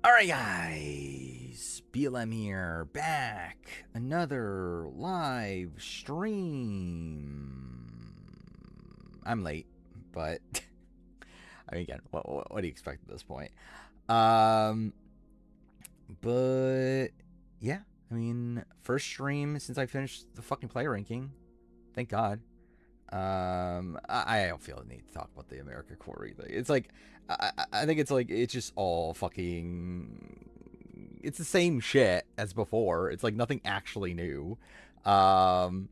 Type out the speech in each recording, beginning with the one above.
Alright, guys. BLM here, back. Another live stream. I'm late, but I mean, again, what do you expect at this point? But yeah, I mean, first stream since I finished the fucking player ranking. Thank God. I don't feel the need to talk about the America Corey thing. It's like, I think it's like, it's just all fucking, it's the same shit as before. It's like nothing actually new. Um,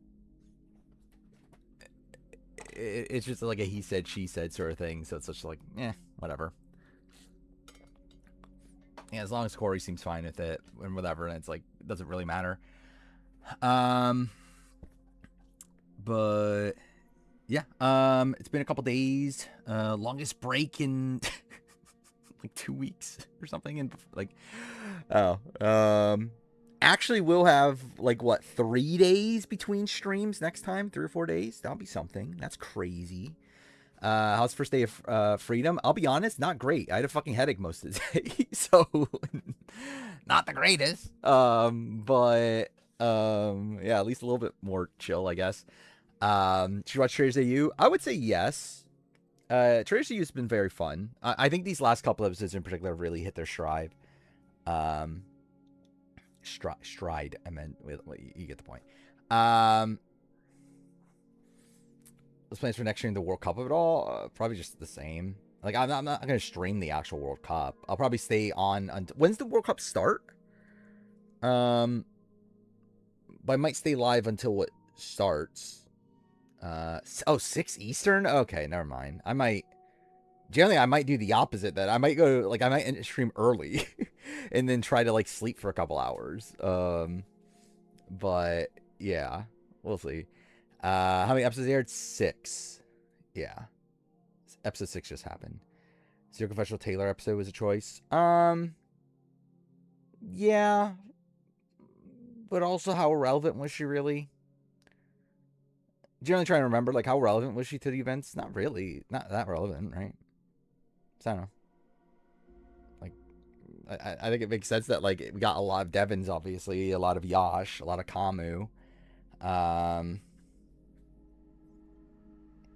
it's just like a he said, she said sort of thing. So it's just like, whatever. Yeah, as long as Corey seems fine with it and whatever, and it's like, it doesn't really matter. Um, but yeah, it's been a couple days. Longest break in like 2 weeks or something, and like, actually, we'll have like what 3 days between streams next time, 3 or 4 days. That'll be something. That's crazy. How's the first day of freedom? I'll be honest, not great. I had a fucking headache most of the day, so not the greatest. But yeah, at least a little bit more chill, I guess. Should you watch Traders AU? I would say yes. Traders AU has been very fun. I think these last couple episodes in particular really hit their stride. Stride. I meant, you get the point. What's plans for next year in the World Cup of it all? Probably just the same. Like, I'm not going to stream the actual World Cup. I'll probably stay on until, when's the World Cup start? But I might stay live until it starts. 6 Eastern? Okay, never mind. I might do the opposite then. I might go, like, I might stream early and then try to, like, sleep for a couple hours. But yeah, we'll see. How many episodes aired? 6. Yeah. Episode 6 just happened. Zero Confessional Taylor episode was a choice. Yeah. But also, how relevant was she really? Generally trying to remember, like, how relevant was she to the events? Not really. Not that relevant, right? So, I don't know. Like, I think it makes sense that, like, we got a lot of Devons, obviously, a lot of Yash, a lot of Kamu.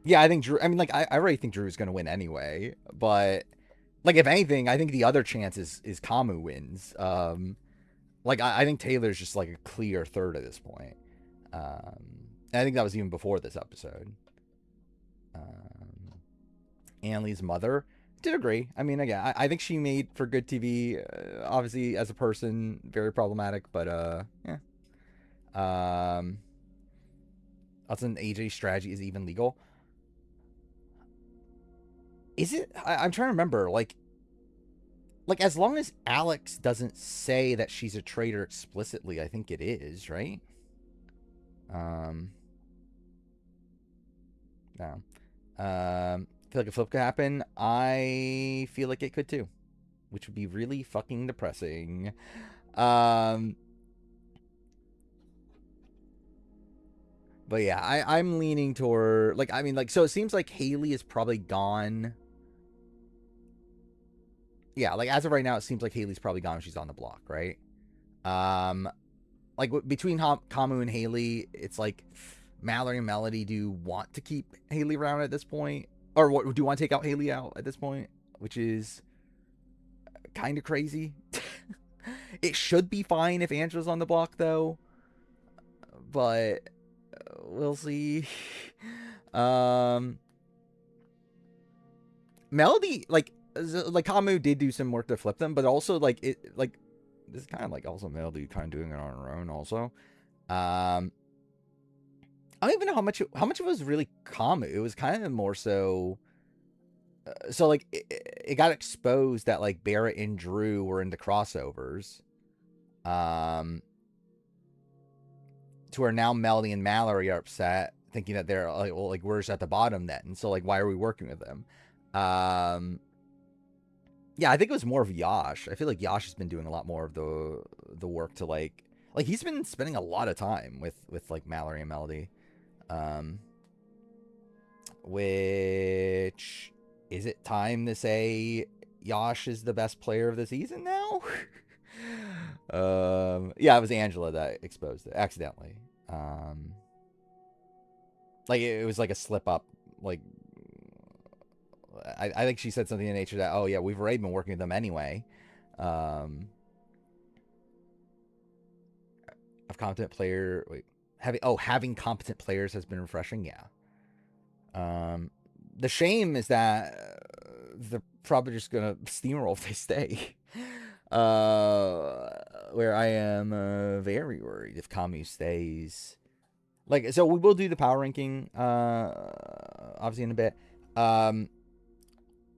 Yeah, I think Drew. I mean, like, I already think Drew's going to win anyway. But, like, if anything, I think the other chance is Kamu wins. Like, I think Taylor's just, like, a clear third at this point. I think that was even before this episode. Anley's mother. Did agree. I mean, again, I think she made for good TV. Obviously, as a person, very problematic, but yeah. Also, an AJ strategy is even legal. Is it? I'm trying to remember. Like, as long as Alex doesn't say that she's a traitor explicitly, I think it is, right? No. Feel like a flip could happen. I feel like it could too, which would be really fucking depressing. But yeah, I'm leaning toward, like, I mean, like, so it seems like Haley is probably gone. Yeah, like, as of right now, it seems like Haley's probably gone. She's on the block, right? Like, between Kamu and Haley, it's like Mallory and Melody do want to keep Haley around at this point, or what, do you want to take out Haley out at this point, which is kind of crazy. It should be fine if Angela's on the block, though, but we'll see. Melody, like Kamu did do some work to flip them, but also, like, it, like, this is kind of like also Melody kind of doing it on her own also. I don't even know how much it was really Kamu. It was kind of more so. So, like, it got exposed that, like, Barrett and Drew were into crossovers. To where now Melody and Mallory are upset, thinking that they're like, well, like, we're just at the bottom then. And so, like, why are we working with them? Yeah, I think it was more of Yash. I feel like Yash has been doing a lot more of the work to, like he's been spending a lot of time with like Mallory and Melody. Which, is it time to say Yash is the best player of the season now. Yeah, it was Angela that exposed it accidentally. Like it was like a slip up. Like I think she said something in nature that, oh yeah, we've already been working with them anyway. Of competent player. Wait, having competent players has been refreshing. Yeah. The shame is that they're probably just gonna steamroll if they stay. Where I am very worried if Camus stays. Like, so we will do the power ranking, obviously in a bit.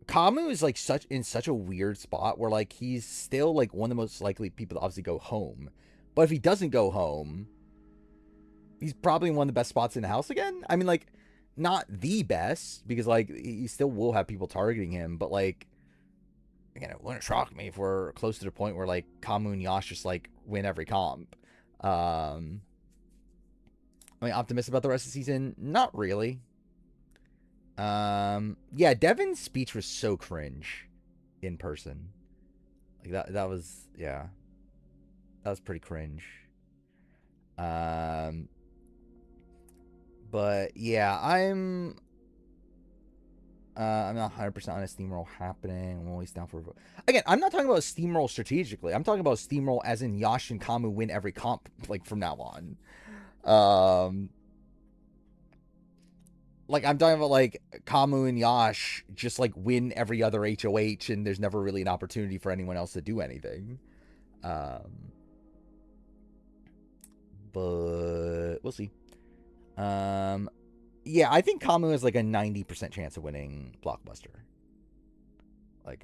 Camus is like such a weird spot where like he's still like one of the most likely people to obviously go home. But if he doesn't go home, he's probably in one of the best spots in the house again. I mean, like, not the best, because like he still will have people targeting him, but like, again, it wouldn't shock me if we're close to the point where like Camus and Yash just like win every comp. I mean, optimistic about the rest of the season? Not really. Yeah, Devin's speech was so cringe in person. Like that was, yeah. That was pretty cringe. But yeah, I'm not 100% on a steamroll happening. I'm always down for. Again, I'm not talking about steamroll strategically. I'm talking about steamroll as in Yash and Camus win every comp like from now on. Like I'm talking about like Camus and Yash just like win every other HOH, and there's never really an opportunity for anyone else to do anything. But we'll see. Yeah, I think Camus has like a 90% chance of winning Blockbuster. I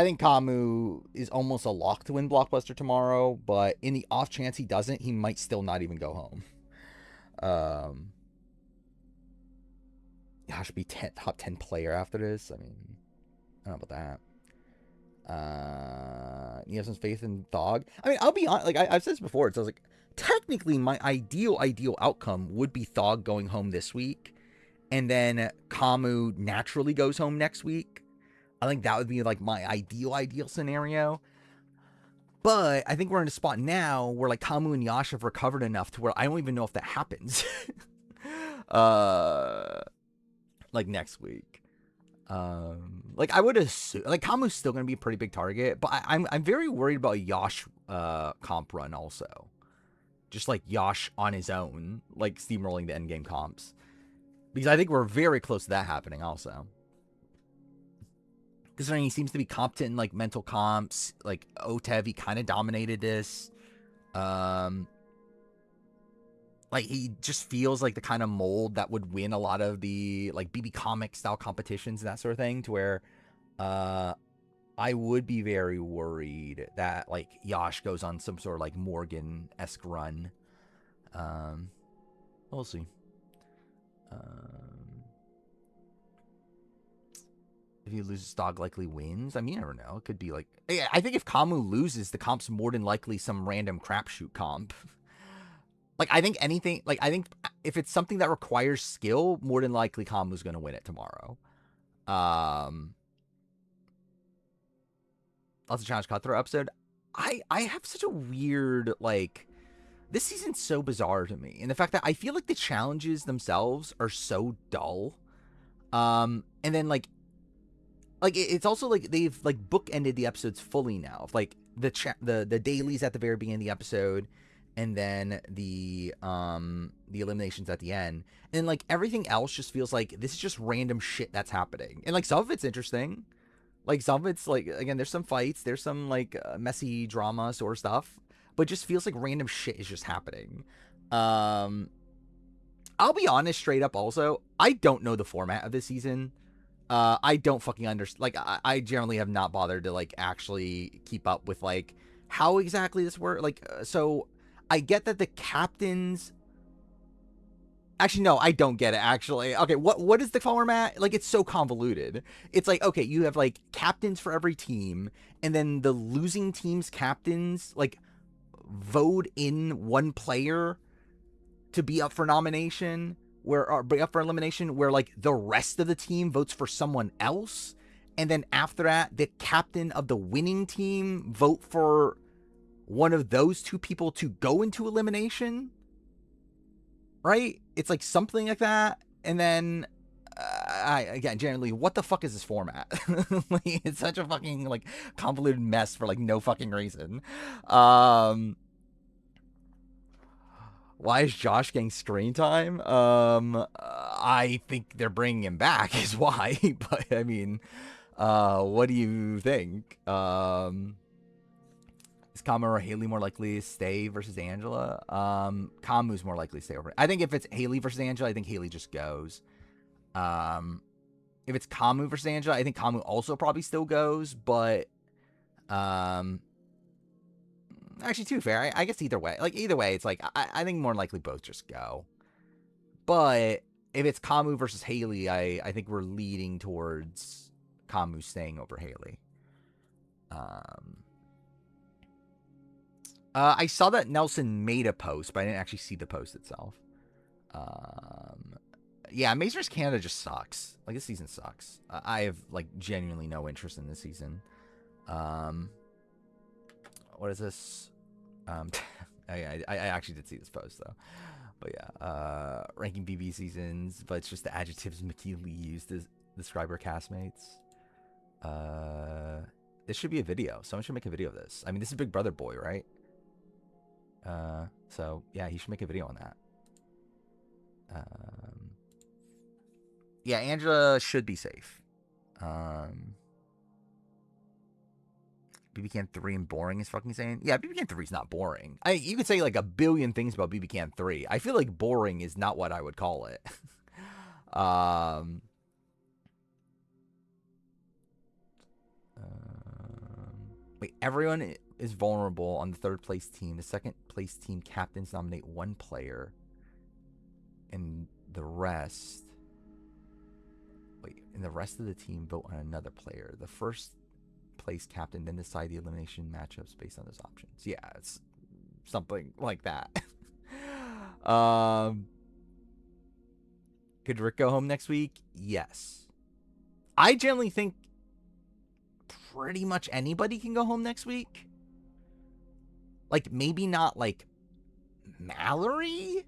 think Camus is almost a lock to win Blockbuster tomorrow, but in the off chance he doesn't, he might still not even go home. I should be top 10 player after this. I mean, I don't know about that. You have some faith in Thog? I mean, I'll be honest. Like I've said this before. So I was like, technically, my ideal outcome would be Thog going home this week, and then Camus naturally goes home next week. I think that would be like my ideal scenario. But I think we're in a spot now where like Camus and Yash have recovered enough to where I don't even know if that happens. Like next week. Like I would assume like Camus still gonna be a pretty big target, but I'm very worried about Yash comp run also. Just like Yash on his own, like steamrolling the endgame comps. Because I think we're very close to that happening also. Considering he seems to be competent in like mental comps, like OTEV, he kind of dominated this. Like he just feels like the kind of mold that would win a lot of the like BB comic style competitions and that sort of thing, to where I would be very worried that like Yash goes on some sort of like Morgan-esque run. We'll see. If he loses, Dog likely wins. I mean, you never know. It could be like, I think if Camus loses, the comp's more than likely some random crapshoot comp. Like, I think anything, like, I think if it's something that requires skill, more than likely Camus is going to win it tomorrow. Lots of Challenge Cutthroat episode. I have such a weird, like, this season's so bizarre to me. And the fact that I feel like the challenges themselves are so dull. And then, like it's also like they've like bookended the episodes fully now. Like the dailies at the very beginning of the episode, and then the eliminations at the end, and like everything else just feels like this is just random shit that's happening. And like some of it's interesting, like some of it's like, again, there's some fights, there's some like messy drama sort of stuff, but it just feels like random shit is just happening. I'll be honest, straight up. Also, I don't know the format of this season. I don't fucking understand. Like, I generally have not bothered to like actually keep up with like how exactly this works. Like, so I get that the captains. Actually, no, I don't get it. Actually, okay, what is the format? Like, it's so convoluted. It's like, okay, you have like captains for every team, and then the losing team's captains like vote in one player to be up for nomination, or be up for elimination, where like the rest of the team votes for someone else, and then after that, the captain of the winning team vote for one of those two people to go into elimination, right? It's like something like that. And then, again, generally, what the fuck is this format? Like, it's such a fucking, like, convoluted mess for, like, no fucking reason. Why is Josh getting screen time? I think they're bringing him back is why. But, I mean, what do you think? Is Kamu or Haley more likely to stay versus Angela? Kamu's more likely to stay over. I think if it's Haley versus Angela, I think Haley just goes. If it's Kamu versus Angela, I think Kamu also probably still goes, but actually, too fair. I guess either way. Like, either way, it's like, I think more likely both just go. But if it's Kamu versus Haley, I think we're leading towards Kamu staying over Haley. I saw that Nelson made a post, but I didn't actually see the post itself. Yeah, Maze vs. Canada just sucks. Like, this season sucks. I have, like, genuinely no interest in this season. What is this? I actually did see this post, though. But yeah, ranking BB seasons, but it's just the adjectives Mickey Lee used to describe her castmates. This should be a video. Someone should make a video of this. I mean, this is Big Brother Boy, right? So yeah, he should make a video on that. Yeah, Angela should be safe. BB Can 3 and boring is fucking insane. Yeah, BB Can 3 is not boring. You could say like a billion things about BB Can 3. I feel like boring is not what I would call it. Wait, everyone is vulnerable on the third place team. The second place team captains nominate one player, and the rest. Wait, and the rest of the team vote on another player. The first place captain then decide the elimination matchups based on those options. Yeah, it's something like that. Could Rick go home next week? Yes. I generally think pretty much anybody can go home next week. Like, maybe not, like, Mallory?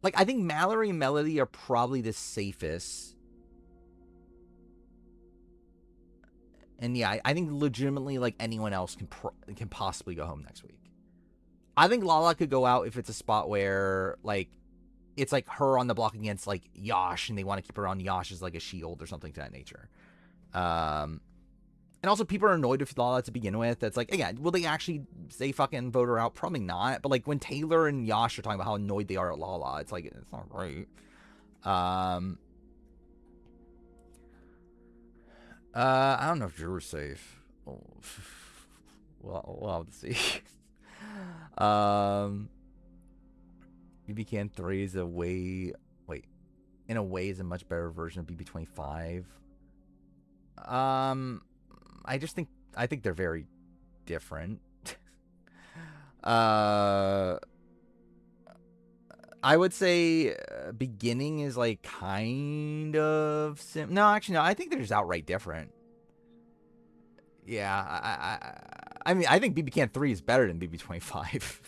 Like, I think Mallory and Melody are probably the safest. And yeah, I think legitimately, like, anyone else can possibly go home next week. I think Lala could go out if it's a spot where, like, it's like her on the block against, like, Yash, and they want to keep her on Yash as, like, a shield or something to that nature. And also, people are annoyed with Lala to begin with. That's like, again, will they actually say fucking vote her out? Probably not. But, like, when Taylor and Yash are talking about how annoyed they are at Lala, it's like, it's not right. I don't know if Drew's safe. Oh, well, we'll have to see. BB Can 3 is a way... Wait. In a way, is a much better version of BB25. I think they're very different. I would say beginning is like kind of no, actually no, I think they're just outright different. Yeah, I mean, I think BB Can 3 is better than BB25.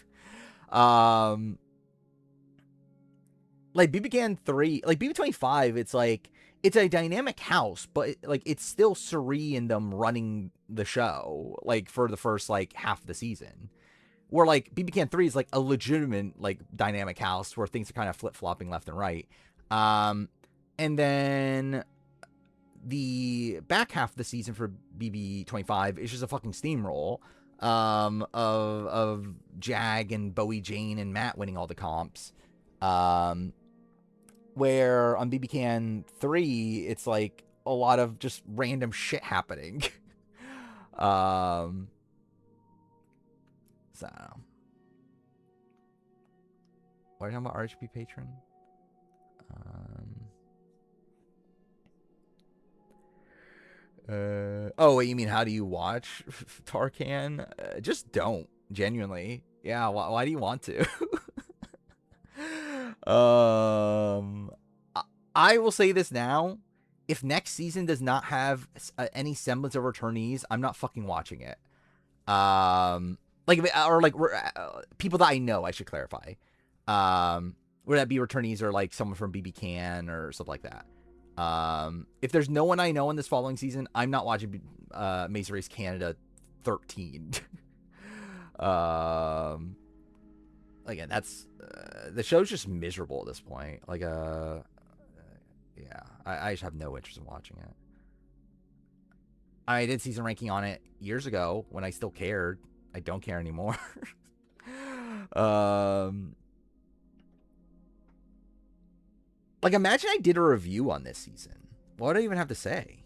Like BB Can 3, like BB25, it's like it's a dynamic house, but like it's still Suri and them running the show, like for the first like half of the season. Where like BB Can 3 is like a legitimate like dynamic house where things are kind of flip flopping left and right. And then the back half of the season for BB25 is just a fucking steamroll of Jag and Bowie Jane and Matt winning all the comps. Where on BB Can 3, it's like a lot of just random shit happening. So, what are you talking about, RHP patron? Oh, wait, you mean how do you watch Tarkan? Just don't, genuinely. Yeah, why do you want to? I will say this now. if next season does not have any semblance of returnees, I'm not fucking watching it. Like, or like people that I know, I should clarify. Would that be returnees or like someone from BB Can or stuff like that? If there's no one I know in this following season, I'm not watching Amazing Race Canada 13. Again, that's the show's just miserable at this point. Like, yeah, I just have no interest in watching it. I did season ranking on it years ago when I still cared. I don't care anymore. Like, imagine I did a review on this season. What would I even have to say?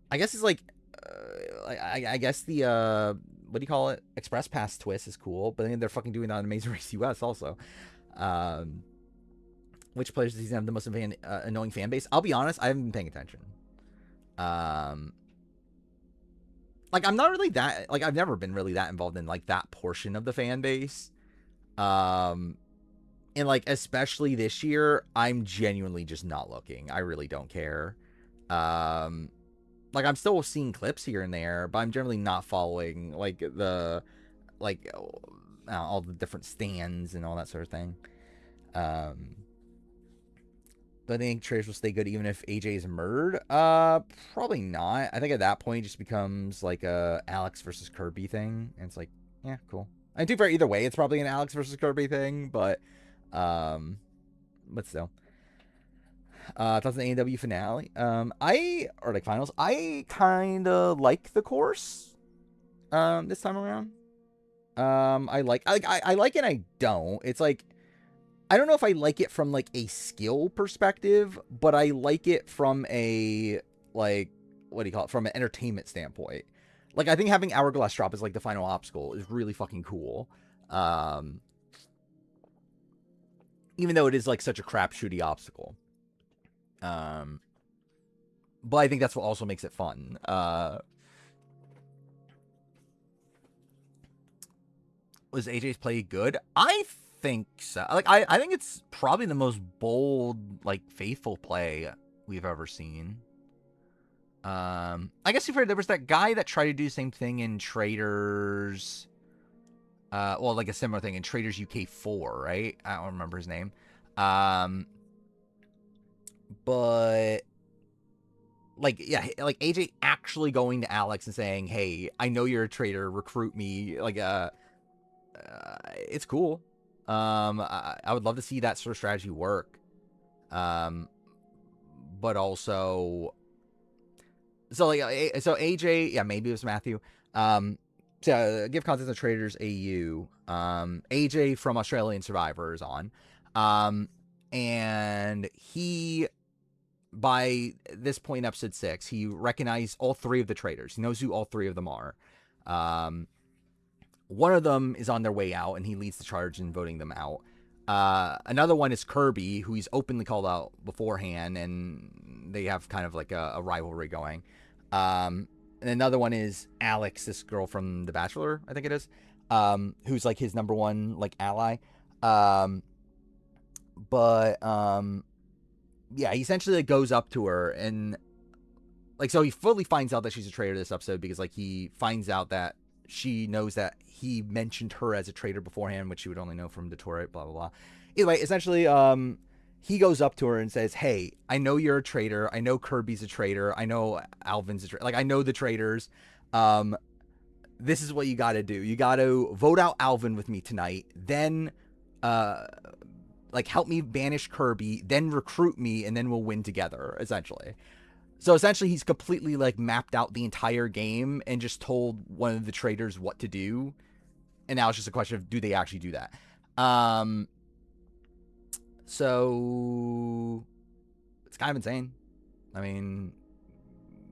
I guess it's like, I guess the what do you call it? Express Pass twist is cool, but then they're fucking doing that on Amazing Race US also. Which players does he have the most annoying fan base? I'll be honest, I haven't been paying attention. Like, I'm not really that, like, I've never been really that involved in like that portion of the fan base. And like, especially this year, I'm genuinely just not looking. I really don't care. Like, I'm still seeing clips here and there, but I'm generally not following like the like all the different stands and all that sort of thing. Do I think traders will stay good even if AJ is murdered? Probably not. I think at that point it just becomes like a Alex versus Kirby thing, and it's like, yeah, cool. I do for either way, it's probably an Alex versus Kirby thing, but still. Thoughts on the AEW finale? Or like finals. I kind of like the course. This time around. I like it. And I don't. It's like, I don't know if I like it from like a skill perspective, but I like it from a like, what do you call it? From an entertainment standpoint. Like, I think having Hourglass drop as like the final obstacle is really fucking cool. Even though it is like such a crapshooty obstacle. But I think that's what also makes it fun. Was AJ's play good? I think so. Like, I think it's probably the most bold, like, faithful play we've ever seen. I guess you've heard there was that guy that tried to do the same thing in Traders. Well, like a similar thing in Traders UK 4, right? I don't remember his name. But like, yeah, like AJ actually going to Alex and saying, "Hey, I know you're a trader. Recruit me." Like, it's cool. I would love to see that sort of strategy work. But also, so like, so AJ, yeah, maybe it was Matthew. So give context to Traders AU. AJ from Australian Survivor is on. And he, by this point in episode 6, he recognized all 3 of the traders. He knows who all 3 of them are. One of them is on their way out, and he leads the charge in voting them out. Another one is Kirby, who he's openly called out beforehand, and they have kind of like a rivalry going. And another one is Alex, this girl from The Bachelor, I think it is, who's like his number one like ally. Yeah, he essentially like, goes up to her and like, so he fully finds out that she's a traitor this episode because like he finds out that she knows that he mentioned her as a traitor beforehand, which she would only know from Detroit, blah, blah, blah. Either way, essentially, he goes up to her and says, "Hey, I know you're a traitor. I know Kirby's a traitor. I know Alvin's a traitor. Like, I know the traitors. This is what you got to do. You got to vote out Alvin with me tonight. Then, like, help me banish Kirby. Then recruit me, and then we'll win together, essentially." So essentially, he's completely like mapped out the entire game and just told one of the traders what to do. And now it's just a question of, do they actually do that? So it's kind of insane. I mean,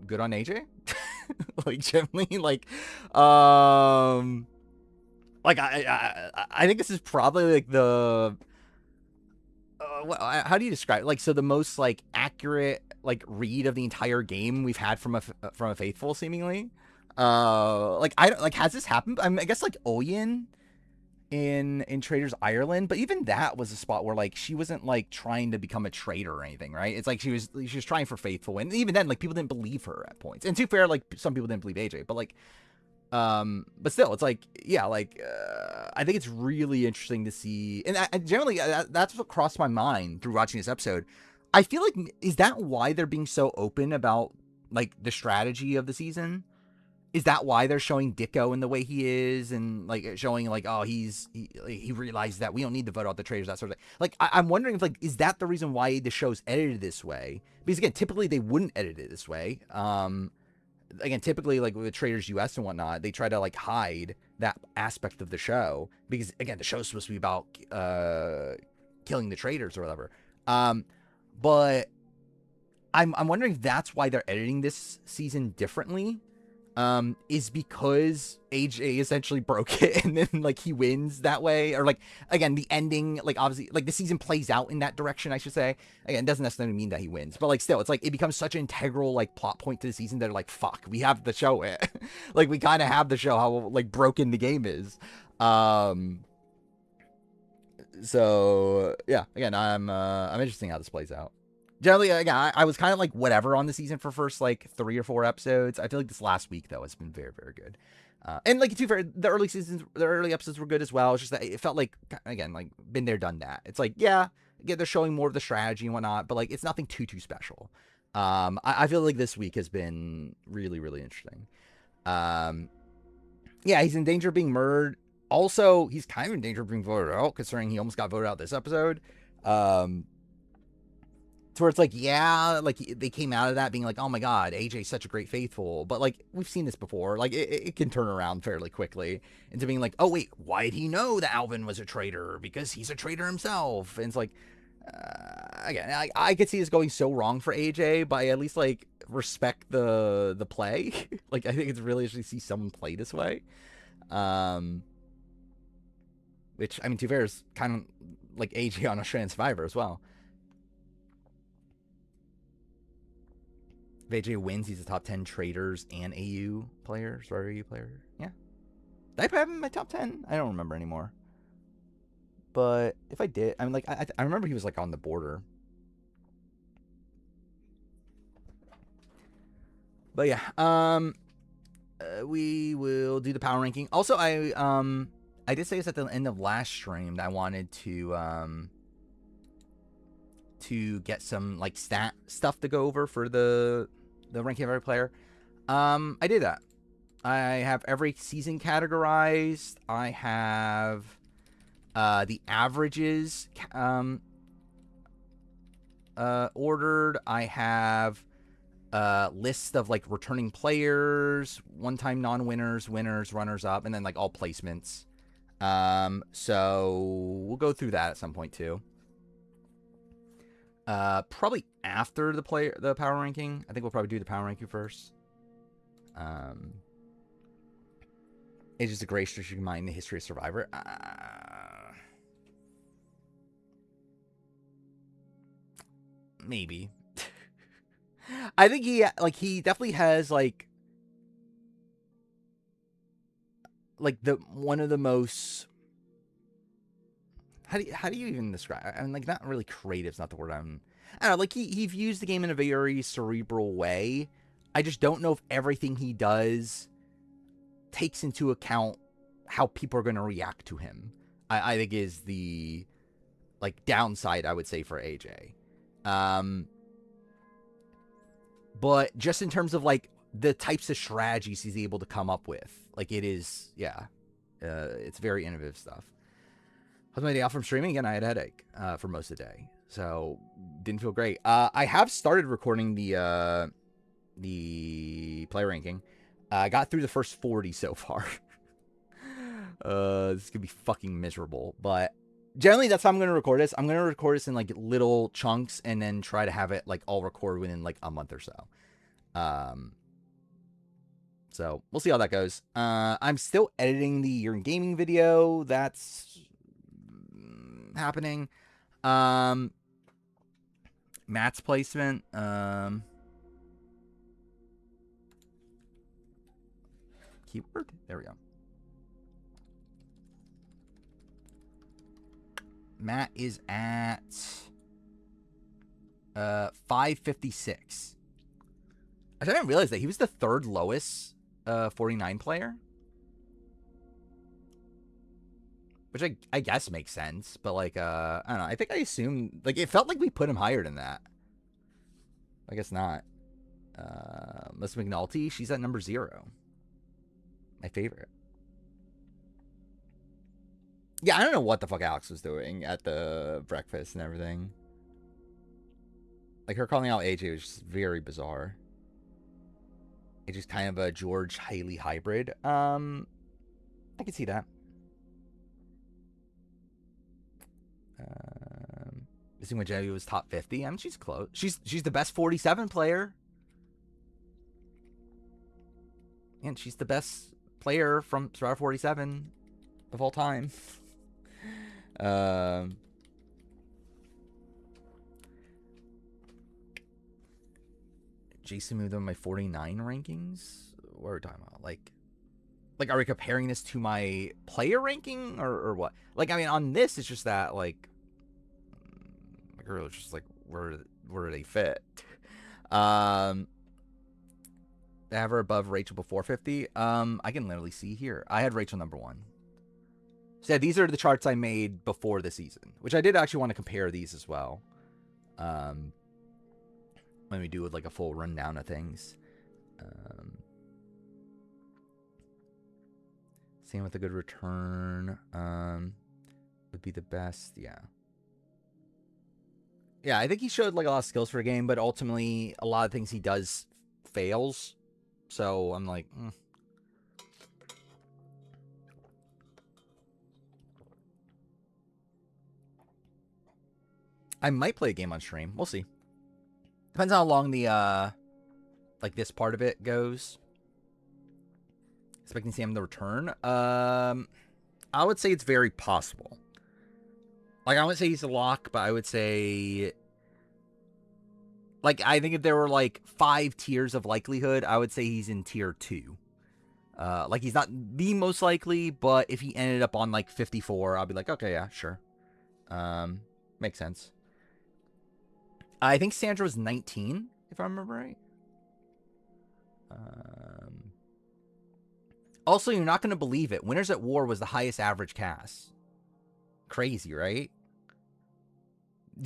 good on AJ. Like, generally, like I think this is probably like the how do you describe it? Like, so the most like accurate like read of the entire game we've had from a faithful, seemingly. Like, I don't like, has this happened? I mean, I guess like Oyen in Traders Ireland, but even that was a spot where like she wasn't like trying to become a traitor or anything, right? It's like she was trying for faithful, and even then like people didn't believe her at points. And to be fair, like some people didn't believe AJ, but like but still it's like yeah, like I think it's really interesting to see, and generally that's what crossed my mind through watching this episode. I feel like, is that why they're being so open about like the strategy of the season? Is that why they're showing Dicko in the way he is, and like showing like, oh, he realized that we don't need to vote out the traitors, that sort of thing. Like I'm wondering if like, is that the reason why the show's edited this way? Because again, typically they wouldn't edit it this way. Again, typically like with Traitors US and whatnot, they try to like hide that aspect of the show because again, the show's supposed to be about killing the traitors or whatever. But I'm wondering if that's why they're editing this season differently. Is because AJ essentially broke it and then like he wins that way, or like again the ending, like obviously like the season plays out in that direction, I should say. Again, it doesn't necessarily mean that he wins, but like still it's like it becomes such an integral like plot point to the season that they're like, fuck, we have to show it. Like we kind of have to show how like broken the game is. So yeah, again, I'm interested in how this plays out. Generally, again, I was kind of like whatever on the season for first like 3 or 4 episodes. I feel like this last week though has been very, very good. And like to be fair, the early episodes were good as well. It's just that it felt like, again, like been there, done that. It's like yeah, they're showing more of the strategy and whatnot, but like it's nothing too special. I feel like this week has been really, really interesting. Yeah, he's in danger of being murdered. Also, he's kind of in danger of being voted out, considering he almost got voted out this episode. To where it's like, yeah, like they came out of that being like, oh my god, AJ's such a great faithful, but like we've seen this before, like it can turn around fairly quickly into being like, oh wait, why did he know that Alvin was a traitor? Because he's a traitor himself. And it's like, again, I could see this going so wrong for AJ, but I at least like respect the play. Like I think it's really interesting to see someone play this way. Which I mean, to be fair, is kind of like AJ on Australian Survivor as well. If AJ wins, he's a top 10 traders and AU player, Survivor AU player. Yeah. Did I put him in my top 10? I don't remember anymore. But if I did, I mean, like, I remember he was like on the border. But yeah, we will do the power ranking. Also, I did say this at the end of last stream that I wanted to get some like stat stuff to go over for the ranking of every player. I did that. I have every season categorized. I have the averages ordered. I have list of like returning players, one-time non-winners, winners, runners-up, and then like all placements. So we'll go through that at some point too. Probably after the power ranking. I think we'll probably do the power ranking first. It's just a great strategic mind in the history of Survivor. Maybe. I think he definitely has like the one of the most, how do you even describe it? I mean, like, not really creative's not the word I don't know, like he views the game in a very cerebral way. I just don't know if everything he does takes into account how people are going to react to him. I think is the like downside, I would say, for AJ. But just in terms of like the types of strategies he's able to come up with, like it is, yeah, it's very innovative stuff. How's my day off from streaming? Again, I had a headache for most of the day, so didn't feel great. I have started recording the player ranking. I got through the first 40 so far. This is gonna be fucking miserable, but generally that's how I'm gonna record this. I'm gonna record this in like little chunks and then try to have it like all recorded within like a month or so. So we'll see how that goes. I'm still editing the Year in Gaming video. That's happening. Matt's placement. Keyword. There we go. Matt is at 556. I didn't realize that he was the third lowest 49 player. Which I guess makes sense, but like I don't know. I think I assumed like it felt like we put him higher than that. I guess not. Miss McNulty, she's at number 0. My favorite. Yeah, I don't know what the fuck Alex was doing at the breakfast and everything. Like her calling out AJ was just very bizarre. AJ's kind of a George Haley hybrid. I can see that. Missing when Jenny was top 50. I mean, she's close. She's the best 47 player. And she's the best player from Survivor 47 of all time. Jason moved on my 49 rankings. What are we talking about? Like, are we comparing this to my player ranking or what? Like, I mean, on this, it's just that, like just like, where do they fit? I have her above Rachel before 50. I can literally see here. I had Rachel number 1. So yeah, these are the charts I made before the season, which I did actually want to compare these as well. When we do like a full rundown of things. Same with a good return. Would be the best. Yeah. Yeah, I think he showed like a lot of skills for a game, but ultimately a lot of things he does fails. So I'm like, I might play a game on stream. We'll see. Depends on how long the like this part of it goes. Expecting Sam to return. I would say it's very possible. Like, I wouldn't say he's a lock, but I would say, like, I think if there were like 5 tiers of likelihood, I would say he's in tier 2. Like, he's not the most likely, but if he ended up on like 54, I'll be like, okay, yeah, sure. Makes sense. I think Sandra was 19, if I remember right. Also, you're not going to believe it. Winners at War was the highest average cast. Crazy, right?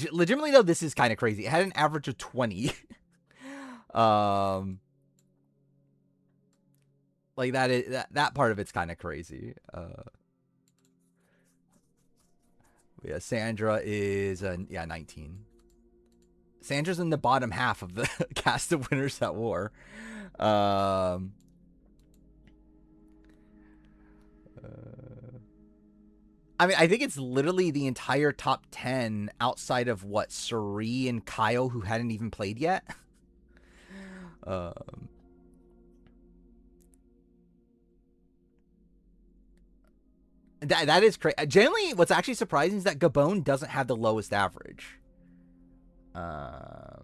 Legitimately, though, this is kind of crazy. It had an average of 20. Like, that part of it's kind of crazy. Yeah, Sandra is, 19. Sandra's in the bottom half of the cast of Winners at War. I mean, I think it's literally the entire top 10 outside of what, Suri and Kyle, who hadn't even played yet. That is crazy. Generally, what's actually surprising is that Gabon doesn't have the lowest average. Yeah,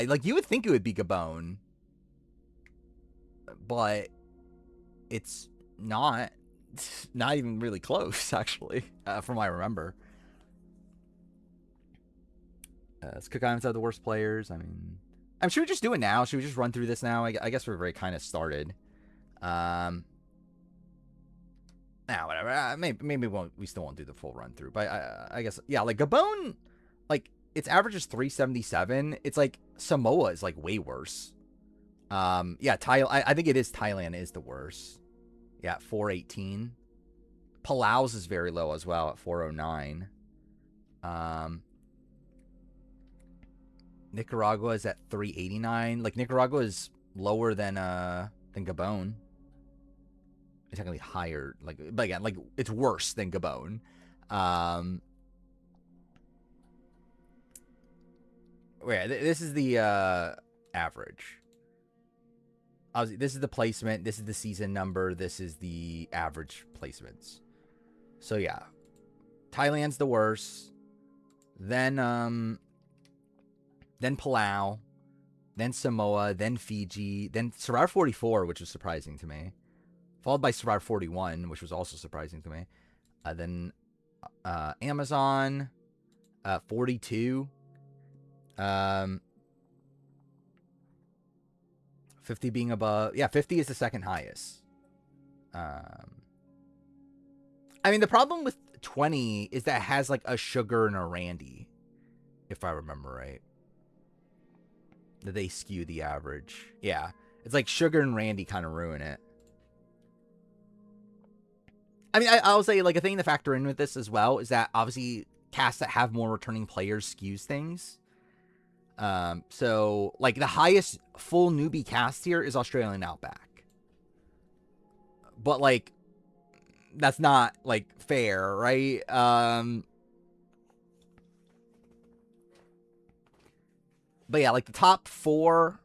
like you would think it would be Gabon, but it's not. It's not even really close, actually, from what I remember. Cook Islands have the worst players. I mean, should we just do it now? Should we just run through this now? I guess we're very kind of started. Whatever. Maybe we still won't do the full run through, but I guess, yeah, like Gabon, like its average is 377. It's like Samoa is like way worse. Yeah, I think it is Thailand is the worst. Yeah, 418. Palau's is very low as well at 409. Nicaragua is at 389. Like, Nicaragua is lower than Gabon. It's technically higher. Like, but again, like, it's worse than Gabon. Wait, this is the average. This is the placement. This is the season number. This is the average placements. So yeah, Thailand's the worst. Then Palau, then Samoa, then Fiji, then Survivor 44, which is surprising to me, followed by Survivor 41, which was also surprising to me. Then Amazon, 42. 50 being above. Yeah, 50 is the second highest. I mean, the problem with 20 is that it has like a Sugar and a Randy, if I remember right. That they skew the average. Yeah. It's like Sugar and Randy kind of ruin it. I mean, I'll say like a thing to factor in with this as well is that obviously casts that have more returning players skews things. So like the highest full newbie cast here is Australian Outback. But like that's not like fair, right? But yeah, like the top 4,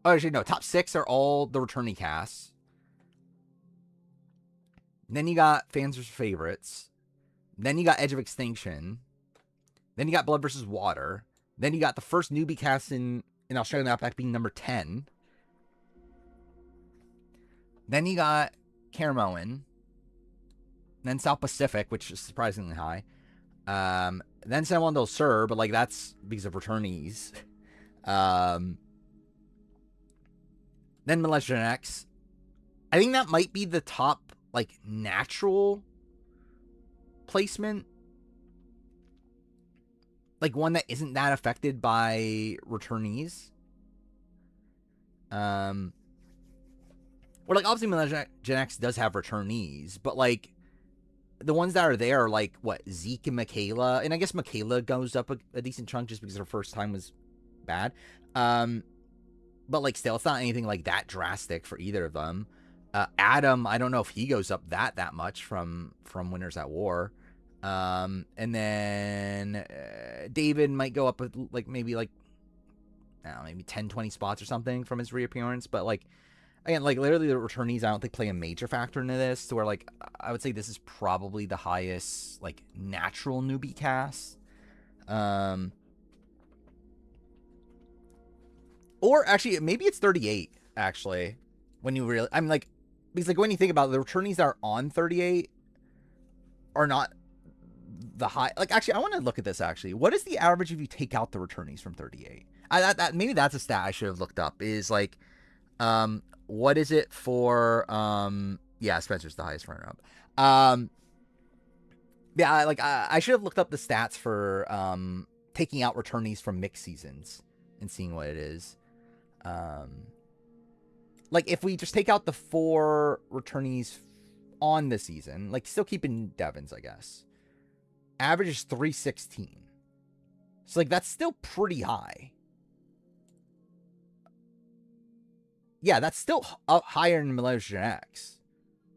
actually no, top 6 are all the returning casts. Then you got Fans vs. Favorites. Then you got Edge of Extinction. Then you got Blood vs. Water. Then you got the first newbie cast in Australian Outback being number 10. Then you got Caramoan. Then South Pacific, which is surprisingly high. Then San Juan del Sur, but like that's because of returnees. Then Millennium X. I think that might be the top like natural placement. Like one that isn't that affected by returnees. Or like obviously Millennium Gen X does have returnees, but like the ones that are there are like what, Zeke and Michaela, and I guess Michaela goes up a decent chunk just because her first time was bad. But like still, it's not anything like that drastic for either of them. Adam, I don't know if he goes up that much from Winners at War. And then David might go up like maybe like I don't know, maybe 10-20 spots or something from his reappearance, but like again, like literally the returnees I don't think play a major factor into this, to where like I would say this is probably the highest like natural newbie cast. Or actually maybe it's 38 actually, when you really, I'm like, because like when you think about it, the returnees that are on 38 are not the high. Like actually I want to look at this actually. What is the average if you take out the returnees from 38? That maybe that's a stat I should have looked up, is like what is it for yeah, Spencer's the highest runner up. Yeah, like I should have looked up the stats for taking out returnees from mixed seasons and seeing what it is. Like if we just take out the 4 returnees on the season, like still keeping Devins, I guess, average is 316. So like that's still pretty high. Yeah, that's still up higher than Millennium Gen X.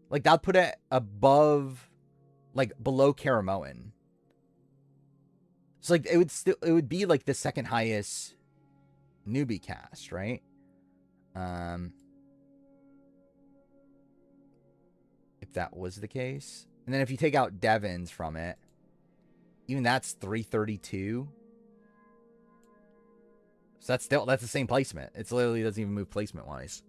Like that'd put it above, like below Caramoan. So like it would be like the second highest newbie cast, right? If that was the case. And then if you take out Devins from it, even that's 332. So that's the same placement. It's literally doesn't even move placement wise.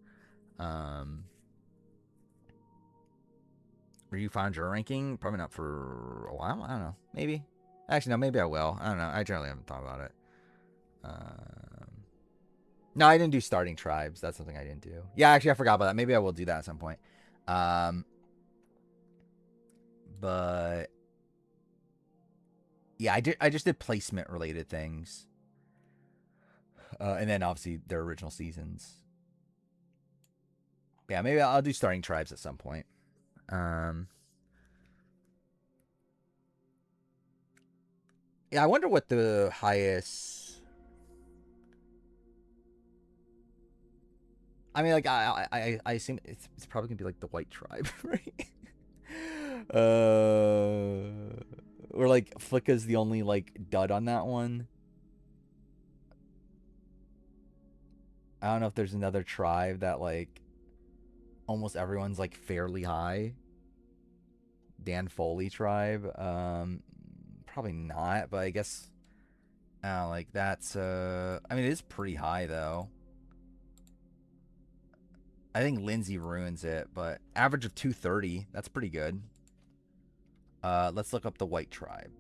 Review Finder ranking? Probably not for a while. I don't know. Maybe. Actually, no, maybe I will. I don't know. I generally haven't thought about it. No, I didn't do starting tribes. That's something I didn't do. Yeah, actually, I forgot about that. Maybe I will do that at some point. But yeah, I just did placement related things. And then obviously their original seasons. Yeah, maybe I'll do starting tribes at some point. Yeah, I wonder what the highest. I mean, like I assume it's probably gonna be like the white tribe, right? Or like Flicka's the only like dud on that one. I don't know if there's another tribe that like almost everyone's like fairly high. Dan Foley tribe. Probably not, but I guess like that's I mean it is pretty high though. I think Lindsay ruins it, but average of 230. That's pretty good. Let's look up the White Tribe.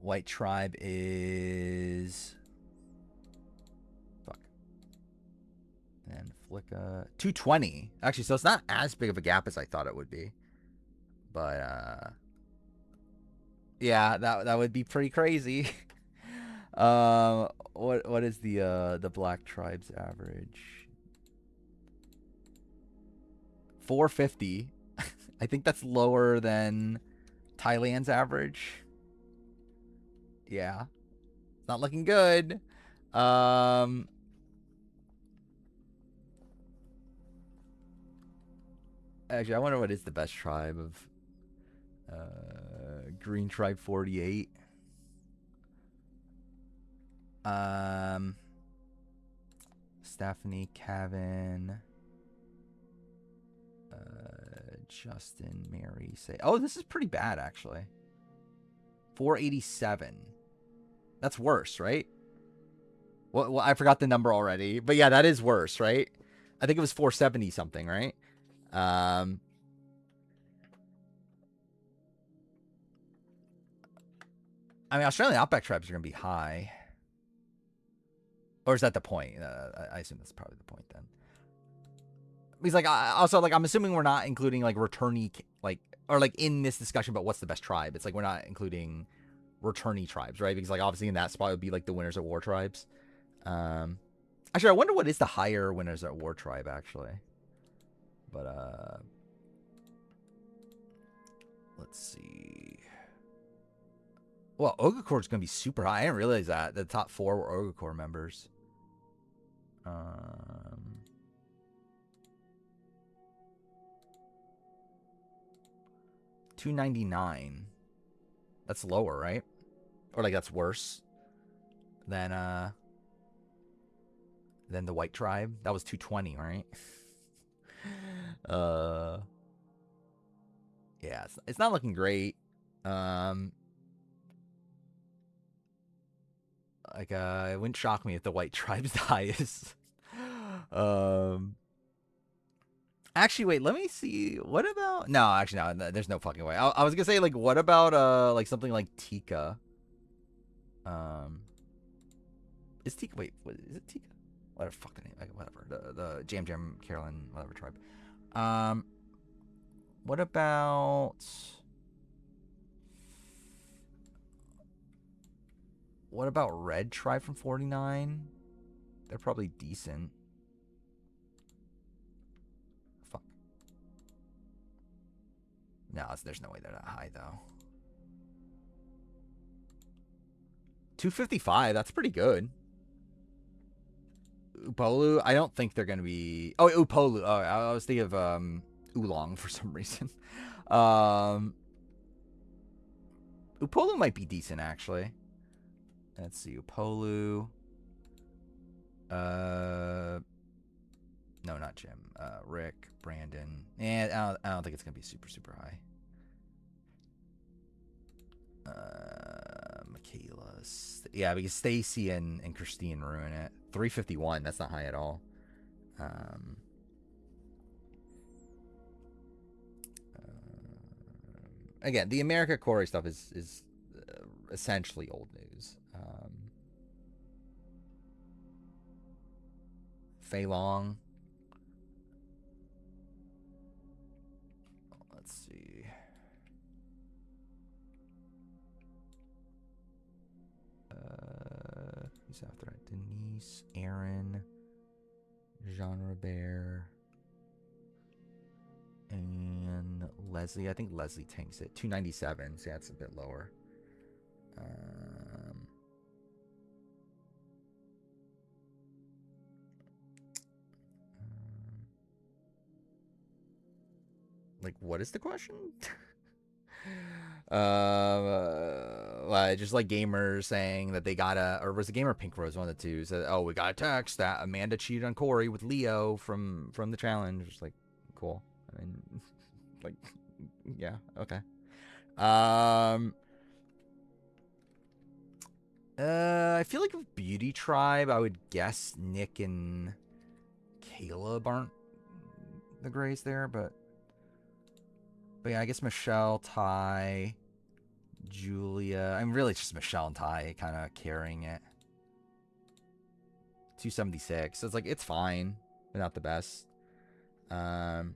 White Tribe is... Fuck. And Flicka... 220. Actually, so it's not as big of a gap as I thought it would be. But, yeah, that would be pretty crazy. What is the Black Tribe's average? 450. I think that's lower than Thailand's average. Yeah. It's not looking good. Actually, I wonder what is the best tribe of Green Tribe 48. Stephanie, Kevin, Justin, Mary, say. Oh, this is pretty bad actually. 487. That's worse, right? Well, I forgot the number already, but yeah, that is worse, right? I think it was 470 something, right? I mean, Australian Outback tribes are gonna be high. Or is that the point? I assume that's probably the point then. Because like, also like, I'm assuming we're not including like returnee, like, or like in this discussion about what's the best tribe. It's like we're not including returnee tribes, right? Because like obviously in that spot would be like the winners at war tribes. Actually, I wonder what is the higher winners at war tribe actually. But let's see. Well, Ogacor's gonna be super high. I didn't realize that the top 4 were Ogacor members. 299. That's lower, right? Or like that's worse than the White Tribe. That was 220, right? Yeah, it's not looking great. Like it wouldn't shock me if the White Tribe's the highest. Actually, wait. Let me see. What about? No, actually, no. There's no fucking way. I was gonna say like, what about like something like Tika? Is Tika? Wait, what, is it Tika? Whatever. Fuck the name. Whatever. The Jam Jam Carolyn whatever tribe. What about? What about Red Tribe from 49? They're probably decent. Fuck. No, there's no way they're that high, though. 255, that's pretty good. Upolu, I don't think they're going to be... Oh, Upolu. Oh, I was thinking of Oolong for some reason. Upolu might be decent, actually. Let's see, Upolu. No, not Jim. Rick, Brandon. And I don't think it's gonna be super, super high. Michaela. Yeah, because Stacy and Christine ruin it. 351. That's not high at all. Again, the America Corey stuff is essentially old news. Fei Long. Let's see. Who's after it? Denise, Aaron, Jean Robert, and Leslie. I think Leslie tanks it. 297. So that's a bit lower. Like, what is the question? Just like gamers saying that they got or was the gamer Pink Rose one of the two said, "Oh, we got a text that Amanda cheated on Corey with Leo from the challenge." Just like, cool. I mean, like, yeah, okay. I feel like with Beauty Tribe, I would guess Nick and Caleb aren't the greatest there, but yeah, I guess Michelle, Ty, Julia. I'm really just Michelle and Ty kind of carrying it. 276. So it's like, it's fine, but not the best. I've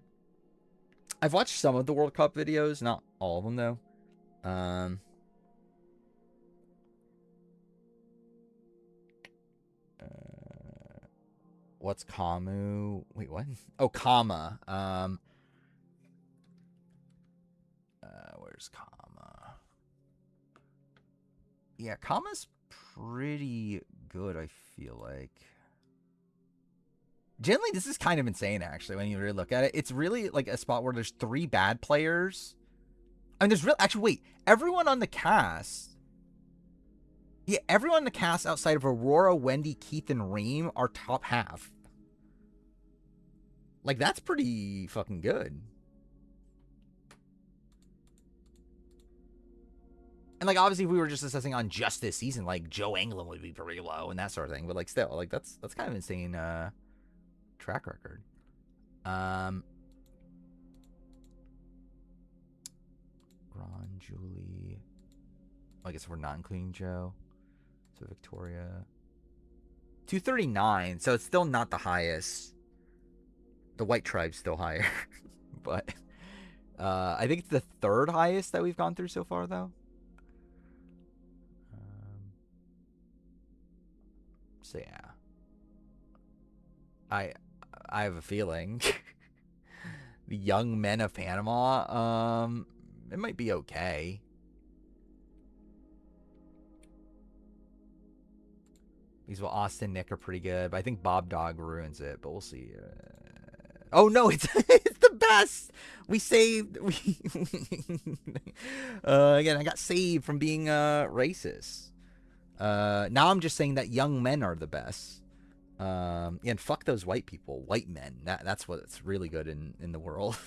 watched some of the World Cup videos, not all of them though. What's Kamu? Wait, what? Oh, Kama. Where's Kama? Yeah, Kama's pretty good, I feel like. Generally, this is kind of insane, actually, when you really look at it. It's really like a spot where there's 3 bad players. I mean, there's real. Actually, wait. Everyone on the cast. Yeah, everyone in the cast outside of Aurora, Wendy, Keith, and Reem are top half. Like, that's pretty fucking good. And, like, obviously, if we were just assessing on just this season, like, Joe Anglin would be pretty low and that sort of thing. But, like, still, like, that's kind of insane track record. Ron, Julie. I guess we're not including Joe. So, Victoria. 239. So, it's still not the highest. The White Tribe's still higher. But I think it's the 3rd highest that we've gone through so far, though. So yeah, I have a feeling the Young Men of Panama, it might be okay. These Austin, Nick are pretty good, but I think Bob Dog ruins it. But we'll see. Oh no, it's it's the best. We saved. Again, I got saved from being racist. Now I'm just saying that young men are the best. And fuck those white people, white men. That's what's really good in the world.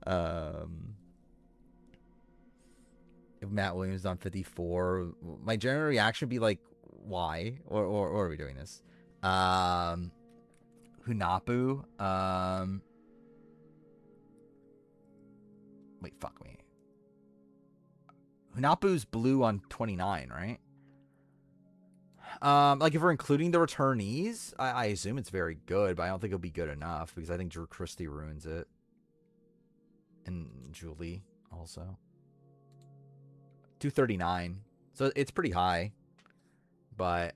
If Matt Williams is on 54, my general reaction would be like, why? Or are we doing this? Hunapu. Wait, fuck me. Hunapu's blue on 29, right? Like if we're including the returnees, I assume it's very good, but I don't think it'll be good enough because I think Drew Christie ruins it. And Julie also. 239. So it's pretty high. But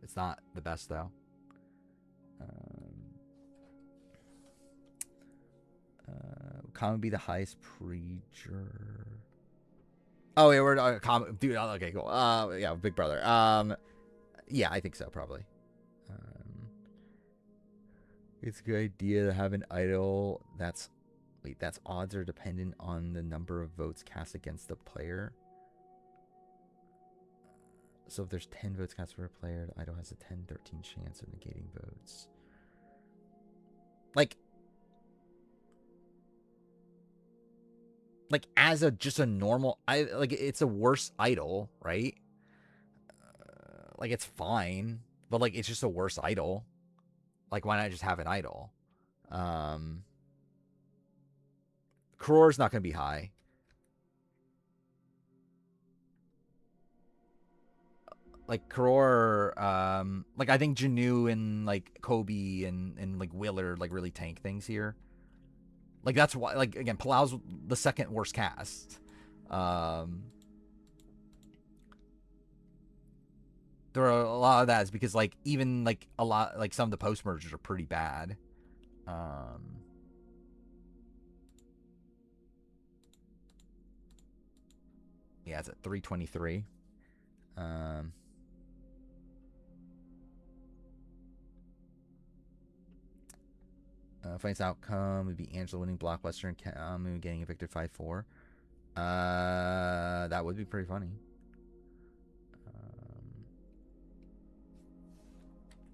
it's not the best though. Common be the highest preacher. Oh, yeah, we're dude. Okay, cool. Yeah, Big Brother. Yeah, I think so, probably. It's a good idea to have an idol. That's odds are dependent on the number of votes cast against the player. So if there's 10 votes cast for a player, the idol has a 10-13 chance of negating votes. Like as just a normal, it's a worse idol, right? Like it's fine, but like it's just a worse idol. Like why not just have an idol? Cror's not gonna be high. Like Cror, like I think Janu and like Kobe and like Willard like really tank things here. Like that's why, like again, Palau's the second worst cast. There are a lot of that is because like even like a lot like some of the post mergers are pretty bad. Yeah, it's at 323. Fight's outcome would be Angela winning Blockbuster and Camu getting evicted 5-4. That would be pretty funny.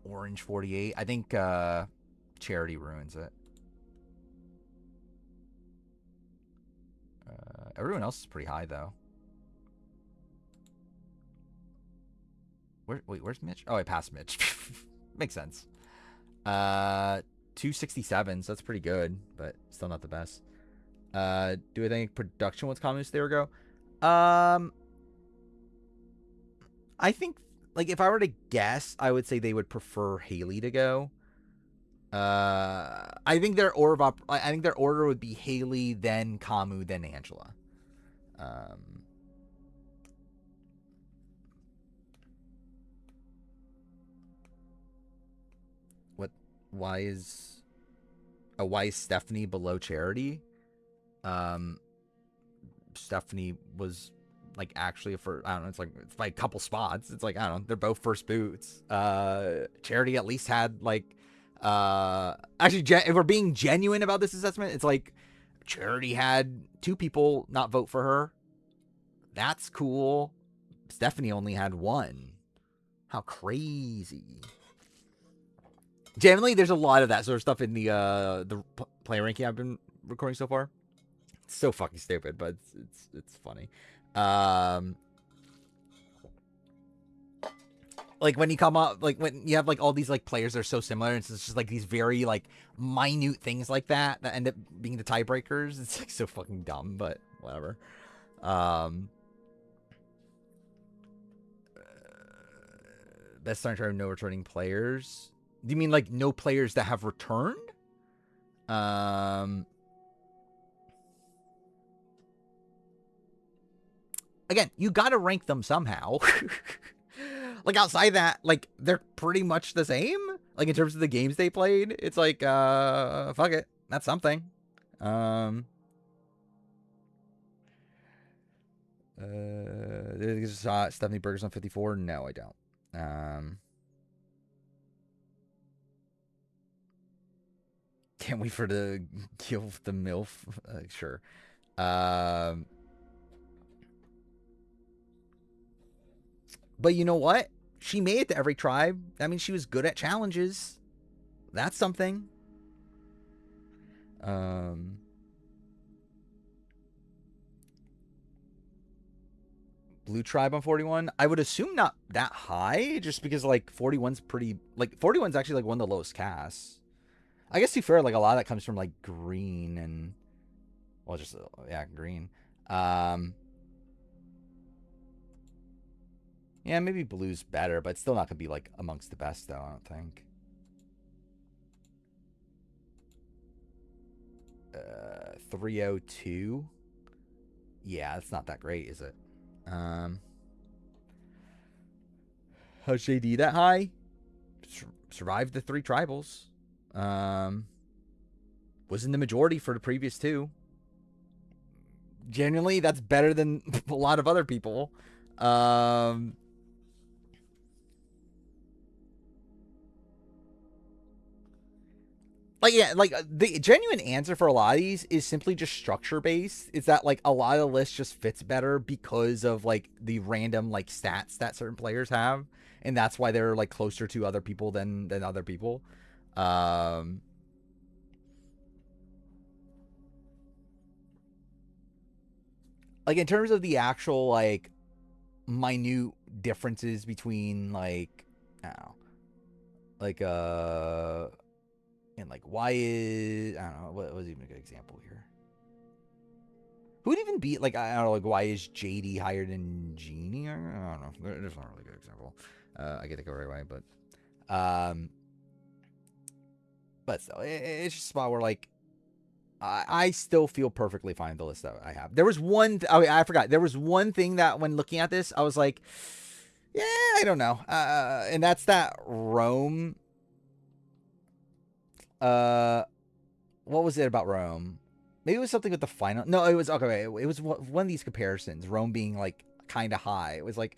Orange 48. I think Charity ruins it. Everyone else is pretty high though. Where's Mitch? Oh, I passed Mitch. Makes sense. Uh, 267, so that's pretty good, but still not the best. Do I think production was communist there go? I think, like, if I were to guess, I would say they would prefer Haley to go. I think their I think their order would be Haley, then Kamu, then Angela. Um, what? Why is Stephanie below Charity? Um, Stephanie was like actually I don't know, it's like a couple spots. It's like, I don't know, they're both first boots. Charity at least had like actually, if we're being genuine about this assessment, it's like Charity had 2 people not vote for her. That's cool. Stephanie only had 1. How crazy. Generally, there's a lot of that sort of stuff in the player ranking I've been recording so far. It's so fucking stupid, but it's funny. Like when you come up, like when you have like all these like players that are so similar, and it's just like these very like minute things like that end up being the tiebreakers. It's like so fucking dumb, but whatever. Best starting term, no returning players. Do you mean like no players that have returned? Again, you gotta rank them somehow. Like outside that, like they're pretty much the same. Like in terms of the games they played, it's like fuck it, that's something. Stephanie Burgers on 54. No, I don't. Can't wait for the kill the MILF. Sure. But you know what? She made it to every tribe. That means she was good at challenges. That's something. Blue tribe on 41. I would assume not that high, just because like 41's pretty, like 41's actually like one of the lowest casts. I guess to be fair, like a lot of that comes from like green and, well, just yeah, green. Yeah, maybe blue's better, but it's still not gonna be like amongst the best though, I don't think. 302. Yeah, it's not that great, is it? How's JD that high? Survived the 3 tribals. Was in the majority for the previous 2. Genuinely, that's better than a lot of other people. Like, yeah, like the genuine answer for a lot of these is simply just structure based. It's that like a lot of the list just fits better because of like the random like stats that certain players have, and that's why they're like closer to other people than other people. Like in terms of the actual like minute differences between like, I don't know, like and like why is, I don't know, what was even a good example here? Who would even be like, I don't know, like why is JD higher than Genie? I don't know. There's not a really good example. I get to go right away, but still, it's just a spot where like I still feel perfectly fine with the list that I have. There was one, I forgot. There was one thing that when looking at this, I was like, yeah, I don't know. And that's that Rome. What was it about Rome? Maybe it was something with the final. No, it was okay. It was one of these comparisons. Rome being like kind of high. It was like,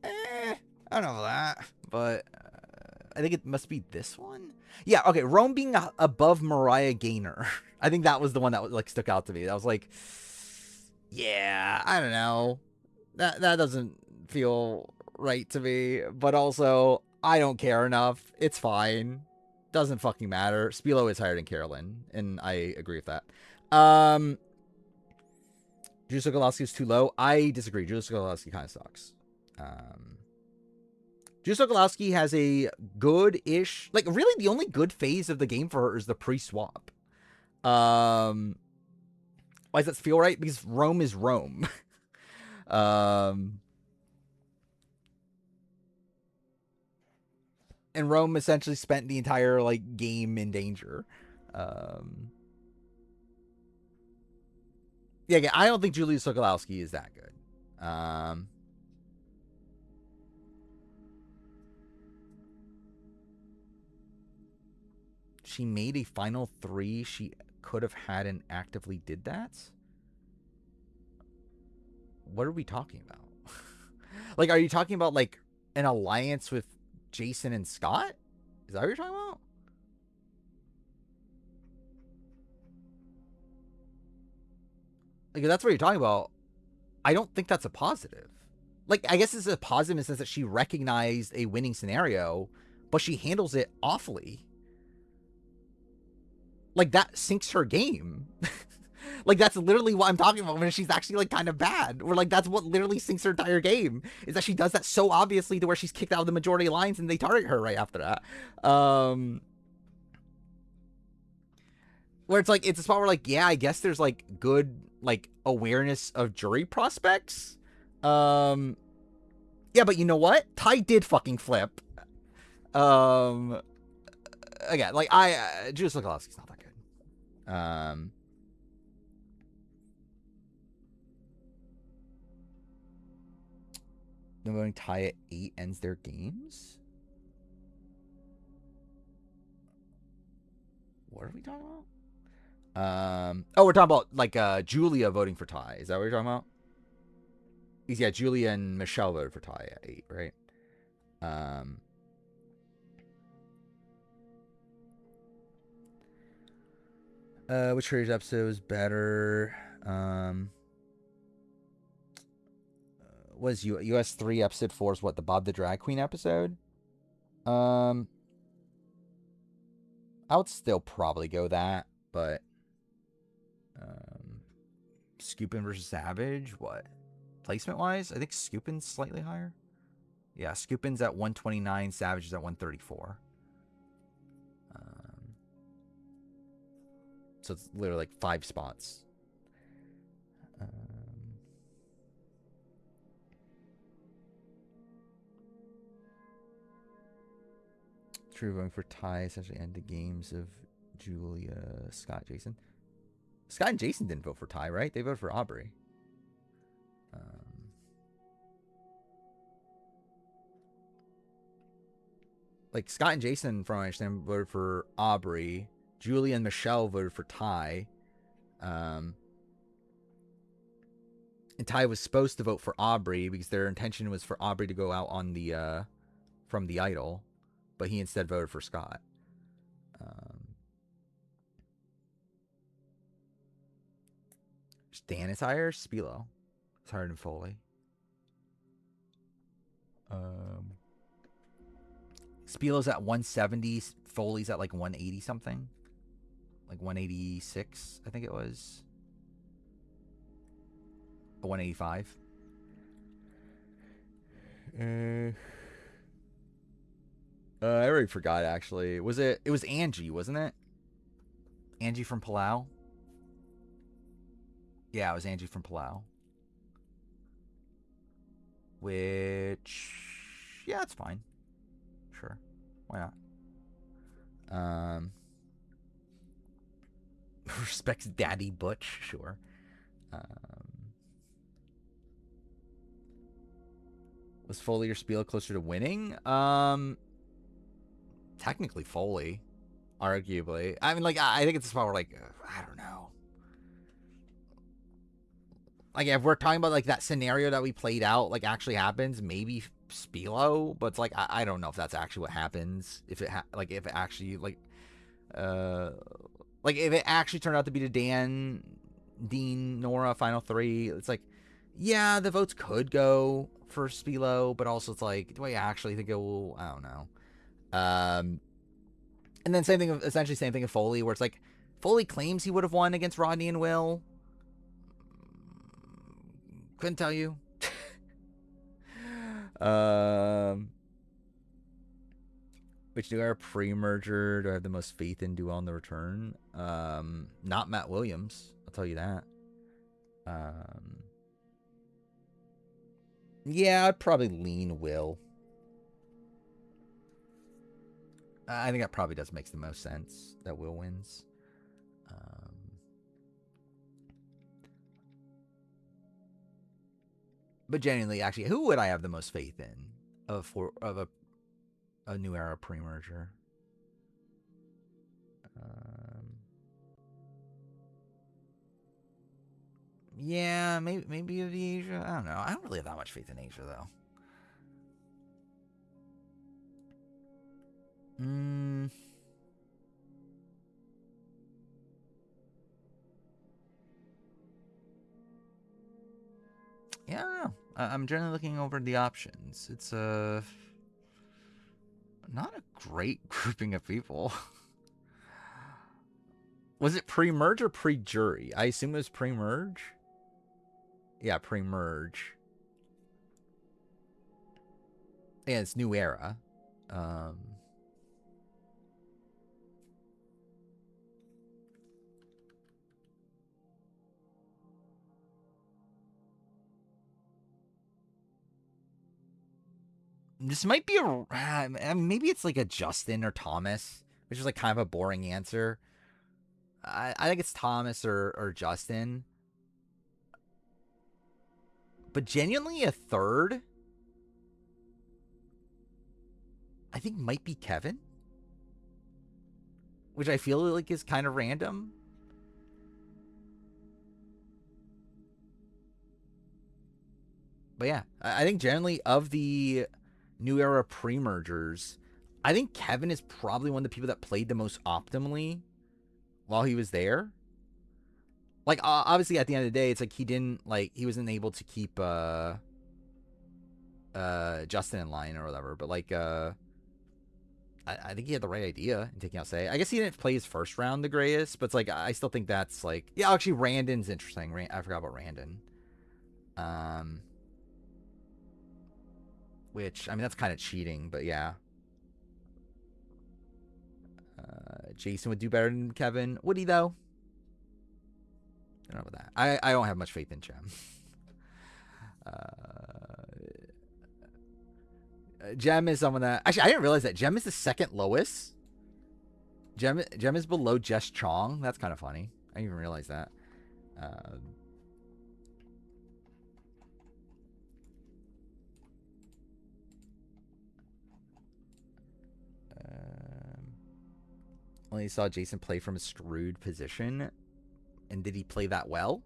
I don't know that, but I think it must be this one. Yeah, okay. Rome being above Mariah Gaynor. I think that was the one that like stuck out to me. That was like, yeah, I don't know. That doesn't feel right to me. But also, I don't care enough. It's fine. Doesn't fucking matter. Spilo is higher than Carolyn, and I agree with that. Drew Sokolowski is too low. I disagree. Drew Sokolowski kind of sucks. Drew Sokolowski has a good-ish, like really the only good phase of the game for her is the pre-swap. Why does that feel right? Because Rome is Rome. And Rome essentially spent the entire like game in danger. Yeah, I don't think Julia Sokolowski is that good. She made a final 3. She could have had and actively did that. What are we talking about? Like, are you talking about like an alliance with Jason and Scott? Is that what you're talking about? Like, if that's what you're talking about, I don't think that's a positive. Like, I guess it's a positive in the sense that she recognized a winning scenario, but she handles it awfully. Like, that sinks her game. Like, that's literally what I'm talking about when she's actually, like, kind of bad. Or, like, that's what literally sinks her entire game, is that she does that so obviously to where she's kicked out of the majority lines and they target her right after that. Where it's, like, it's a spot where, like, yeah, I guess there's, like, good, like, awareness of jury prospects. Yeah, but you know what? Ty did fucking flip. Again, like, Julia Sokolowski's not that good. Voting tie at 8 ends their games? What are we talking about? We're talking about like Julia voting for Ty. Is that what you're talking about? Yeah, Julia and Michelle voted for Ty at 8, right? Which Traders episode was better? Was US 3 episode 4 is what, the Bob the Drag Queen episode? I would still probably go that, but Scoopin versus Savage, what? Placement wise, I think Scoopin's slightly higher. Yeah, Scoopin's at 129, Savage is at 134. So it's literally like 5 spots. True, voting for Ty essentially end the games of Julia, Scott, Jason. Scott and Jason didn't vote for Ty, right? They voted for Aubrey. Like, Scott and Jason, from what I understand, voted for Aubrey. Julia and Michelle voted for Ty. And Ty was supposed to vote for Aubrey because their intention was for Aubrey to go out on the from the Idol, but he instead voted for Scott. Stan is higher. Spilo is higher than Foley. Spilo's at 170. Foley's at like 180 something, like 186, I think it was. 185. I already forgot, actually. Was it? It was Angie, wasn't it? Angie from Palau? Yeah, it was Angie from Palau. Which, yeah, it's fine. Sure. Why not? Respects Daddy Butch, sure. Was Foley or Spiel closer to winning? Technically Foley, arguably. I mean, like, I think it's a spot where, like, I don't know. Like, if we're talking about, like, that scenario that we played out, like, actually happens, maybe Spilo, but it's like, I don't know if that's actually what happens. If it, if it actually, like, if it actually turned out to be the Dan, Dean, Nora final 3, it's like, yeah, the votes could go for Spilo, but also it's like, do I actually think it will? I don't know. And then essentially same thing with Foley, where it's like, Foley claims he would have won against Rodney and Will. Couldn't tell you. Which new era pre-merger do I have the most faith in do well in the return? Not Matt Williams. I'll tell you that. Yeah, I'd probably lean Will. I think that probably does make the most sense that Will wins. But genuinely, actually, who would I have the most faith in of a new era pre-merger? Yeah, maybe of the Asia. I don't know. I don't really have that much faith in Asia though. Yeah, I don't know. I'm generally looking over the options. It's not a great grouping of people. Was it pre-merge or pre-jury? I assume it was pre-merge. Yeah, pre-merge. Yeah, it's new era. This might be maybe it's like a Justin or Thomas, which is like kind of a boring answer. I think it's Thomas or Justin. But genuinely a third, I think might be Kevin, which I feel like is kind of random. But yeah, I think generally of the new era pre-mergers, I think Kevin is probably one of the people that played the most optimally while he was there. Like, obviously at the end of the day, it's like he wasn't able to keep Justin in line or whatever, but like I think he had the right idea in taking out Say. I guess he didn't play his first round the greatest, but it's like I still think that's like, yeah, actually Randon's interesting. I forgot about Randon. Which, I mean, that's kind of cheating, but yeah. Jason would do better than Kevin. Would he, though? I don't know about that. I don't have much faith in Jem. Jem is someone that... Actually, I didn't realize that. Jem is the second lowest. Jem is below Jess Chong. That's kind of funny. I didn't even realize that. Only saw Jason play from a screwed position. And did he play that well?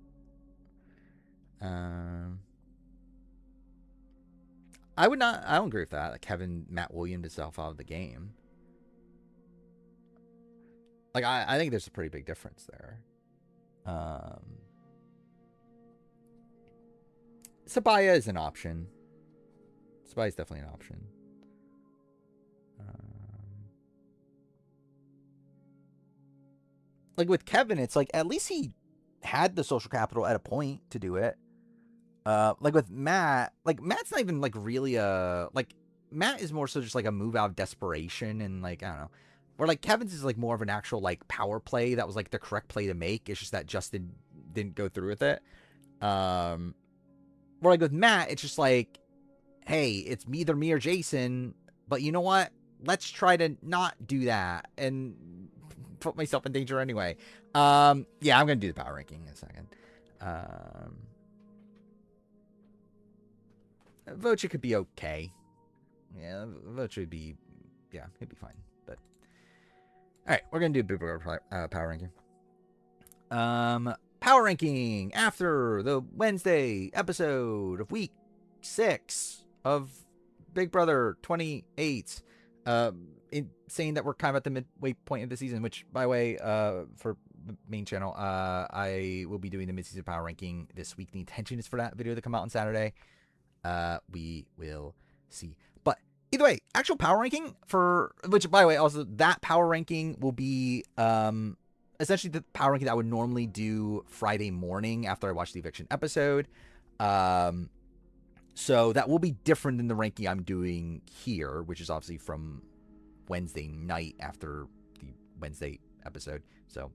I don't agree with that. Like Kevin Matt Williams himself out of the game. Like I think there's a pretty big difference there. Sabaya is an option. Sabaya is definitely an option. Like with Kevin, it's like at least he had the social capital at a point to do it. Like with Matt, like Matt's not even like really like Matt is more so just like a move out of desperation and like I don't know. Where like Kevin's is like more of an actual like power play that was like the correct play to make. It's just that Justin didn't go through with it. Where like with Matt, it's just like, hey, it's either me or Jason, but you know what? Let's try to not do that and put myself in danger anyway. Yeah, I'm gonna do the power ranking in a second. Vocha could be okay. Yeah, Vocha would be, yeah, he'd be fine. But all right, we're gonna do a big power ranking. Power ranking after the Wednesday episode of week 6 of Big Brother 28. Saying that we're kind of at the midway point of the season, which, by the way, for the main channel, I will be doing the mid-season power ranking this week. The intention is for that video to come out on Saturday. We will see. But either way, actual power ranking for, which, by the way, also that power ranking will be essentially the power ranking that I would normally do Friday morning after I watch the eviction episode. So that will be different than the ranking I'm doing here, which is obviously from Wednesday night after the Wednesday episode. So,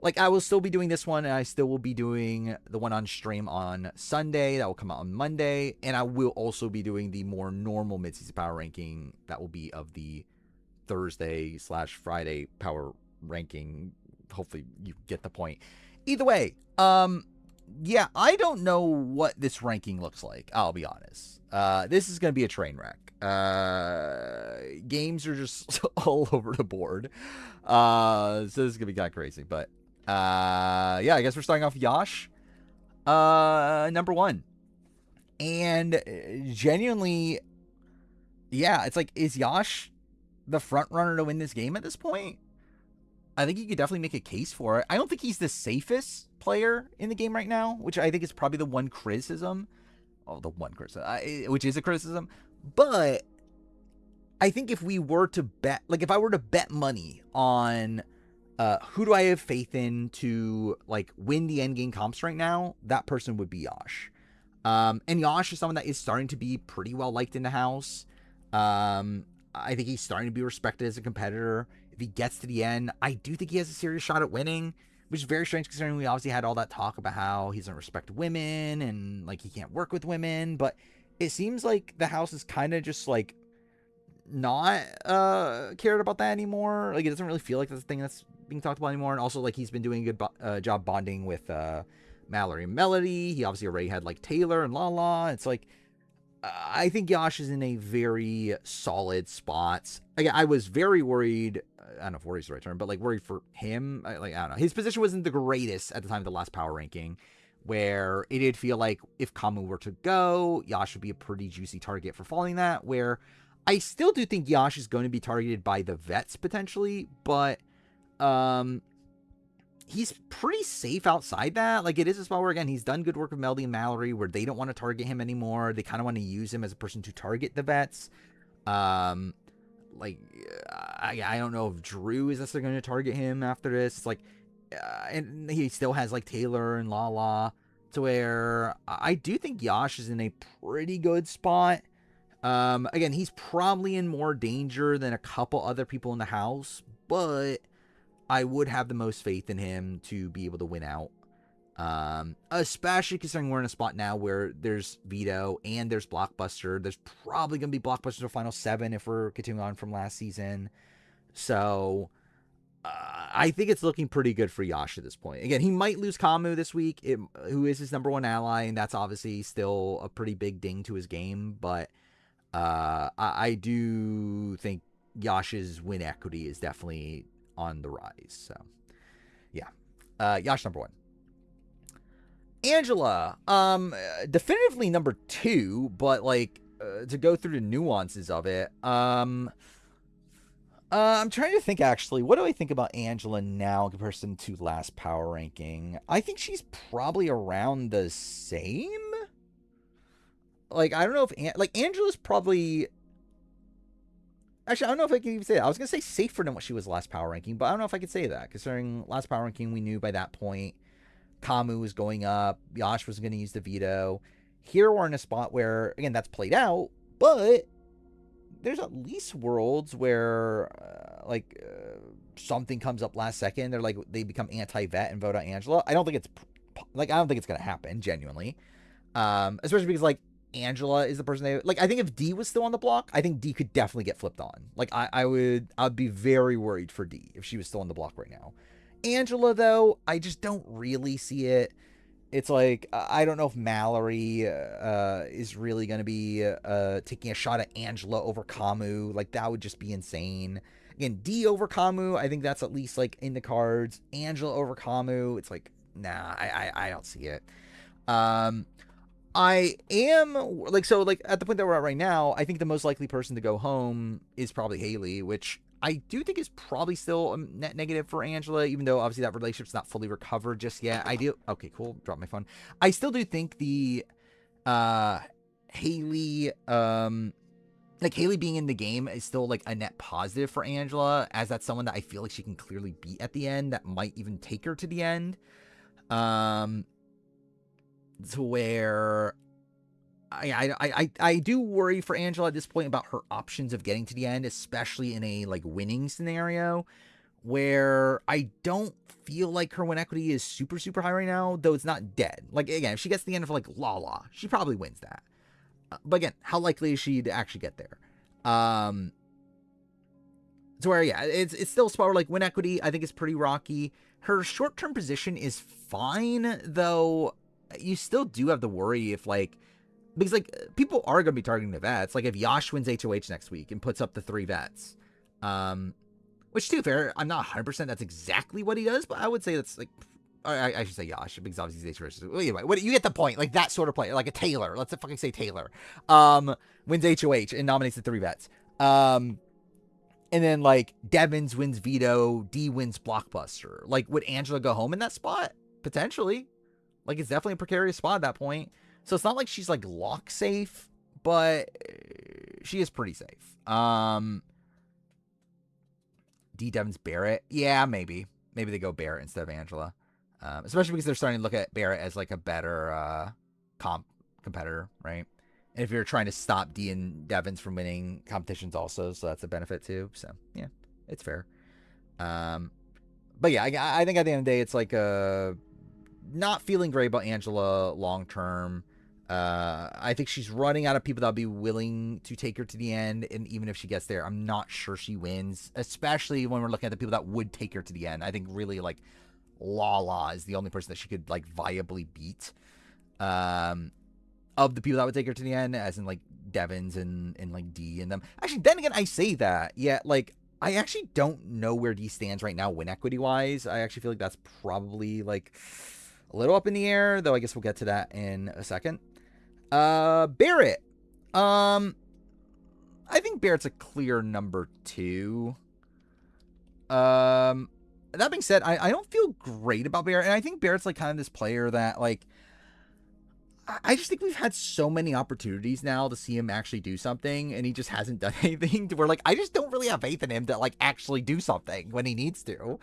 like, I will still be doing this one, and I still will be doing the one on stream on Sunday. That will come out on Monday. And I will also be doing the more normal mid-season power ranking that will be of the Thursday/Friday power ranking. Hopefully you get the point. Either way, yeah, I don't know what this ranking looks like. I'll be honest. This is going to be a train wreck. Games are just all over the board. So this is going to be kind of crazy. But, yeah, I guess we're starting off Yash, number 1. And genuinely, yeah, it's like, is Yash the front runner to win this game at this point? I think you could definitely make a case for it. I don't think he's the safest player in the game right now, which I think is probably the one criticism. Oh, the one criticism, which is a criticism. But I think if we were to bet, like if I were to bet money on who do I have faith in to like win the endgame comps right now, that person would be Yash. And Yash is someone that is starting to be pretty well liked in the house. I think he's starting to be respected as a competitor. If he gets to the end, I do think he has a serious shot at winning, which is very strange considering we obviously had all that talk about how he doesn't respect women and like he can't work with women. But it seems like the house is kind of just like not cared about that anymore. Like it doesn't really feel like that's a thing that's being talked about anymore. And also like he's been doing a good job bonding with Mallory and Melody. He obviously already had like Taylor and Lala. It's like I think Yash is in a very solid spot. Again, I was very worried. I don't know if worried is the right term, but like worried for him. I don't know. His position wasn't the greatest at the time of the last power ranking, where it did feel like if Kamu were to go, Yash would be a pretty juicy target for following that. Where I still do think Yash is going to be targeted by the vets potentially, but he's pretty safe outside that. Like it is a spot where again he's done good work with Melody and Mallory, where they don't want to target him anymore. They kind of want to use him as a person to target the vets. Like I don't know if Drew is necessarily going to target him after this. It's like, and he still has like Taylor and Lala, to where I do think Yash is in a pretty good spot. Again, he's probably in more danger than a couple other people in the house, but I would have the most faith in him to be able to win out. Especially considering we're in a spot now where there's Vito and there's Blockbuster. There's probably going to be Blockbuster to Final 7 if we're continuing on from last season. So, I think it's looking pretty good for Yash at this point. Again, he might lose Kamu this week, who is his number 1 ally, and that's obviously still a pretty big ding to his game, but I do think Yash's win equity is definitely on the rise. So, yeah. Yash number 1. Angela, definitively number 2, but like to go through the nuances of it, I'm trying to think actually, what do I think about Angela now in comparison to last power ranking? I think she's probably around the same. Like I don't know if Angela's probably. Actually, I don't know if I can even say that. I was going to say safer than what she was last power ranking, but I don't know if I could say that. Considering last power ranking, we knew by that point Kamu was going up. Yash was going to use the veto. Here we're in a spot where, again, that's played out, but there's at least worlds where, something comes up last second. They're like, they become anti-vet and vote out Angela. I don't think it's going to happen, genuinely. Especially because, like, Angela is the person they like. I think if D was still on the block, I think D could definitely get flipped on. Like I'd be very worried for D if she was still on the block right now. Angela though, I just don't really see it. It's like I don't know if Mallory is really going to be taking a shot at Angela over Kamu. Like that would just be insane. Again, D over Kamu, I think that's at least like in the cards. Angela over Kamu, it's like nah, I don't see it. I am like, so like at the point that we're at right now, I think the most likely person to go home is probably Haley, which I do think is probably still a net negative for Angela, even though obviously that relationship's not fully recovered just yet. Okay, cool. Drop my phone. I still do think the, Haley, like Haley being in the game is still like a net positive for Angela, as that's someone that I feel like she can clearly beat at the end that might even take her to the end. To where I do worry for Angela at this point about her options of getting to the end, especially in a like winning scenario where I don't feel like her win equity is super super high right now, though it's not dead. Like again, if she gets to the end of like Lala, she probably wins that. But again, how likely is she to actually get there? To where yeah, it's still a spot where like win equity I think is pretty rocky. Her short term position is fine, though. You still do have to worry if like because like people are gonna be targeting the vets. Like if Yash wins HOH next week and puts up the 3 vets, which to be fair, I'm not 100% that's exactly what he does, but I would say that's like I should say Yash because obviously he's HOH. Well, anyway, you get the point. Like that sort of player, like a Taylor. Let's fucking say Taylor. Wins HOH and nominates the 3 vets. And then like Devins wins veto, D wins blockbuster. Like would Angela go home in that spot? Potentially. Like it's definitely a precarious spot at that point. So it's not like she's like lock safe, but she is pretty safe. D Devins Barrett. Yeah, maybe. Maybe they go Barrett instead of Angela. Especially because they're starting to look at Barrett as like a better competitor, right? And if you're trying to stop D and Devins from winning competitions also, so that's a benefit too. So yeah, it's fair. But yeah, I think at the end of the day, it's like not feeling great about Angela long term. I think she's running out of people that'll be willing to take her to the end, and even if she gets there, I'm not sure she wins. Especially when we're looking at the people that would take her to the end. I think really like Lala is the only person that she could like viably beat. Of the people that would take her to the end, as in like Devins and like D and them. Actually, then again, I say that. Yeah, like I actually don't know where D stands right now win equity wise. I actually feel like that's probably like a little up in the air, though I guess we'll get to that in a second. Barrett. I think Barrett's a clear number 2. That being said, I don't feel great about Barrett, and I think Barrett's like kind of this player that like I just think we've had so many opportunities now to see him actually do something, and he just hasn't done anything to where, like, I just don't really have faith in him to, like, actually do something when he needs to.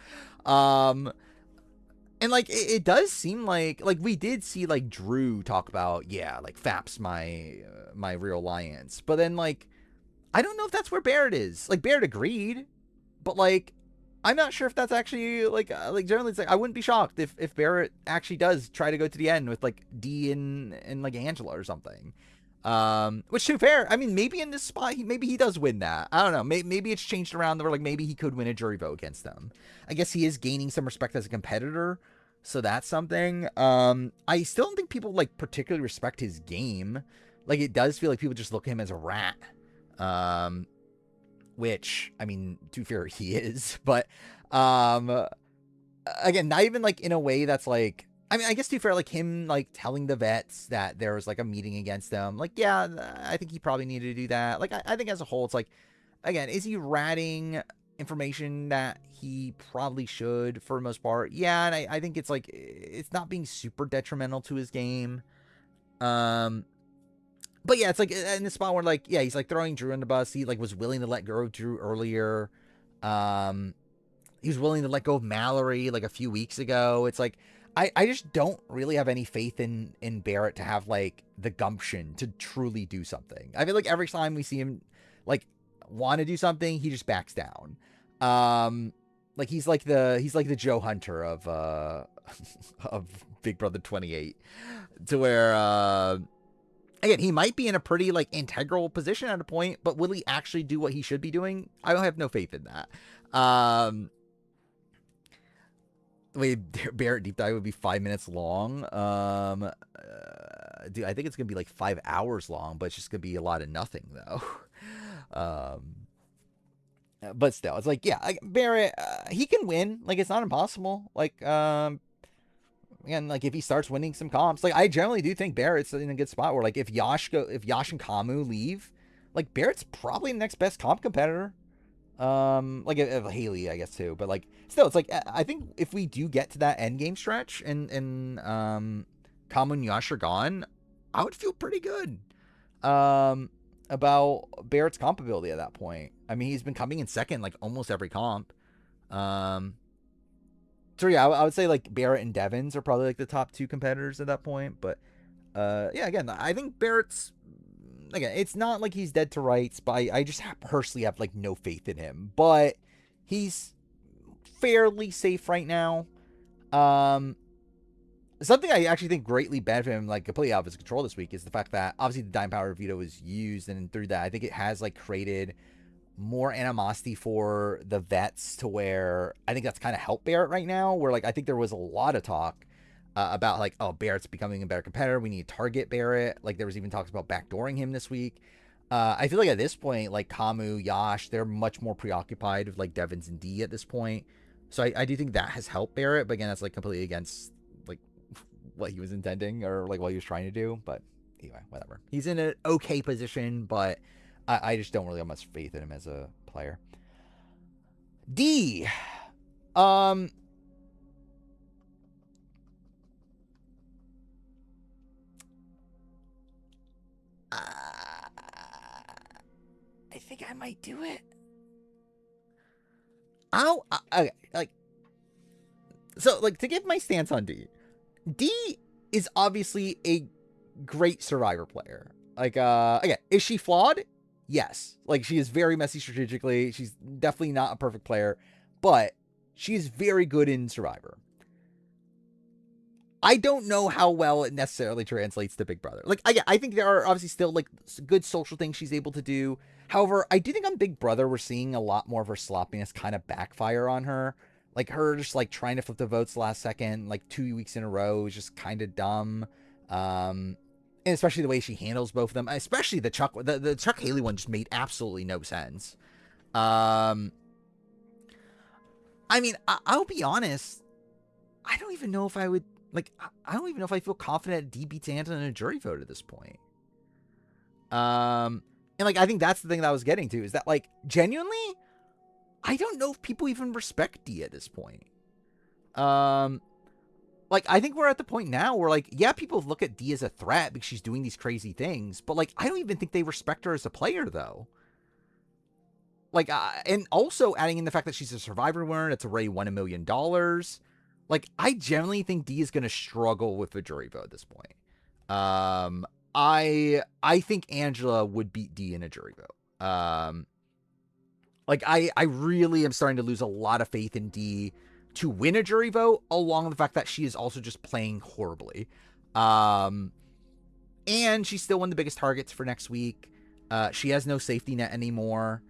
And, like, it does seem like we did see, like, Drew talk about, yeah, like, FAP's my real alliance. But then, like, I don't know if that's where Barrett is. Like, Barrett agreed, but, like, I'm not sure if that's actually like generally it's like I wouldn't be shocked if Barrett actually does try to go to the end with like D and like Angela or something. Which to be fair, I mean maybe in this spot maybe he does win that. I don't know. Maybe it's changed around where like maybe he could win a jury vote against them. I guess he is gaining some respect as a competitor, so that's something. I still don't think people like particularly respect his game. Like it does feel like people just look at him as a rat. Which, I mean, to be fair, he is. But, again, not even, like, in a way that's, like... I mean, I guess to be fair, like, him, like, telling the vets that there was, like, a meeting against them. Like, yeah, I think he probably needed to do that. Like, I think as a whole, it's like... Again, is he ratting information that he probably should, for the most part? Yeah, and I think it's, like... It's not being super detrimental to his game. But yeah, it's like in the spot where like, yeah, he's like throwing Drew in the bus. He like was willing to let go of Drew earlier. He was willing to let go of Mallory like a few weeks ago. It's like, I just don't really have any faith in Barrett to have like the gumption to truly do something. I feel like every time we see him like want to do something, he just backs down. Like he's like the Joe Hunter of of Big Brother 28, to where again, he might be in a pretty, like, integral position at a point, but will he actually do what he should be doing? I don't have no faith in that. The way Barrett Deep Dive would be 5 minutes long. Dude, I think it's going to be, like, 5 hours long, but it's just going to be a lot of nothing, though. But still, it's like, yeah, like, Barrett, he can win. Like, it's not impossible. Like, again, like if he starts winning some comps, like I generally do think Barrett's in a good spot where like if Yash and Kamu leave, like Barrett's probably the next best comp competitor. Like Haley, I guess too, but like still, it's like I think if we do get to that end game stretch and Kamu and Yash are gone, I would feel pretty good. About Barrett's comp ability at that point. I mean, he's been coming in second like almost every comp. So yeah, I would say like Barrett and Devins are probably like the top 2 competitors at that point. But yeah, again, I think Barrett's again, it's not like he's dead to rights, but I just personally have like no faith in him. But he's fairly safe right now. Um, Something I actually think greatly benefited him, like completely out of his control this week, is the fact that obviously the Dime Power veto was used, and through that, I think it has like created more animosity for the vets to where I think that's kind of helped Barrett right now. Where like I think there was a lot of talk about like, oh, Barrett's becoming a better competitor. We need to target Barrett. Like there was even talks about backdooring him this week. I feel like at this point, like Camus, Yash, they're much more preoccupied with like Devins and D at this point. So I do think that has helped Barrett, but again, that's like completely against like what he was intending or like what he was trying to do. But anyway, whatever. He's in an okay position, but I just don't really have much faith in him as a player. D. Um. I think I might do it. Okay, like, so, like, to give my stance on D, D is obviously a great Survivor player. Like, again, is she flawed? Yes. Like, she is very messy strategically. She's definitely not a perfect player, but she is very good in Survivor. I don't know how well it necessarily translates to Big Brother. Like, I think there are obviously still like good social things she's able to do. However, I do think on Big Brother we're seeing a lot more of her sloppiness kind of backfire on her. Like her just like trying to flip the votes last second, like 2 weeks in a row is just kind of dumb. And especially the way she handles both of them, especially the Chuck Haley one just made absolutely no sense. I mean, I'll be honest. I don't even know if I would like. I don't even know if I feel confident D beats Anton in a jury vote at this point. And like I think that's the thing that I was getting to is that like genuinely, I don't know if people even respect D at this point. Like I think we're at the point now where like yeah, people look at D as a threat because she's doing these crazy things, but like I don't even think they respect her as a player though. Like, and also adding in the fact that she's a Survivor winner that's already won $1 million. Like, I generally think D is going to struggle with the jury vote at this point. I think Angela would beat D in a jury vote. Like, I really am starting to lose a lot of faith in D to win a jury vote, along with the fact that she is also just playing horribly. And she's still one of the biggest targets for next week. She has no safety net anymore.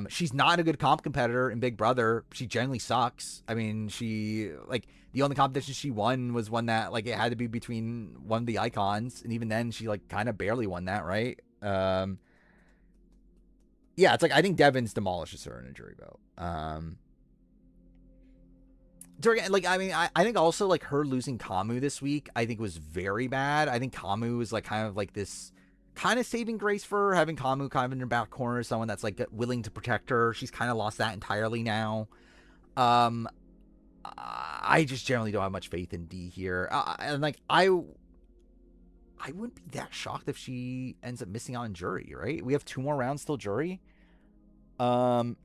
She's not a good comp competitor in Big Brother. She generally sucks. I mean, she like the only competition she won was one that like it had to be between one of the icons, and even then she like kind of barely won that, right? Yeah, it's like I think Devins demolishes her in a jury vote. Like I mean, I think also like her losing Camus this week, I think was very bad. I think Camus was like kind of like this kind of saving grace for her, having Camus kind of in her back corner, someone that's like willing to protect her. She's kind of lost that entirely now. I just generally don't have much faith in D here, and like I wouldn't be that shocked if she ends up missing out on jury. Right? We have 2 more rounds till jury. Like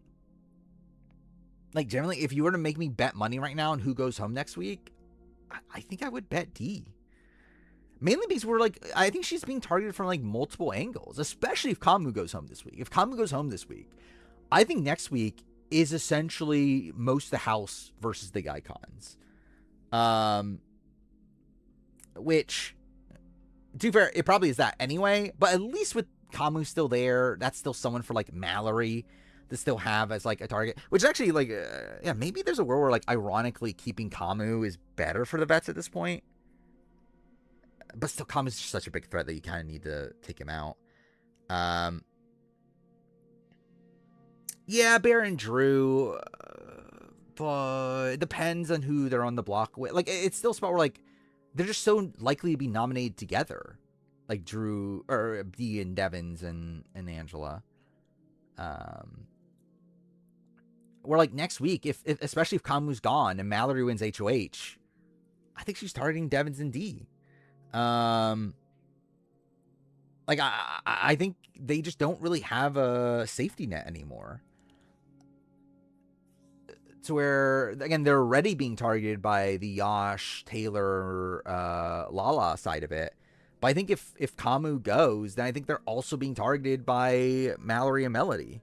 generally, if you were to make me bet money right now on who goes home next week, I think I would bet D. Mainly because we're like, I think she's being targeted from like multiple angles, especially if Camus goes home this week. If Camus goes home this week, I think next week is essentially most the house versus the icons. Which, to be fair, it probably is that anyway, but at least with Camus still there, that's still someone for like Mallory to still have as like a target, which actually like, yeah, maybe there's a world where like ironically keeping Camus is better for the vets at this point. But still, Camus is such a big threat that you kind of need to take him out. Yeah, Bear and Drew, but it depends on who they're on the block with. Like, it's still a spot where like they're just so likely to be nominated together, like Drew or D and Devins and Angela. Where like next week, if especially if Camus gone and Mallory wins HOH, I think she's targeting Devins and D. Like I think they just don't really have a safety net anymore. To where again they're already being targeted by the Yash, Taylor, Lala side of it. But I think if Kamu goes, then I think they're also being targeted by Mallory and Melody.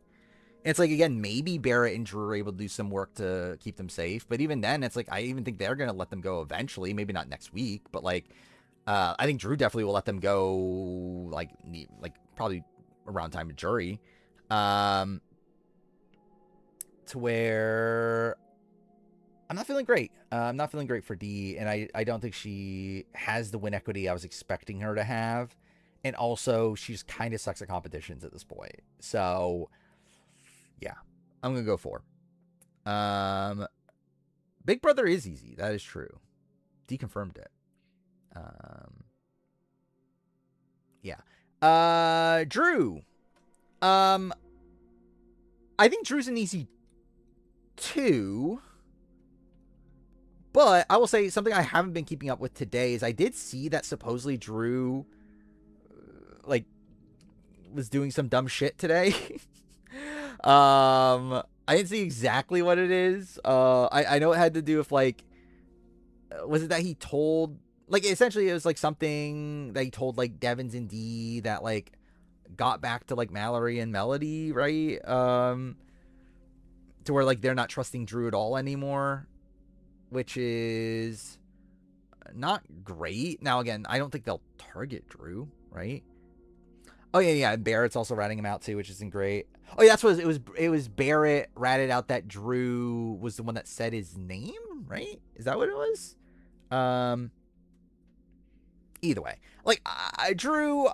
And it's like, again, maybe Barrett and Drew are able to do some work to keep them safe. But even then, it's like, I even think they're going to let them go eventually. Maybe not next week, but like, I think Drew definitely will let them go, like probably around time of jury. To where I'm not feeling great. I'm not feeling great for D, and I don't think she has the win equity I was expecting her to have. And also, she just kind of sucks at competitions at this point. So, yeah, I'm going to go 4. Big Brother is easy. That is true. D confirmed it. Yeah. Drew. I think Drew's an easy 2. But I will say something I haven't been keeping up with today is I did see that supposedly Drew like was doing some dumb shit today. I didn't see exactly what it is. I know it had to do with like, was it that he told, like, essentially it was like something that he told like Devins and D that like got back to like Mallory and Melody, right? To where like they're not trusting Drew at all anymore, which is not great. Now again, I don't think they'll target Drew, right? Oh yeah. Barrett's also ratting him out too, which isn't great. Oh yeah, that's what it was. It was Barrett ratted out that Drew was the one that said his name, right? Is that what it was? Either way, like Drew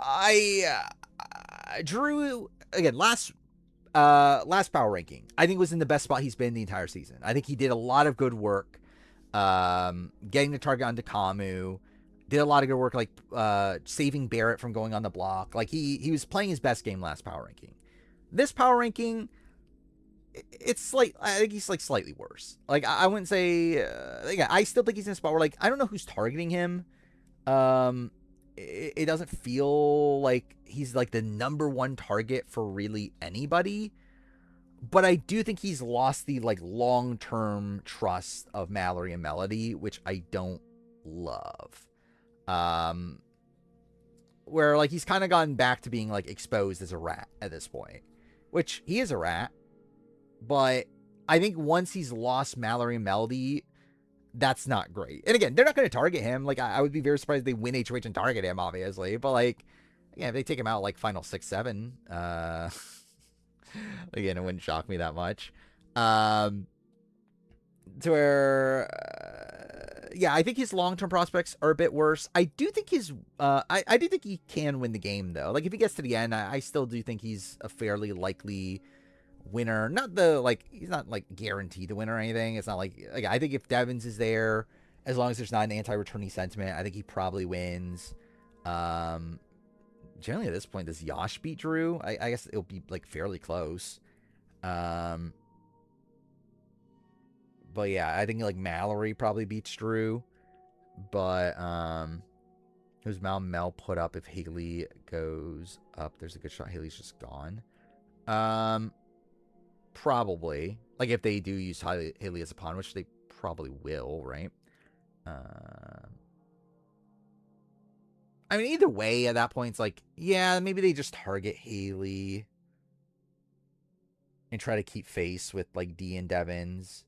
again last power ranking, I think was in the best spot he's been the entire season. I think he did a lot of good work, getting the target onto Kamu. Did a lot of good work, like saving Barrett from going on the block. Like he was playing his best game last power ranking. This power ranking, it's like, I think he's like slightly worse. Like I wouldn't say, yeah, I still think he's in a spot where like I don't know who's targeting him. It doesn't feel like he's like the number one target for really anybody. But I do think he's lost the like long-term trust of Mallory and Melody, which I don't love. Where like he's kind of gotten back to being like exposed as a rat at this point, which he is a rat. But I think once he's lost Mallory and Melody, that's not great. And again, they're not going to target him. Like I would be very surprised if they win HOH and target him, obviously. But like, yeah, if they take him out like final 6-7, again, it wouldn't shock me that much. To where, yeah, I think his long-term prospects are a bit worse. I do think I do think he can win the game though. Like if he gets to the end, I still do think he's a fairly likely winner. Not the like, he's not like guaranteed to win or anything. It's not like I think if Devins is there, as long as there's not an anti-returning sentiment, I think he probably wins. Generally at this point, does Yash beat Drew? I guess it'll be like fairly close. But yeah, I think like Mallory probably beats Drew. But who's Mel put up if Haley goes up? There's a good shot Haley's just gone. Probably. Like if they do use Haley as a pawn, which they probably will, right? I mean, either way, at that point, it's like, yeah, maybe they just target Haley and try to keep face with like D and Devins.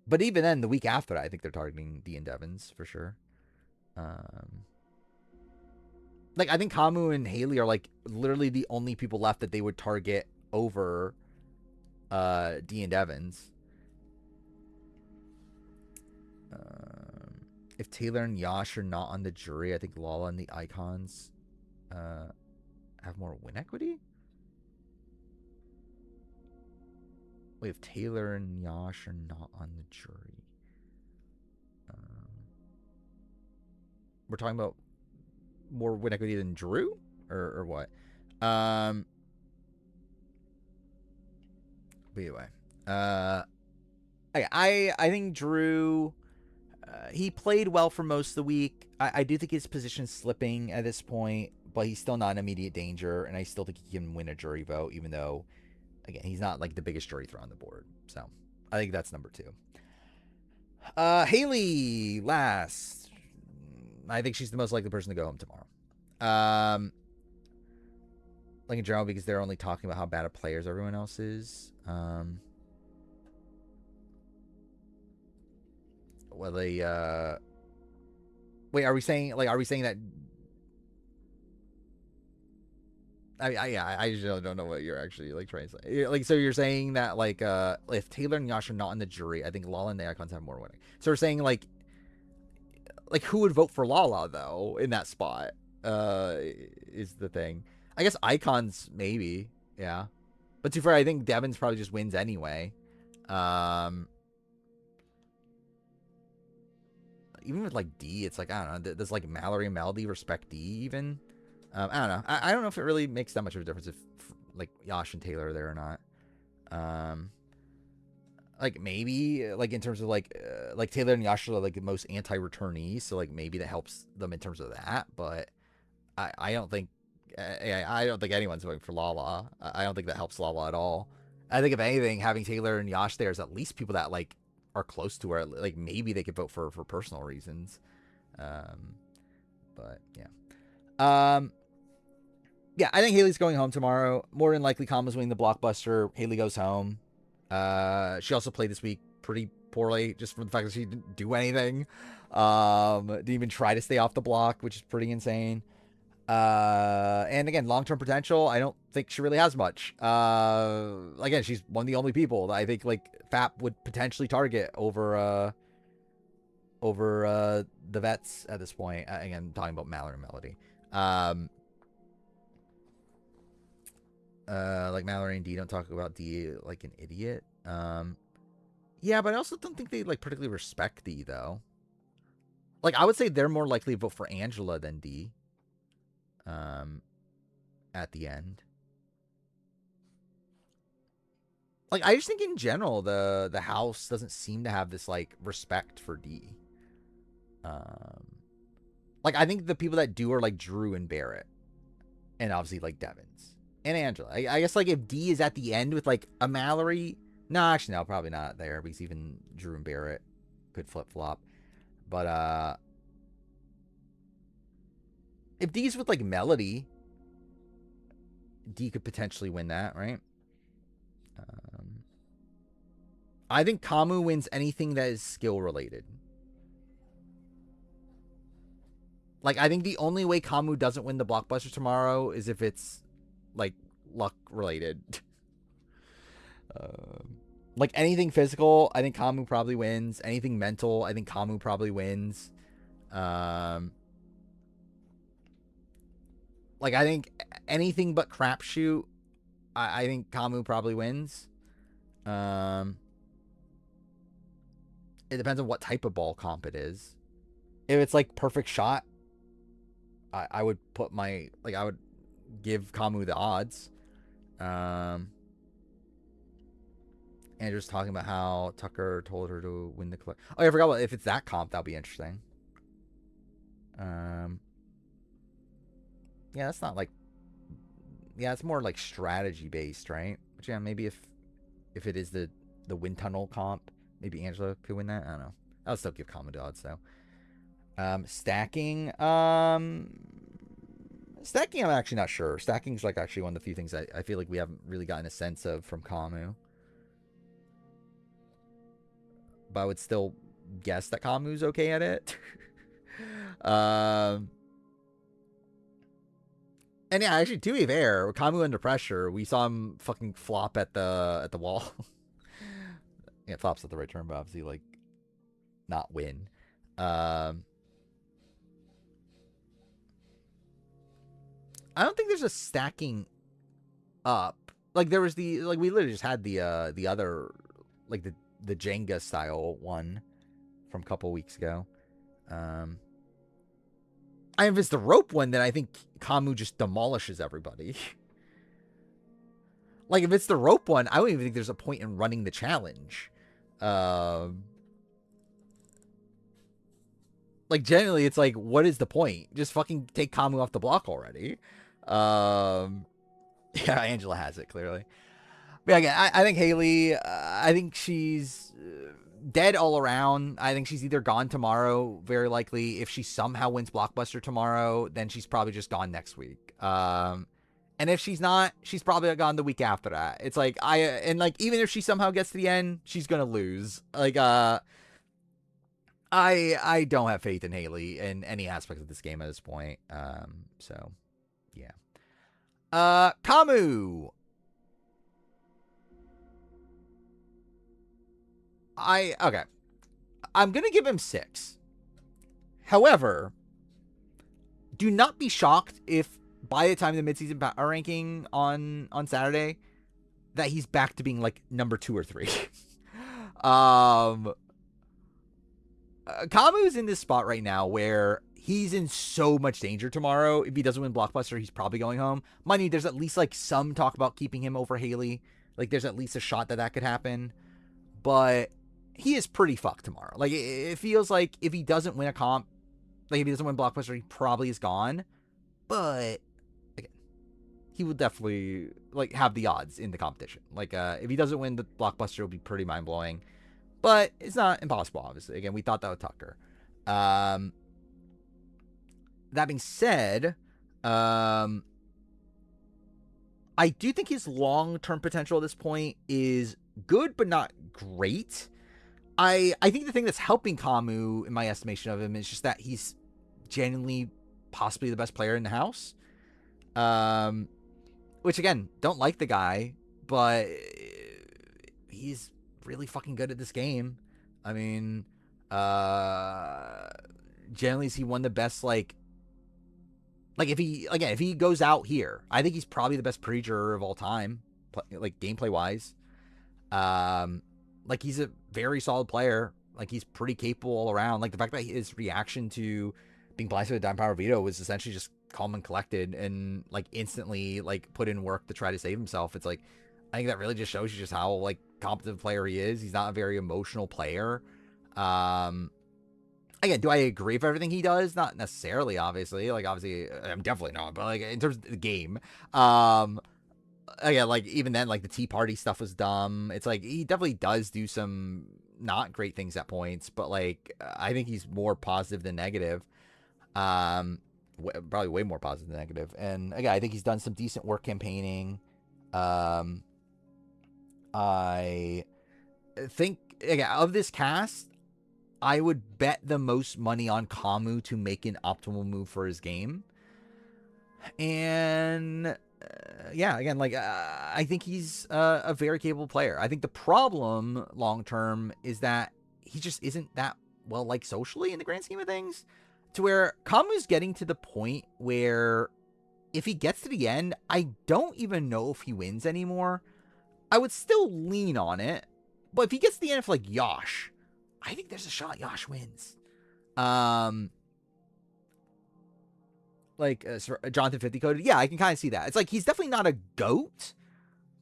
But even then, the week after that, I think they're targeting D and Devins for sure. Like I think Kamu and Haley are like literally the only people left that they would target over D and Devins. If Taylor and Yash are not on the jury, I think Lala and the Icons have more win equity. Wait, if Taylor and Yash are not on the jury, we're talking about more win equity than Drew, or what? But anyway, I think Drew. He played well for most of the week. I do think his position's slipping at this point, but he's still not in immediate danger, and I still think he can win a jury vote, even though, again, he's not like the biggest jury throw on the board. So I think that's number 2. Haley last. I think she's the most likely person to go home tomorrow. Um, like in general, because they're only talking about how bad of players everyone else is. Well, they wait. Are we saying that? I just don't know what you're actually like trying to say. Like, so you're saying that like if Taylor and Yash are not in the jury, I think Lala and the Icons have more winning. So we're saying like who would vote for Lala though in that spot? Is the thing. I guess Icons maybe, yeah. But to be fair, I think Devins probably just wins anyway. Um, Even with like D, it's like I don't know. Does like Mallory and Melody respect D even? I don't know. I don't know if it really makes that much of a difference if like Yash and Taylor are there or not. Like maybe like in terms of like Taylor and Yash are like the most anti-returnees, so like maybe that helps them in terms of that. But I don't think I don't think anyone's voting for Lala. I don't think that helps Lala at all. I think if anything, having Taylor and Yash there is at least people that like are close to her. Like maybe they could vote for personal reasons. But yeah. Yeah, I think Haley's going home tomorrow. More than likely, Kama's winning the blockbuster. Haley goes home. She also played this week pretty poorly, just from the fact that she didn't do anything. Didn't even try to stay off the block, which is pretty insane. And again, long-term potential, I don't think she really has much. Again, she's one of the only people that I think like FAP would potentially target over the vets at this point. Again, I'm talking about Mallory and Melody. Like Mallory and D don't talk about D like an idiot. Yeah, but I also don't think they like particularly respect D though. Like I would say they're more likely to vote for Angela than D. At the end. Like I just think in general the house doesn't seem to have this like respect for D. Like I think the people that do are like Drew and Barrett, and obviously like Devins and Angela. I guess like if D is at the end with like a Mallory, no, actually no, probably not there because even Drew and Barrett could flip flop. But if D's with like Melody, D could potentially win that, right? I think Kamu wins anything that is skill related. Like, I think the only way Kamu doesn't win the blockbuster tomorrow is if it's like luck related. Like anything physical, I think Kamu probably wins. Anything mental, I think Kamu probably wins. Like I think anything but crapshoot, I think Kamu probably wins. It depends on what type of ball comp it is. If it's like perfect shot, I would put I would give Kamu the odds. Andrew's talking about how Tucker told her to win the clip. Oh, yeah, I forgot if it's that comp, that'll be interesting. Yeah, that's not like. Yeah, it's more like strategy based, right? But yeah, maybe if it is the wind tunnel comp, maybe Angela could win that. I don't know. I'll still give Kamu the odds though. Stacking. Stacking, I'm actually not sure. Stacking's like actually one of the few things I feel like we haven't really gotten a sense of from Kamu. But I would still guess that Kamu's okay at it. And yeah, actually, to be fair, Kamu under pressure, we saw him fucking flop at the wall. Yeah, flops at the right turn, but obviously like not win. I don't think there's a stacking up. Like there was we literally just had the other like the Jenga style one from a couple weeks ago. If it's the rope one, then I think Kamu just demolishes everybody. Like if it's the rope one, I don't even think there's a point in running the challenge. Like generally, it's like, what is the point? Just fucking take Kamu off the block already. Yeah, Angela has it clearly. But yeah, again, I think Haley. I think she's dead all around. I think she's either gone tomorrow, very likely. If she somehow wins Blockbuster tomorrow, then she's probably just gone next week. And if she's not, she's probably gone the week after that. It's like even if she somehow gets to the end, she's gonna lose. I don't have faith in Haley in any aspect of this game at this point. So yeah. Camus. Okay. I'm gonna give him 6. However, do not be shocked if by the time the midseason power ranking on Saturday, that he's back to being like number 2 or 3. Kamu's in this spot right now where he's in so much danger tomorrow. If he doesn't win Blockbuster, he's probably going home. Mind you, there's at least like some talk about keeping him over Haley. Like there's at least a shot that could happen. But he is pretty fucked tomorrow. Like it feels like if he doesn't win a comp, like if he doesn't win Blockbuster, he probably is gone. But again, he will definitely like have the odds in the competition. Like if he doesn't win the Blockbuster, it'll be pretty mind blowing. But it's not impossible, obviously. Again, we thought that with Tucker. That being said, I do think his long-term potential at this point is good, but not great. I think the thing that's helping Camus, in my estimation of him, is just that he's genuinely possibly the best player in the house. Which, again, don't like the guy, but he's really fucking good at this game. I mean, generally, he won the best, like if he goes out here, I think he's probably the best pre-juror of all time, like gameplay wise. Like he's a very solid player. Like he's pretty capable all around. Like the fact that his reaction to being blasted with Dime Power Veto was essentially just calm and collected and like instantly like put in work to try to save himself. It's like, I think that really just shows you just how like competent player he is. He's not a very emotional player. Again, do I agree with everything he does? Not necessarily, obviously. Like obviously, I'm definitely not. But like in terms of the game, again, like even then, like the Tea Party stuff was dumb. It's like he definitely does do some not great things at points, but like I think he's more positive than negative. Probably way more positive than negative. And again, I think he's done some decent work campaigning. I think again of this cast, I would bet the most money on Camus to make an optimal move for his game. And yeah, again, like I think he's a very capable player. I think the problem long term is that he just isn't that well liked socially in the grand scheme of things. To where Camus getting to the point where if he gets to the end, I don't even know if he wins anymore. I would still lean on it, but if he gets to the end for like Yosh, I think there's a shot Yosh wins. Jonathan 50 coded. Yeah, I can kind of see that. It's like he's definitely not a GOAT,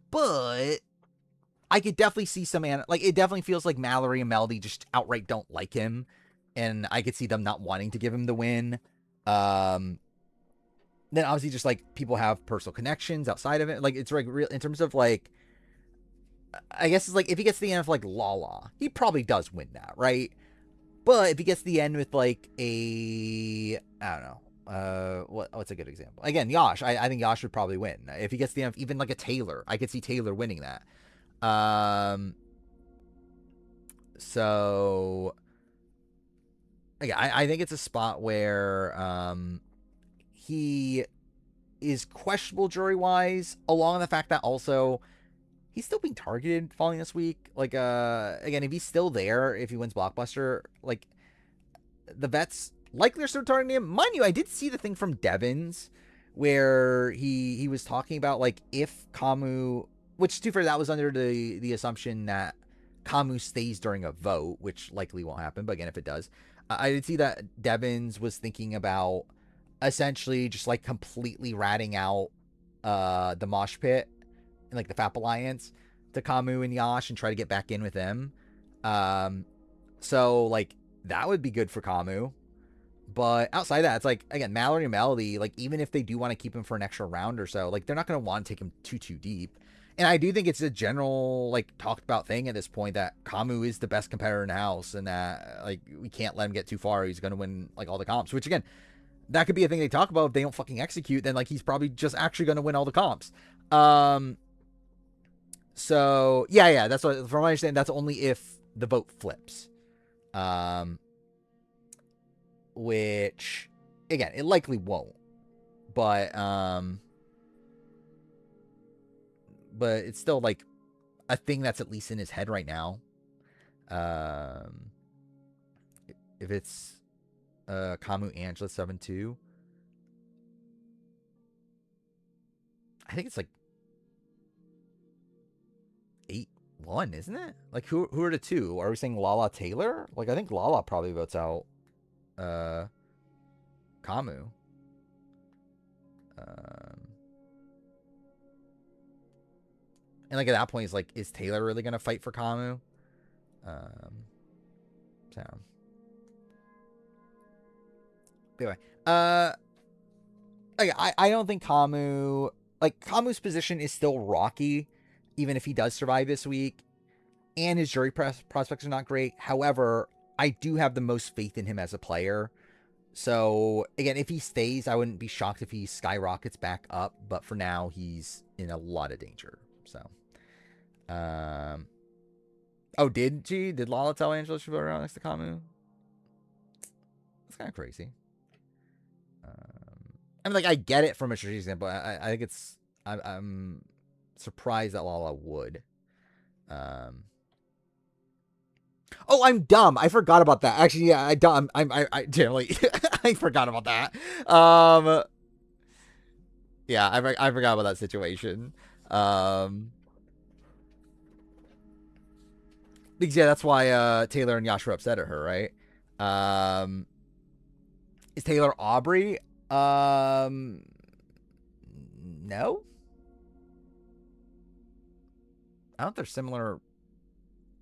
but I could definitely see some like it definitely feels like Mallory and Melody just outright don't like him, and I could see them not wanting to give him the win. Then obviously just like people have personal connections outside of it. Like it's like real in terms of like, I guess it's like if he gets to the end of like Lala, he probably does win that, right? But if he gets to the end with like I don't know, what's a good example? Again, Yosh. I think Yosh would probably win. If he gets to the end of even like a Taylor, I could see Taylor winning that. So again, I think it's a spot where he is questionable jury wise, along the fact that also he's still being targeted following this week. Like, again, if he's still there, if he wins Blockbuster, like, the vets likely are still targeting him. Mind you, I did see the thing from Devins where he was talking about, like, if Camus, which, to be fair, that was under the assumption that Camus stays during a vote, which likely won't happen, but again, if it does, I did see that Devins was thinking about essentially just, like, completely ratting out the mosh pit and like the FAP Alliance to Camus and Yosh and try to get back in with them. So like that would be good for Camus. But outside of that, it's like, again, Mallory and Melody, like even if they do want to keep him for an extra round or so, like they're not going to want to take him too deep. And I do think it's a general, like, talked about thing at this point that Kamu is the best competitor in the house, and that, like, we can't let him get too far. He's going to win, like, all the comps, which, again, that could be a thing they talk about. If they don't fucking execute, then, like, he's probably just actually going to win all the comps. So, yeah, that's what, from my understanding, that's only if the vote flips. Which, again, it likely won't. But it's still, like, a thing that's at least in his head right now. If it's Kamu Angela 7-2, I think it's like 8-1, isn't it? Like, who are the two? Are we saying Lala Taylor? Like, I think Lala probably votes out Kamu. And, like, at that point, it's like, is Taylor really going to fight for Kamu? So. Anyway, I don't think Kamu, like, Kamu's position is still rocky, even if he does survive this week, and his jury prospects are not great. However, I do have the most faith in him as a player. So, again, if he stays, I wouldn't be shocked if he skyrockets back up, but for now, he's in a lot of danger. So, oh, did Lala tell Angela she voted around next to Kamu? That's kind of crazy. I mean, like, I get it from a strategic standpoint. I think it's, I'm surprised that Lala would. Oh, I'm dumb. I forgot about that. Actually, yeah, I generally, I forgot about that. Yeah, I forgot about that situation. Because, yeah, that's why Taylor and Yash were upset at her, right? Is Taylor Aubrey? No. I don't think they're similar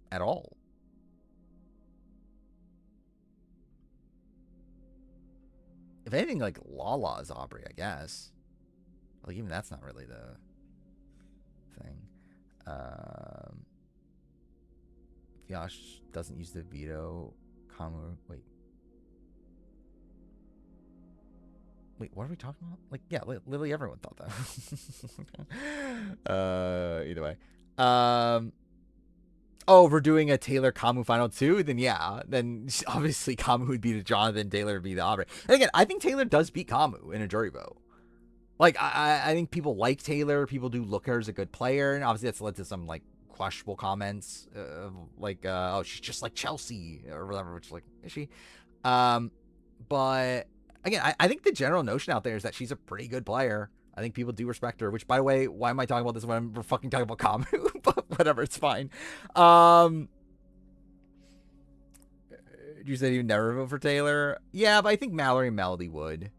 at all. If anything, like, Lala is Aubrey, I guess. Like, even that's not really the thing. If Yash doesn't use the veto, Kamu. Wait, what are we talking about? Like, yeah, literally everyone thought that. Either way. Oh, we're doing a Taylor Kamu final too? Then yeah. Then obviously Kamu would beat Jonathan, Taylor would beat the Aubrey. And again, I think Taylor does beat Kamu in a jury vote. Like, I think people like Taylor. People do look at her as a good player. And obviously that's led to some, like, questionable comments. Like, oh, she's just like Chelsea or whatever. Which, like, is she? But again, I think the general notion out there is that she's a pretty good player. I think people do respect her, which, by the way, why am I talking about this when we're fucking talking about Kamu? But whatever, it's fine. You said you never vote for Taylor? Yeah, but I think Mallory and Melody would.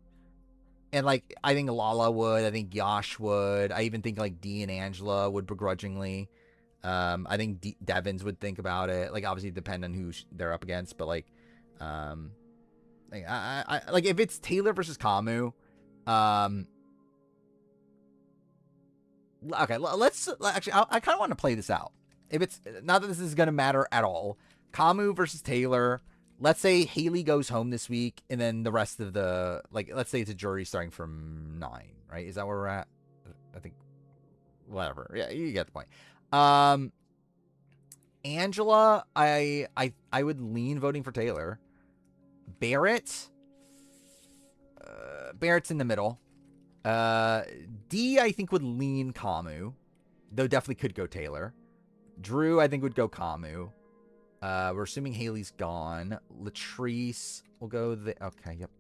And, like, I think Lala would. I think Yash would. I even think, like, Dee and Angela would begrudgingly. I think Devins would think about it. Like, obviously, depend on who they're up against. But, like, like, if it's Taylor versus Kamu, okay, let's actually, I kind of want to play this out. If it's, not that this is going to matter at all, Kamu versus Taylor. Let's say Haley goes home this week, and then the rest of the, like, let's say it's a jury starting from 9, right? Is that where we're at? I think, whatever. Yeah, you get the point. Angela, I would lean voting for Taylor. Barrett's in the middle. D, I think, would lean Kamu, though definitely could go Taylor. Drew, I think, would go Kamu. We're assuming Haley's gone. Latrice will go there. Okay, yep.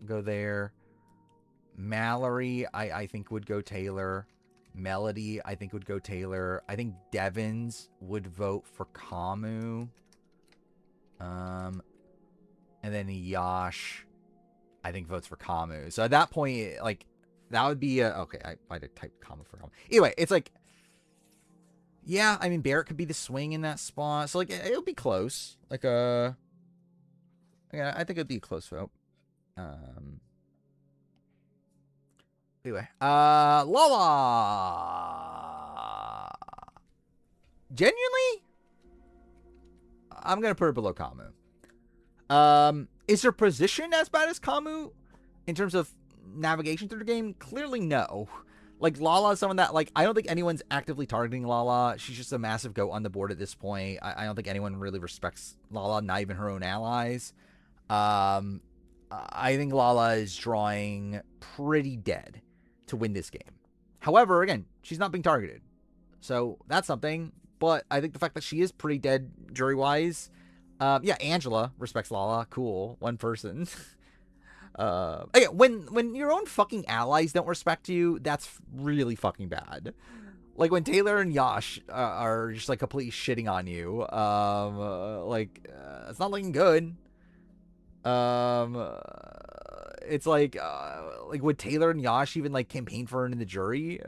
Go there. Mallory, I think, would go Taylor. Melody, I think, would go Taylor. I think Devins would vote for Kamu. And then Yash, I think, votes for Kamu. So at that point, like, that would be okay, I might have typed Kamu for Kamu. Anyway, it's like, yeah, I mean, Barrett could be the swing in that spot. So, like, it'll be close. Like, yeah, I think it'd be a close vote. Anyway, Lala. Genuinely, I'm gonna put her below Kamu. Is her position as bad as Kamu in terms of navigation through the game? Clearly no. Like, Lala is someone that, like, I don't think anyone's actively targeting Lala. She's just a massive goat on the board at this point. I don't think anyone really respects Lala, not even her own allies. I think Lala is drawing pretty dead to win this game. However, again, she's not being targeted. So that's something. But I think the fact that she is pretty dead jury-wise. Yeah, Angela respects Lala. Cool. One person. Again, when your own fucking allies don't respect you, that's really fucking bad. Like, when Taylor and Yash are just, like, completely shitting on you, it's not looking good. It's like would Taylor and Yash even, like, campaign for her in the jury?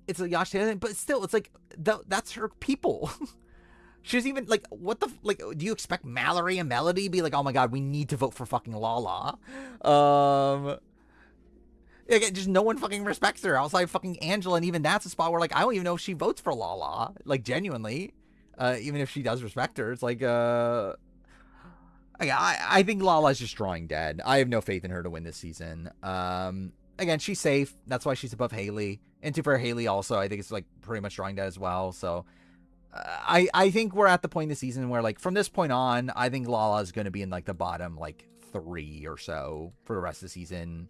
It's a Yash Taylor thing, but still, it's like, that's her people. She's even, like, what the, like, do you expect Mallory and Melody to be like, oh my god, we need to vote for fucking Lala? Like, just no one fucking respects her outside fucking Angela, and even that's a spot where, like, I don't even know if she votes for Lala, like, genuinely. Even if she does respect her, it's like, I think Lala's just drawing dead. I have no faith in her to win this season. Again, she's safe. That's why she's above Haley. And to for Haley also, I think it's, like, pretty much drawing dead as well, so... I think we're at the point in the season where, like, from this point on, I think Lala is going to be in, like, the bottom, like, 3 or so for the rest of the season.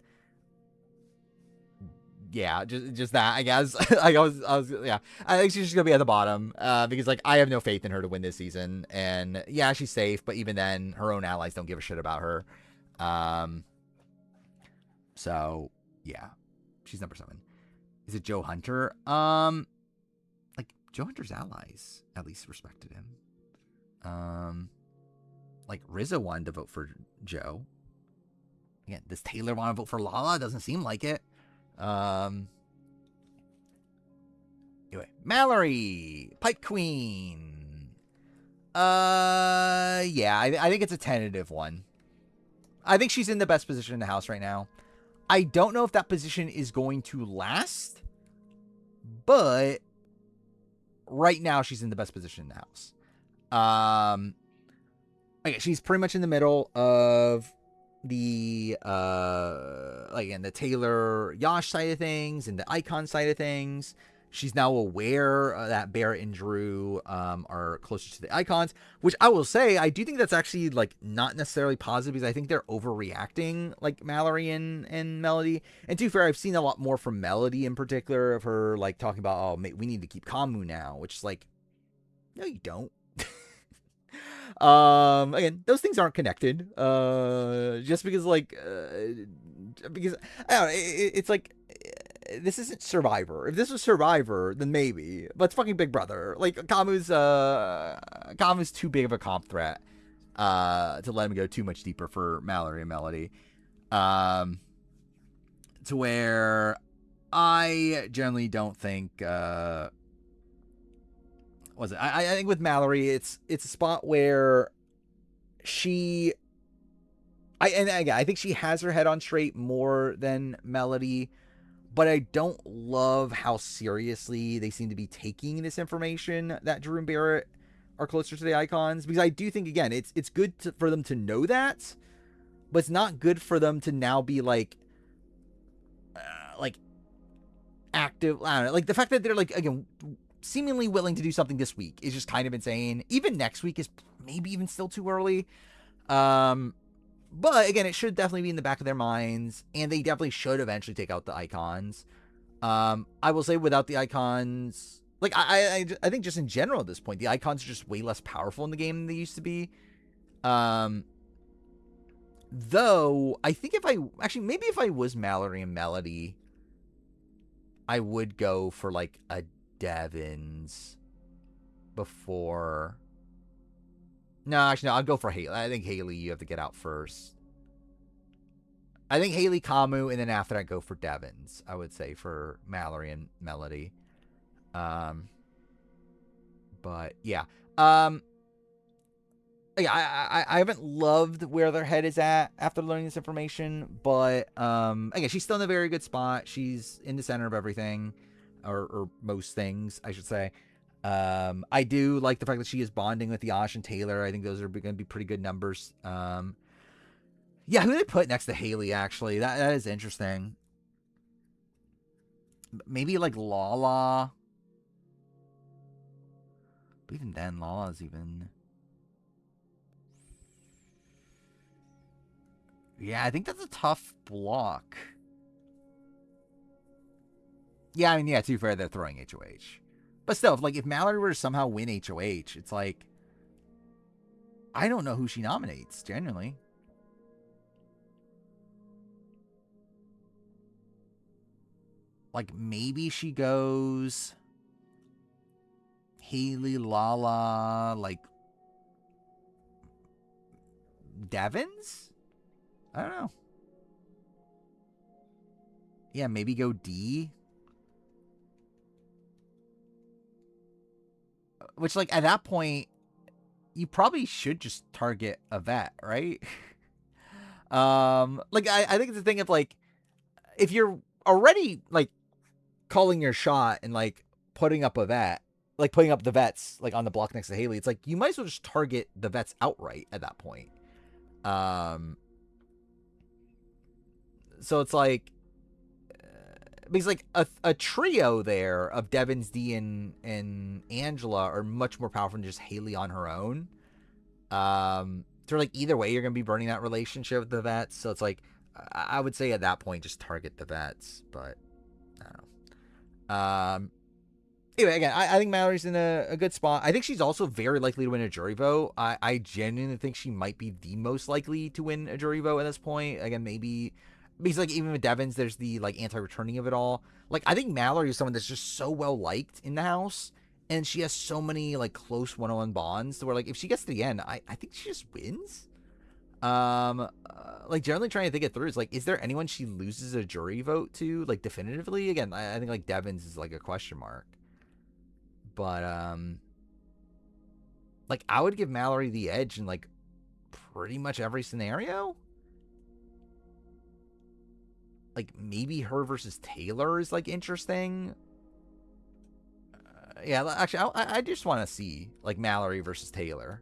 Yeah, just that, I guess. Yeah. I think she's just going to be at the bottom because, like, I have no faith in her to win this season. And, yeah, she's safe, but even then, her own allies don't give a shit about her. So, yeah. She's number 7. Is it Joe Hunter? Joe Hunter's allies at least respected him. Like, Rizzo wanted to vote for Joe. Again, does Taylor want to vote for Lala? Doesn't seem like it. Anyway, Mallory, Pipe Queen. Yeah, I think it's a tentative one. I think she's in the best position in the house right now. I don't know if that position is going to last, but right now she's in the best position in the house. Okay, she's pretty much in the middle of the again, the Taylor Yash side of things and the Icon side of things. She's now aware that Barrett and Drew are closer to the Icons, which I will say, I do think that's actually, like, not necessarily positive because I think they're overreacting, like, Mallory and Melody. And to be fair, I've seen a lot more from Melody in particular of her, like, talking about, oh, we need to keep Kamu now, which is like, no, you don't. Again, those things aren't connected. Just because, like, because, I don't know, it's like, this isn't Survivor. If this was Survivor, then maybe. But it's fucking Big Brother. Like, Kamu's too big of a comp threat to let him go too much deeper for Mallory and Melody. To where I generally don't think was it? I think with Mallory, it's a spot where I think she has her head on straight more than Melody. But I don't love how seriously they seem to be taking this information that Drew and Barrett are closer to the Icons. Because I do think, again, it's good for them to know that. But it's not good for them to now be, like active. I don't know. Like, the fact that they're, like, again, seemingly willing to do something this week is just kind of insane. Even next week is maybe even still too early. But, again, it should definitely be in the back of their minds, and they definitely should eventually take out the Icons. I will say, without the Icons, like, I think just in general at this point, the Icons are just way less powerful in the game than they used to be. Though, I think maybe if I was Mallory and Melody, I would go for, like, a Devins before... No, actually, no, I'll go for Haley. I think Haley, you have to get out first. I think Haley, Kamu, and then after that, go for Devins, I would say, for Mallory and Melody. But, yeah. Yeah, I haven't loved where their head is at after learning this information, but, again, she's still in a very good spot. She's in the center of everything. or most things, I should say. I do like the fact that she is bonding with Yash and Taylor. I think those are going to be pretty good numbers. Yeah, who they put next to Haley, actually? That is interesting. Maybe like Lala. But even then, Lala's even... Yeah, I think that's a tough block. Yeah, I mean, yeah, to be fair, they're throwing HOH. But still, if Mallory were to somehow win HOH, it's like... I don't know who she nominates, genuinely. Like, maybe she goes... Haley, Lala, like... Devins? I don't know. Yeah, maybe go D. Which, like, at that point, you probably should just target a vet, right? Like, I think it's a thing of, like, if you're already, like, calling your shot and, like, putting up a vet, like, putting up the vets, like, on the block next to Haley, it's like, you might as well just target the vets outright at that point. So it's like, because like a trio there of Devins, D, and Angela are much more powerful than just Haley on her own. So like either way, you're gonna be burning that relationship with the vets. So it's like, I would say at that point, just target the vets. But I don't know. Anyway, again, I think Mallory's in a good spot. I think she's also very likely to win a jury vote. I genuinely think she might be the most likely to win a jury vote at this point. Again, maybe because like even with Devins, there's the like anti-returning of it all. Like I think Mallory is someone that's just so well liked in the house, and she has so many like close one-on-one bonds to where like if she gets to the end, I think she just wins. Like generally trying to think it through is like, is there anyone she loses a jury vote to like definitively? Again, I think like Devins is like a question mark. But like I would give Mallory the edge in like pretty much every scenario. Like maybe her versus Taylor is like interesting. Yeah, actually, I just want to see like Mallory versus Taylor.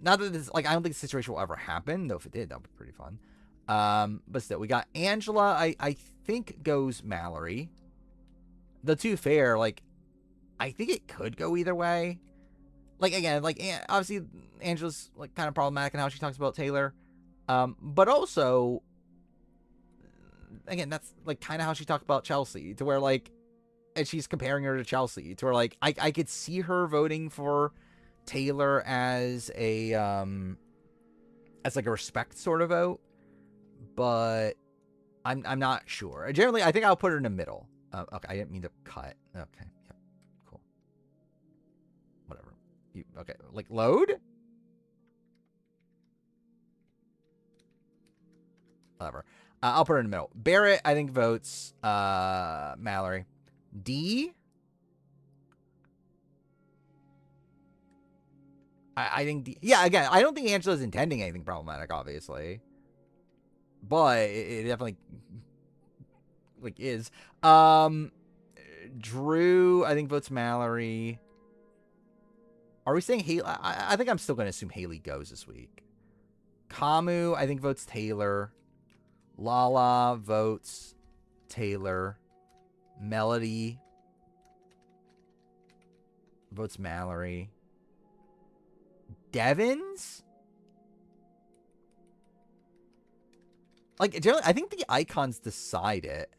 Not that this, like, I don't think the situation will ever happen, though if it did, that would be pretty fun. But still, we got Angela, I think goes Mallory. The two fair, like, I think it could go either way. Like, again, like, obviously, Angela's, like, kind of problematic in how she talks about Taylor. But also, again, that's, like, kind of how she talked about Chelsea, to where, like, and she's comparing her to Chelsea, to where, like, I could see her voting for Taylor as a, as, like, a respect sort of vote, but I'm not sure. Generally, I think I'll put her in the middle. Okay, I didn't mean to cut. Okay, yep, cool. Whatever. Okay, like, load? Whatever. I'll put her in the middle. Barrett, I think, votes Mallory. D? I think D. Yeah, again, I don't think Angela's intending anything problematic, obviously. But it definitely, like, is. Drew, I think, votes Mallory. Are we saying Haley? I think I'm still going to assume Haley goes this week. Kamu, I think, votes Taylor. Lala votes Taylor. Melody votes Mallory. Devins? Like, generally, I think the icons decide it.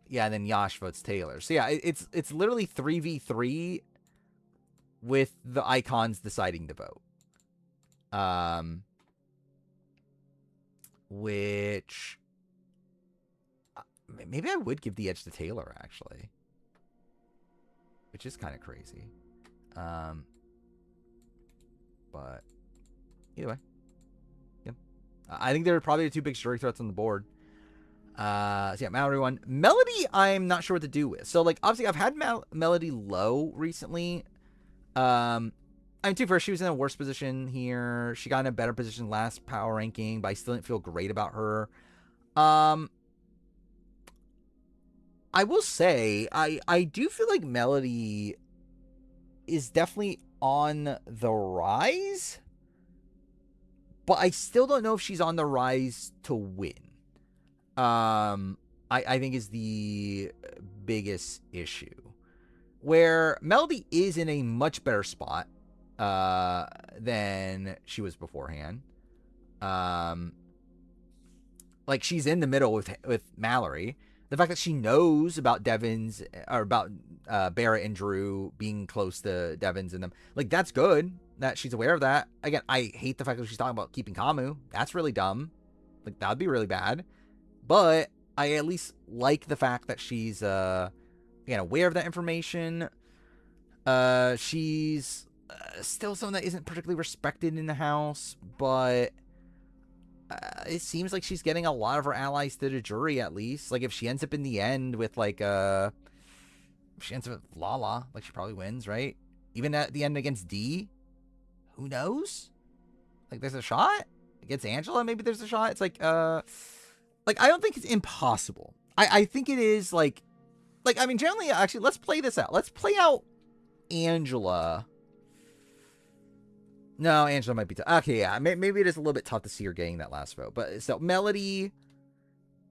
Yeah, and then Yash votes Taylor. So, yeah, it's literally 3v3 with the icons deciding to vote. Which... maybe I would give the edge to Taylor, actually. Which is kind of crazy. But either way. Yeah. I think there are probably the two big jury threats on the board. So yeah, Mallory won. Melody, I'm not sure what to do with. So, like, obviously, I've had Melody low recently. I mean, too, first, she was in a worse position here. She got in a better position last power ranking, but I still didn't feel great about her. I I will say, I do feel like Melody is definitely on the rise, but I still don't know if she's on the rise to win. I think is the biggest issue. Where Melody is in a much better spot than she was beforehand. Like she's in the middle with Mallory. The fact that she knows about Devins or about Barrett and Drew being close to Devins and them, like that's good that she's aware of that. Again, I hate the fact that she's talking about keeping Kamu. That's really dumb. Like that would be really bad. But I at least like the fact that she's again aware of that information. She's still someone that isn't particularly respected in the house, but it seems like she's getting a lot of her allies to the jury, at least. Like, if she ends up in the end with, like, if she ends up with Lala, like, she probably wins, right? Even at the end against D, who knows? Like, there's a shot? Against Angela, maybe there's a shot? It's like, I don't think it's impossible. I think it is, like, I mean, generally, actually, let's play this out. Let's play out Angela. No, Angela might be tough. Okay, yeah, maybe it is a little bit tough to see her getting that last vote. But so Melody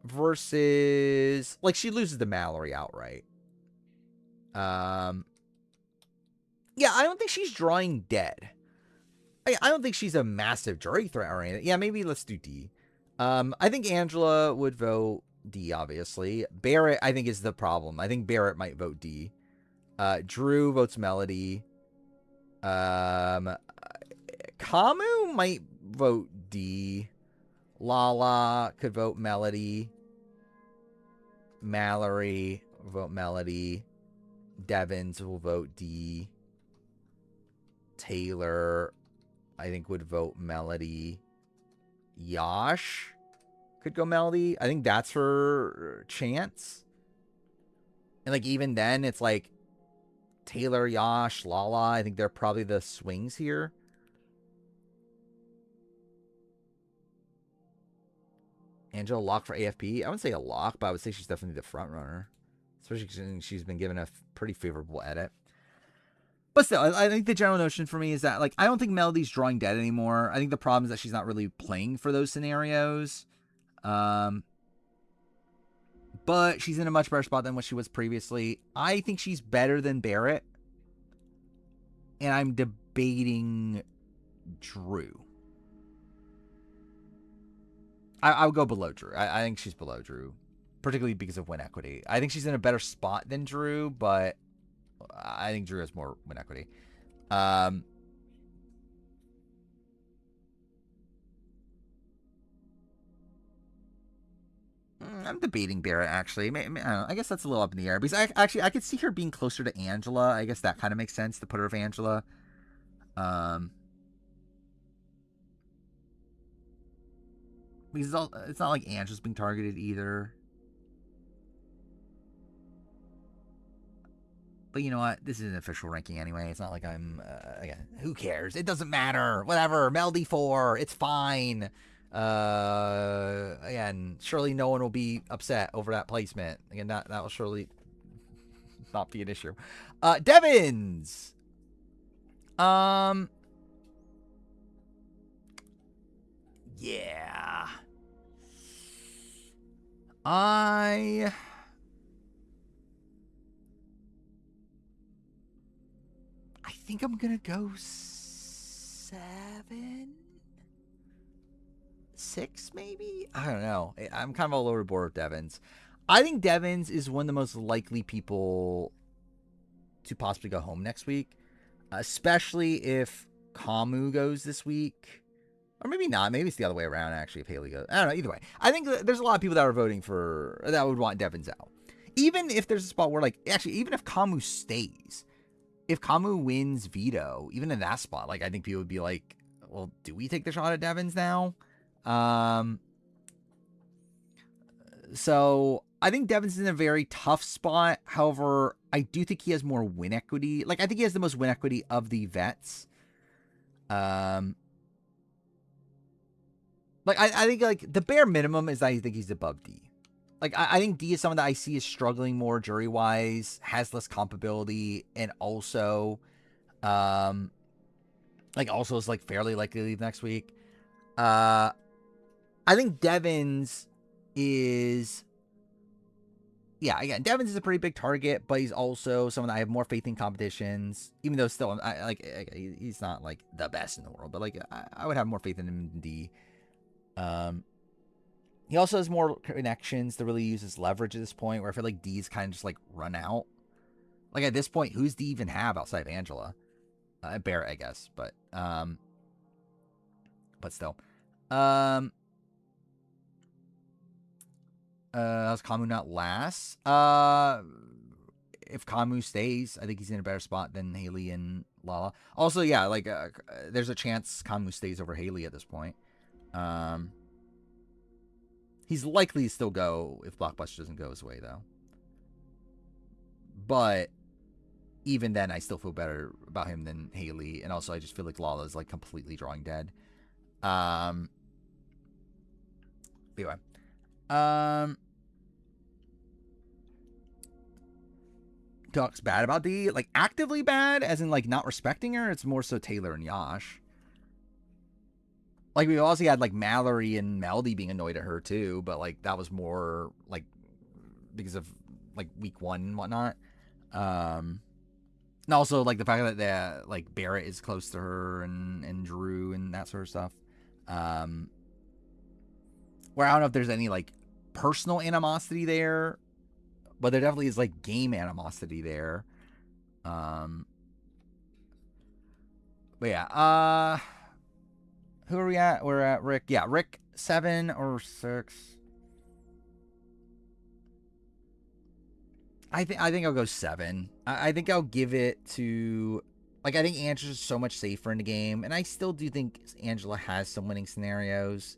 versus, like, she loses to Mallory outright. Yeah, I don't think she's drawing dead. I don't think she's a massive jury threat or anything. Yeah, maybe let's do D. I think Angela would vote D, obviously. Barrett, I think, is the problem. I think Barrett might vote D. Drew votes Melody. Kamu might vote D. Lala could vote Melody. Mallory will vote Melody. Devins will vote D. Taylor, I think, would vote Melody. Yash could go Melody. I think that's her chance. And, like, even then, it's like Taylor, Yash, Lala. I think they're probably the swings here. Angela lock for AFP. I wouldn't say a lock, but I would say she's definitely the front runner. Especially since she's been given a pretty favorable edit. But still, I think the general notion for me is that, like, I don't think Melody's drawing dead anymore. I think the problem is that she's not really playing for those scenarios. But she's in a much better spot than what she was previously. I think she's better than Barrett. And I'm debating Drew. I would go below Drew. I think she's below Drew, particularly because of win equity. I think she's in a better spot than Drew, but I think Drew has more win equity. I'm debating Barrett, actually. I don't know. I guess that's a little up in the air. Because I could see her being closer to Angela. I guess that kind of makes sense to put her with Angela. Because it's not like Angela's being targeted either. But you know what? This is an official ranking anyway. It's not like I'm... again, who cares? It doesn't matter. Whatever. Melody 4. It's fine. Again, surely no one will be upset over that placement. Again, that will surely not be an issue. Devins! Yeah. I think I'm gonna go 7, 6, maybe. I don't know. I'm kind of all over the board with Devins. I think Devins is one of the most likely people to possibly go home next week, especially if Kamu goes this week. Or maybe not. Maybe it's the other way around, actually, if Haley goes. I don't know. Either way. I think there's a lot of people that are voting for... that would want Devins out. Even if there's a spot where, like... Actually, even if Kamu stays... If Kamu wins veto, even in that spot, like, I think people would be like, well, do we take the shot at Devins now? So, I think Devins is in a very tough spot. However, I do think he has more win equity. Like, I think he has the most win equity of the vets. Like, I think, like, the bare minimum is I think he's above D. like I think D is someone that I see is struggling more jury wise, has less compatibility, and also like also is like fairly likely to leave next week. I think Devins is, yeah, again, Devins is a pretty big target, but he's also someone that I have more faith in competitions, even though still, he's not like the best in the world, but like I would have more faith in him than D. He also has more connections to really use his leverage at this point, where I feel like D's kind of just like run out. Like at this point, who's D even have outside of Angela? Barrett, I guess, but still. How's Kamu not last? If Kamu stays, I think he's in a better spot than Haley and Lala. Also, yeah, like there's a chance Kamu stays over Haley at this point. He's likely to still go if Blockbuster doesn't go his way, though. But even then, I still feel better about him than Haley, and also I just feel like Lala's like completely drawing dead. Anyway, talks bad about D, like actively bad, as in like not respecting her. It's more so Taylor and Yash. Like we also had like Mallory and Melody being annoyed at her too, but like that was more like because of like week 1 and whatnot. And also like the fact that like Barrett is close to her and Drew and that sort of stuff. Where I don't know if there's any like personal animosity there, but there definitely is like game animosity there. But yeah, who are we at? We're at Rick. Yeah, Rick 7 or 6. I think I'll go 7. I think I'll give it to, like, I think Angela's so much safer in the game, and I still do think Angela has some winning scenarios,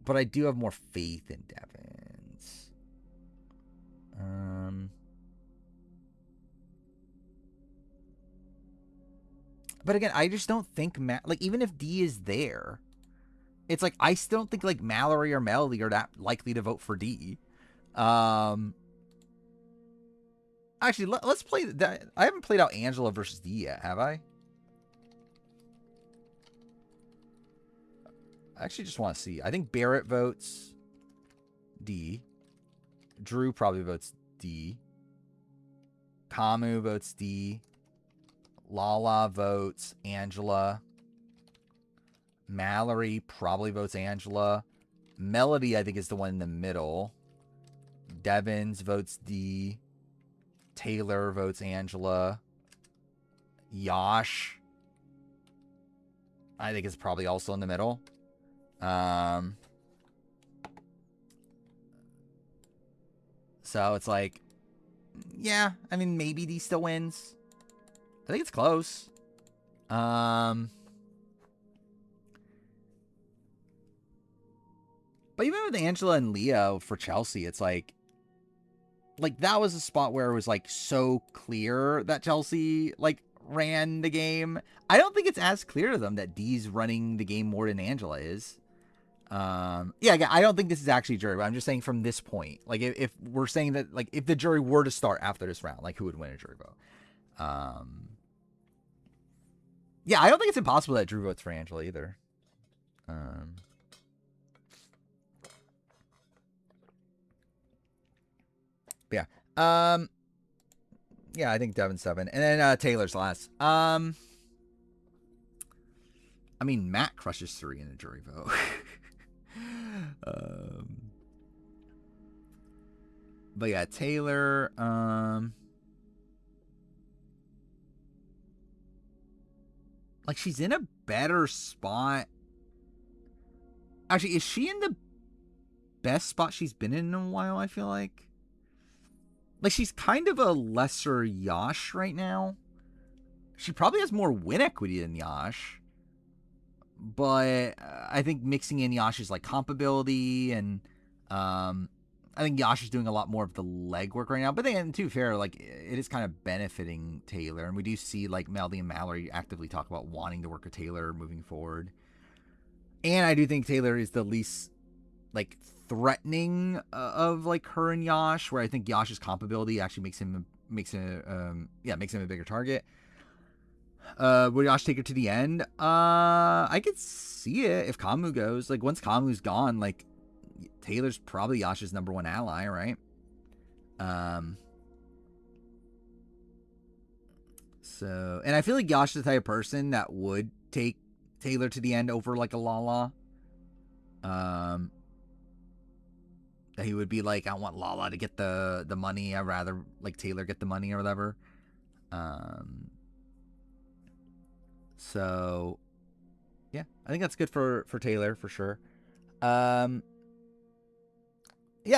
but I do have more faith in Devins. But again, I just don't think like even if D is there, it's like I still don't think like Mallory or Melody are that likely to vote for D. Actually, let's play that. I haven't played out Angela versus D yet, have I? I actually just want to see. I think Barrett votes D. Drew probably votes D. Kamu votes D. Lala votes Angela. Mallory probably votes Angela. Melody, I think, is the one in the middle. Devins votes D. Taylor votes Angela. Yash, I think, is probably also in the middle. So it's like, yeah, I mean, maybe D still wins. I think it's close. But even with Angela and Leo for Chelsea, it's like that was a spot where it was like so clear that Chelsea like ran the game. I don't think it's as clear to them that D's running the game more than Angela is. Yeah, I don't think this is actually jury, but I'm just saying from this point, like if we're saying that, like if the jury were to start after this round, like who would win a jury vote? Yeah, I don't think it's impossible that Drew votes for Angela either. Yeah. Yeah, I think Devin 7. And then Taylor's last. I mean, Matt crushes 3 in a jury vote. But yeah, Taylor. Like, she's in a better spot. Actually, is she in the best spot she's been in a while, I feel like? Like, she's kind of a lesser Yash right now. She probably has more win equity than Yash. But I think mixing in Yash's, like, comp ability and... I think Yash is doing a lot more of the legwork right now. But then, to be fair, like, it is kind of benefiting Taylor. And we do see, like, Melody and Mallory actively talk about wanting to work with Taylor moving forward. And I do think Taylor is the least, like, threatening of like her and Yash, where I think Yash's comp ability actually makes him a bigger target. Would Yash take her to the end? I could see it if Kamu goes. Like once Kamu's gone, like Taylor's probably Yash's number one ally, right? So, and I feel like Yash is the type of person that would take Taylor to the end over like a Lala. That he would be like, I want Lala to get the money. I'd rather like Taylor get the money or whatever. So yeah, I think that's good for Taylor for sure. Yeah,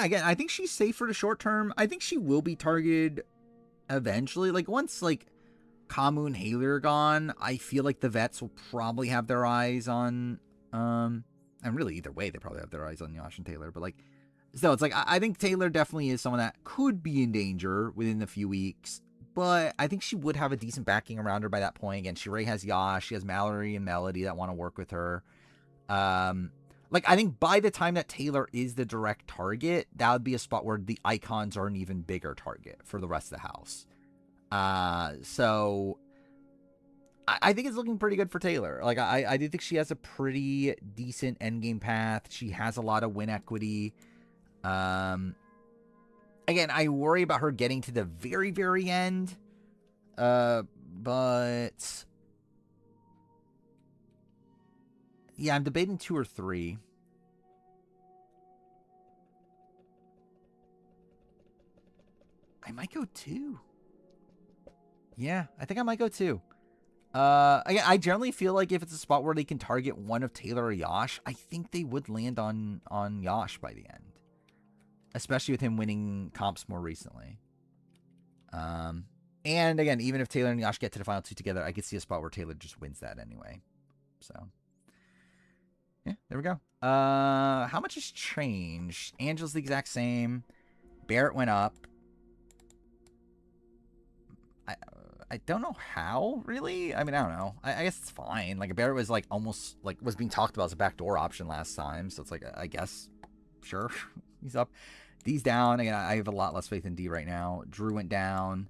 again, I think she's safe for the short term. I think she will be targeted eventually. Like once like Kamu and Haley are gone, I feel like the vets will probably have their eyes on and really either way they probably have their eyes on Yash and Taylor, but like so it's like I think Taylor definitely is someone that could be in danger within a few weeks, but I think she would have a decent backing around her by that point. Again, she already has Yash, she has Mallory and Melody that want to work with her. Like I think by the time that Taylor is the direct target, that would be a spot where the icons are an even bigger target for the rest of the house. So I think it's looking pretty good for Taylor. Like I do think she has a pretty decent endgame path. She has a lot of win equity. Again, I worry about her getting to the very, very end. But yeah, I'm debating 2 or 3. I might go 2. Yeah, I think I might go 2. Again, I generally feel like if it's a spot where they can target one of Taylor or Yash, I think they would land on Yash by the end. Especially with him winning comps more recently. And again, even if Taylor and Yash get to the final 2 together, I could see a spot where Taylor just wins that anyway. So, yeah, there we go. How much has changed? Angela's the exact same. Barrett went up. I don't know how, really. I mean, I don't know. I guess it's fine. Like, Barrett was, like, almost, like, was being talked about as a backdoor option last time. So it's like, I guess, sure, he's up. D's down. Again, I have a lot less faith in D right now. Drew went down.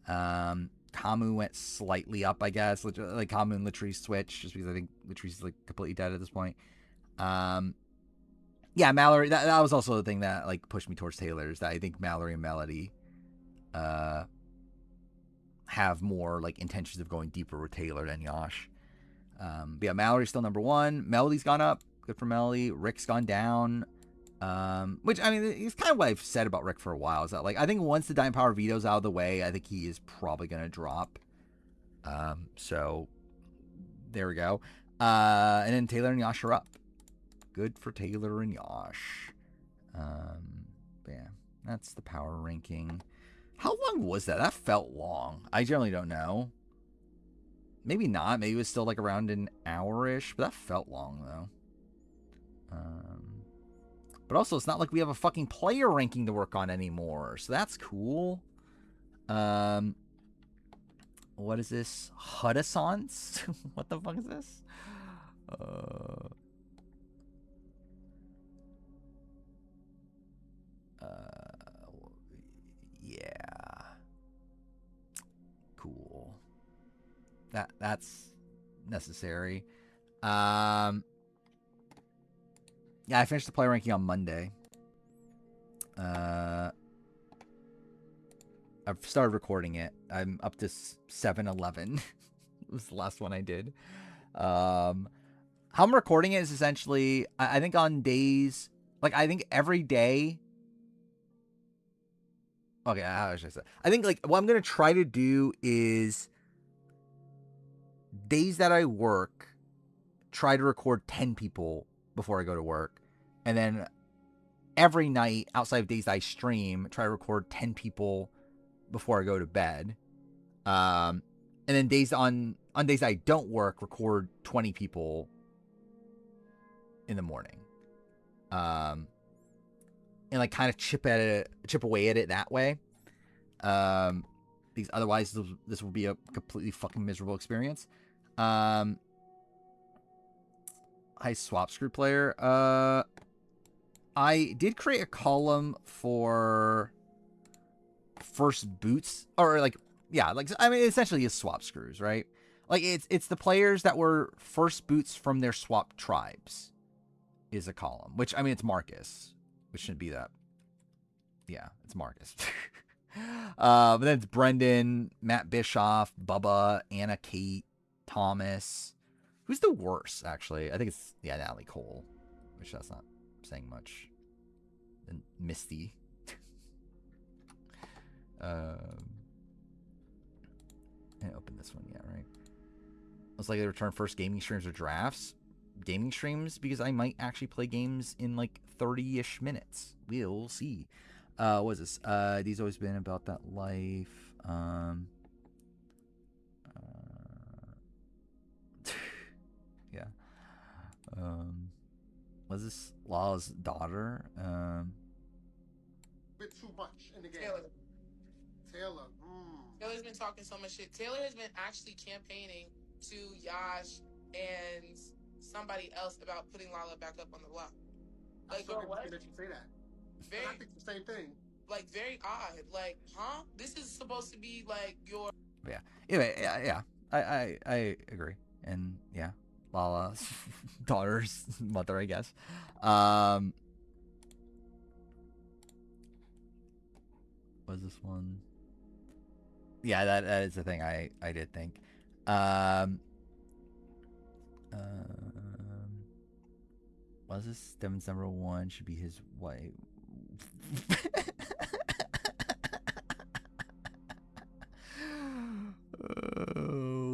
Kamu went slightly up, I guess. Like, Kamu and Latrice switch, just because I think Latrice is, like, completely dead at this point. Yeah, Mallory, that was also the thing that, like, pushed me towards Taylor, is that I think Mallory and Melody, have more like intentions of going deeper with Taylor than Yash. But yeah, Mallory's still number 1. Melody's gone up. Good for Melody. Rick's gone down. Which, I mean, it's kind of what I've said about Rick for a while. Is that, like, I think once the Diamond Power veto's out of the way, I think he is probably going to drop. So, there we go. And then Taylor and Yash are up. Good for Taylor and Yash. Yeah, that's the power ranking. How long was that? That felt long. I generally don't know. Maybe not. Maybe it was still like around an hour-ish, but that felt long, though. But also, it's not like we have a fucking player ranking to work on anymore, so that's cool. What is this? Hudassance? What the fuck is this? Yeah. Cool. That's necessary. Yeah, I finished the player ranking on Monday. I've started recording it. I'm up to 7-11. It was the last one I did. How I'm recording it is essentially, I think on days, like, I think every day. Okay, how should I say? I think, like, what I'm going to try to do is days that I work, try to record 10 people before I go to work. And then every night outside of days that I stream, try to record 10 people before I go to bed. And then days on days I don't work, record 20 people in the morning. And like kind of chip away at it that way. Because otherwise this will be a completely fucking miserable experience. Hi, swap screw player. I did create a column for first boots, or like, yeah, like, I mean, essentially is swap screws, right? Like, it's the players that were first boots from their swap tribes is a column, which, I mean, it's Marcus, which shouldn't be that. Yeah, it's Marcus. But then it's Brendan, Matt Bischoff, Bubba, Anna Kate, Thomas. Who's the worst, actually? I think it's, yeah, Natalie Cole, which that's not saying much. And Misty. And open this one, yeah, right? Looks like they return first gaming streams or drafts. Gaming streams, because I might actually play games in like 30-ish minutes. We'll see. What is this? These always been about that life. Yeah. Was this Lala's daughter? Bit too much in the game. Taylor. Taylor's been talking so much shit. Taylor has been actually campaigning to Yash and somebody else about putting Lala back up on the block. Like, girl, what? That you say that. Very, I think the same thing. Like, very odd. Like, huh? This is supposed to be like your. Yeah. Anyway, yeah. I agree. And yeah, Lala's daughter's mother, I guess. Was this one? Yeah, that is the thing I did think. Was this Devin's number one? Should be his wife.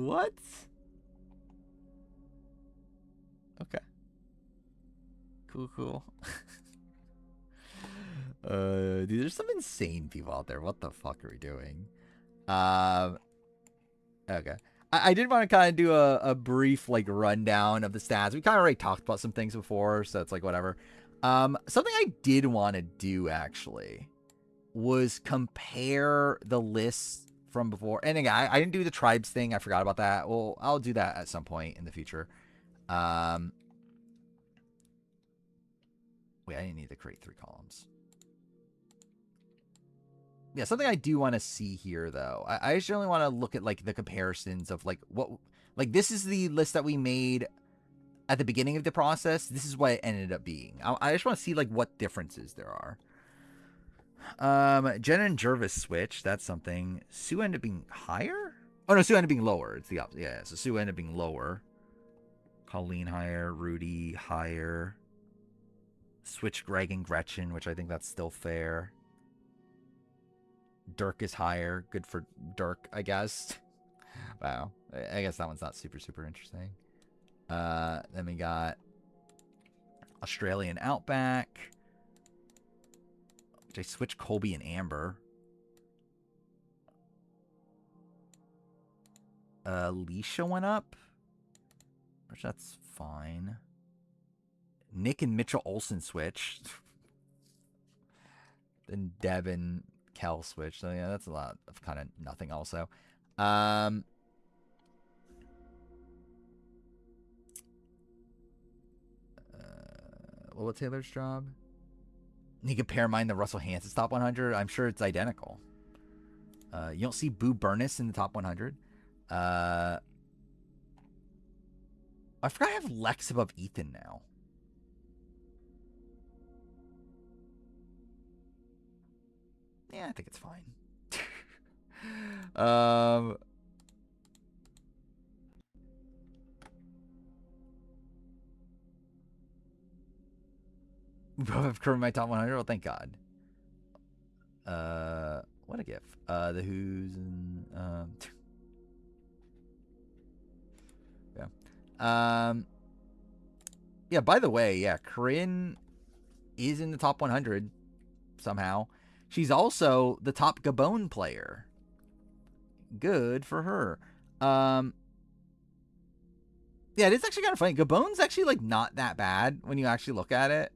What? Okay. Cool. Dude, there's some insane people out there. What the fuck are we doing? Okay. I did want to kind of do a brief like rundown of the stats. We kind of already talked about some things before, so it's like whatever. Something I did want to do actually was compare the lists from before. And again, I didn't do the tribes thing. I forgot about that. Well, I'll do that at some point in the future. Wait, I didn't need to create 3 columns. Yeah, something I do want to see here, though. I just really want to look at, like, the comparisons of, like, what... Like, this is the list that we made at the beginning of the process. This is what it ended up being. I just want to see, like, what differences there are. Jenna and Jervis switch. That's something. Sue ended up being higher? Oh, no, Sue ended up being lower. It's the opposite. Yeah, so Sue ended up being lower. Colleen higher. Rudy higher. Switch Greg and Gretchen, which I think that's still fair. Dirk is higher. Good for Dirk, I guess. Wow. I guess that one's not super interesting. Then we got Australian Outback. Which I switched Colby and Amber. Alicia went up. Which that's fine. Nick and Mitchell Olsen switched. Then Devin Kel switch. So yeah, that's a lot of kind of nothing also. What was Taylor's job? You compare mine to Russell Hanson's top 100. I'm sure it's identical. You don't see Boo Burness in the top 100. I forgot I have Lex above Ethan now. Yeah, I think it's fine. I've covered my top 100. Well, thank God. What a gift. The Who's and yeah. Yeah. By the way, yeah, Corinne is in the top 100 somehow. She's also the top Gabon player. Good for her. Yeah, it is actually kind of funny. Gabon's actually like not that bad when you actually look at it.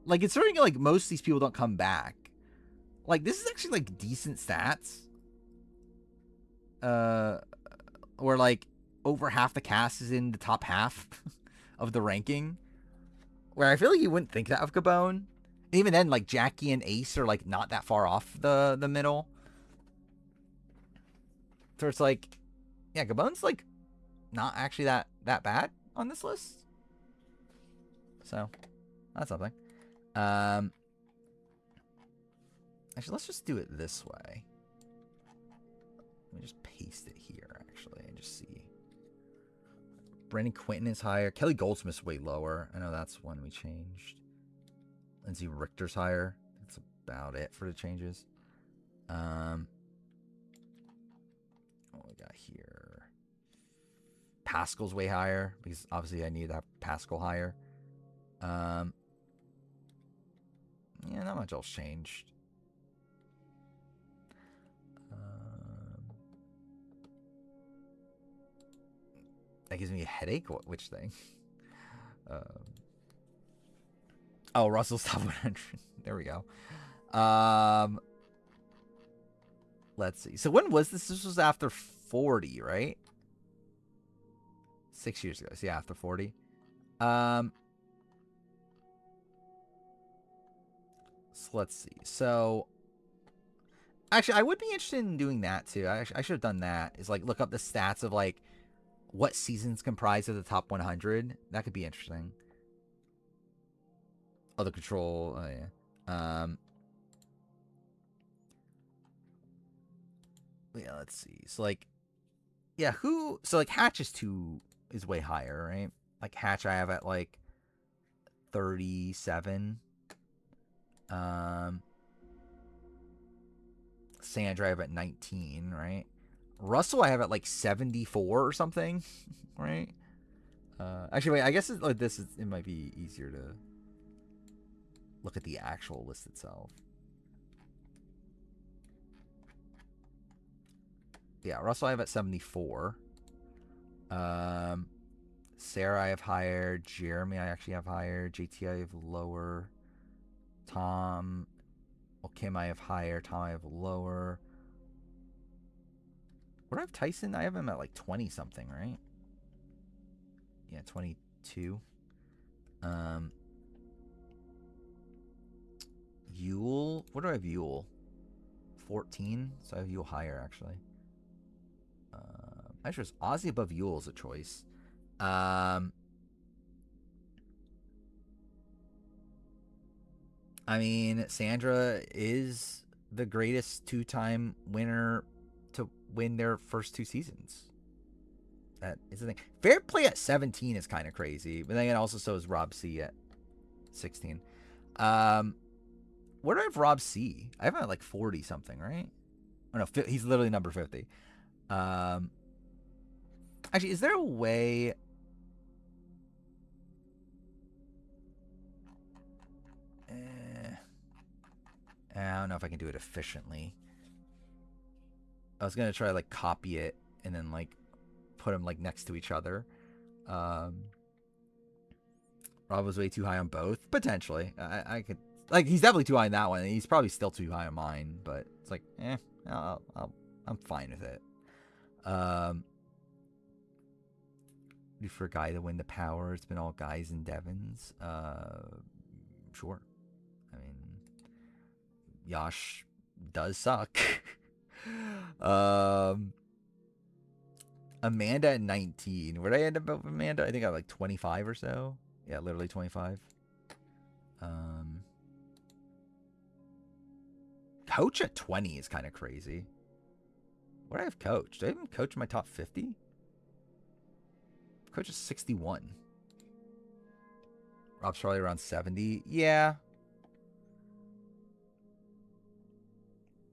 Like considering like most of these people don't come back. Like this is actually like decent stats. Where like over half the cast is in the top half of the ranking. where I feel like you wouldn't think that of Gabon. Even then, like Jackie and Ace are like not that far off the middle. So it's like, yeah, Gabon's like not actually that bad on this list. So that's something. Actually, let's just do it this way. Let me just paste it here, actually, and just see. Brandon Quinton is higher. Kelly Goldsmith's way lower. I know that's one we changed. Lindsay Richter's higher. That's about it for the changes. What we got here? Pascal's way higher, because obviously I need that Pascal higher. Yeah, not much else changed. That gives me a headache? Which thing? Oh, Russell's top 100. There we go. Let's see. So when was this? This was after 40, right? 6 years ago. So yeah, after 40. So let's see. So actually, I would be interested in doing that too. I should have done that. Is like look up the stats of like what seasons comprise of the top 100. That could be interesting. Other control. Oh yeah. Yeah, let's see. So like, yeah, who? So like Hatch is way higher, right? Like Hatch, I have at like 37. Sandra, I have at 19, right? Russell, I have at like 74 or something, right? Actually, wait. I guess it might be easier to look at the actual list itself. Yeah, Russell I have at 74. Sarah I have higher. Jeremy I actually have higher. JT I have lower. Tom, well, Kim I have higher. Tom I have lower. Where do I have Tyson? I have him at like 20 something, right? Yeah, 22. Yule, what do I have Yule? 14, so I have Yule higher actually. I chose Ozzy above Yule as a choice. I mean, Sandra is the greatest two-time winner to win their first two seasons. That is the thing. Fair play at 17 is kind of crazy, but then also so is Rob C at 16. Where do I have Rob C? I have him at like 40 something, right? Oh no, he's literally number 50. Actually, is there a way? I don't know if I can do it efficiently. I was gonna try to like copy it and then like put them like next to each other. Rob was way too high on both. Potentially, I could like he's definitely too high on that one. And he's probably still too high on mine, but it's like, I'm fine with it. For a guy to win the power, it's been all guys and Devons. Sure. I mean, Yash does suck. Amanda at 19. Where'd I end up with Amanda? I think I have like 25 or so. Yeah, literally 25. Coach at 20 is kind of crazy. What do I have Coach? Do I even Coach in my top 50? Coach is 61. Rob's probably around 70. Yeah.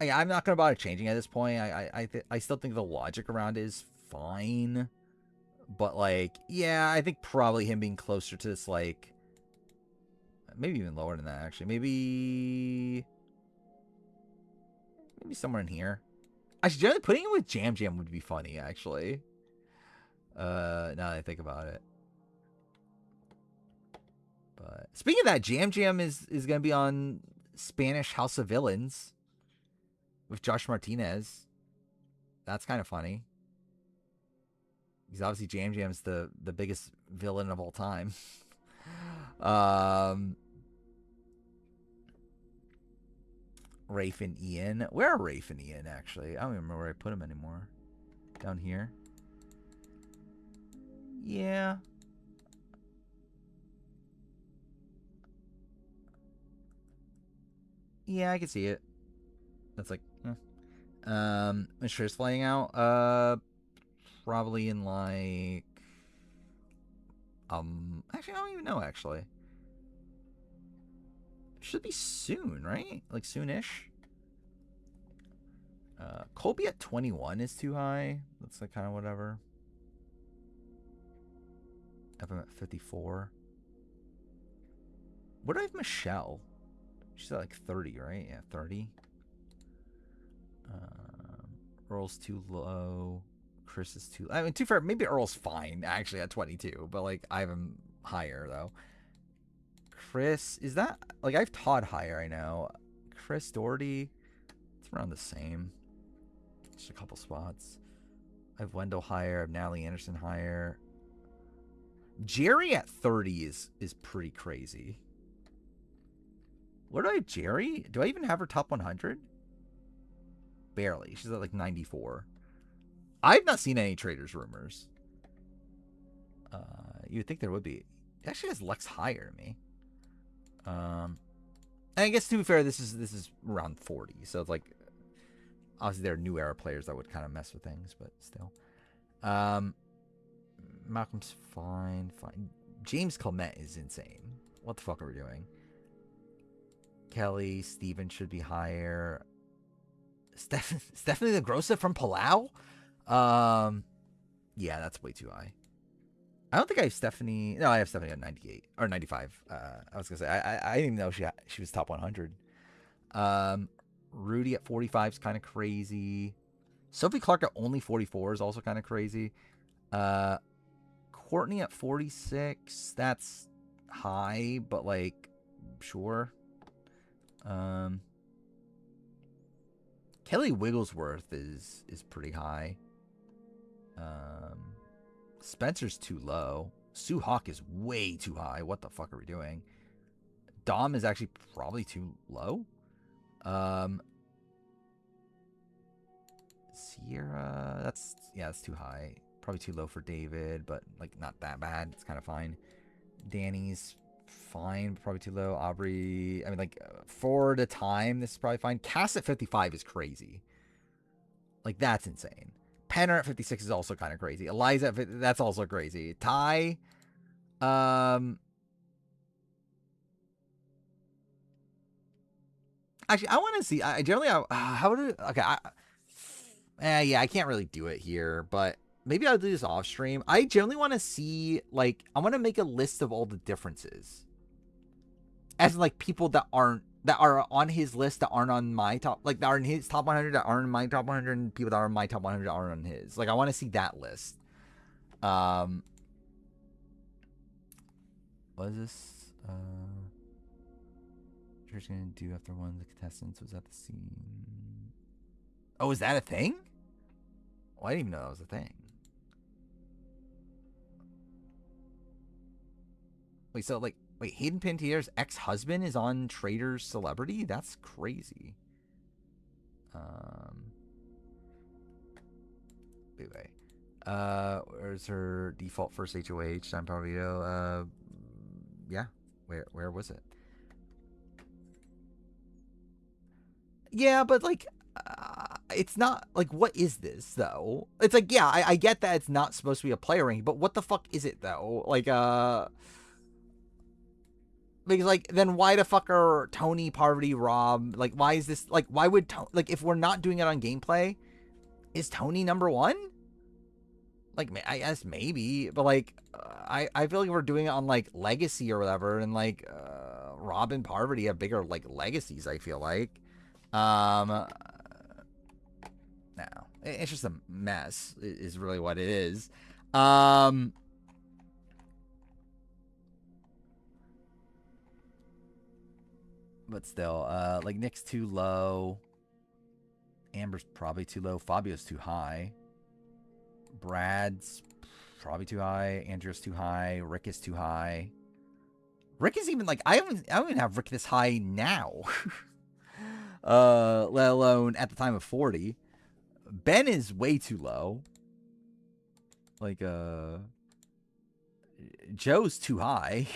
I'm not going to bother changing at this point. I still think the logic around it is fine. But, like, yeah, I think probably him being closer to this, like, maybe even lower than that, actually. Maybe somewhere in here. Actually, generally putting it with Jam Jam would be funny, actually. Now that I think about it. But speaking of that, Jam Jam is going to be on Spanish House of Villains with Josh Martinez. That's kind of funny. Because obviously Jam Jam's the biggest villain of all time. Rafe and Ian. Where are Rafe and Ian, actually? I don't even remember where I put them anymore. Down here? Yeah. Yeah, I can see it. That's like, make sure it's flying out. Probably in like, actually, I don't even know, actually. Should be soon, right? Like, soonish. Colby at 21 is too high. That's like kind of whatever. I'm at 54. Where do I have Michelle? She's at like 30, right? Yeah, 30. Earl's too low. Chris is too... I mean, too fair, maybe Earl's fine, actually, at 22. But, like, I have him higher, though. Chris, is that... Like, I have Todd higher, I know. Chris Doherty, it's around the same. Just a couple spots. I have Wendell higher. I have Natalie Anderson higher. Jerry at 30 is pretty crazy. Where do I have Jerry? Do I even have her top 100? Barely. She's at like 94. I've not seen any traders rumors. You would think there would be. It actually has Lex higher than me. And I guess to be fair, this is around 40, so it's like obviously there are new era players that would kind of mess with things, but still. Malcolm's fine. James Clement is insane. What the fuck are we doing? Kelly, Steven should be higher. Stephanie the Grossa from Palau? Yeah, that's way too high. I don't think I have Stephanie. No, I have Stephanie at 98 or 95. I was gonna say I didn't even know she was top 100. Rudy at 45 is kind of crazy. Sophie Clark at only 44 is also kind of crazy. Courtney at 46, that's high, but like sure. Kelly Wigglesworth is pretty high. Spencer's too low. Sue Hawk is way too high. What the fuck are we doing? Dom is actually probably too low. Sierra, that's too high. Probably too low for David, but like not that bad. It's kind of fine. Danny's fine, but probably too low. Aubrey, I mean, like for the time, this is probably fine. Cass at 55 is crazy. Like that's insane. Penner at 56 is also kind of crazy. Eliza at 50, that's also crazy. Ty, actually, I want to see. I generally, how would it? Okay, yeah, I can't really do it here, but maybe I'll do this off stream. I generally want to see, like, I want to make a list of all the differences, as in, like, people that are on his list that aren't on my top, like that are in his top 100 that aren't in my top 100, and people that are in my top 100 that aren't on his. Like, I want to see that list. What is this? What's gonna do after one of the contestants was at the scene? Oh, is that a thing? Oh, I didn't even know that was a thing. Wait, so like, Hayden Pantier's ex-husband is on Trader's Celebrity? That's crazy. Wait. Where's her default first HOH? Time Palvito. Yeah. Where was it? Yeah, but like, it's not like, what is this though? It's like, yeah, I get that it's not supposed to be a player ranking, but what the fuck is it though? Like, because like, then why the fuck are Tony, Parvati, Rob? Like, why is this? Like, why would like, if we're not doing it on gameplay, is Tony number one? Like, I guess maybe, but like, I feel like we're doing it on like Legacy or whatever, and like, Rob and Parvati have bigger like legacies. I feel like. No, it's just a mess. Is really what it is. But still, like Nick's too low. Amber's probably too low. Fabio's too high. Brad's probably too high. Andrew's too high. Rick is too high. Rick is even like I don't even have Rick this high now. Let alone at the time of 40. Ben is way too low. Like Joe's too high.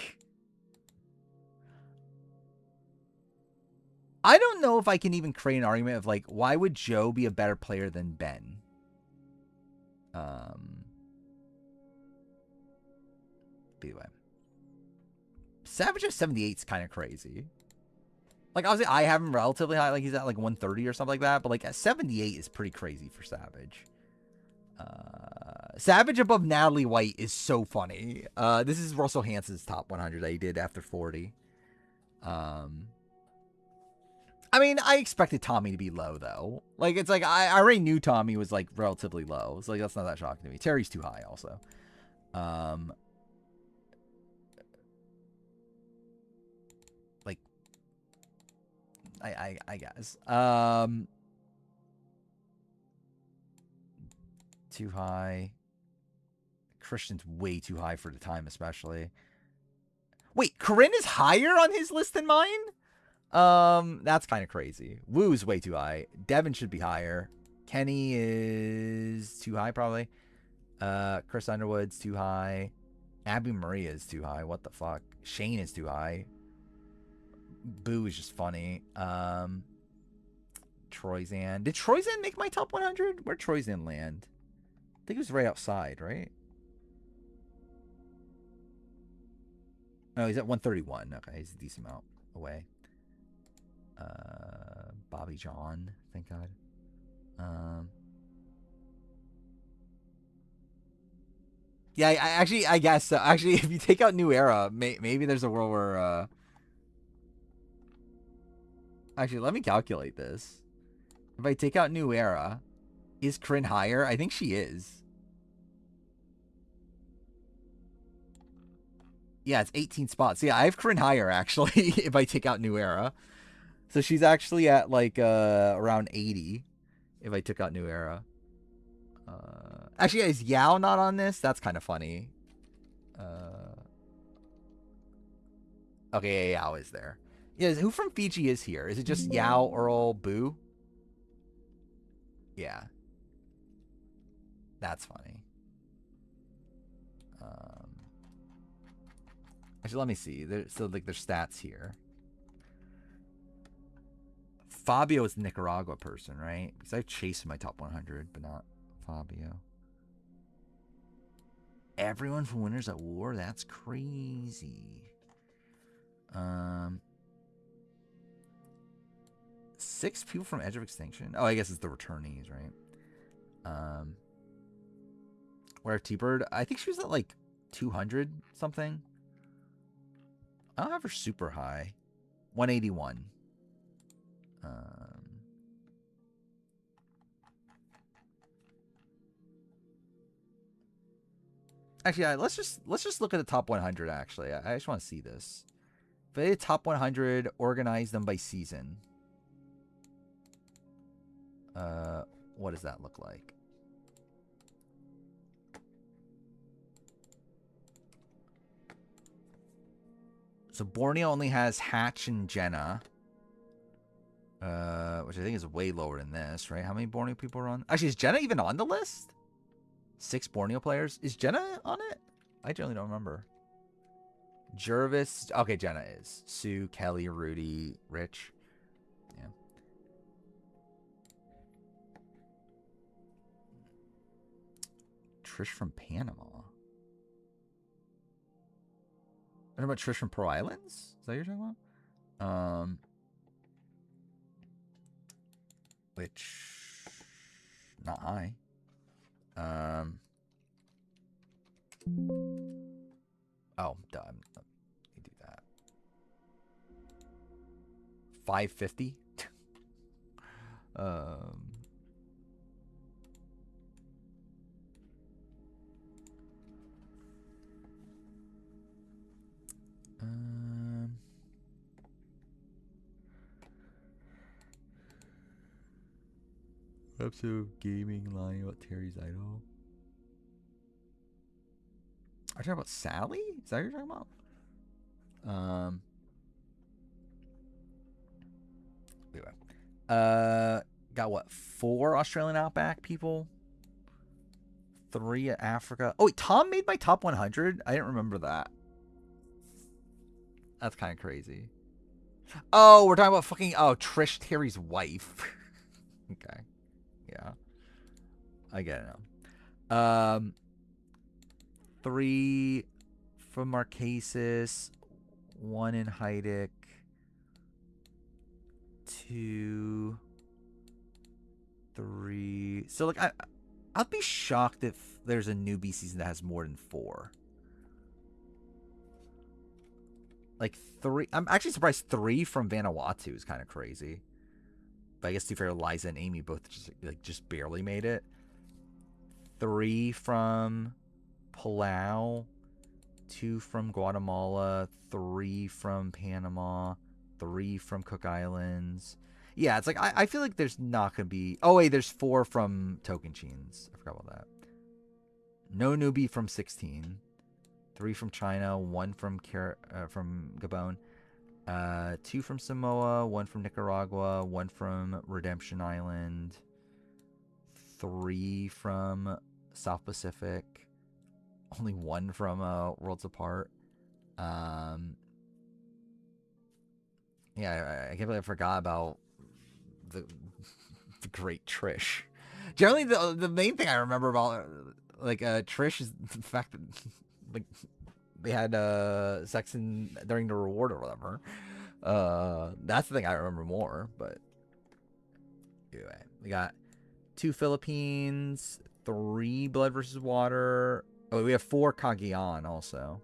I don't know if I can even create an argument of like why would Joe be a better player than Ben? Anyway. Savage at 78 is kind of crazy. Like, obviously, I have him relatively high. Like, he's at, like, 130 or something like that. But, like, at 78 is pretty crazy for Savage. Savage above Natalie White is so funny. This is Russell Hanson's top 100 that he did after 40. I mean, I expected Tommy to be low, though. Like, it's like, I already knew Tommy was, like, relatively low. It's like, that's not that shocking to me. Terry's too high, also. Like, I guess. Too high. Christian's way too high for the time, especially. Wait, Corinne is higher on his list than mine? That's kind of crazy. Woo's way too high. Devin should be higher. Kenny is too high, probably. Chris Underwood's too high. Abby Maria is too high. What the fuck? Shane is too high. Boo is just funny. Troyzan. Did Troyzan make my top 100? Where'd Troyzan land? I think it was right outside, right? Oh, he's at 131. Okay, he's a decent amount away. Bobby John. Thank God. Yeah, I guess so. Actually, if you take out New Era, maybe there's a world where... Actually, let me calculate this. If I take out New Era, is Corinne higher? I think she is. Yeah, it's 18 spots. Yeah, I have Corinne higher, actually, if I take out New Era. So she's actually at, like, around 80, if I took out New Era. Actually, is Yao not on this? That's kind of funny. Okay, yeah, Yao is there. Yeah, who from Fiji is here? Is it just Yao, Earl, Boo? Yeah. That's funny. Actually, let me see. So, like, there's stats here. Fabio is the Nicaragua person, right? Because I've chased my top 100, but not Fabio. Everyone from Winners at War? That's crazy. 6 people from Edge of Extinction? Oh, I guess it's the returnees, right? Where T-Bird? I think she was at, like, 200 something. I don't have her super high. 181. Actually, let's just look at the top 100. Actually, I just want to see this. If they did top 100, organize them by season. What does that look like? So Borneo only has Hatch and Jenna. Which I think is way lower than this, right? How many Borneo people are on? Actually, is Jenna even on the list? 6 Borneo players. Is Jenna on it? I generally don't remember. Jervis. Okay, Jenna is. Sue, Kelly, Rudy, Rich. Yeah. Trish from Panama. What about Trish from Pearl Islands? Is that what you're talking about? Which not high. Oh, dumb. Let me do that. 550. Episode gaming lying about Terry's idol. Are you talking about Sally? Is that what you're talking about? Um, anyway. Got what? 4 Australian Outback people? 3 at Africa. Oh, wait, Tom made my top 100? I didn't remember that. That's kind of crazy. Oh, we're talking about fucking, Trish Terry's wife. Okay. Yeah. I get it now. 3 from Marquesas, 1 in Heidick, 2, 3. So, like, I'd be shocked if there's a newbie season that has more than 4. Like 3. I'm actually surprised 3 from Vanuatu is kind of crazy. But I guess to be fair, Liza and Amy both just barely made it. 3 from Palau, 2 from Guatemala, 3 from Panama, 3 from Cook Islands. Yeah, it's like I feel like there's not gonna be. Oh wait, there's 4 from Tocantins. I forgot about that. No newbie from 16. 3 from China, 1 from Gabon, 2 from Samoa, 1 from Nicaragua, 1 from Redemption Island, 3 from South Pacific, only 1 from Worlds Apart. Yeah, I can't believe I forgot about the great Trish. Generally, the main thing I remember about Trish is the fact that like they had sex during the reward or whatever. That's the thing I remember more. But anyway, we got 2 Philippines, 3 Blood versus Water. Oh, we have 4 Cagayan also.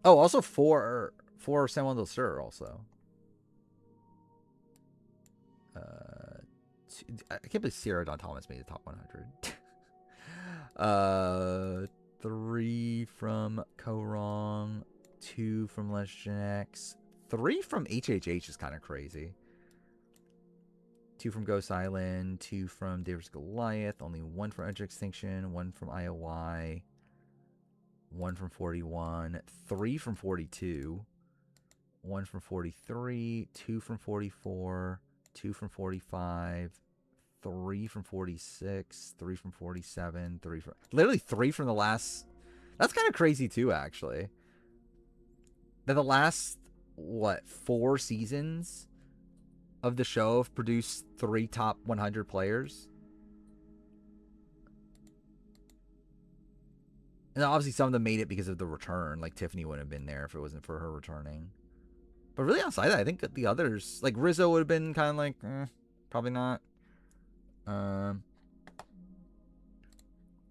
Oh, also 4 San Juan del Sur also. I can't believe Sierra Don Thomas made the top 100. 3 from Korong, 2 from Legend X, 3 from HHH is kind of crazy. 2 from Ghost Island, 2 from Davis Goliath, only 1 from Edge Extinction, 1 from IOY, 1 from 41, 3 from 42, 1 from 43, 2 from 44, 2 from 45, 3 from 46, 3 from 47, 3 from... Literally 3 from the last... That's kind of crazy too, actually. That the last, 4 seasons of the show have produced 3 top 100 players? And obviously some of them made it because of the return. Like Tiffany wouldn't have been there if it wasn't for her returning. But really outside that, I think that the others... Like Rizzo would have been kind of like, probably not.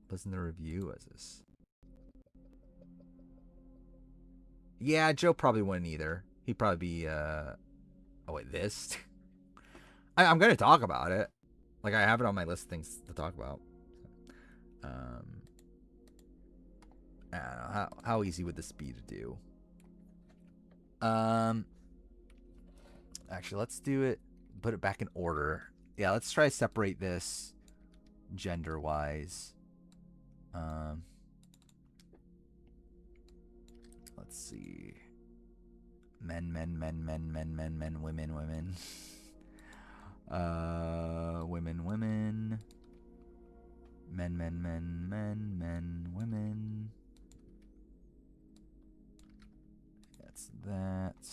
Listen to review as this. Yeah, Joe probably wouldn't either. He'd probably be, oh wait, this? I'm going to talk about it. Like, I have it on my list of things to talk about. I don't know. How easy would this be to do? Actually, let's do it. Put it back in order. Yeah, let's try to separate this gender-wise. Let's see. Men, women. Women. Men, women. That's that.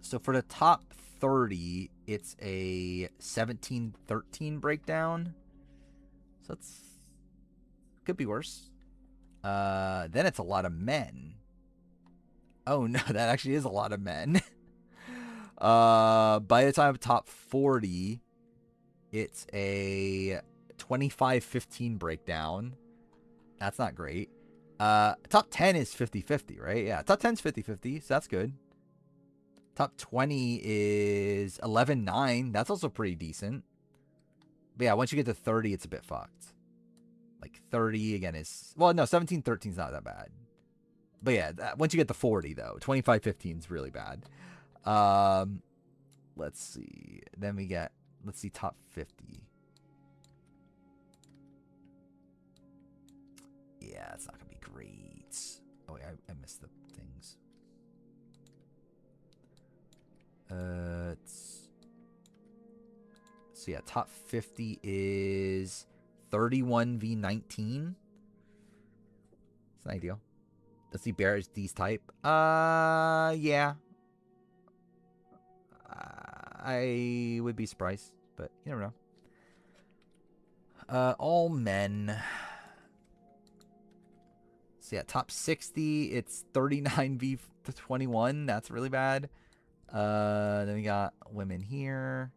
So for the top 30, it's a 17-13 breakdown. So it's could be worse. Then it's a lot of men. Oh no, that actually is a lot of men. By the time of top 40, it's a 25-15 breakdown. That's not great. Top 10 is 50-50, right? Yeah, top 10 is 50-50, so that's good. Top 20 is 11-9. That's also pretty decent. But yeah, once you get to 30, it's a bit fucked. Like 30 again is... Well, no, 17-13 is not that bad. But yeah, once you get to 40, though, 25-15 is really bad. Let's see. Then we get... Let's see, top 50. Yeah, it's not going to be great. Oh, wait, I missed the things. So yeah, top 50 is 31v19. It's not ideal. Let's see, Bears D's type. Yeah. I would be surprised, but you never know. All men. So yeah, top 60, it's 39v21. That's really bad. Then we got women here.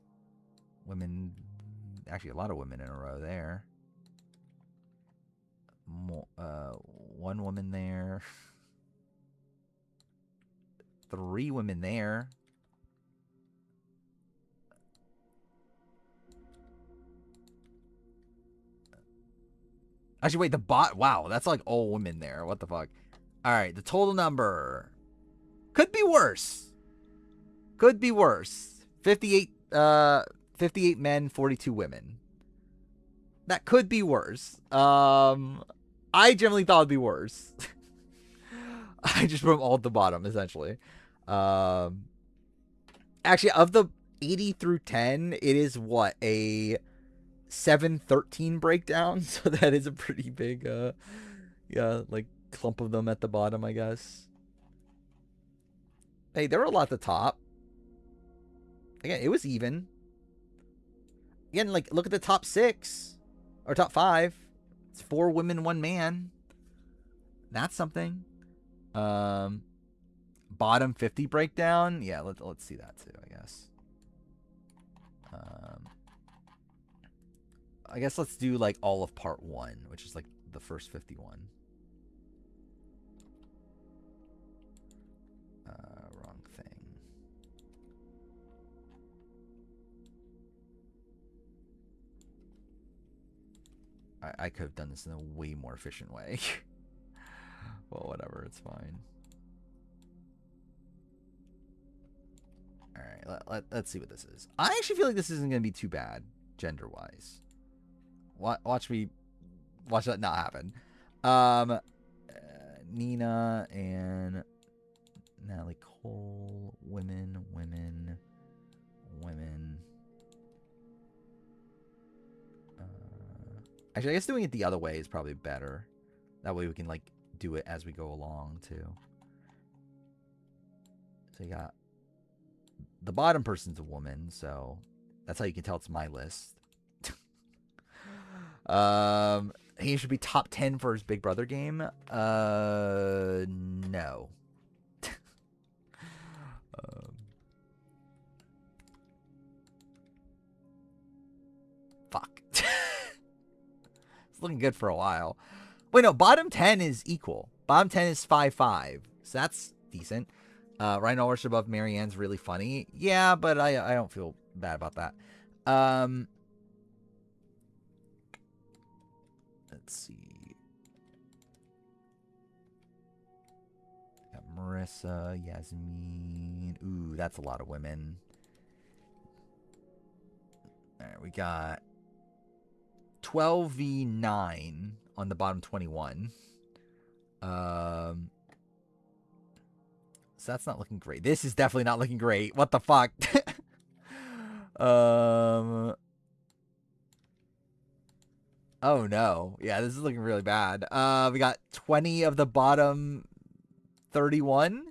Women, actually a lot of women in a row there. One woman there. 3 women there. Actually, wait, the bot. Wow, that's like all women there. What the fuck? All right, the total number could be worse. Could be worse. 58 men, 42 women. That could be worse. I generally thought it'd be worse. I just put them all at the bottom, essentially. Actually, of the 80 through 10, it is what, a 7-13 breakdown? So that is a pretty big, yeah, like, clump of them at the bottom, I guess. Hey, there were a lot at the top. Again, it was even. Again, like, look at the top 6. Or top 5. It's 4 women, 1 man. That's something. Bottom 50 breakdown. Yeah, let's see that too, I guess. I guess let's do like all of part 1, which is like the first 51. Wrong thing. I could have done this in a way more efficient way. Well, whatever, it's fine. Alright, let's see what this is. I actually feel like this isn't going to be too bad, gender-wise. Watch that not happen. Nina and Natalie Cole, women. Actually, I guess doing it the other way is probably better. That way we can, like, do it as we go along, too. So you got... The bottom person's a woman, so that's how you can tell it's my list. He should be top 10 for his Big Brother game. No. Fuck. It's looking good for a while. Wait, no, bottom 10 is equal. Bottom 10 is 5-5. So that's decent. Ryan Ulrich above Marianne's really funny. Yeah, but I don't feel bad about that. Let's see. Got Marissa, Yasmin. Ooh, that's a lot of women. All right, we got 12v9 on the bottom 21. So that's not looking great. This is definitely not looking great. What the fuck? Oh no. Yeah, this is looking really bad. We got 20 of the bottom 31.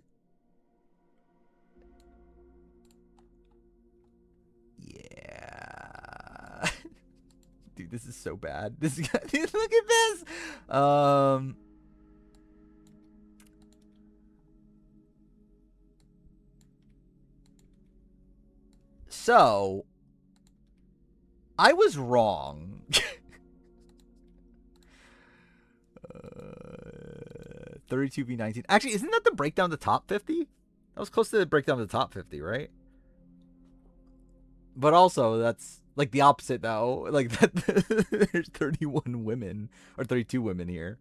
Yeah. Dude, this is so bad. This is, dude, look at this. So I was wrong. 32v19. Actually, isn't that the breakdown to top 50? That was close to the breakdown to the top 50, right? But also, that's like the opposite, though. Like that, there's 31 women or 32 women here.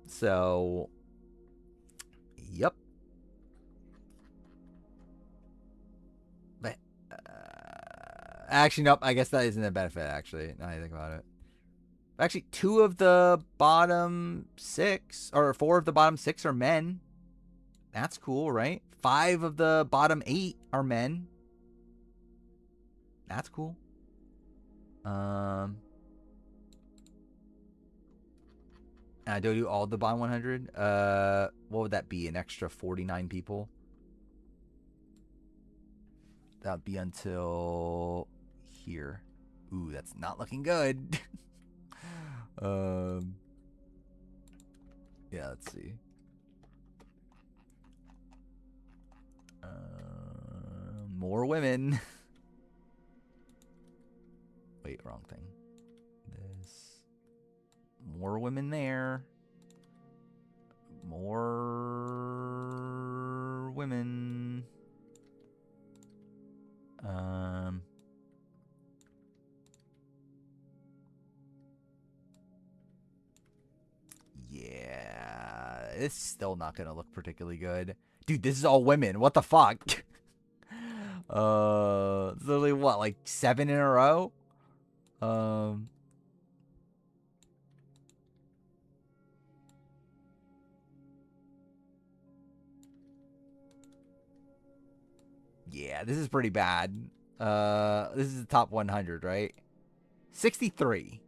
So, yep. But actually, nope. I guess that isn't a benefit. Actually, now I think about it. Actually, 2 of the bottom 6, or 4 of the bottom 6 are men. That's cool, right? 5 of the bottom 8 are men. That's cool. I do all the bottom 100. What would that be? An extra 49 people? That'd be until here. Ooh, that's not looking good. Yeah, let's see. More women. Wait, wrong thing. This. More women there. More women. Yeah, it's still not gonna look particularly good. Dude, this is all women. What the fuck? It's literally what, like 7 in a row? Yeah, this is pretty bad. This is the top 100, right? 63.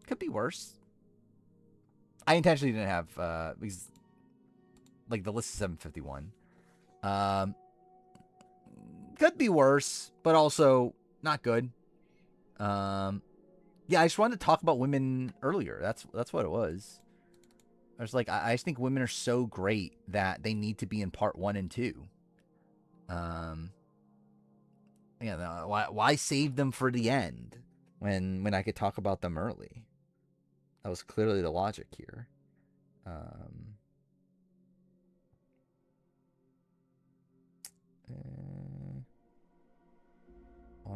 Could be worse. I intentionally didn't have because like the list is 751. Could be worse, but also not good. Yeah, I just wanted to talk about women earlier. That's what it was. I was like, I just think women are so great that they need to be in part 1 and 2. Yeah, no, why save them for the end when I could talk about them early? That was clearly the logic here. I'm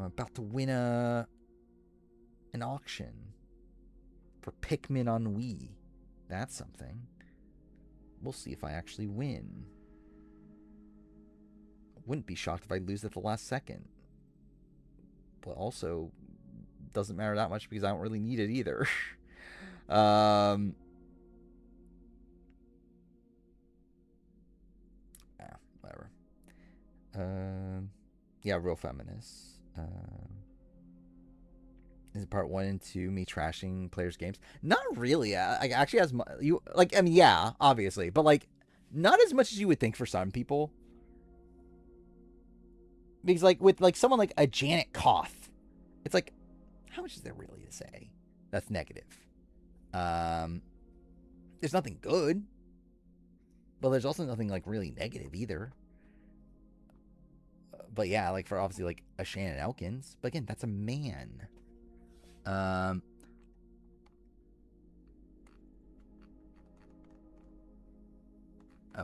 about to win an auction for Pikmin on Wii. That's something. We'll see if I actually win. Wouldn't be shocked if I lose at the last second. But also, doesn't matter that much because I don't really need it either. Whatever. Yeah, real feminist. Is part 1 and 2 me trashing players' games? Not really. I actually has you like. I mean, yeah, obviously, but like, not as much as you would think for some people. Because like with like someone like a Janet Koth, it's like, how much is there really to say that's negative? There's nothing good, but there's also nothing like really negative either. But yeah, like for obviously like a Shannon Elkins, but again, that's a man. Oh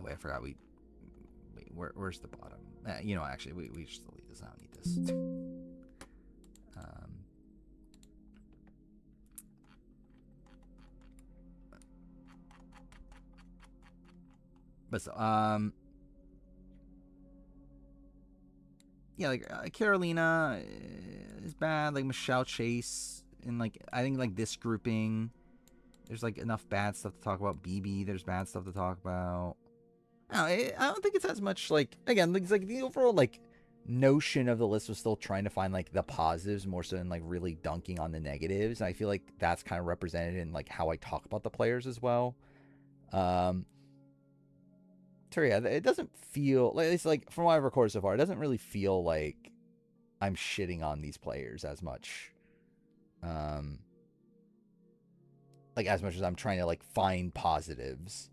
wait, I forgot wait, where's the bottom? You know, actually, we should delete this. I don't need this. But so, yeah, like Carolina is bad. Like Michelle Chase, and like I think like this grouping, there's like enough bad stuff to talk about. BB, there's bad stuff to talk about. I don't think it's as much like, again, it's like the overall like notion of the list was still trying to find like the positives more so than like really dunking on the negatives. And I feel like that's kind of represented in like how I talk about the players as well. So yeah, it doesn't feel like, it's like from what I've recorded so far, it doesn't really feel like I'm shitting on these players as much. Like as much as I'm trying to like find positives.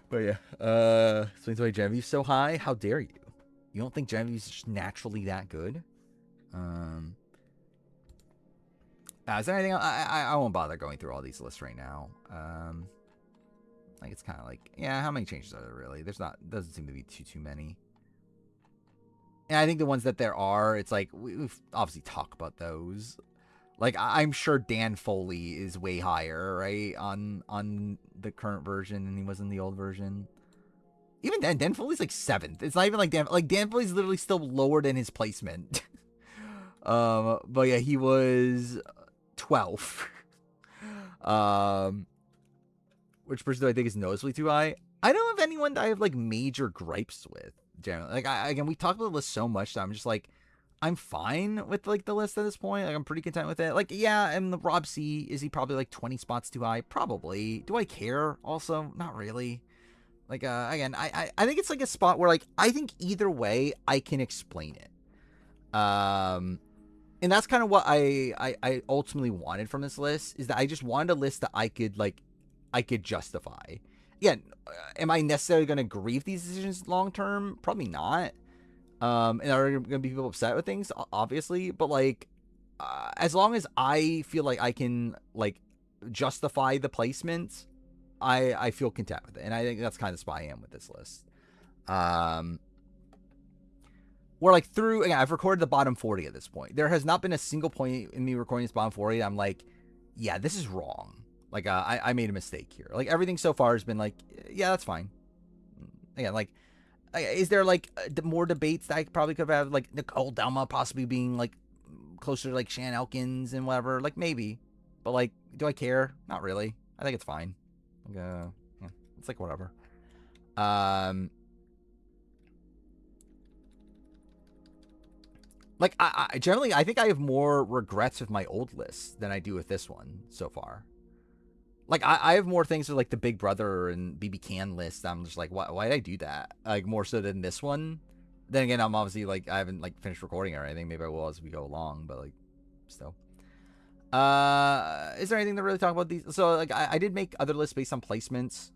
But yeah, explains why Genevieve's so high. How dare you? You don't think Genevieve's just naturally that good? Is there anything? I won't bother going through all these lists right now. Like it's kind of like, yeah, how many changes are there really? There's not, doesn't seem to be too many. And I think the ones that there are, it's like we've obviously talked about those. Like I'm sure Dan Foley is way higher, right, on the current version than he was in the old version. Even then, Dan Foley's like 7th. It's not even like Dan Foley's literally still lower than his placement. But yeah, he was 12th. Which person do I think is noticeably too high? I don't have anyone that I have like major gripes with. Generally, like again, we talked about the list so much that I'm just like, I'm fine with like the list at this point. Like I'm pretty content with it. Like yeah, and the Rob C, is he probably like 20 spots too high? Probably. Do I care? Also, not really. Like again, I think it's like a spot where like I think either way I can explain it. And that's kind of what I ultimately wanted from this list, is that I just wanted a list that I could justify. Again, am I necessarily going to agree with these decisions long term? Probably not. And are going to be people upset with things? Obviously, but like, as long as I feel like I can like justify the placements, I feel content with it, and I think that's kind of the spot I am with this list. We're like through, again, I've recorded the bottom 40 at this point. There has not been a single point in me recording this bottom 40 I'm like, yeah, this is wrong. Like, I made a mistake here. Like, everything so far has been like, yeah, that's fine. Again, like, is there like more debates that I probably could have had, like Nicole Delma possibly being like closer to like Shan Elkins and whatever? Like, maybe. But like, do I care? Not really. I think it's fine. Like, yeah, it's like whatever. Like I generally, I think I have more regrets with my old list than I do with this one so far. Like I have more things with like the Big Brother and BB Can list. I'm just like, why did I do that? Like more so than this one. Then again, I'm obviously like I haven't like finished recording or anything. Maybe I will as we go along, but like still. Is there anything to really talk about these? So like I did make other lists based on placements.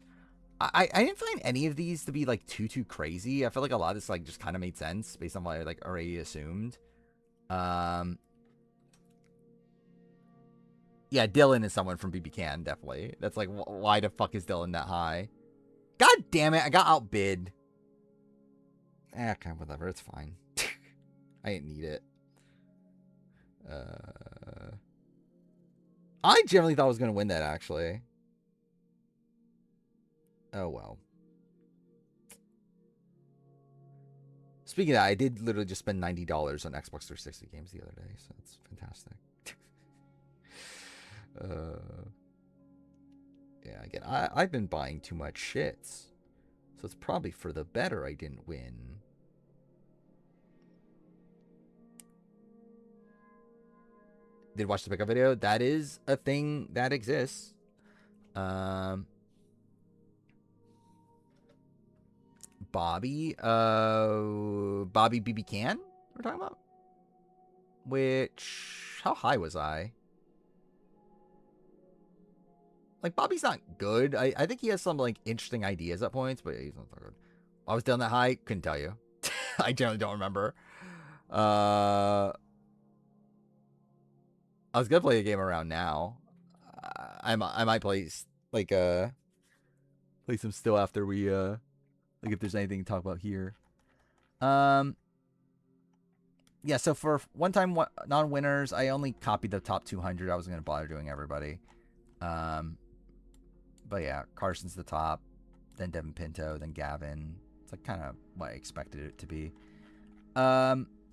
I didn't find any of these to be like too crazy. I feel like a lot of this like just kind of made sense based on what I like already assumed. Yeah, Dylan is someone from BB Can, definitely. That's like, why the fuck is Dylan that high? God damn it, I got outbid. Okay, whatever, it's fine. I didn't need it. I generally thought I was going to win that, actually. Oh, well. Speaking of that, I did literally just spend $90 on Xbox 360 games the other day, so that's fantastic. Yeah, again, I've been buying too much shits, so it's probably for the better I didn't win. Did watch the pickup video? That is a thing that exists. Bobby BB Can we're talking about? Which, how high was I? Like, Bobby's not good. I think he has some, like, interesting ideas at points, but he's not so good. I was down that high? Couldn't tell you. I generally don't remember. I was gonna play a game around now. I might play, like, play some still after we, like, if there's anything to talk about here. Yeah, so for one-time non-winners, I only copied the top 200. I wasn't gonna bother doing everybody. But yeah, Carson's the top, then Devin Pinto, then Gavin. It's like kind of what I expected it to be.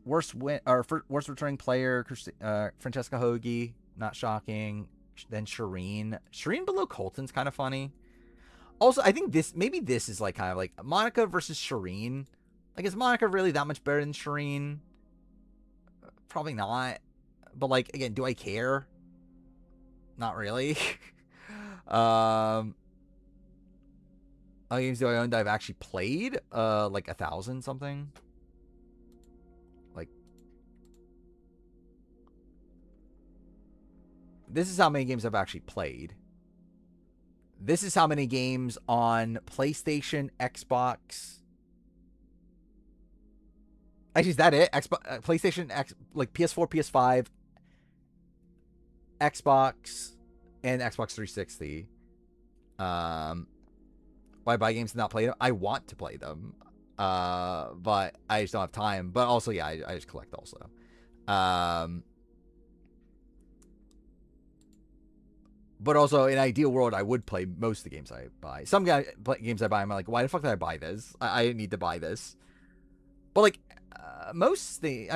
Worst returning player, Francesca Hoagie, not shocking. Then Shireen. Shireen below Colton's kind of funny. Also, I think maybe this is like kind of like Monica versus Shireen. Like, is Monica really that much better than Shireen? Probably not. But like, again, do I care? Not really. How many games do I own that I've actually played? Like 1,000 something. Like, this is how many games I've actually played. This is how many games on PlayStation, Xbox. Actually, is that it? Xbox, PlayStation, like PS4, PS5, Xbox, and Xbox 360. Why buy games and not play them? I want to play them, but I just don't have time. But also, yeah, I just collect also. But also, in an ideal world, I would play most of the games I buy. Some games I buy, I'm like, why the fuck did I buy this? I didn't need to buy this. But like, I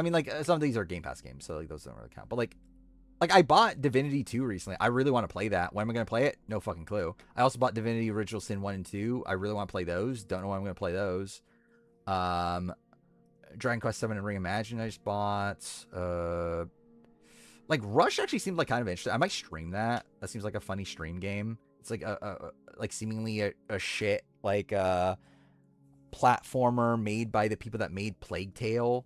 mean, like some of these are Game Pass games, so like those don't really count. But like I bought Divinity 2 recently. I really want to play that. When am I going to play it? No fucking clue. I also bought Divinity Original Sin 1 and 2. I really want to play those. Don't know when I'm going to play those. Dragon Quest 7 and Reimagine I just bought. Like Rush actually seemed like kind of interesting. I might stream that. That seems like a funny stream game. It's like like seemingly a shit like platformer made by the people that made Plague Tale.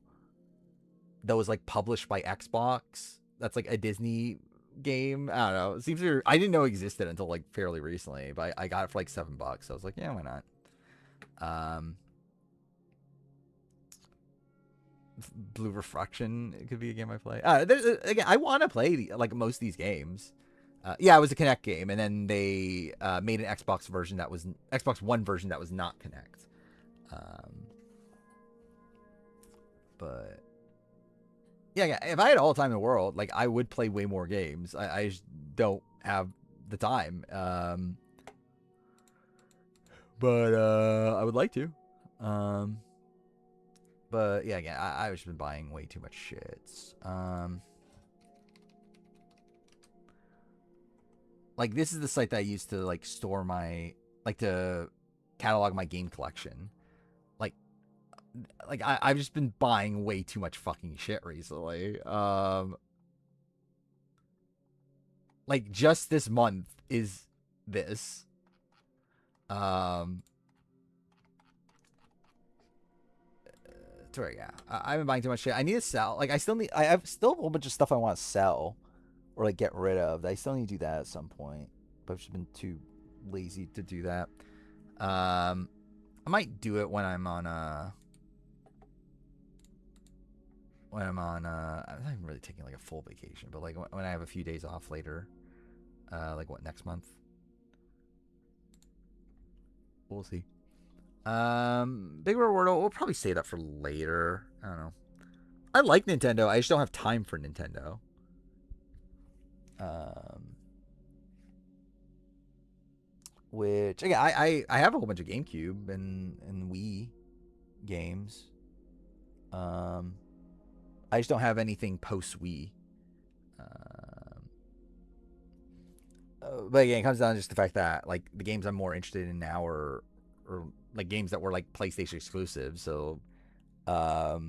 That was like published by Xbox. That's like a Disney game. I don't know. It seems weird. I didn't know it existed until like fairly recently, but I got it for like $7. So I was like, yeah, why not? Blue Refraction, it could be a game I play. Again, I want to play like most of these games. Yeah, it was a Kinect game, and then they made an Xbox version that was Xbox One version that was not Kinect. But yeah, if I had all the time in the world, like I would play way more games. I just don't have the time. But I would like to. But yeah, again, I've just been buying way too much shit. Like this is the site that I use to like store my to catalog my game collection. Like I've just been buying way too much fucking shit recently. Like just this month is this. Yeah, I've been buying too much shit. I need to sell. Like I have still a whole bunch of stuff I want to sell or like get rid of. I still need to do that at some point, but I've just been too lazy to do that. I might do it when I'm on I'm not even really taking like a full vacation, but like when I have a few days off later, like what, next month? We'll see. Big Reward, we'll probably save that for later. I don't know. I like Nintendo. I just don't have time for Nintendo. Which again, I have a whole bunch of GameCube and Wii games. I just don't have anything post Wii. But again, it comes down to just the fact that like the games I'm more interested in now are like games that were like PlayStation exclusive. So I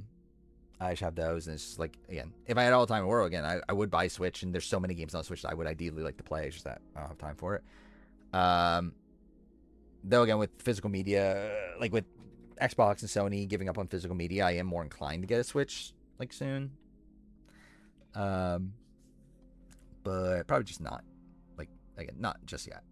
just have those, and it's just like, again, if I had all the time in the world, again, I would buy Switch, and there's so many games on Switch that I would ideally like to play. It's just that I don't have time for it. Though again, with physical media, like with Xbox and Sony giving up on physical media, I am more inclined to get a Switch like soon. But probably just not. Like again, not just yet.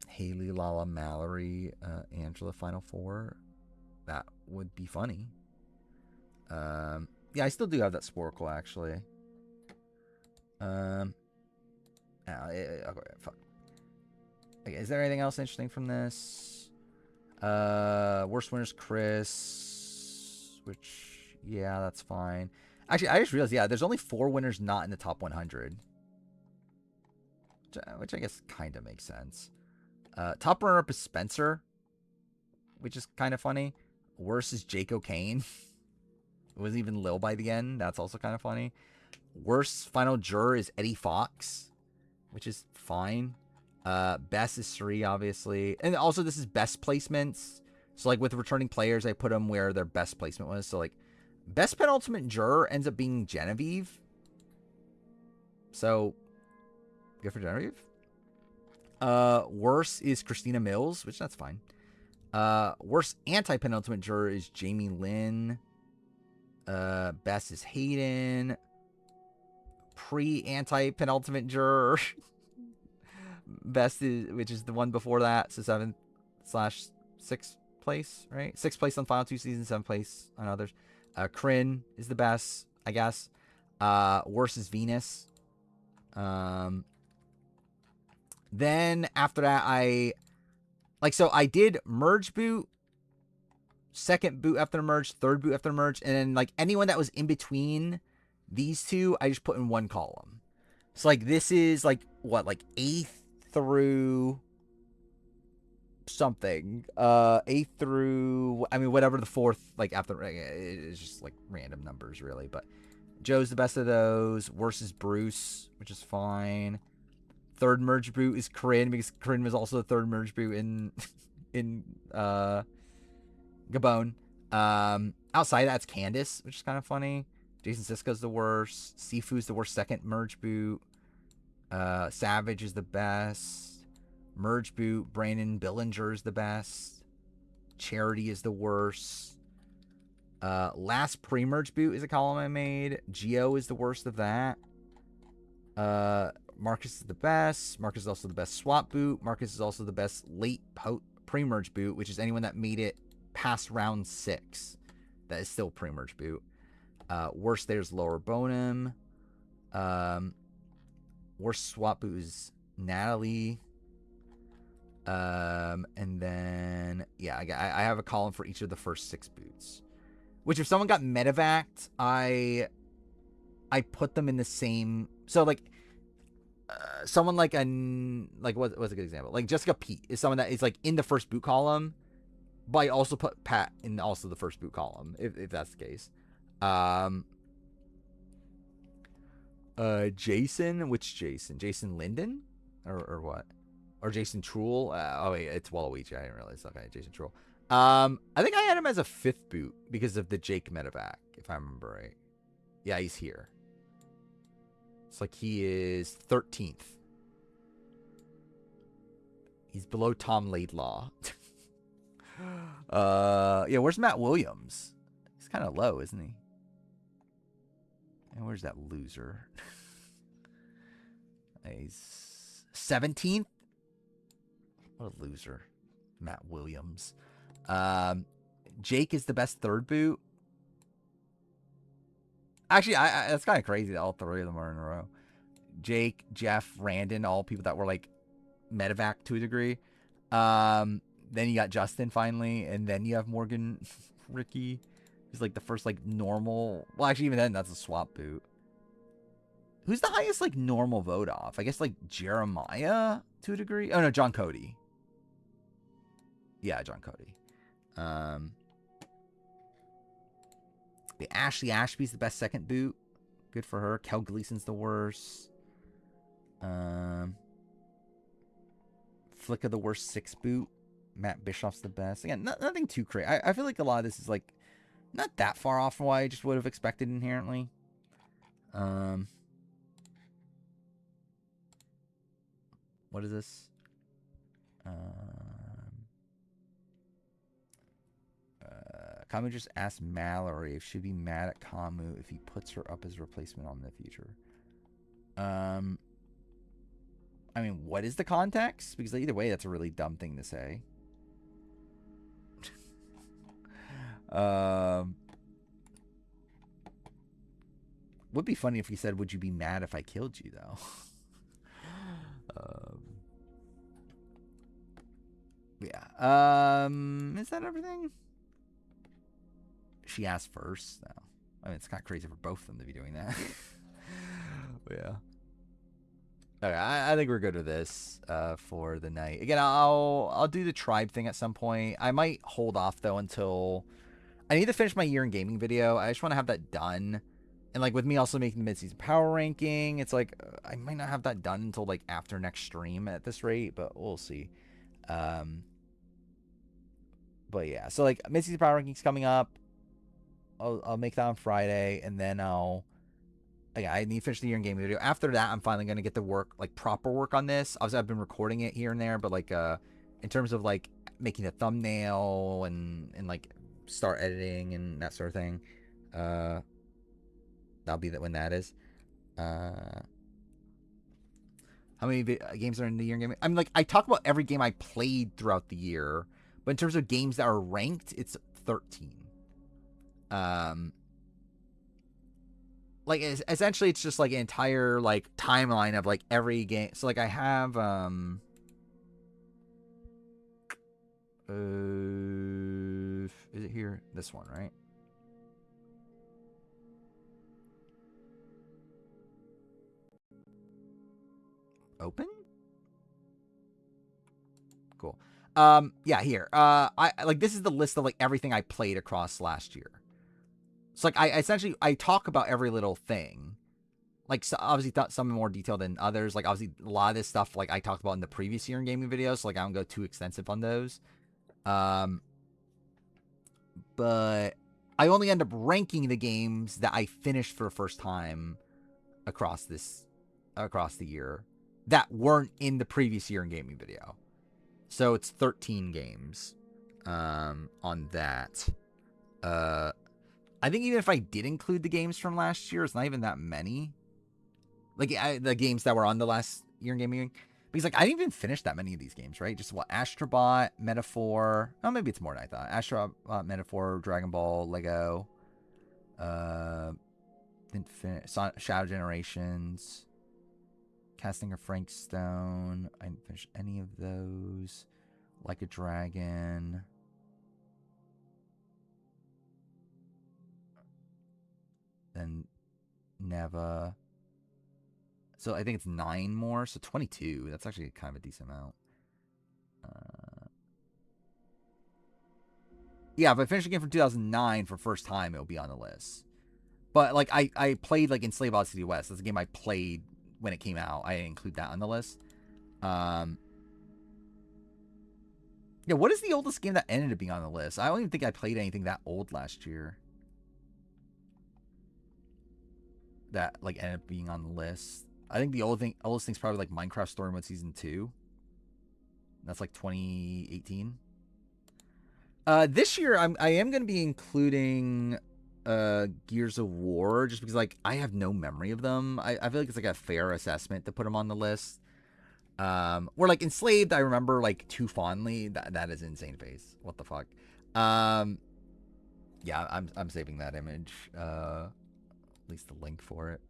Haley, Lala, Mallory, Angela, Final Four. That would be funny. Yeah, I still do have that Sporkle, actually. Okay, fuck. Okay, is there anything else interesting from this? Worst winners, Chris. Which, yeah, that's fine. Actually, I just realized, yeah, there's only 4 winners not in the top 100. Which I guess kind of makes sense. Top runner-up is Spencer, which is kind of funny. Worst is Jake O'Kane. It wasn't even Lil by the end. That's also kind of funny. Worst final juror is Eddie Fox, which is fine. Best is Sri, obviously. And also, this is best placements. So, like, with returning players, I put them where their best placement was. So, like, best penultimate juror ends up being Genevieve. So, good for Genevieve. Worse is Christina Mills, which that's fine. Worst anti-penultimate juror is Jamie Lynn. Best is Hayden. Pre-anti-penultimate juror. Best is, which is the one before that, so 7/6th place, right? 6th place on final 2 seasons, 7th place on others. Kryn is the best, I guess. Worst is Venus. Then after that, I did merge boot, second boot after the merge, third boot after the merge, and then like anyone that was in between These two I just put in one column. So like this is like what, like 8th through something. 8th through, I mean, whatever the 4th, like after, it's just like random numbers really. But Joe's the best of those. Worst is Bruce, which is fine. Third merge boot is Corinne, because Corinne was also the third merge boot in Gabon. Outside that's Candace, which is kind of funny. Jason Sisko's the worst. Sifu's the worst second merge boot. Savage is the best. Merge boot, Brandon Billinger is the best. Charity is the worst. Last pre-merge boot is a column I made. Geo is the worst of that. Marcus is the best. Marcus is also the best swap boot. Marcus is also the best late pre-merge boot, which is anyone that made it past round 6. That is still pre-merge boot. Worst there's Lower Bonham. Worst swap boot is Natalie. And then, yeah, I have a column for each of the first 6 boots. Which if someone got medevaced, I put them in the same. So like, someone like what's a good example? Like Jessica Pete is someone that is like in the first boot column, but I also put Pat in also the first boot column if that's the case. Jason, which Jason? Jason Linden, or what? Or Jason Truel? Oh wait, it's Waluigi. I didn't realize. Okay, Jason Truel. I think I had him as a 5th boot because of the Jake medevac, if I remember right. Yeah, he's here. It's like he is 13th. He's below Tom Laidlaw. Yeah, where's Matt Williams? He's kind of low, isn't he? And where's that loser? He's 17th. What a loser. Matt Williams. Jake is the best 3rd boot. Actually, that's kind of crazy that all 3 of them are in a row. Jake, Jeff, Randon, all people that were like medevac to a degree. Then you got Justin finally, and then you have Morgan Ricky. He's like the first like normal. Well, actually, even then that's a swap boot. Who's the highest like normal vote off? I guess like Jeremiah to a degree. Oh no, John Cody. Yeah, John Cody. The Ashley Ashby's the best 2nd boot. Good for her. Kel Gleason's the worst. Flicka the worst 6th boot. Matt Bischoff's the best. Again, nothing too crazy. I feel like a lot of this is like not that far off from what I just would have expected inherently. What is this? Kamu just asked Mallory if she'd be mad at Kamu if he puts her up as replacement on the future. I mean, what is the context? Because either way, that's a really dumb thing to say. Would be funny if he said, "Would you be mad if I killed you?" Though. Yeah. Is that everything? She asked first. No. I mean, it's kind of crazy for both of them to be doing that. Yeah. Okay, I think we're good with this for the night. Again, I'll do the tribe thing at some point. I might hold off though until I need to finish my year in gaming video. I just want to have that done. And like with me also making the mid-season power ranking, it's like I might not have that done until like after next stream at this rate, but we'll see. But yeah, so like mid-season power rankings coming up. I'll make that on Friday, and then I need to finish the year in gaming video. After that, I'm finally gonna get to work, like proper work on this. Obviously, I've been recording it here and there, but like in terms of like making a thumbnail and like start editing and that sort of thing, that'll be when that is. How many games are in the year in gaming? I mean, like I talk about every game I played throughout the year, but in terms of games that are ranked, it's 13. Like essentially it's just like an entire like timeline of like every game. So like I have is it here? This one, right? open? Cool. Yeah, here. I like this is the list of like everything I played across last year. So like I essentially I talk about every little thing. Like so obviously some more detail than others. Like obviously a lot of this stuff like I talked about in the previous year in gaming videos, so like I don't go too extensive on those. But I only end up ranking the games that I finished for the first time across the year that weren't in the previous year in gaming video. So it's 13 games on that. I think even if I did include the games from last year, it's not even that many. Like the games that were on the last year in gaming, because like I didn't even finish that many of these games, right? Just what Astrobot, Metaphor. Oh, maybe it's more than I thought. Astrobot, Metaphor, Dragon Ball, Lego. Didn't finish Shadow Generations. Casting of Frank Stone. I didn't finish any of those. Like a Dragon. Then Neva. So I think it's 9 more. So 22. That's actually kind of a decent amount. Yeah, if I finish a game from 2009 for first time, it'll be on the list. But like I played like Enslaved Odyssey West. That's a game I played when it came out. I didn't include that on the list. Yeah, what is the oldest game that ended up being on the list? I don't even think I played anything that old last year that like ended up being on the list. I think the oldest thing's probably like Minecraft Story Mode Season 2. That's like 2018. This year I am going to be including Gears of War just because like I have no memory of them. I feel like it's like a fair assessment to put them on the list. Where like Enslaved, I remember like too fondly. That is insane face. What the fuck? Yeah, I'm saving that image. At least the link for it.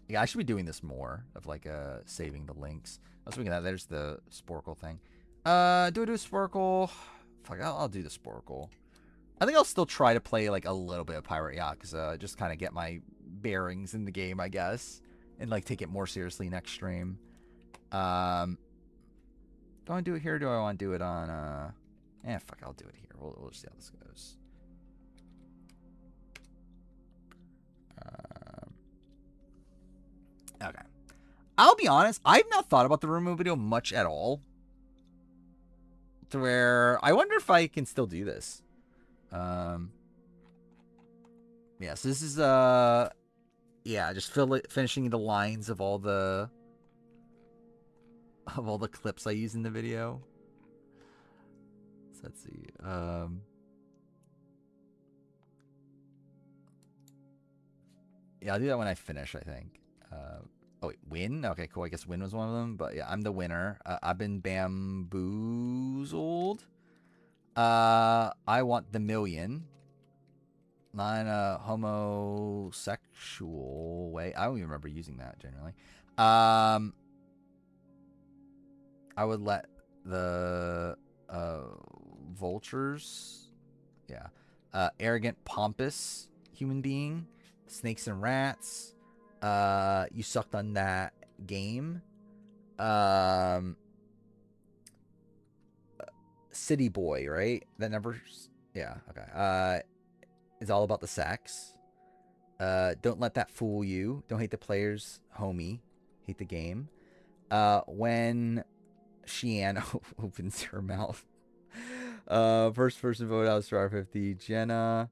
Yeah, I should be doing this more of like saving the links. I was thinking that there's the Sporkle thing. Do I do a Sporkle? Fuck, I'll do the Sporkle. I think I'll still try to play like a little bit of Pirate Yakuza, just kind of get my bearings in the game, I guess, and like take it more seriously next stream. Do I want to do it here? Or do I want to do it on? Fuck, I'll do it here. We'll just see how this goes. Okay. I'll be honest, I've not thought about the Room video much at all. To where I wonder if I can still do this. Yeah, so this is yeah, just finishing the lines of all the clips I use in the video. So let's see. Yeah, I'll do that when I finish, I think. Oh wait, win? Okay, cool. I guess win was one of them. But yeah, I'm the winner. I've been bamboozled. I want the million. Not in a homosexual way. I don't even remember using that generally. I would let the vultures. Yeah. Arrogant, pompous human being. Snakes and rats. You sucked on that game. City boy, right? That never. Yeah. Okay. It's all about the sex. Don't let that fool you. Don't hate the players, homie. Hate the game. When Sheehan opens her mouth. First person vote out Star 50. Jenna.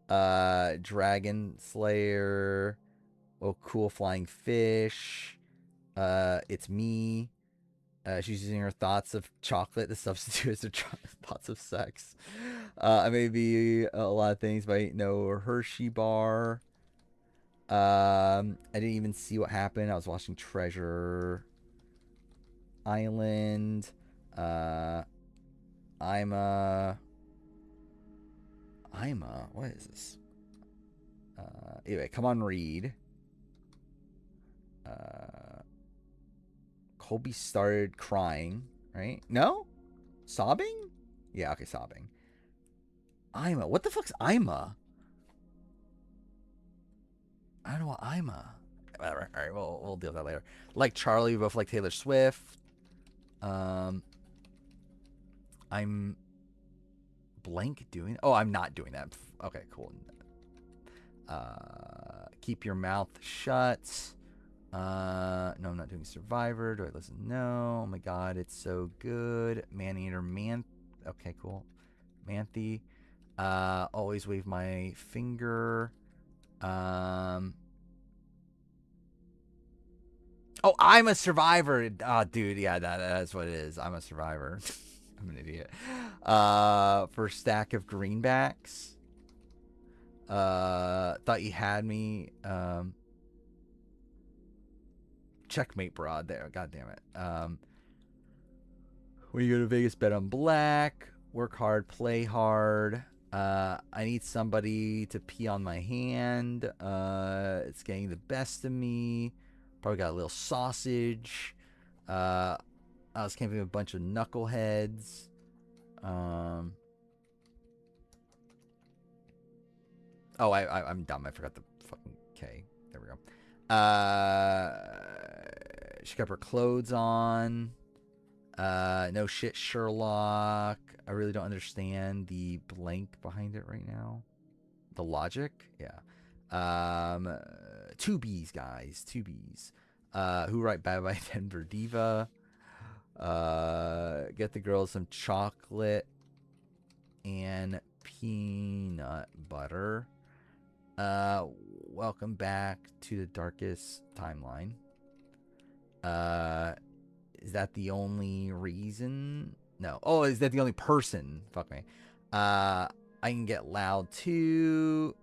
Dragon Slayer. Oh, cool flying fish. It's me. She's using her thoughts of chocolate to substitute as her thoughts of sex. I may be a lot of things, but I ain't no Hershey bar. I didn't even see what happened. I was watching Treasure Island. I'm a. What is this? Anyway, come on, read. Colby started crying, right? No? Sobbing? Yeah, okay, sobbing. Ima. What the fuck's Ima? I don't know what I'm a. Whatever. All right, we'll deal with that later. Like Charlie, we both like Taylor Swift. I'm blank doing. Oh, I'm not doing that. Okay, cool. Keep your mouth shut. No, I'm not doing Survivor. Do I listen? No. Oh my God, it's so good. Maneater Man. Okay, cool. Manthe. Always wave my finger. Oh, I'm a survivor. Oh, dude, yeah, that's what it is. I'm a survivor. I'm an idiot. For stack of greenbacks. Thought you had me. Checkmate broad there. God damn it. When you go to Vegas, bet on black. Work hard, play hard. I need somebody to pee on my hand. It's getting the best of me. Probably got a little sausage. I was camping with a bunch of knuckleheads. Oh, I'm dumb. I forgot the fucking K. There we go. She kept her clothes on. No shit, Sherlock. I really don't understand the blank behind it right now. The logic? Yeah. Two B's, guys. Two B's. Who write Bye Bye Denver Diva? Get the girls some chocolate and peanut butter. Welcome back to the darkest timeline. Is that the only reason? No. Oh, is that the only person? Fuck me. I can get loud too.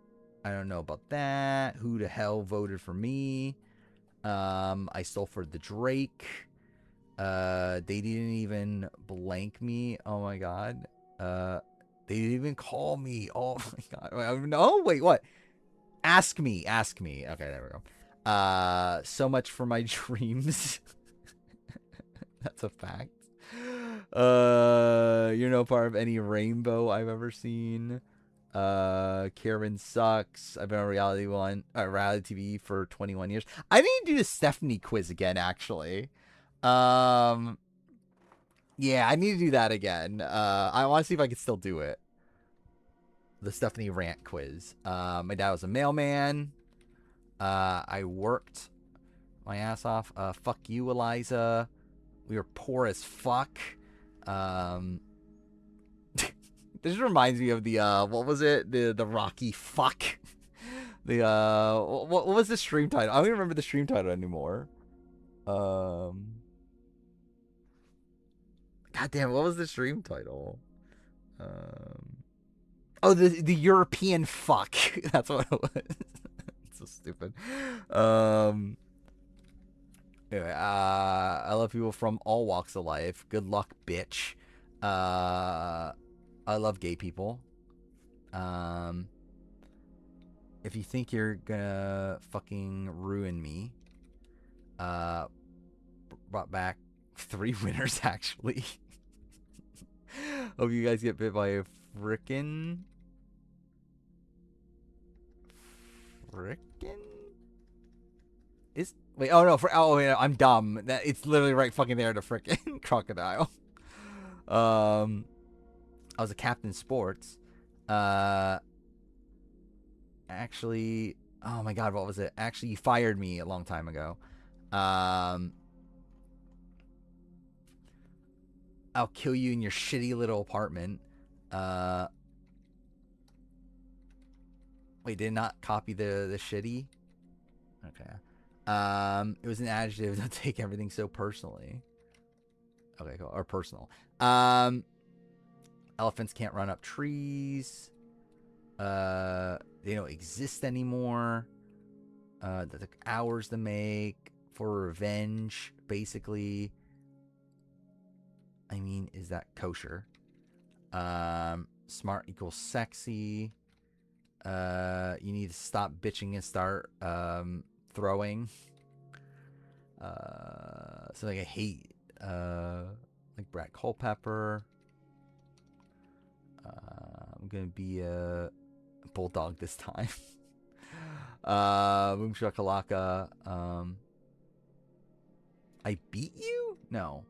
I don't know about that. Who the hell voted for me? I stole for the Drake. They didn't even blank me. Oh my god. They didn't even call me. Oh my god. No, wait, what? Ask me. Okay, there we go. So much for my dreams. That's a fact. You're no part of any rainbow I've ever seen. Karen sucks. I've been on reality TV for 21 years. I need to do the Stephanie quiz again, actually. Yeah, I need to do that again. I want to see if I can still do it. The Stephanie rant quiz. My dad was a mailman. I worked my ass off. Fuck you, Eliza. We were poor as fuck. This reminds me of the what was it? The Rocky fuck. The what was the stream title? I don't even remember the stream title anymore. God damn, what was the stream title? Oh, the European fuck. That's what it was. It's so stupid. Anyway, I love people from all walks of life. Good luck, bitch. I love gay people. If you think you're gonna fucking ruin me, brought back 3 winners actually. Hope you guys get bit by a frickin' is wait, oh no, oh yeah, I'm dumb. That it's literally right fucking there, the frickin' crocodile. I was a captain sports. Actually, oh my god, what was it? Actually, you fired me a long time ago. I'll kill you in your shitty little apartment. Wait, did not copy the shitty? Okay. It was an adjective. Don't take everything so personally. Okay, cool. Or personal. Elephants can't run up trees. They don't exist anymore. That took hours to make for revenge, basically. I mean, is that kosher? Smart equals sexy. You need to stop bitching and start throwing. So like I hate like Brad Culpepper. I'm gonna be a bulldog this time. Boom shakalaka. I beat you? No,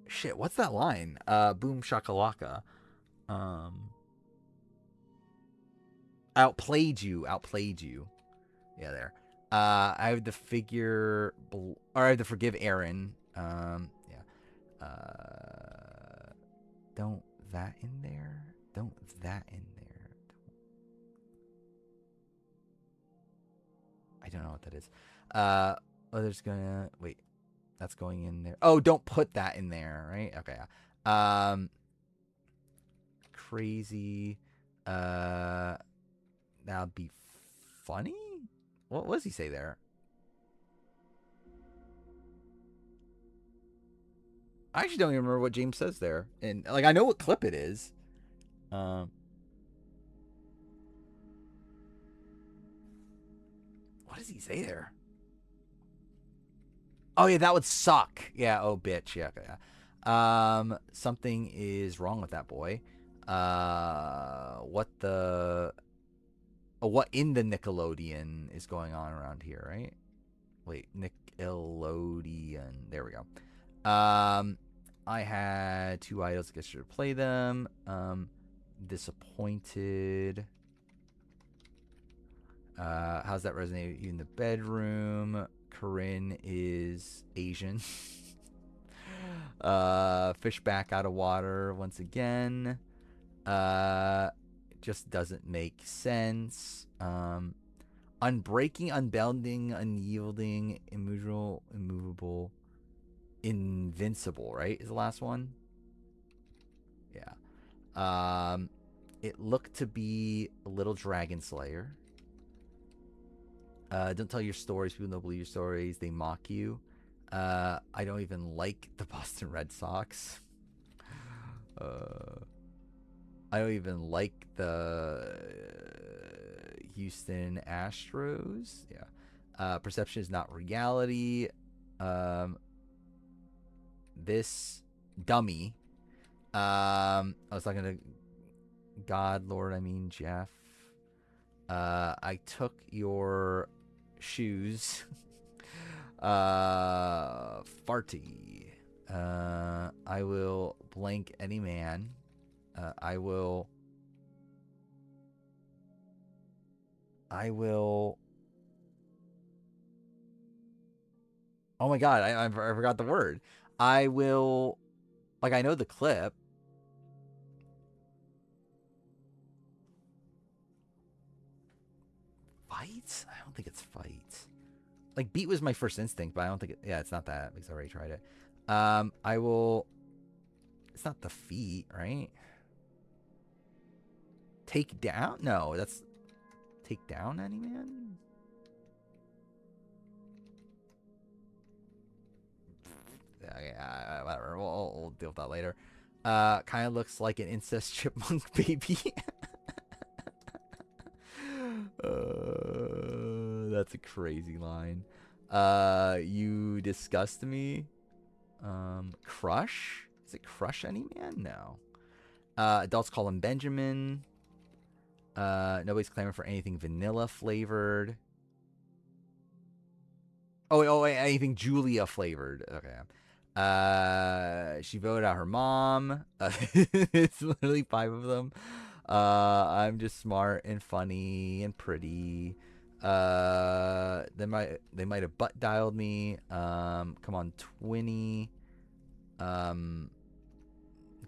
shit. What's that line? Boom shakalaka. Um, outplayed you. Outplayed you. Yeah, there. I have the figure, or I have to forgive Aaron. Yeah. Don't that in there. Don't that in there. I don't know what that is. There's gonna wait. That's going in there. Oh, don't put that in there, right? Okay. Crazy. That'd be funny. What does he say there? I actually don't even remember what James says there, and like I know what clip it is. What does he say there? Oh yeah, that would suck. Yeah. Oh bitch. Yeah. Okay. Yeah. Something is wrong with that boy. What the? Oh, what in the Nickelodeon is going on around here, right? Wait, Nickelodeon. There we go. I had 2 idols. I guess I should play them. Disappointed. How's that resonate with you in the bedroom? Corinne is Asian. Fish back out of water once again. Just doesn't make sense. Unbreaking, unbounding, unyielding, immovable, invincible, right? Is the last one? Yeah. It looked to be a little dragon slayer. Don't tell your stories. People don't believe your stories. They mock you. I don't even like the Boston Red Sox. I don't even like the Houston Astros. Yeah. Perception is not reality. This dummy. I was talking to God, Lord, I mean Jeff. I took your shoes. Farty. I will blank any man. I will. Oh my god, I forgot the word. I will. Like, I know the clip. Fight? I don't think it's fight. Like, beat was my first instinct, but I don't think it. Yeah, it's not that because I already tried it. I will. It's not defeat, right? Take down? No, that's take down any man. Yeah, whatever. We'll deal with that later. Kind of looks like an incest chipmunk baby. That's a crazy line. You disgust me. Crush? Is it Crush any man? No. Adults call him Benjamin. Nobody's claiming for anything vanilla flavored. Oh, anything Julia flavored. Okay. She voted out her mom. It's literally 5 of them. I'm just smart and funny and pretty. They might have butt dialed me. Come on, Twinny.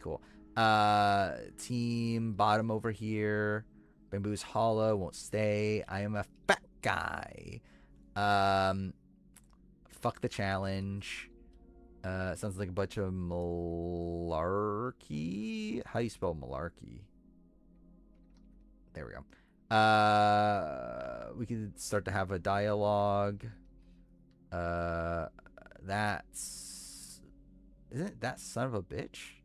Cool. Team bottom over here. Bamboo's hollow, won't stay. I am a fat guy. Fuck the challenge. Sounds like a bunch of malarkey. How do you spell malarkey? There we go. We can start to have a dialogue. That's isn't it that son of a bitch?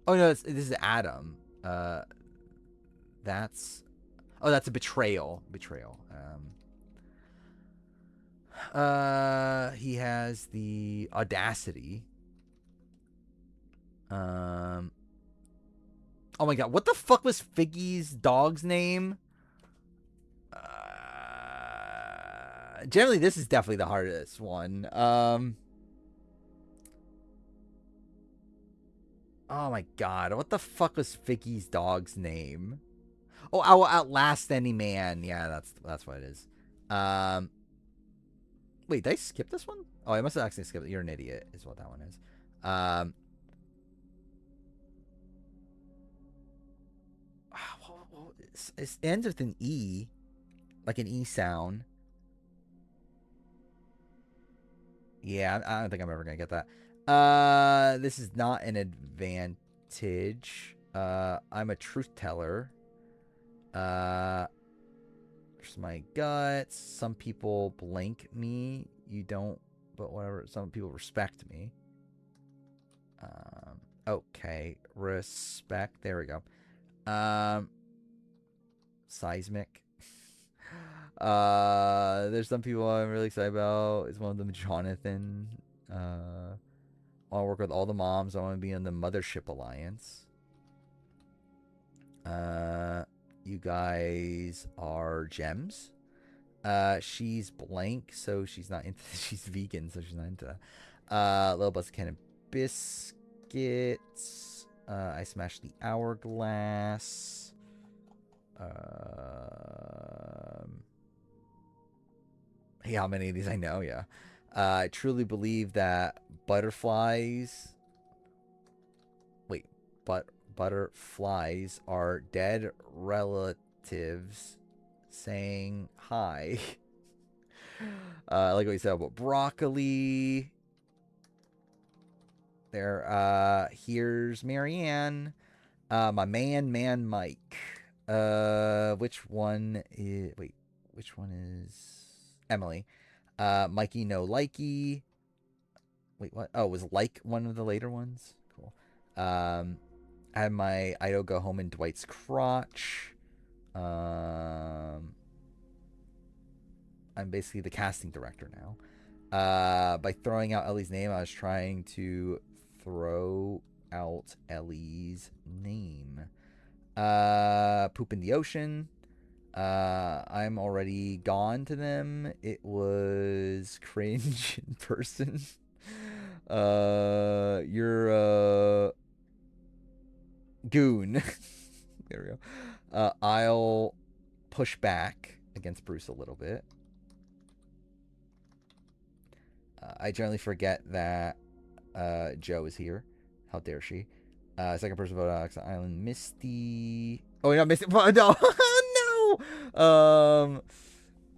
Oh no, this is Adam. That's that's a betrayal. Betrayal. He has the audacity. Oh my god, what the fuck was Figgy's dog's name? Generally, this is definitely the hardest one. Oh my god, what the fuck was Figgy's dog's name? Oh, I will outlast any man. Yeah, that's what it is. Wait, did I skip this one? Oh, I must have accidentally skipped it. You're an idiot, is what that one is. It ends with an E, like an E sound. Yeah, I don't think I'm ever gonna get that. This is not an advantage. I'm a truth teller. There's my guts. Some people blank me. You don't, but whatever. Some people respect me. Okay, respect. There we go. Seismic. There's some people I'm really excited about. Is one of them Jonathan? I want to work with all the moms. I want to be in the Mothership Alliance. You guys are gems. She's blank, so she's not into. She's vegan, so she's not into that. Little bus can of biscuits. I smashed the hourglass. Yeah, how many of these I know? Yeah. I truly believe that butterflies. Wait, butterflies are dead relatives saying hi. Like what you said about broccoli. There. Here's Marianne. My man Mike. Which one is? Wait, which one is Emily? Mikey no likey. Wait, what? Oh, was like one of the later ones? Cool. I had my Ido go home in Dwight's crotch. I'm basically the casting director now. By throwing out Ellie's name, I was trying to throw out Ellie's name. Poop in the ocean. I'm already gone to them. It was cringe in person. You're a goon. There we go. I'll push back against Bruce a little bit. I generally forget that Joe is here. How dare she? Second person vote Alex Island. Misty. Oh, not Misty. No, no.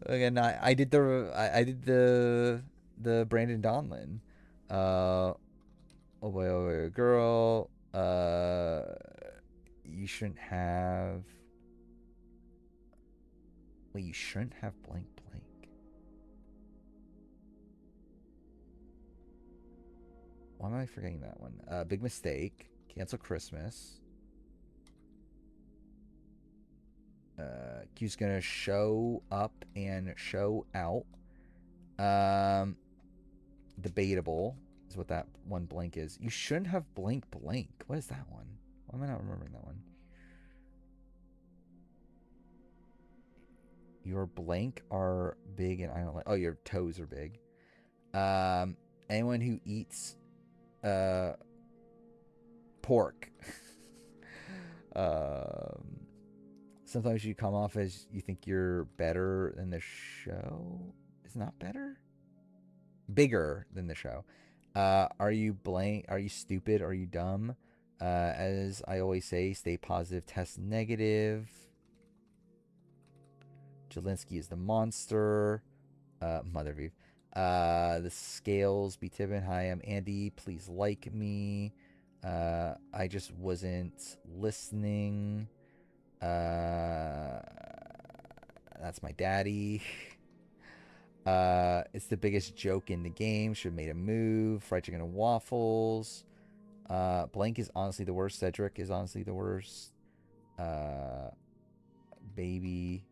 Again, I did the Brandon Donlin. Oh boy, girl. You shouldn't have. Wait, you shouldn't have blank. Why am I forgetting that one? Big mistake. Cancel Christmas. Q's gonna show up and show out. Debatable is what that one blank is. You shouldn't have blank. What is that one? Why am I not remembering that one? Your blank are big and I don't like. Oh, your toes are big. Anyone who eats pork. Sometimes you come off as you think you're better than the show. Is not better? Bigger than the show. Are you blank? Are you stupid? Are you dumb? As I always say, stay positive, test negative. Jelinsky is the monster. Mother of Eve. The scales be tipping. Hi, I'm Andy. Please like me. I just wasn't listening. That's my daddy. It's the biggest joke in the game. Should have made a move. Fried chicken and waffles. Blank is honestly the worst. Cedric is honestly the worst. Baby.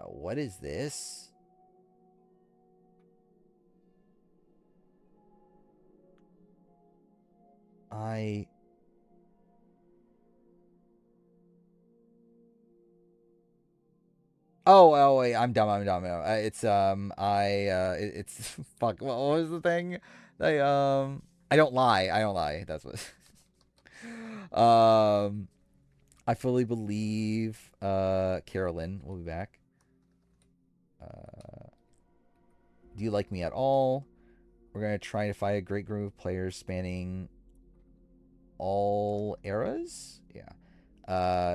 What is this? Oh, wait, I'm dumb. It's fuck. What was the thing? I don't lie. I don't lie. That's what. I fully believe, Carolyn will be back. Do you like me at all? We're gonna try to find a great group of players spanning all eras. Yeah.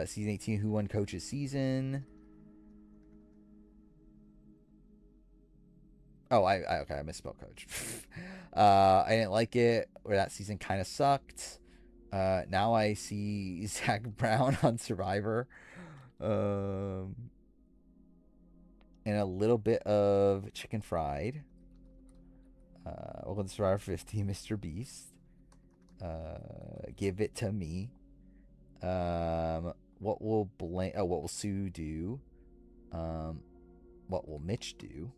Season 18. Who won coach's season? Oh, okay, I misspelled coach. I didn't like it, or that season kind of sucked. Now I see Zach Brown on Survivor. And a little bit of chicken fried. Welcome to Survivor 50, Mr. Beast. Give it to me. What will what will Sue do? What will Mitch do?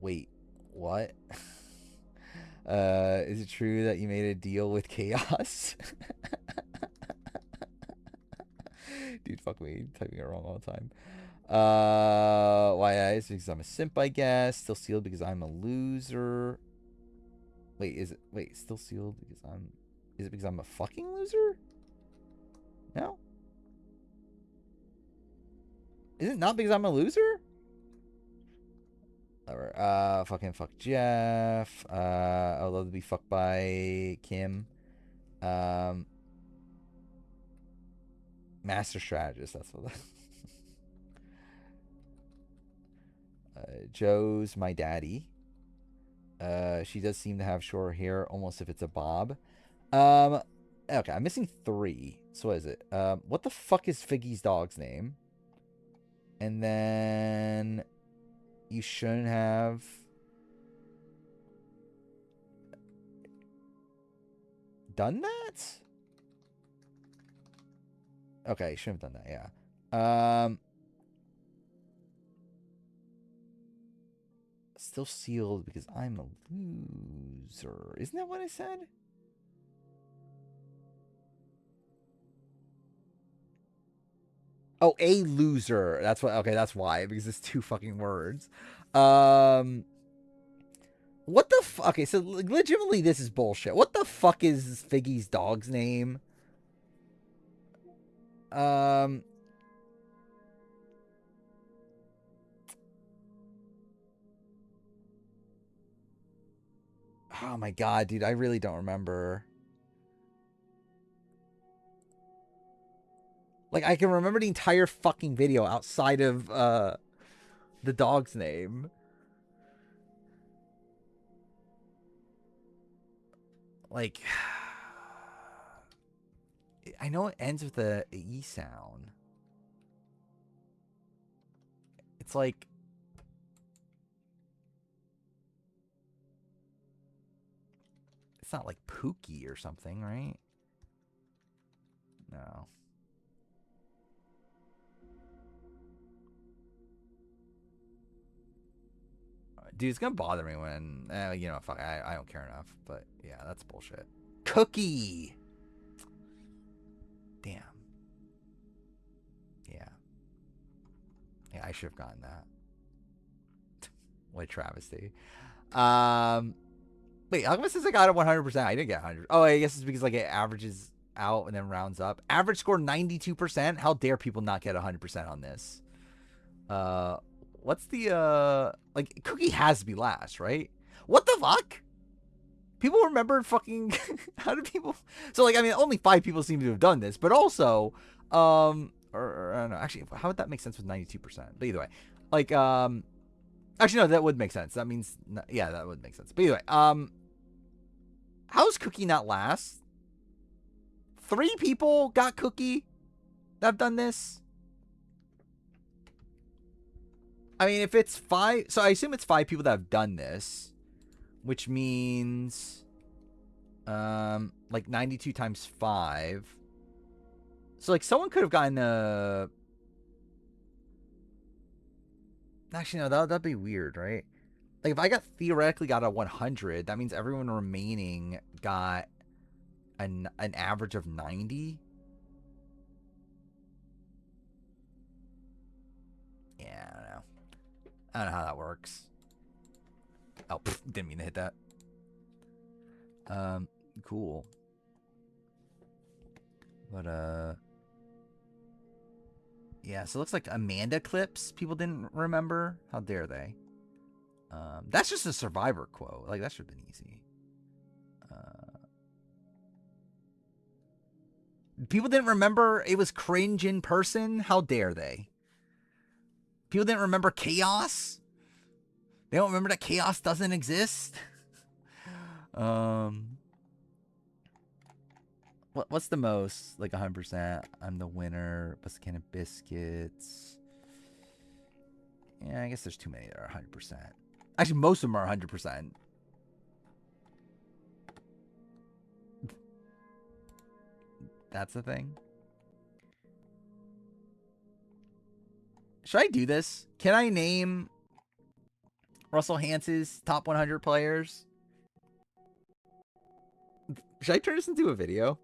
Wait, what? Is it true that you made a deal with Chaos? Dude, fuck me, typing it wrong all the time. Why is because I'm a simp, I guess. Still sealed because I'm a loser. Wait, still sealed because is it because I'm a fucking loser? No? Is it not because I'm a loser? Whatever. Fucking fuck Jeff. I would love to be fucked by Kim. Master strategist, that's what Joe's my daddy. She does seem to have short hair, almost if it's a bob. Okay, I'm missing 3. So what is it? What the fuck is Figgy's dog's name? And then you shouldn't have done that? Okay, you shouldn't have done that, yeah. Still sealed because I'm a loser. Isn't that what I said? Oh, a loser. That's what. Okay, that's why. Because it's 2 fucking words. What the fuck? Okay, so legitimately, this is bullshit. What the fuck is Figgy's dog's name? Oh my god, dude, I really don't remember. Like, I can remember the entire fucking video outside of the dog's name. Like, I know it ends with a E sound. It's like, it's not like Pookie or something, right? No. Dude, it's gonna bother me when, you know, fuck, I don't care enough. But yeah, that's bullshit. Cookie! Damn. Yeah. Yeah, I should have gotten that. What a travesty. Wait, how come it says I got it 100%? I didn't get 100. Oh, I guess it's because like it averages out and then rounds up. Average score 92%. How dare people not get 100% on this? What's the like Cookie has to be last, right? What the fuck? People remember fucking how do people so like I mean only 5 people seem to have done this, but also or I don't know, actually how would that make sense with 92%? But either way. Like actually no, that would make sense. That means yeah, that would make sense. But either way, how's Cookie not last? 3 people got Cookie that have done this. I mean, if it's 5, so I assume it's 5 people that have done this, which means, like 92 times 5. So like someone could have gotten a. Actually, no, that'd be weird, right? Like if I theoretically got a 100, that means everyone remaining got an average of 90. I don't know how that works. Oh, didn't mean to hit that. Cool. But, yeah, so it looks like Amanda clips people didn't remember. How dare they? That's just a Survivor quote. Like, that should have been easy. People didn't remember it was cringe in person. How dare they? People didn't remember chaos. They don't remember that chaos doesn't exist. What's the most? Like 100%. I'm the winner. What's the can of biscuits? Yeah, I guess there's too many that are 100%. Actually, most of them are 100%. That's the thing. Should I do this? Can I name Russell Hance's top 100 players? Should I turn this into a video?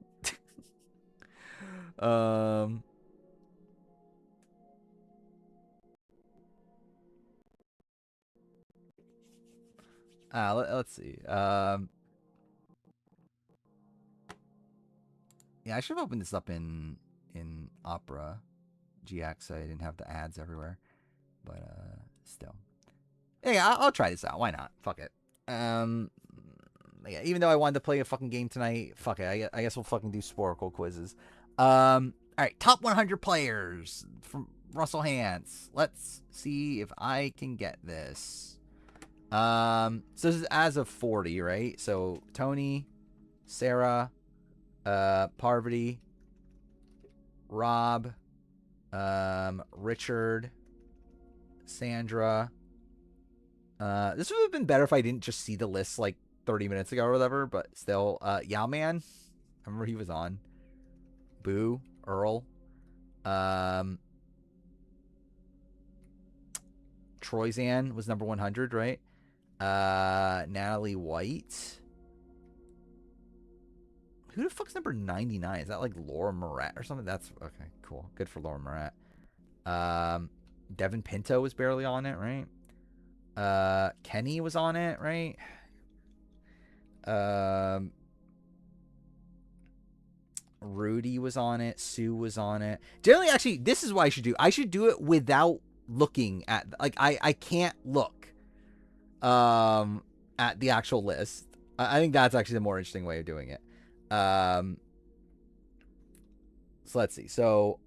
Let's see. Yeah, I should have opened this up in Opera GX so I didn't have the ads everywhere. But still. Yeah, I'll try this out. Why not? Fuck it. Yeah, even though I wanted to play a fucking game tonight, fuck it. I guess we'll fucking do Sporkle quizzes. All right, top 100 players from Russell Hance. Let's see if I can get this. So this is as of 40, right? So Tony, Sarah, Parvati, Rob, Richard, Sandra. This would have been better if I didn't just see the list like 30 minutes ago or whatever, but still, Yao Man, I remember he was on. Boo, Earl, Troyzan was number 100, right? Natalie White. Who the fuck's number 99? Is that like Laura Murat or something? That's okay, cool. Good for Laura Murat. Devin Pinto was barely on it, right? Kenny was on it, right? Rudy was on it. Sue was on it. Generally, actually, this is what I should do. I should do it without looking at, like, I can't look at the actual list. I think that's actually the more interesting way of doing it. So let's see. So,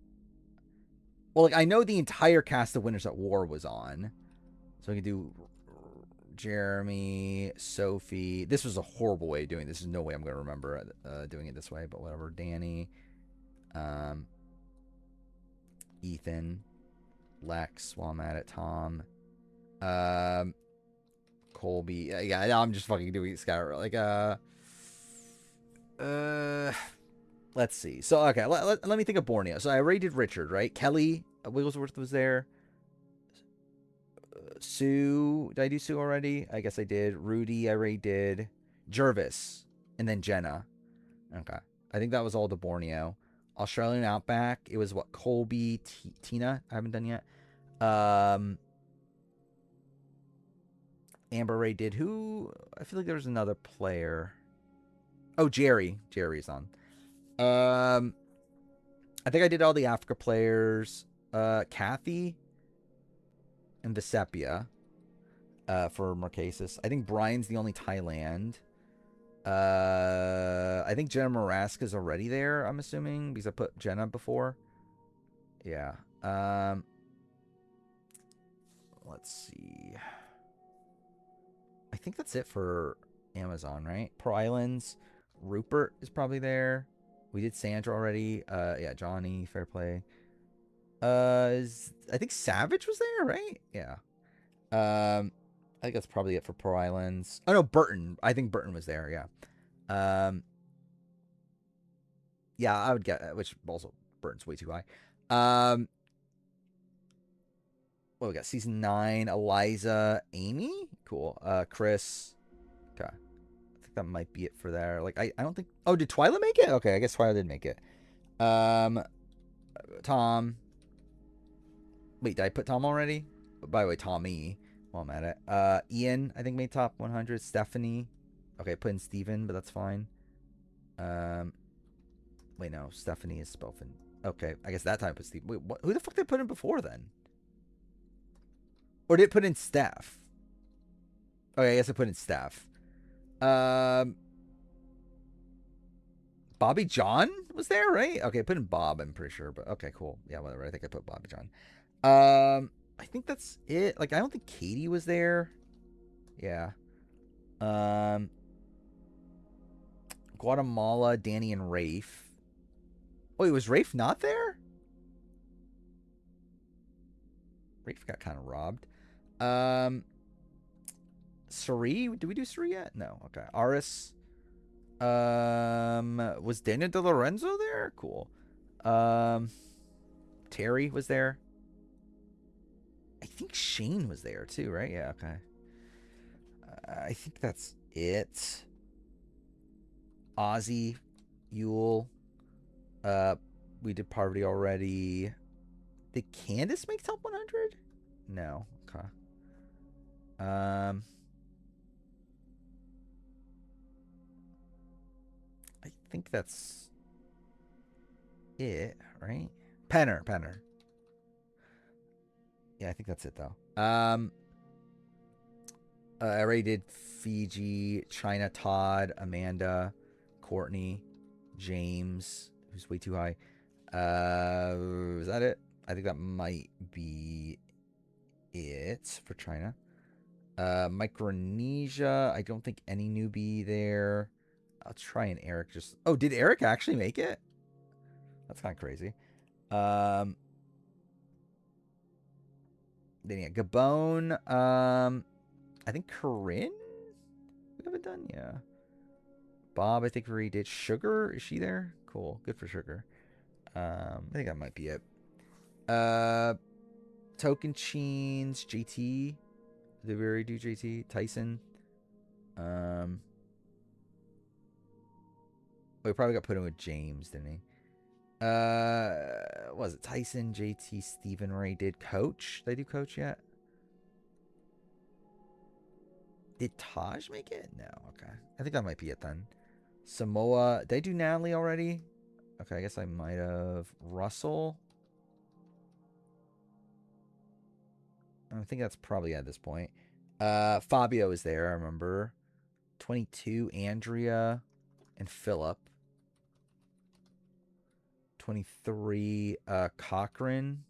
well, like, I know the entire cast of Winners at War was on. So we can do Jeremy, Sophie. This was a horrible way of doing this. There's no way I'm going to remember doing it this way, but whatever. Danny, Ethan, Lex, while I'm at it, Tom, Colby. Yeah, I'm just fucking doing Skyrim. Like, let's see. So, okay, let me think of Borneo. So I already did Richard, right? Kelly Wigglesworth was there. Sue, did I do Sue already? I guess I did. Rudy, I already did. Jervis, and then Jenna. Okay. I think that was all the Borneo. Australian Outback, it was what? Colby, Tina, I haven't done yet. Amber Ray did who? I feel like there was another player. Oh, Jerry. Jerry's on. I think I did all the Africa players. Kathy and Vesepia for Marquesas. I think Brian's the only Thailand. I think Jenna Maraska's already there, I'm assuming, because I put Jenna before. Yeah. Let's see. I think that's it for Amazon, right? Pro Islands. Rupert is probably there. We did Sandra already. Yeah, Johnny, fair play. I think Savage was there, right? Yeah. I think that's probably it for Pro Islands. Oh no, Burton. I think Burton was there. Yeah. Yeah, I would get, which also Burton's way too high. What we got? Season 9. Eliza, Amy. Cool. Chris. Okay. I think that might be it for there. Like I don't think. Oh, did Twyla make it? Okay, I guess Twyla did make it. Tom. Wait, did I put Tom already? By the way, Tommy. While I'm at it. Ian, I think, made top 100. Stephanie. Okay, put in Steven, but that's fine. Wait, no. Stephanie is spelled in. Okay, I guess that time put Steve. Wait, who the fuck did I put in before then? Or did it put in Steph? Okay, I guess I put in Steph. Bobby John was there, right? Okay, I put in Bob, I'm pretty sure. But okay, cool. Yeah, whatever. I think I put Bobby John. I think that's it. Like, I don't think Katie was there. Yeah. Guatemala, Danny, and Rafe. Wait, was Rafe not there? Rafe got kind of robbed. Suri, did we do Suri yet? No. Okay. Aris. Was Daniel De Lorenzo there? Cool. Terry was there. I think Shane was there too, right? Yeah. Okay. I think that's it. Ozzy, Yule. We did Parvati already. Did Candace make top 100? No. Okay. I think that's it, right? Penner. Yeah, I think that's it though. I already did Fiji, China, Todd, Amanda, Courtney, James, who's way too high. Is that it? I think that might be it for China. Micronesia, I don't think any newbie there. I'll try and Eric just... Oh, did Eric actually make it? That's kind of crazy. Then yeah, Gabon. I think Corinne we haven't done. Yeah. Bob, I think we already did. Sugar, is she there? Cool, good for Sugar. I think that might be it. Token Cheens, JT. Did we already do JT? Tyson. We probably got put in with James, didn't he? Was it Tyson, JT, Stephen Ray did Coach? Did I do Coach yet? Did Taj make it? No. Okay. I think that might be it then. Samoa. Did I do Natalie already? Okay, I guess I might have. Russell. I think that's probably at this point. Fabio is there, I remember. 22, Andrea and Philip. 23, Cochran.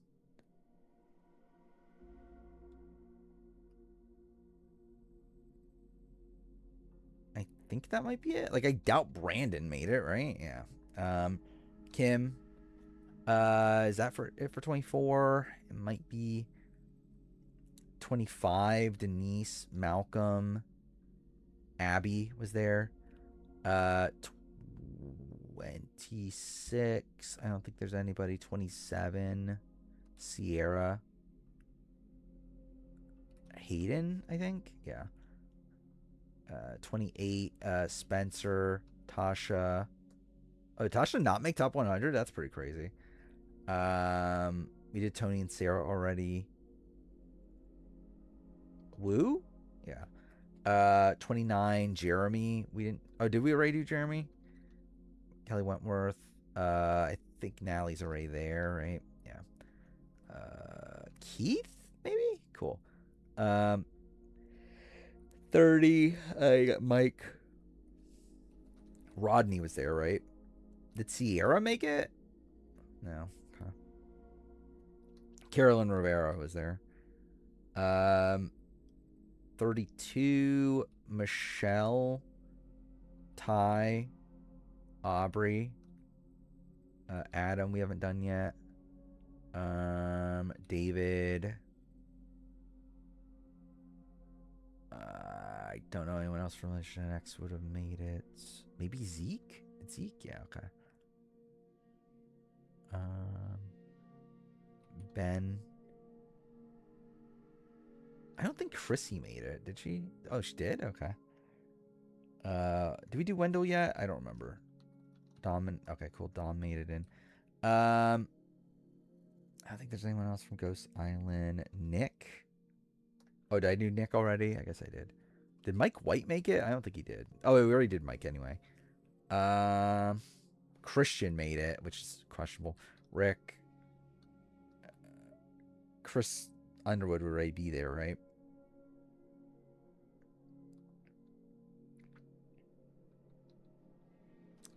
I think that might be it. Like, I doubt Brandon made it, right? Yeah. Kim. Is that for it for 24? It might be 25. Denise, Malcolm, Abby was there. 26. I don't think there's anybody. 27. Sierra. Hayden, I think. Yeah. 28. Spencer. Tasha. Oh, did Tasha not make top 100? That's pretty crazy. We did Tony and Sarah already. Woo? Yeah. 29, Jeremy. We didn't... Oh, did we already do Jeremy? Kelly Wentworth. I think Natalie's already there, right? Yeah. Keith, maybe? Cool. 30. You got Mike. Rodney was there, right? Did Sierra make it? No. Okay. Carolyn Rivera was there. 32, Michelle, Ty, Aubrey, Adam, we haven't done yet. David. I don't know anyone else from Gen X would have made it. Maybe Zeke? Zeke? Yeah, okay. Ben. I don't think Chrissy made it. Did she? Oh, she did? Okay. Did we do Wendell yet? I don't remember. Dom. Okay, cool. Dom made it in. I don't think there's anyone else from Ghost Island. Nick. Oh, did I do Nick already? I guess I did. Did Mike White make it? I don't think he did. Oh, we already did Mike anyway. Christian made it, which is questionable. Rick. Chris Underwood would already be there, right?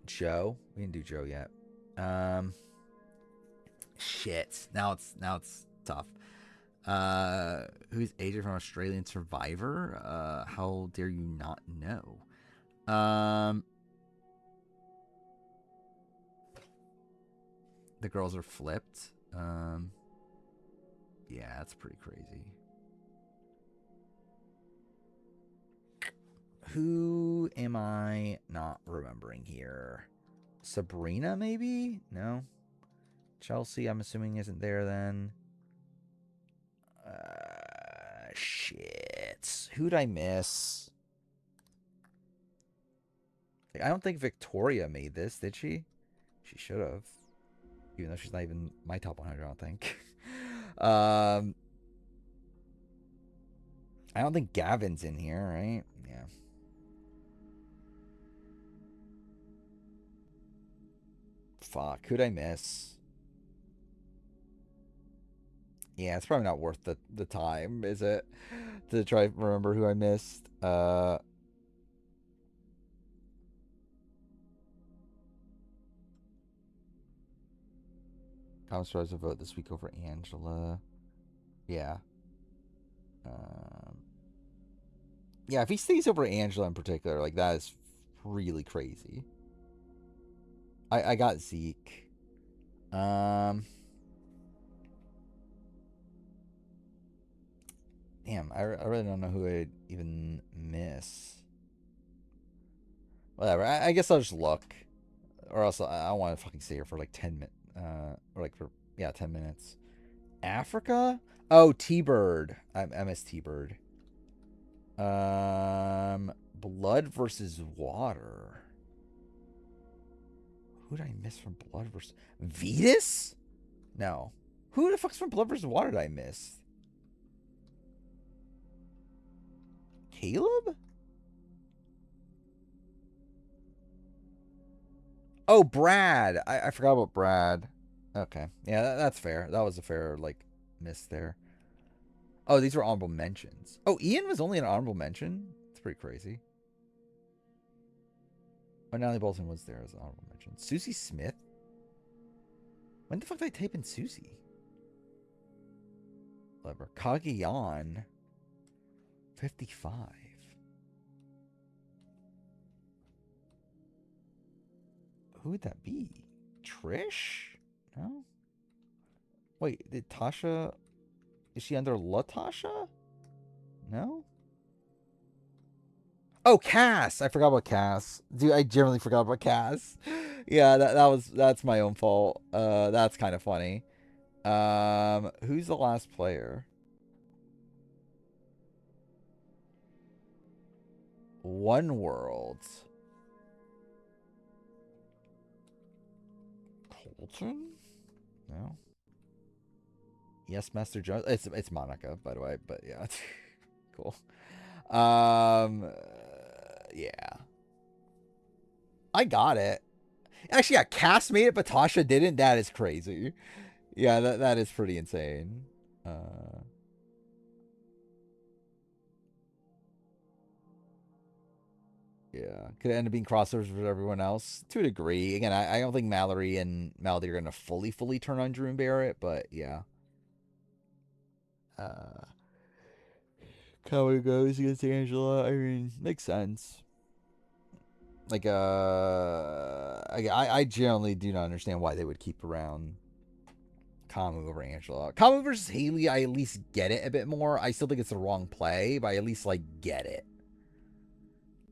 Joe. We didn't do Joe yet. Shit. Now it's tough. Who's agent from Australian Survivor? How dare you not know? The girls are flipped. Yeah, that's pretty crazy. Who am I not remembering here? Sabrina, maybe? No. Chelsea, I'm assuming, isn't there then. Shit. Who'd I miss? I don't think Victoria made this, did she? She should have. Even though she's not even my top 100, I don't think. I don't think Gavin's in here, right? Yeah. Fuck. Who'd I miss? Yeah, it's probably not worth the time, is it? To try to remember who I missed. Thomas tries to vote this week over Angela. Yeah. Yeah, if he stays over Angela in particular, like, that is really crazy. I got Zeke. Damn, I really don't know who I'd even miss. Whatever, I guess I'll just look. Or else I don't want to fucking stay here for like 10 minutes. Or like for, 10 minutes. Africa? Oh, T-Bird. I miss T-Bird. Blood versus Water. Who did I miss from Blood versus... Vetus? No. Who the fuck's from Blood versus Water did I miss? Caleb? Oh, Brad. I forgot about Brad. Okay. Yeah, that's fair. That was a fair, like, miss there. Oh, these were honorable mentions. Oh, Ian was only an honorable mention? It's pretty crazy. Oh, Natalie Bolton was there as an honorable mention. Susie Smith? When the fuck did I type in Susie? Whatever. Kagiyan. 55. Who would that be? Trish? No? Wait, did Tasha... Is she under Latasha? No? Oh, Cass! I forgot about Cass. Dude, I generally forgot about Cass. Yeah, that's my own fault. That's kind of funny. Who's the last player? One World. Colton? No. Yes, Master Jones. It's Monica, by the way, but yeah. Cool. Yeah. I got it. Actually, yeah, Cass made it, but Tasha didn't. That is crazy. Yeah, that is pretty insane. Yeah, could end up being crossovers with everyone else to a degree. Again, I don't think Mallory and Melody are gonna fully turn on Drew and Barrett, but yeah. How goes against Angela? I mean, makes sense. Like, I generally do not understand why they would keep around Kamu over Angela. Kamu versus Haley, I at least get it a bit more. I still think it's the wrong play, but I at least, like, get it.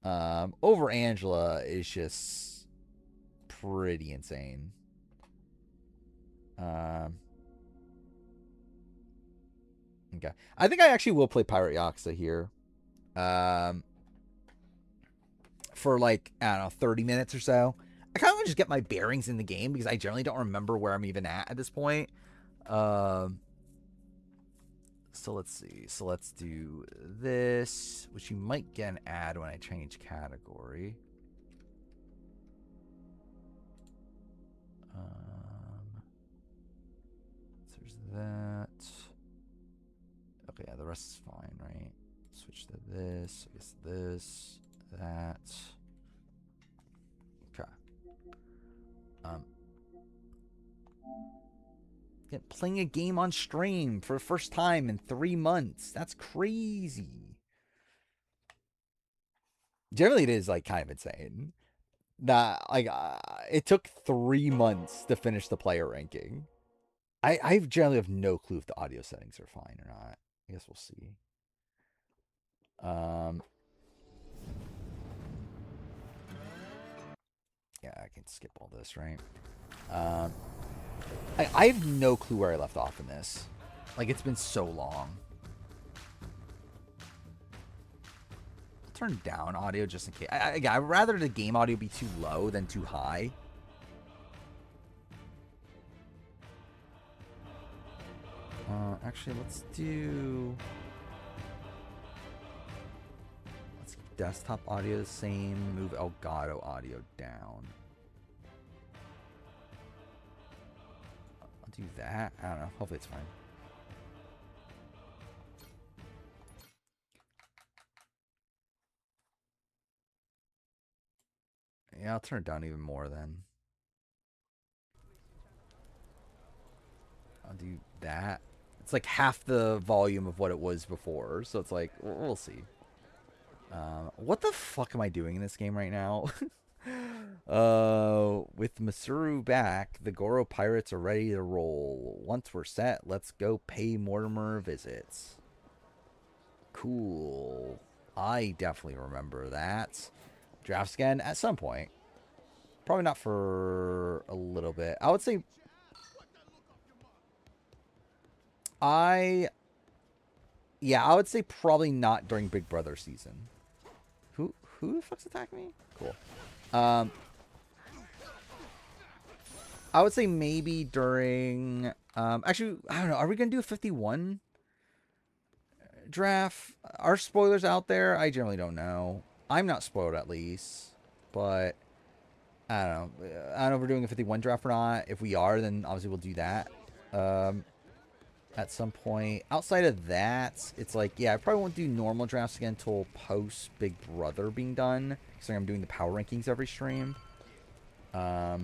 Over Angela is just pretty insane. Okay. I think I actually will play Pirate Yakuza here. For like, I don't know, 30 minutes or so. I kind of want to just get my bearings in the game because I generally don't remember where I'm even at this point. So let's see. So let's do this, which you might get an ad when I change category. So there's that. Okay, yeah, the rest is fine, right? Switch to this. I guess this, that. Okay. Playing a game on stream for the first time in 3 months. That's crazy. Generally, it is like kind of insane. That like it took 3 months to finish the player ranking. I generally have no clue if the audio settings are fine or not. I guess we'll see. Yeah, I can skip all this, right? I have no clue where I left off in this. Like, it's been so long. I'll turn down audio just in case. I'd rather the game audio be too low than too high. Actually, let's keep desktop audio the same. Move Elgato audio down. I'll do that. I don't know. Hopefully it's fine. Yeah, I'll turn it down even more then. I'll do that. It's like half the volume of what it was before, so it's like, we'll see. What the fuck am I doing in this game right now? With Masuru back, the Goro Pirates are ready to roll. Once we're set, let's go pay Mortimer visits. Cool. I definitely remember that. Drafts again at some point. Probably not for a little bit. I would say I would say probably not during Big Brother season. Who the fuck's attacking me? Cool. I would say maybe during actually, I don't know. Are we gonna do a 51 draft? Are spoilers out there? I generally don't know. I'm not spoiled at least, but I don't know. I don't know if we're doing a 51 draft or not. If we are, then obviously we'll do that. At some point. Outside of that, it's like, yeah, I probably won't do normal drafts again until post Big Brother being done. Because I'm doing the power rankings every stream. But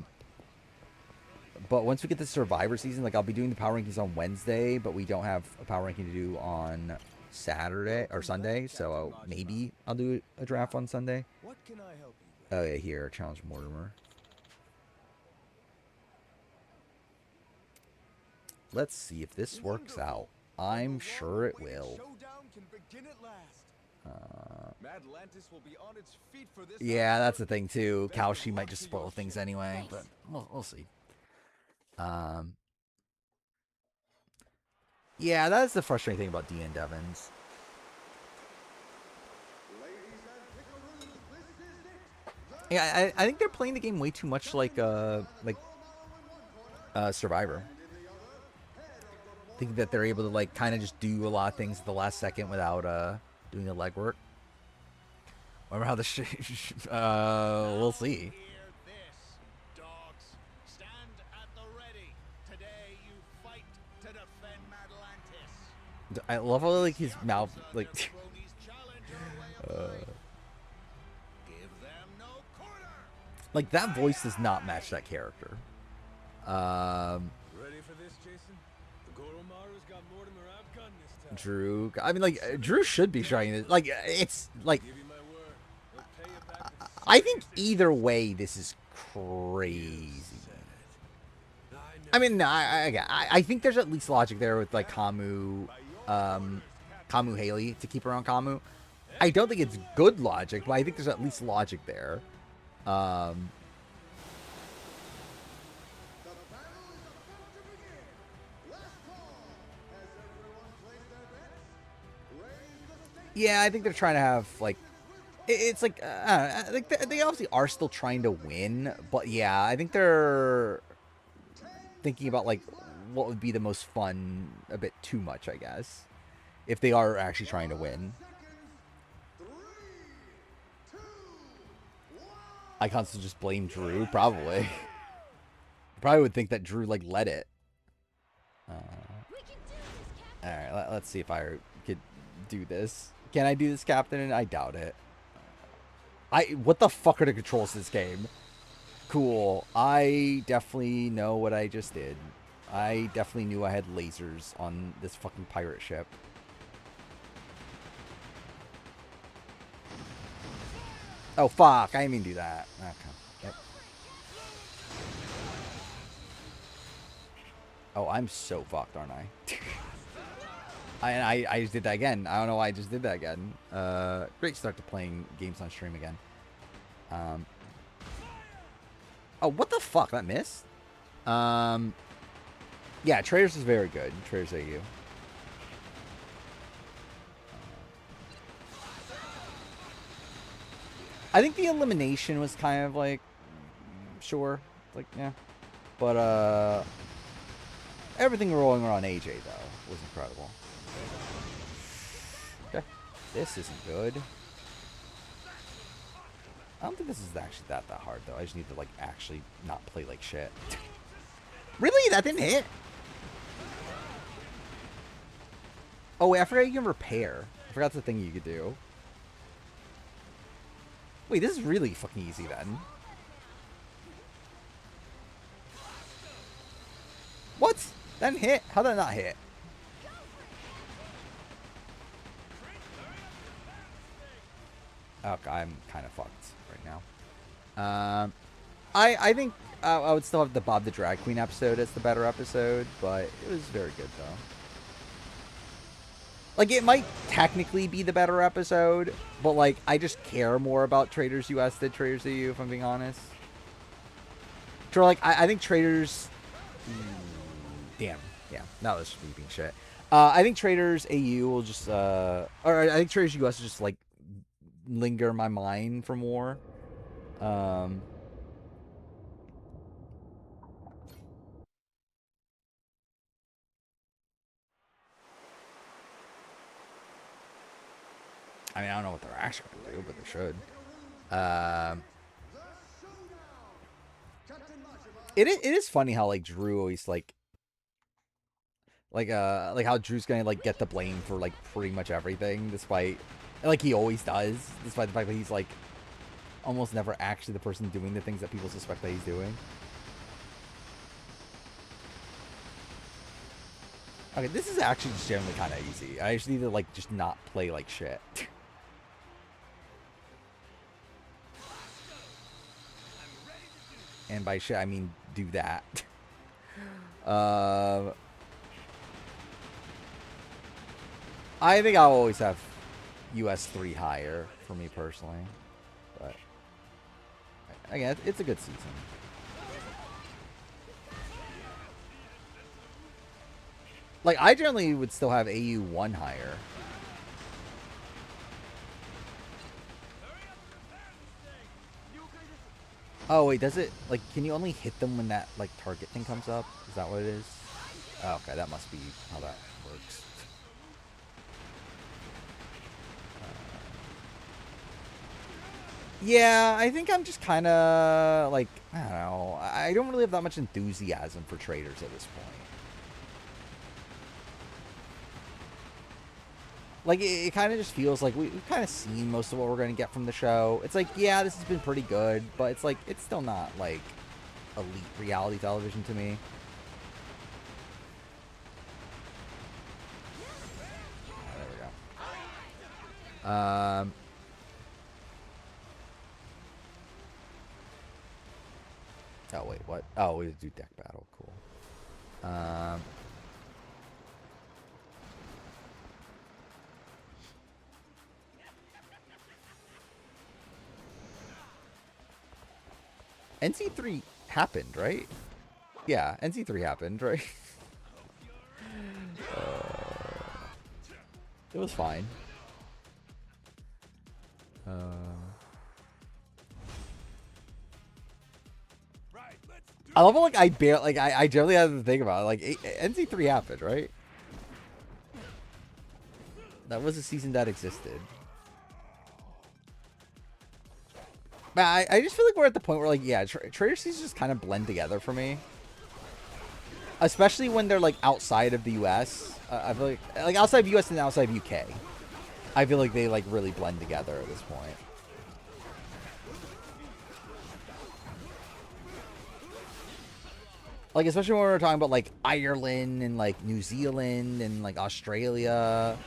once we get to Survivor season, like, I'll be doing the power rankings on Wednesday, but we don't have a power ranking to do on Saturday or Sunday, so maybe I'll do a draft on Sunday. What can I help you with? Oh, yeah, here, challenge Mortimer. Let's see if this works out. I'm sure it will. Yeah, that's the thing too. Kalshi might just spoil things anyway, but we'll see. Yeah, that's the frustrating thing about Dean Devins. Yeah, I think they're playing the game way too much like Survivor. Think that they're able to like kind of just do a lot of things at the last second without doing the legwork. Remember how the we'll see. I love how like his mouth like like that voice does not match that character. Ready for this, Jason? The Goromaru's got Mortimer outgunned this time. Drew, I mean, like Drew should be showing this. Like it's like I think either way, this is crazy. I mean, I think there's at least logic there with like Kamu Haley to keep her on Kamu. I don't think it's good logic, but I think there's at least logic there. Yeah, I think they're trying to have like it's like I think they obviously are still trying to win, but yeah, I think they're thinking about like what would be the most fun a bit too much, I guess. if they are actually trying to win. I constantly just blame Drew, probably. Probably would think that Drew like led it. All right, let's see if I could do this. Can I do this, Captain? I doubt it. What the fuck are the controls to this game? Cool. I definitely know what I just did. I definitely knew I had lasers on this fucking pirate ship. Oh, fuck. I didn't mean to do that. Okay. Yep. Oh, I'm so fucked, aren't I? I just did that again. I don't know why I just did that again. Great start to playing games on stream again. Oh, what the fuck? That missed? Yeah, Traders is very good. Traders AU. I think the elimination was kind of like, sure. Like, yeah. But, everything rolling around AJ, though, was incredible. Okay. This isn't good. I don't think this is actually that hard, though. I just need to, like, actually not play like shit. Really? That didn't hit? Oh, wait, I forgot you can repair. I forgot the thing you could do. Wait, this is really fucking easy, then. What? That didn't hit? How did that not hit? Okay, I'm kind of fucked right now. I think I would still have the Bob the Drag Queen episode as the better episode, but it was very good, though. Like, it might technically be the better episode, but, like, I just care more about Traders US than Traders EU, if I'm being honest. So, like, I think Traders... Damn. Yeah, now this is me being shit. I think Traders AU will just... or I think Traders US will just, like, linger in my mind for more. I mean, I don't know what they're actually going to do, but they should. It is funny how, like, Drew always, like how Drew's going to, like, get the blame for, like, pretty much everything, despite, like, he always does, despite the fact that he's, like, almost never actually the person doing the things that people suspect that he's doing. Okay, this is actually just generally kind of easy. I just need to, like, just not play like shit. And by shit, I mean do that. I think I'll always have US 3 higher for me personally. But, again, it's a good season. Like, I generally would still have AU 1 higher. Oh, wait, does it, like, can you only hit them when that, like, target thing comes up? Is that what it is? Oh, okay, that must be how that works. Yeah, I think I'm just kind of, like, I don't know. I don't really have that much enthusiasm for Traders at this point. Like, it kind of just feels like we've kind of seen most of what we're going to get from the show. It's like, yeah, this has been pretty good, but it's like, it's still not, like, elite reality television to me. There we go. Oh, wait, what? Oh, we do deck battle. Cool. NC3 happened, right? Yeah, NC3 happened, right? It was fine. I love how, like, I generally have to think about it. Like, NC3 happened, right? That was a season that existed. But I just feel like we're at the point where, like, yeah, trader seasons just kind of blend together for me. Especially when they're, like, outside of the U.S. I feel like outside of U.S. and outside of U.K. I feel like they, like, really blend together at this point. Like, especially when we're talking about, like, Ireland and, like, New Zealand and, like, Australia.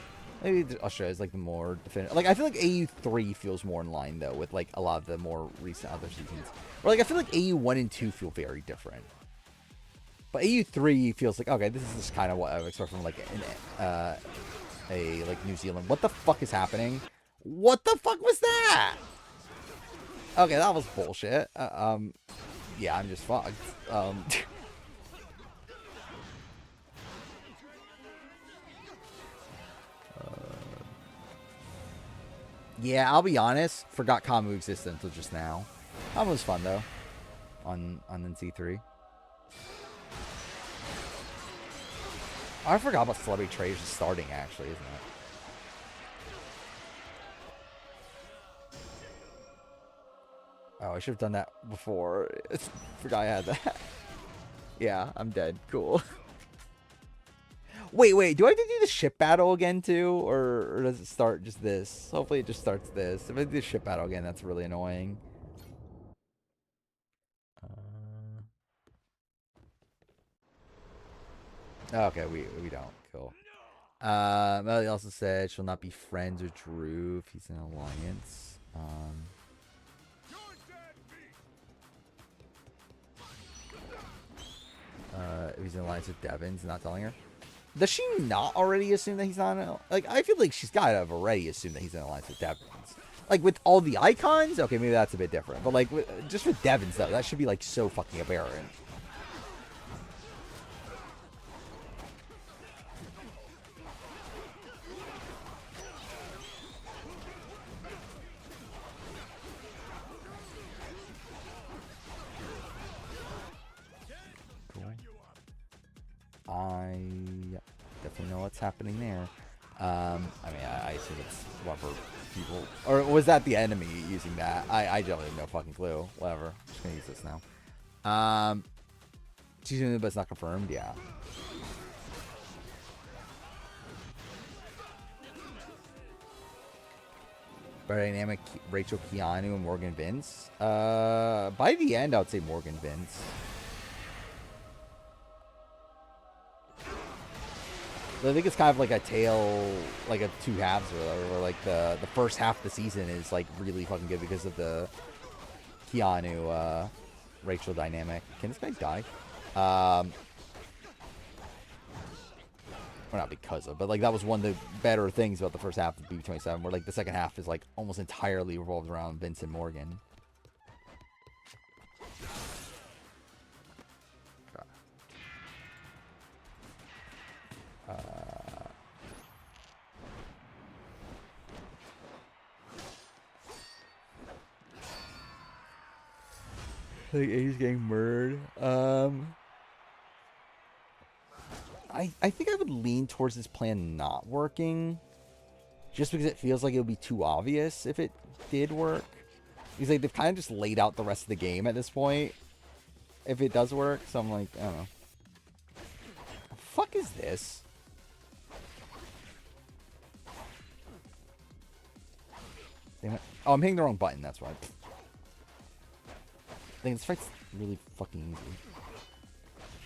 Maybe Australia is, like, the more definitive. Like, I feel like AU3 feels more in line, though, with, like, a lot of the more recent other seasons. Or, like, I feel like AU1 and 2 feel very different. But AU3 feels like, okay, this is just kind of what I would expect from, like, like, New Zealand. What the fuck is happening? What the fuck was that? Okay, that was bullshit. Yeah, I'm just fucked. Yeah, I'll be honest. Forgot Kamu existed until just now. That was fun though. On NC3. I forgot about Celebrity Trade is starting actually, isn't it? Oh, I should have done that before. Forgot I had that. Yeah, I'm dead. Cool. Wait. Do I have to do the ship battle again too? Or does it start just this? Hopefully it just starts this. If I do the ship battle again, that's really annoying. Okay, we don't. Cool. Melody also said she'll not be friends with Drew if he's in an alliance. If he's in an alliance with Devon's, not telling her. Does she not already assume that he's not in, like, I feel like she's got to have already assumed that he's in an alliance with Devon's. Like, with all the icons, okay, maybe that's a bit different. But, like, just with Devon's, though, that should be, like, so fucking aberrant. I definitely know what's happening there. I mean, I assume it's whatever people... Or was that the enemy using that? I don't have no fucking clue. Whatever. I'm just going to use this now. She's using it, but it's not confirmed? Yeah. Better dynamic, Rachel, Keanu, and Morgan Vince. By the end, I would say Morgan Vince. I think it's kind of like a tale, like a two halves or whatever, where like the first half of the season is like really fucking good because of the Keanu, Rachel dynamic. Can this guy die? Well, not because of, but like that was one of the better things about the first half of BB27, where like the second half is like almost entirely revolved around Vince and Morgan. I think A's getting murdered. I think I would lean towards this plan not working, just because it feels like it would be too obvious if it did work. Because like they've kind of just laid out the rest of the game at this point, if it does work. So I'm like, I don't know. The fuck is this? Damn it. Oh, I'm hitting the wrong button. That's why. I think this fight's really fucking easy.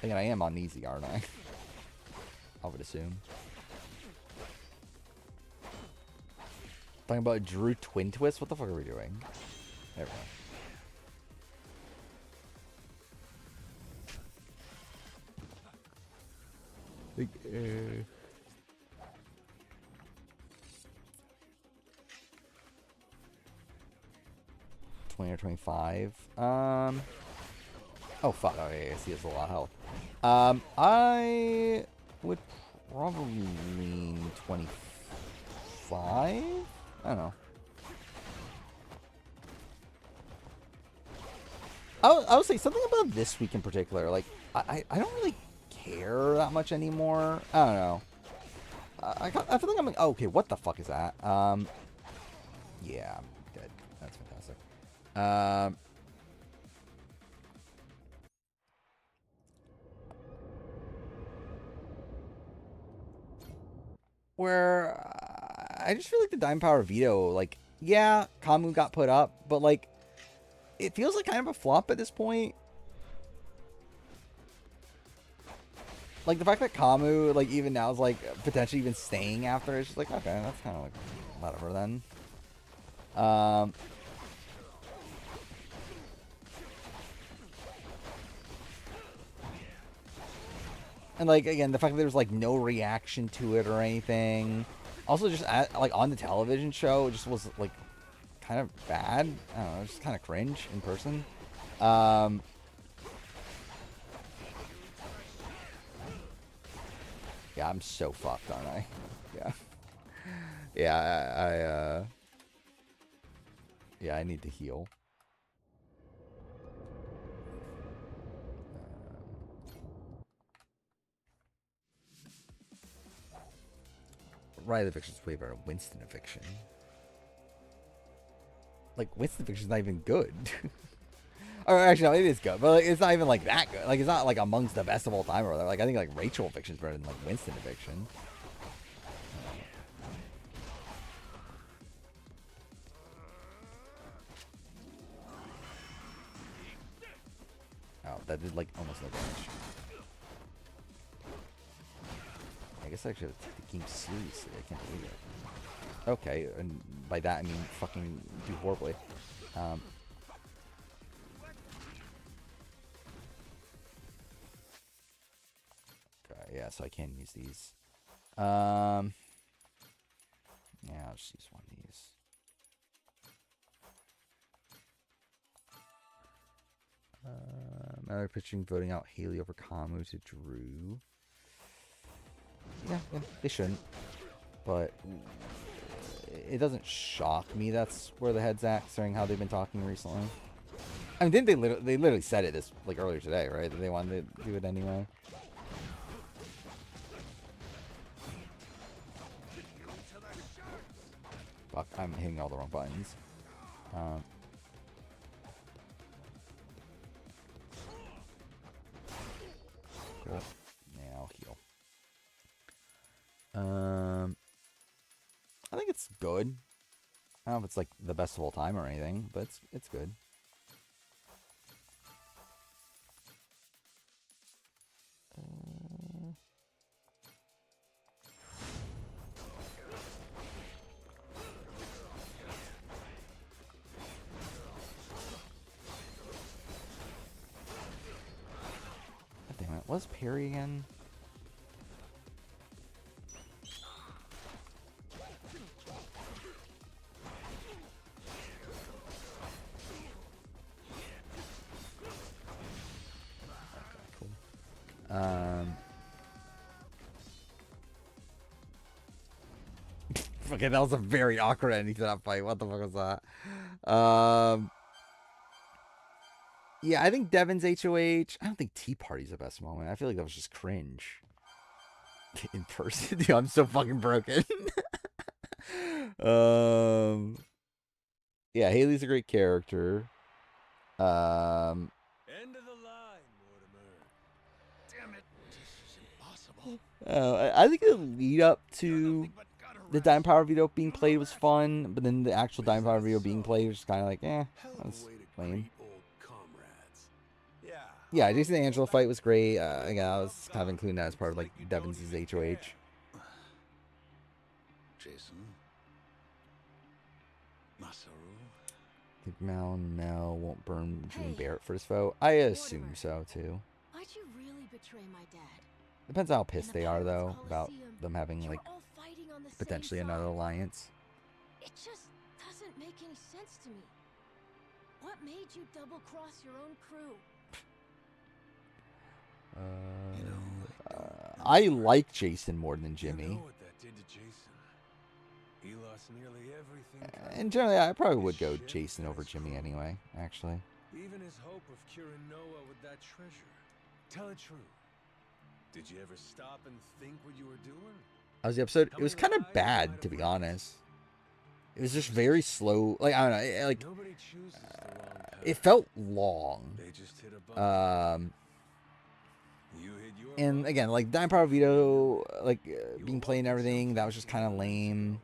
Thinking I am on easy, aren't I? I would assume. Talking about Drew Twin Twist? What the fuck are we doing? There we go. 20 or 25. Oh fuck. Okay, I see there's a lot of health. I would probably lean 25. I don't know. I would say something about this week in particular. Like I don't really care that much anymore. I don't know. I feel like I'm like, oh, okay, what the fuck is that? Yeah, I'm dead. That's fantastic. Where I just feel like the Dime Power veto, like, yeah, Kamu got put up, but like, it feels like kind of a flop at this point. Like the fact that Kamu, like, even now is like potentially even staying after, it's just like, okay, that's kind of like whatever then. And like again, the fact that there's like no reaction to it or anything. Also, just like on the television show, it just was like kind of bad. I don't know, just kind of cringe in person. Yeah, I'm so fucked, aren't I? Yeah. Yeah, yeah, I need to heal. Riley Eviction's way better than Winston Eviction. Like, Winston Eviction's not even good. Or actually, no, it is good, but like, it's not even like that good. Like, it's not like amongst the best of all time or whatever. Like, I think like Rachel Eviction's better than like Winston Eviction. Oh, that did like almost no damage. I guess I should take the game seriously. I can't believe it. Okay, and by that I mean fucking do horribly. Okay, yeah, so I can use these. Yeah, I'll just use one of these. Another pitching voting out Haley over Kamu to Drew. Yeah, they shouldn't. But it doesn't shock me that's where the head's at, considering how they've been talking recently. I mean, didn't they literally said it this like earlier today, right? That they wanted to do it anyway. Fuck, I'm hitting all the wrong buttons. Cool. Yeah, I'll heal. I think it's good. I don't know if it's like the best of all time or anything, but it's good. God damn it. What's parry again? Okay, that was a very awkward ending to that fight. What the fuck was that? Yeah, I think Devin's HOH. I don't think Tea Party's the best moment. I feel like that was just cringe. In person. Dude, I'm so fucking broken. Yeah, Haley's a great character. End of the line, Mortimer. Damn it, this is impossible. I think the lead up to the Dime Power video being played was fun, but then the actual Dime Power video being played was just kind of like, that's lame. Yeah, Jason and Angelo fight was great. Yeah, I was kind of including that as part of like Devin's HOH. Jason, Masaru. Think Mel and Mel won't burn June Barrett for his foe. I assume so too. Why'd you really betray my dad? Depends on how pissed they are though about them having like potentially another alliance. It just doesn't make any sense to me. What made you double cross your own crew? I like Jason more than Jimmy. You know what that did to Jason. He lost nearly everything. And generally, I probably would go Jason over Jimmy anyway, actually. Even his hope of curing Noah with that treasure. Tell it true. Did you ever stop and think what you were doing? How was the episode? It was kind of bad, to be honest. It was just very slow. Like, I don't know. It felt long. And again, like Dime Power Veto, like being played and everything, that was just kind of lame.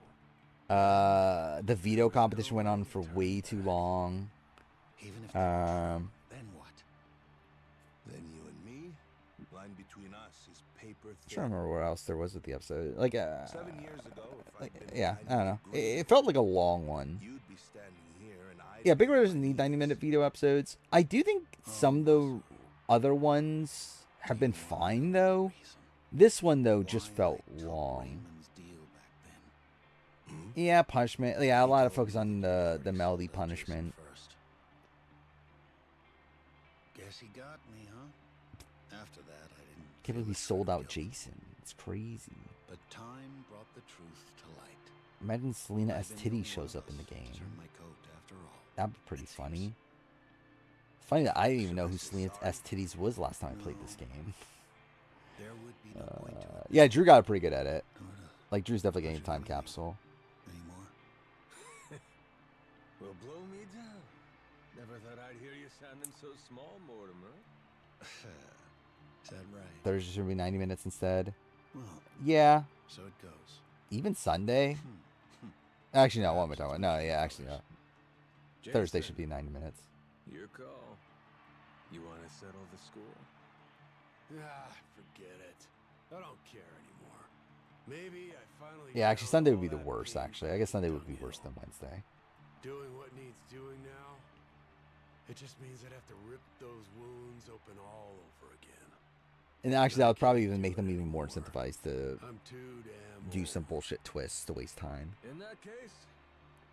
The veto competition went on for way too long. Then what? Then you and me. Line between us is paper thin. I'm trying to remember what else there was with the episode. Like, 7 years ago, like yeah, I don't know. It felt like a long one. You'd be standing here and Yeah, Big Brother doesn't need 90-minute veto episodes. I do think some of the other ones have been fine, though. This one, though, just felt long. Yeah, punishment. Yeah, a lot of focus on the Melody punishment. Guess he got me, huh? After that, I didn't. Can't believe we sold out Jason. It's crazy. But time brought the truth to light. Imagine Selena S. Titty shows up in the game. That'd be pretty funny. It's funny that I didn't even know who Selena S. Titties was last time I played this game. Yeah, Drew got a pretty good at it. Like, Drew's definitely getting a time capsule. Well, blow me down. Never thought I'd hear you sounding so small, Mortimer. Is that right? Thursday should be 90 minutes instead. Well, yeah. So it goes. Even Sunday? Actually, no. What am I talking about? No, yeah, actually, no. Jason, Thursday should be 90 minutes. Your call. You want to settle the score? Ah, forget it. I don't care anymore. Maybe I finally. Yeah, actually, Sunday would be the worst, actually. I guess Sunday would be worse than Wednesday. Doing what needs doing now? It just means I'd have to rip those wounds open all over again. And actually, that would probably even make them even more incentivized to I'm too damn do old. some bullshit twists to waste time. In that case,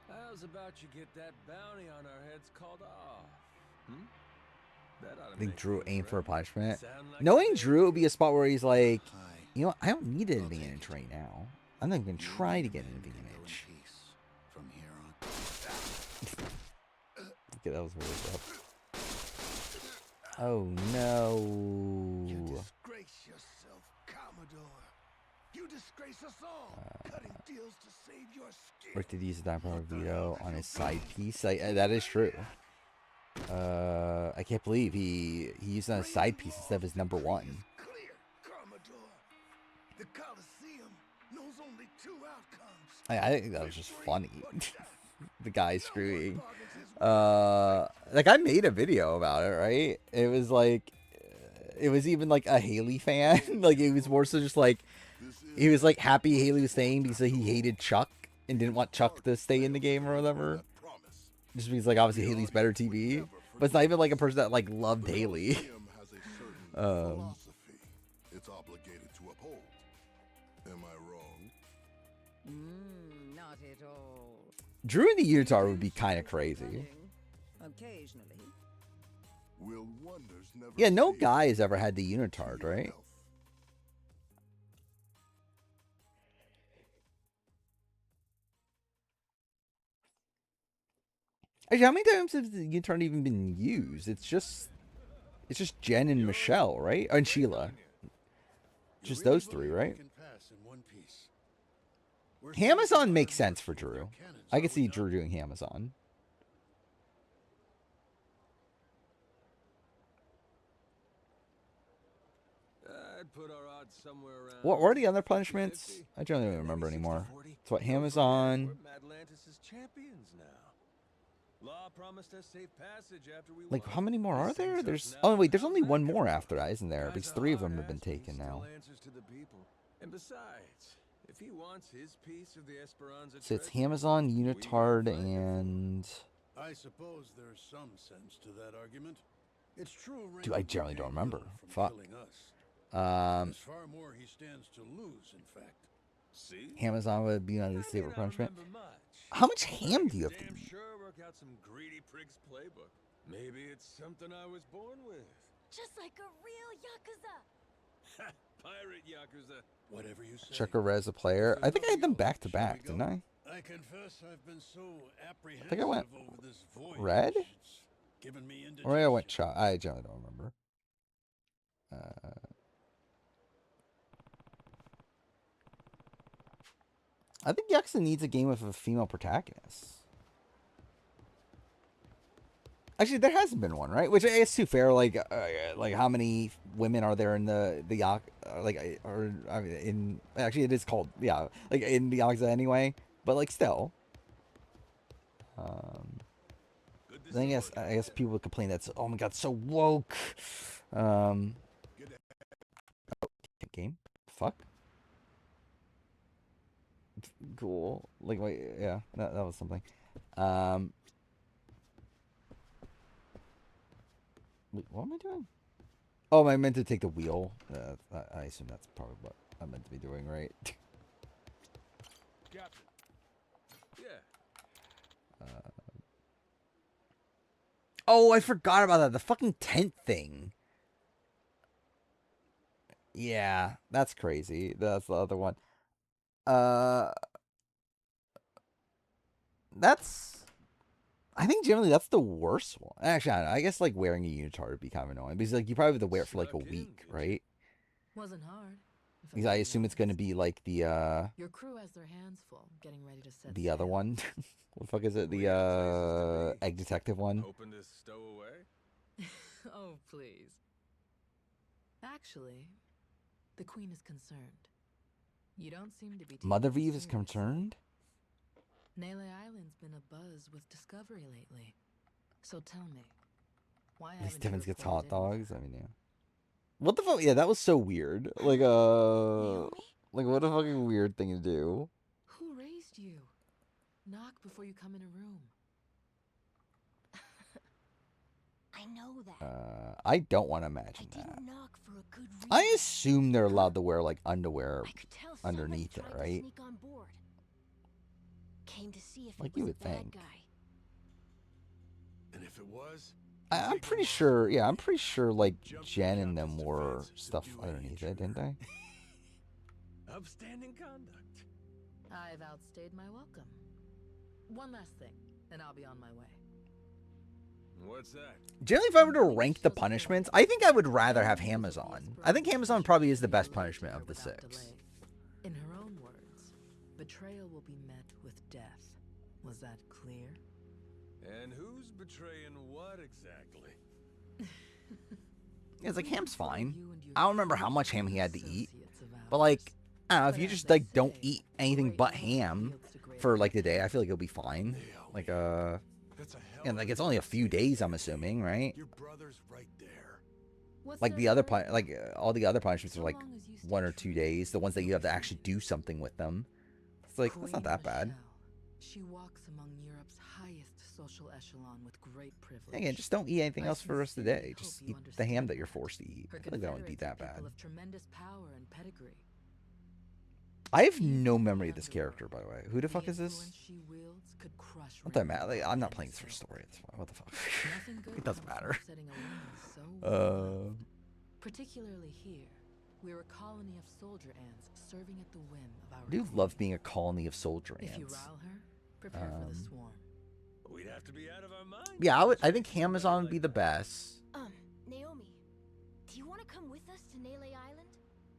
how's about you get that bounty on our heads called off? That ought to I think make Drew things aimed for a right. punishment. Sound like Knowing a Drew would be a spot where he's like, Hi. you know what? I don't need an advantage right now. I'm not even You try to and get an men can go in advantage. peace from here on. Okay, that was really rough. Oh no. You disgrace yourself, Commodore. You disgrace us all. Cutting deals to save your skin. Rick did use a Dime Power Veto on his side piece. That is true. I can't believe he used it on a side piece instead of his number one. Clear, Commodore. The Coliseum knows only two outcomes. I think that was just funny. The guy screwing. Like I made a video about it, right? It was like, it was even like a Haley fan. Like it was more so just like, he was like happy Haley was staying because he hated Chuck and didn't want Chuck to stay in the game or whatever. Just because like obviously Haley's better TV, but it's not even like a person that like loved Haley. It's obligated to uphold. Am I wrong? Not at all. Drew in the Utah would be kind of crazy. Occasionally. Will wonders never Yeah, no cease guy has ever had the to unitard, your right? health? Actually, how many times has the unitard even been used? It's just Jen and Michelle, right? And Sheila. Just those three, right? Amazon makes sense for Drew. I could see Drew doing Amazon. I'd put our odds somewhere around. What were the other punishments? I don't even remember anymore. So what, Amazon? We're Atlantis' champions now. Law promised us safe passage after we Like, won. how many more are These there? things There's... now Oh, wait, there's only sound one like more it. after that, isn't there? Because Guy's a 3 of them hard have been ass and he taken still now. answers to the people. And besides, if he wants his piece of the Esperanza So it's treasure, Amazon, we Unitard, will fight it. and... I suppose there's some sense to that argument. It's true. Dude, I generally don't remember. From Fuck. killing us. Um, There's far more he stands to lose, in fact. See? Amazon would be my least I may favorite not punishment. remember much, How much but ham I do you have can to damn eat? sure work out some greedy prig's playbook. Maybe it's something I was born with. Just like a real Yakuza. Pirate Yakuza. Whatever you say. Checker Res a player. I think I had them back to back, didn't I? I confess I've been so apprehensive think I went over this voyage. red? It's given me Or maybe I went indigestion. Chuck. I generally don't remember. I think Yakuza needs a game with a female protagonist. Actually, there hasn't been one, right? Which is too fair. Like how many women are there in the Yakuza? Or I mean, in actually, it is called like in the Yakuza anyway. But like still, then I guess people would complain that's oh my god so woke. Game, fuck. Cool. Like wait, yeah, that was something. Wait, what am I doing? Oh, I meant to take the wheel. I assume that's probably what I'm meant to be doing, right? Captain. Yeah. Oh, I forgot about that. The fucking tent thing. Yeah, that's crazy. That's the other one. That's. I think generally that's the worst one. Actually, I don't know. I guess like wearing a unitard would be kind of annoying because like you probably have to wear it for like a week, right? Wasn't hard. Because I assume it's going to be like the Your crew has their hands full getting ready to set the other sail. one. What the fuck is it? The egg detective one. Hoping to stow away? Oh, please. Actually, the Queen is concerned. You don't seem to be taking Mother it Vive is seriously. concerned. Nele Island's been a buzz with discovery lately. So tell me, why At least haven't you Timmons gets reported hot it more? dogs. I mean, yeah. What the fuck? Yeah, that was so weird. Like Naomi? like what a fucking weird thing to do. Who raised you? Knock before you come in a room. I know that. I don't want to I imagine didn't that. knock for a good reason. I assume they're allowed to wear like underwear I could tell somebody underneath it, tried to right? sneak on board. Came to see if Like it you was would a bad think. guy. And if it was, I'm pretty sure. Yeah, I'm pretty sure. Like Jen and them wore stuff underneath it, didn't they? Upstanding conduct. I've outstayed my welcome. One last thing, and I'll be on my way. What's that? Generally, if I were to rank the punishments, I think I would rather have Hamazon. I think Hamazon probably is the best punishment of the 6. In her own words, betrayal will be met with death. Was that clear? And who's betraying what exactly? It's like Ham's fine. I don't remember how much ham he had to eat, but like I don't know, if you just like don't eat anything but ham for like the day, I feel like it'll be fine. Like that's a hell and like it's only a few days, I'm assuming, right? Your brother's right there. Like the other all the other punishments are like 1 or 2 days. The ones that you have to actually do something with them. It's like that's not that bad. She walks among Europe's highest social echelon with great privilege. Again, just don't eat anything else for the rest of the day. Just eat the ham that you're forced to eat. I Her feel like that wouldn't be that Confederates are bad. people of tremendous power and pedigree. I have no memory of this character, by the way. Who the fuck is this? influence she wields could crush What that matter? Like, I'm not Raven's playing this for soul. story. It's fine. What the fuck? Nothing good It doesn't comes from matter. setting a woman so well. Particularly here, we're a colony of soldier ants serving at the whim of our I do queen. love being a colony of soldier If you ants. rile her, prepare for the swarm. We'd have to be out of our minds. Yeah, I think Hamazon would be the best. Naomi, do you want to come with us to Nele Island?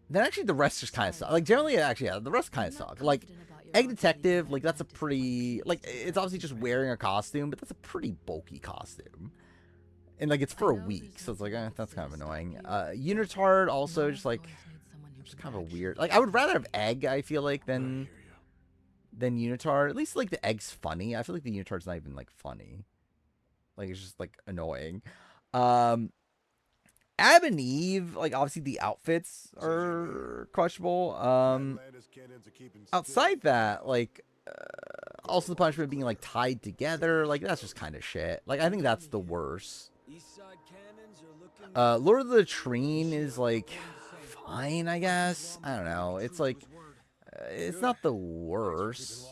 Then actually the rest just kind of suck. Like generally, actually, yeah, the rest kind of suck. Like Egg Detective, like that's a pretty like it's obviously just wearing a costume, but that's a pretty bulky costume. And like it's for a week, so it's like that's kind of annoying. Unitard also just like just kind of a weird. Like I would rather have Egg, I feel like, than Unitard. At least like the Egg's funny. I feel like the Unitard's not even like funny. Like it's just like annoying. Ab and Eve, like obviously the outfits are questionable. Outside that, like also the punishment being like tied together, like that's just kind of shit. Like I think that's the worst. Lord of the Latrine is like fine, I guess. I don't know. It's like it's not the worst.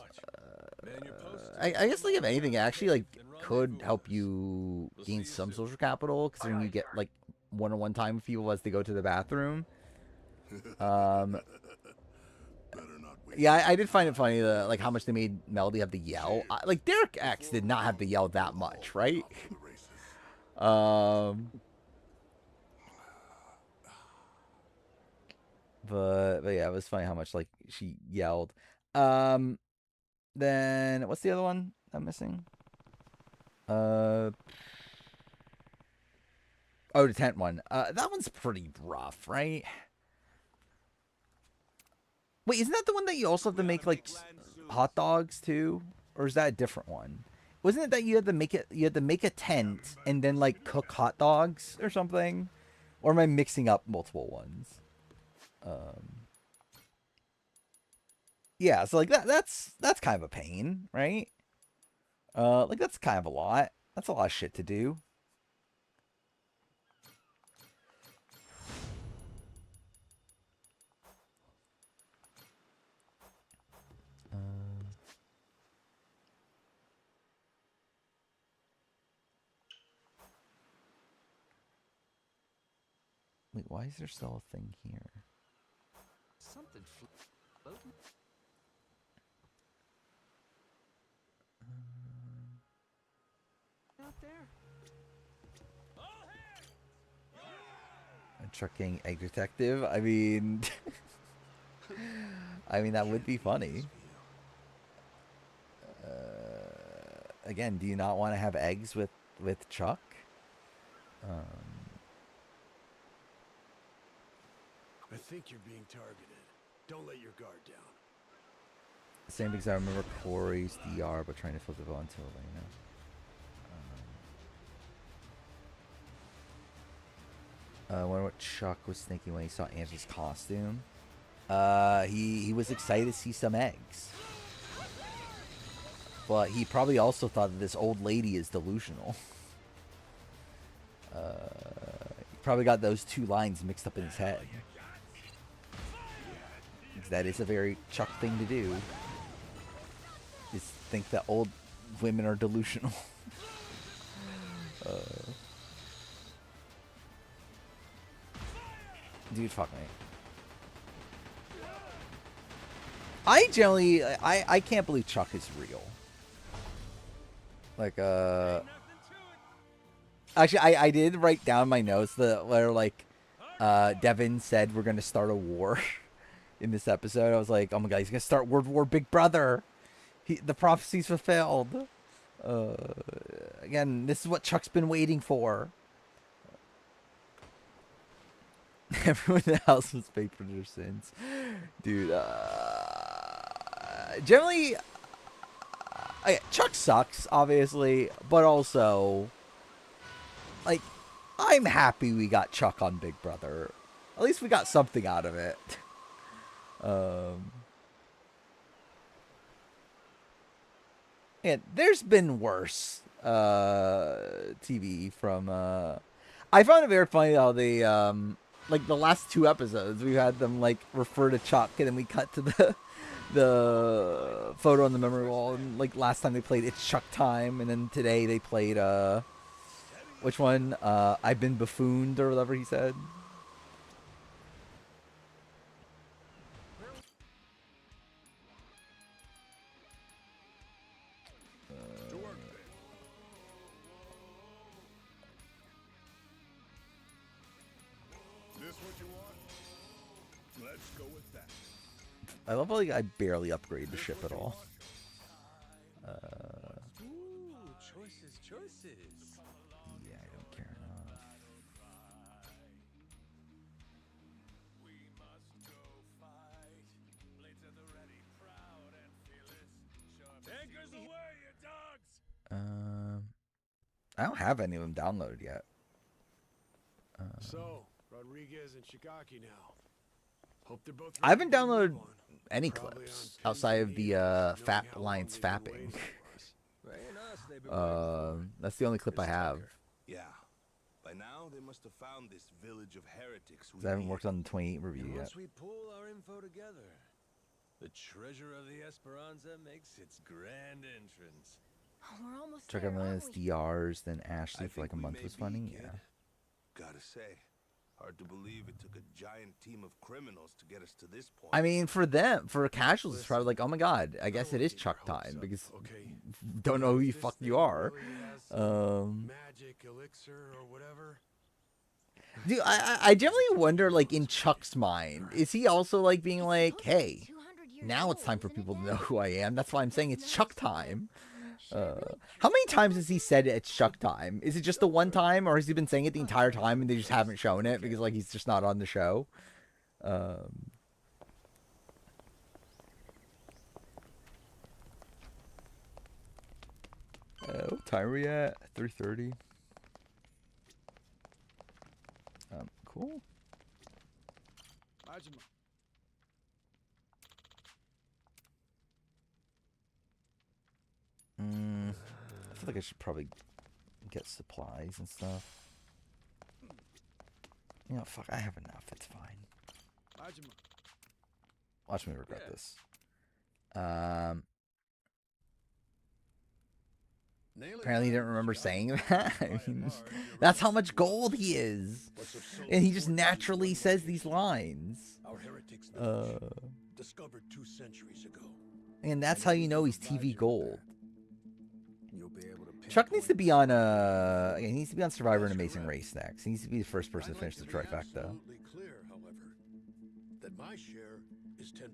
I guess like if anything, it actually like could help you gain some social capital because then you get like one-on-one time with people as they go to the bathroom. Yeah, I did find it funny like how much they made Melody have to yell. Like Derek X did not have to yell that much, right? But yeah, it was funny how much like she yelled. Then what's the other one I'm missing? Oh, the tent one. That one's pretty rough, right? Wait, isn't that the one that you also have to make like hot dogs too, or is that a different one? Wasn't it that you had to make it? You had to make a tent and then like cook hot dogs or something? Or am I mixing up multiple ones? Yeah, so like that's kind of a pain, right? Like that's kind of a lot. That's a lot of shit to do. Wait, why is there still a thing here? Something floating out there. A trucking egg detective? I mean... I mean, that would be funny. Again, do you not want to have eggs with Chuck? I think you're being targeted. Don't let your guard down. Same because I remember Corey's DR, but trying to flip it onto Elena. I wonder what Chuck was thinking when he saw Angela's costume. He was excited to see some eggs. But he probably also thought that this old lady is delusional. He probably got those two lines mixed up in his head. That is a very Chuck thing to do. Is think that old women are delusional. Dude, fuck me. I can't believe Chuck is real. Like, actually, I did write down my notes where, like, Devin said we're going to start a war in this episode. I was like, oh my god, he's going to start World War Big Brother. The prophecy's fulfilled. Again, this is what Chuck's been waiting for. Everyone else was paid for their sins. Dude, generally, Chuck sucks, obviously, but also, like, I'm happy we got Chuck on Big Brother. At least we got something out of it. And there's been worse TV from... I found it very funny how they... like, the last two episodes, we had them, like, refer to Chuck, and then we cut to the photo on the memory wall. And, like, last time they played It's Chuck Time, and then today they played, which one? I've Been Buffooned, or whatever he said. I love how like, I barely upgrade the ship at all. Ooh, choices. Yeah, I don't care enough. I don't have any of them downloaded yet. So, Rodriguez and Shigaki now. Hope they're both I haven't downloaded any clips outside of the Fap Alliance fapping. That's the only clip I have. Yeah. By now they must have found this village of heretics. I haven't worked on the 28 review yet. Once we pull our info together, the treasure of the Esperanza makes its grand entrance. Oh, we're almost Check there, out my aren't we? DRs, then Ashley for like a month was funny. Yeah. Gotta say, hard to believe it took a giant team of criminals to get us to this point. I mean, for them, for casuals, it's probably like, oh my god, I guess it is Chuck time because don't know who you fuck you are. Magic elixir or whatever. Dude, I generally wonder, like, in Chuck's mind, is he also like being like, hey, years Now it's old, time for isn't it, people to Dad? know who I am. That's why I'm saying it's That's Chuck nice, but time. should I really How many trust times him has he like said it's Chuck time? Is it just the one time, or has he been saying it the entire time and they just haven't shown it because like he's just not on the show? Um, what time are we at? 3:30. Cool. I feel like I should probably get supplies and stuff. You know, fuck, I have enough. It's fine. Watch me regret this. Apparently he didn't remember saying that. I mean, that's how much gold he is. And he just naturally says these lines. Our heretics knowledge, discovered 2 centuries ago. And that's how you know he's TV gold. You'll be able to Chuck needs to be on he needs to be on Survivor and Amazing Race next. He needs to be the first person to finish the trifecta. Absolutely clear, however, that my share is 10%.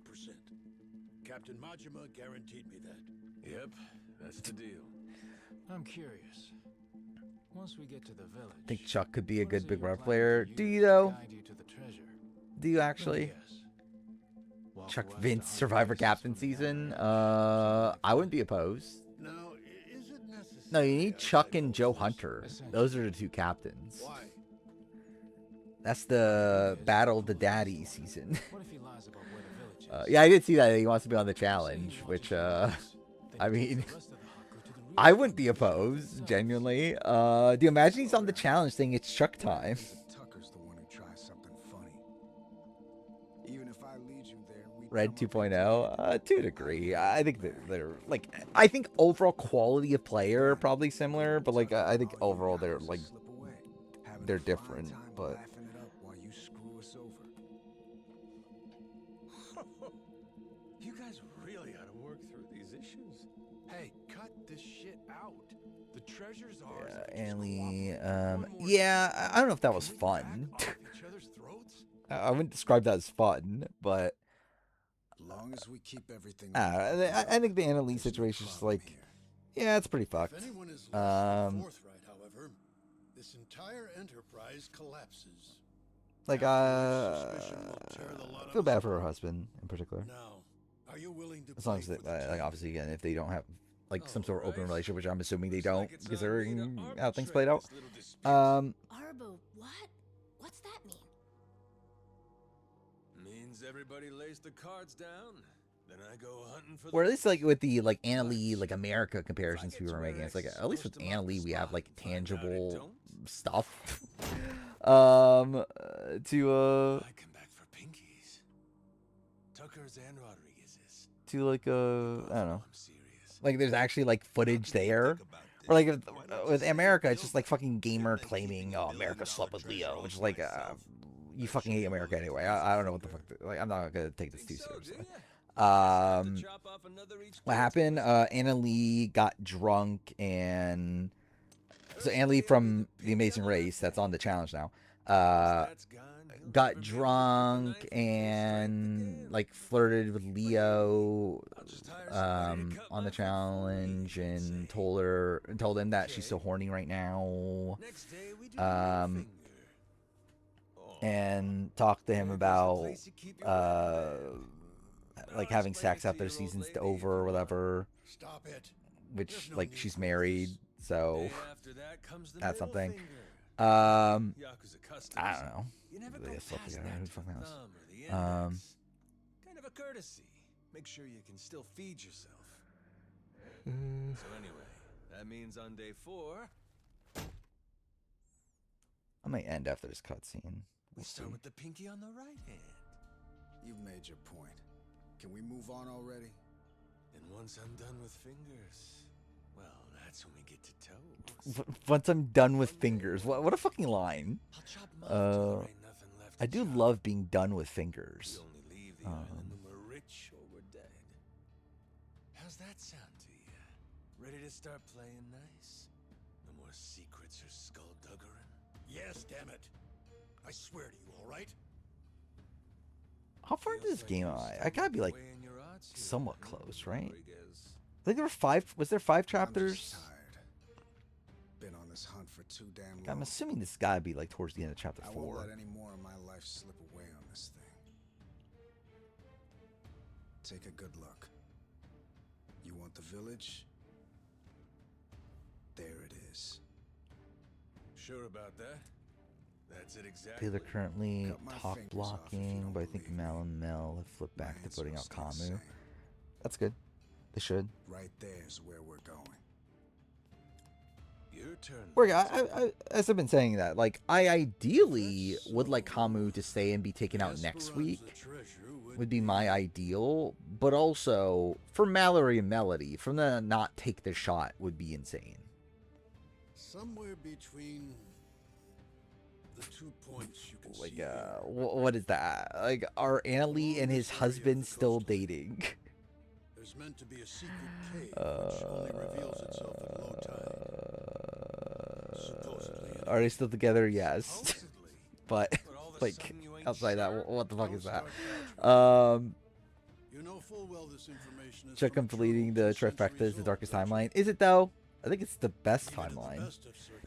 Captain Majima guaranteed me that. Yep, that's the deal. I'm curious. Once we get to the village, I think Chuck could be a what is good it Big you're Brother planning player. to Do use you to though? guide you to the treasure? Do you actually? Yes. Walk Chuck west Vince 100 Survivor paces Captain from the season? hammerhead. I wouldn't be opposed. Now, is it necessary? No, you need I Chuck and know Joe this? Hunter. Those are the 2 captains. Why? That's the Battle of the Daddy season. What if he lies about where the village is? Yeah, I did see that he wants to be on the challenge, which, I mean, I wouldn't be opposed, genuinely. Do you imagine he's on the challenge saying it's Chuck time? Tucker's the one who tries something funny. Even if I lead you there, we Red 2.0, to a degree. I think they're like, I think overall quality of player probably similar, but like I think overall they're like they're different. But You guys really ought to work through these issues. Hey, cut this shit out. The treasure's ours. Annie, yeah, I don't know if that was fun. Each other's throats? I wouldn't describe that as fun, but as long as we keep everything. I think the Anna Lee situation is like, yeah, it's pretty fucked. If anyone is less than forthright, however, this entire enterprise collapses. Like, I feel bad for her husband in particular. Now, are you willing to as long as they, like, obviously, again, if they don't have like some sort of open relationship, which I'm assuming they don't, considering how things played out. Arbo, what? What's that mean? Means everybody lays the cards down. Then I go hunting for. Or at least like with the like Anna Lee like America comparisons we were making, it's like at least with Anna Lee we have like tangible stuff. To I come back for pinkies. Tucker's and Rodriguez's. to like I don't know, like there's actually like footage there. Or like with America, it's just like fucking gamer claiming, oh, America slept with Leo, which is like, you fucking hate America anyway. I don't know what the fuck. Like, I'm not gonna take this too seriously. What happened? Anna Lee got drunk, and so Anna Lee from The Amazing Race, that's on the challenge now, got drunk and like flirted with Leo on the challenge, and told him that she's so horny right now, and talked to him about like having sex after the season's over or whatever. Stop it. Which like she's married, so that's something. I don't know. They just slept together. Who the fuck knows? Kind of a courtesy. Make sure you can still feed yourself. So anyway, that means on day 4, I might end after this cutscene. we start with the pinky on the right hand. You've made your point. Can we move on already? And once I'm done with fingers, well, that's when we get to toes. Once I'm done with fingers. What a fucking line. I do love being done with fingers. We only leave the island when we're rich or we're dead. How's that sound to you? Ready to start playing nice? No more secrets or skullduggery? Yes, damn it. I swear to you, all right? How far into this game am I? I gotta be like somewhat close, right? I think there were 5. Was there 5 chapters? I'm just tired. Been on this hunt for too damn long. I'm assuming this gotta be like towards the end of chapter 4. I won't let any more of my life slip away on this thing. Take a good look. You want the village? There it is. Sure about that? That's it exactly. They're currently top blocking, but I think Mal and Mel have flipped back to putting out Kamu. That's good. They should. Right there's where we're going. Your turn. As I've been saying that, like, I ideally would like Kamu to stay and be taken out next week. Would be my ideal, but also for Mallory and Melody, for them to not take the shot would be insane. Somewhere between the 2 points you can like, see. What is that? Like, are Annalie and his husband still dating? There's meant to be a secret cave which only reveals itself at low tide. Supposedly. Are they still together? Yes. But like outside that, what the fuck is that? You know full well this information is Chuck completing the trifecta is the darkest timeline. Is it though? I think it's the best timeline.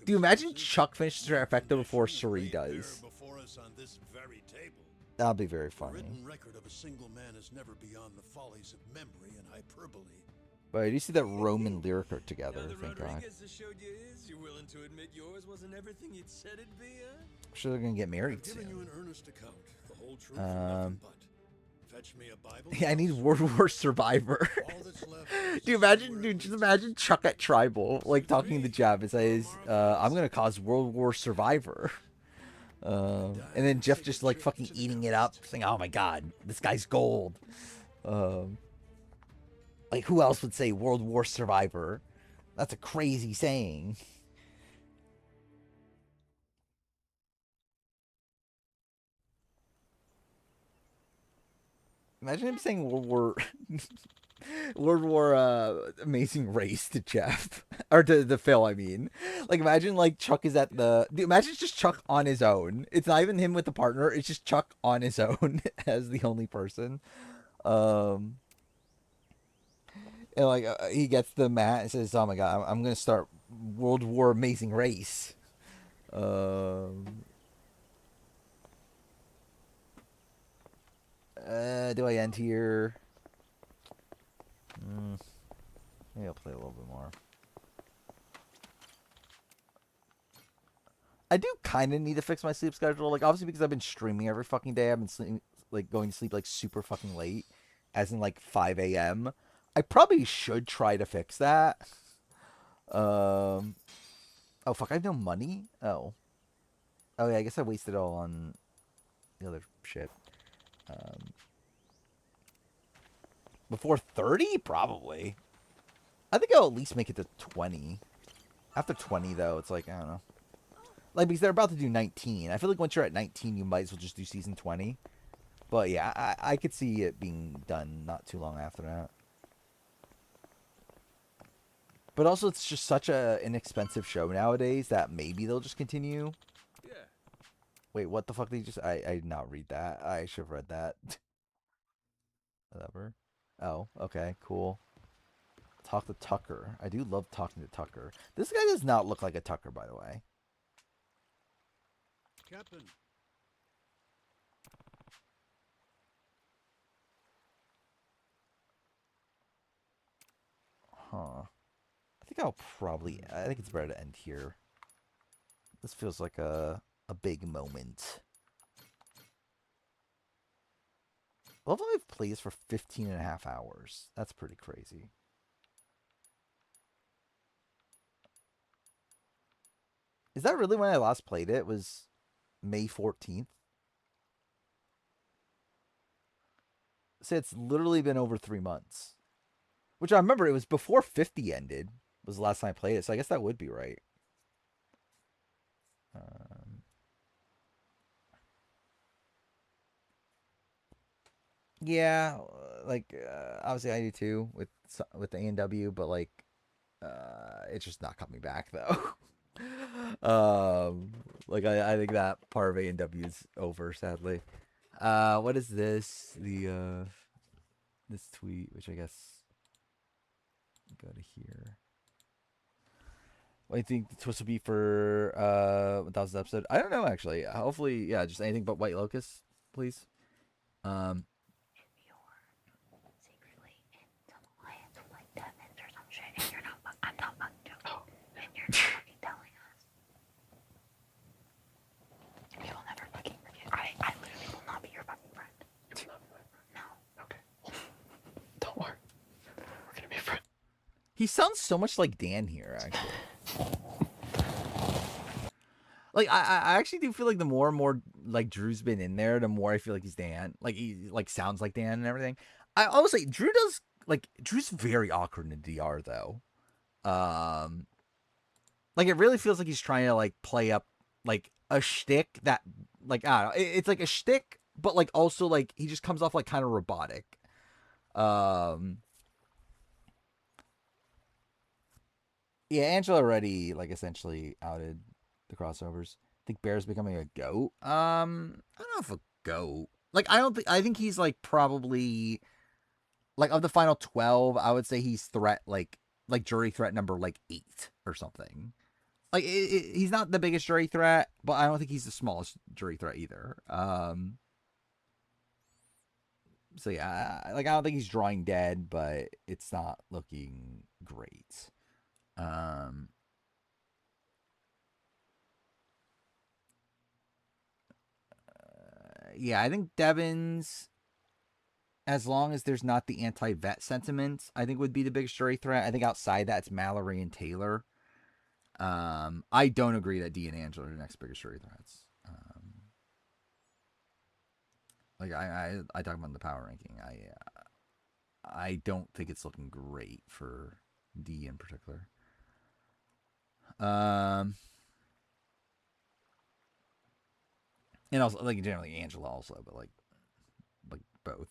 Do you imagine Chuck finishes the trifecta before Suri does? That'll be very funny. Written record of a single man is never beyond the follies of memory and hyperbole. But I do see that Roman lyric are together, thank God. You're willing to admit yours wasn't everything you'd said it'd be, huh? I'm sure they're gonna get married I've given you soon. an earnest account, the whole truth and nothing but. Fetch me a Bible. Yeah, I need World War Survivor. Dude, just imagine Chuck at Tribal, like talking to Jeff and says, I'm gonna cause World War Survivor. And then Jeff just like fucking eating it up, saying, oh my God, this guy's gold. Like, who else would say World War Survivor? That's a crazy saying. Imagine him saying World War Amazing Race to Jeff. Or to Phil, I mean. Like, imagine, like, Chuck is at the... Dude, imagine it's just Chuck on his own. It's not even him with the partner. It's just Chuck on his own as the only person. And, like, he gets the mat and says, oh, my God, I'm going to start World War Amazing Race. Do I end here? Maybe I'll play a little bit more. I do kind of need to fix my sleep schedule. Like, obviously, because I've been streaming every fucking day. I've been sleeping, like, going to sleep, like, super fucking late. As in, like, 5 a.m. I probably should try to fix that. Oh, fuck, I have no money? Oh, yeah, I guess I wasted it all on the other shit. Before 30? Probably. I think I'll at least make it to 20. After 20, though, it's like, I don't know. Like, because they're about to do 19. I feel like once you're at 19, you might as well just do season 20. But, yeah, I could see it being done not too long after that. But also, it's just such an inexpensive show nowadays that maybe they'll just continue. Yeah. Wait, what the fuck did you just... I did not read that. I should have read that. Whatever. Oh, okay, cool. Talk to Tucker. I do love talking to Tucker. This guy does not look like a Tucker, by the way. Captain. Huh. I think it's better to end here. This feels like a big moment. Level 5 plays for 15 and a half hours. That's pretty crazy. Is that really when I last played it? It was May 14th. So it's literally been over 3 months. Which I remember it was before 50 ended. Was the last time I played it. So I guess that would be right. Yeah, like obviously I do too with the A&W, but like it's just not coming back though. Like I think that part of A&W is over, sadly. What is this? The this tweet, which I guess go to here. What do you think the twist will be for 1000th episode? I don't know actually. Hopefully, yeah, just anything but White Locust, please. Secretly in some alliance with like Devins or some shit, and you're not. I'm not fucking joking. And you're not fucking telling us. You will never fucking forget. I literally will not be your fucking friend. You will not be my friend. No. Okay. Don't worry. We're gonna be friends. He sounds so much like Dan here, actually. Like I actually do feel like the more and more like Drew's been in there, the more I feel like he's Dan. Like he like sounds like Dan and everything. I always say Drew's very awkward in DR though. Like it really feels like he's trying to like play up like a shtick that like I don't know. It's like a shtick, but like also like he just comes off like kind of robotic. Yeah, Angela already like essentially outed the crossovers. I think Bear's becoming a goat. I don't know if a goat. Like I think he's like probably like of the final 12, I would say he's threat like jury threat number like 8 or something. Like he's not the biggest jury threat, but I don't think he's the smallest jury threat either. So yeah, like I don't think he's drawing dead, but it's not looking great. Yeah, I think Devins, as long as there's not the anti-vet sentiment, I think would be the biggest jury threat. I think outside that, it's Mallory and Taylor. I don't agree that D and Angela are the next biggest jury threats. Like I talk about the power ranking. I don't think it's looking great for D in particular. And also like generally Angela also, but like both.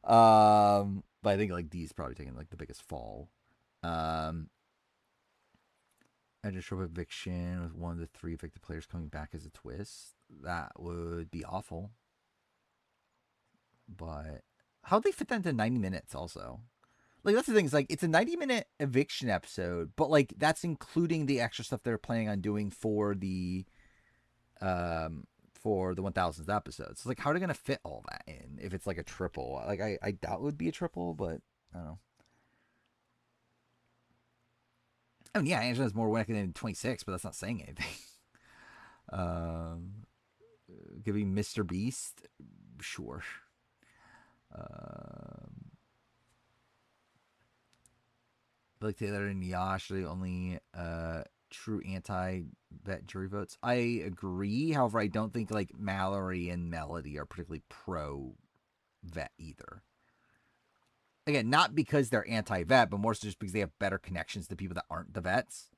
But I think like D's probably taking like the biggest fall. Extra eviction with one of the 3 evicted players coming back as a twist. That would be awful. But how'd they fit that into 90 minutes also? Like that's the thing, is like it's a 90-minute eviction episode, but like that's including the extra stuff they're planning on doing for the 1000th episode. So like how are they gonna fit all that in if it's like a triple? Like I doubt it would be a triple, but I don't know. I mean, yeah, Angela has more wicked than 26, but that's not saying anything. Giving Mr. Beast, sure. Blake Taylor and Yash are the only true anti-vet jury votes. I agree. However, I don't think like Mallory and Melody are particularly pro-vet either. Again, not because they're anti-vet, but more so just because they have better connections to people that aren't the vets.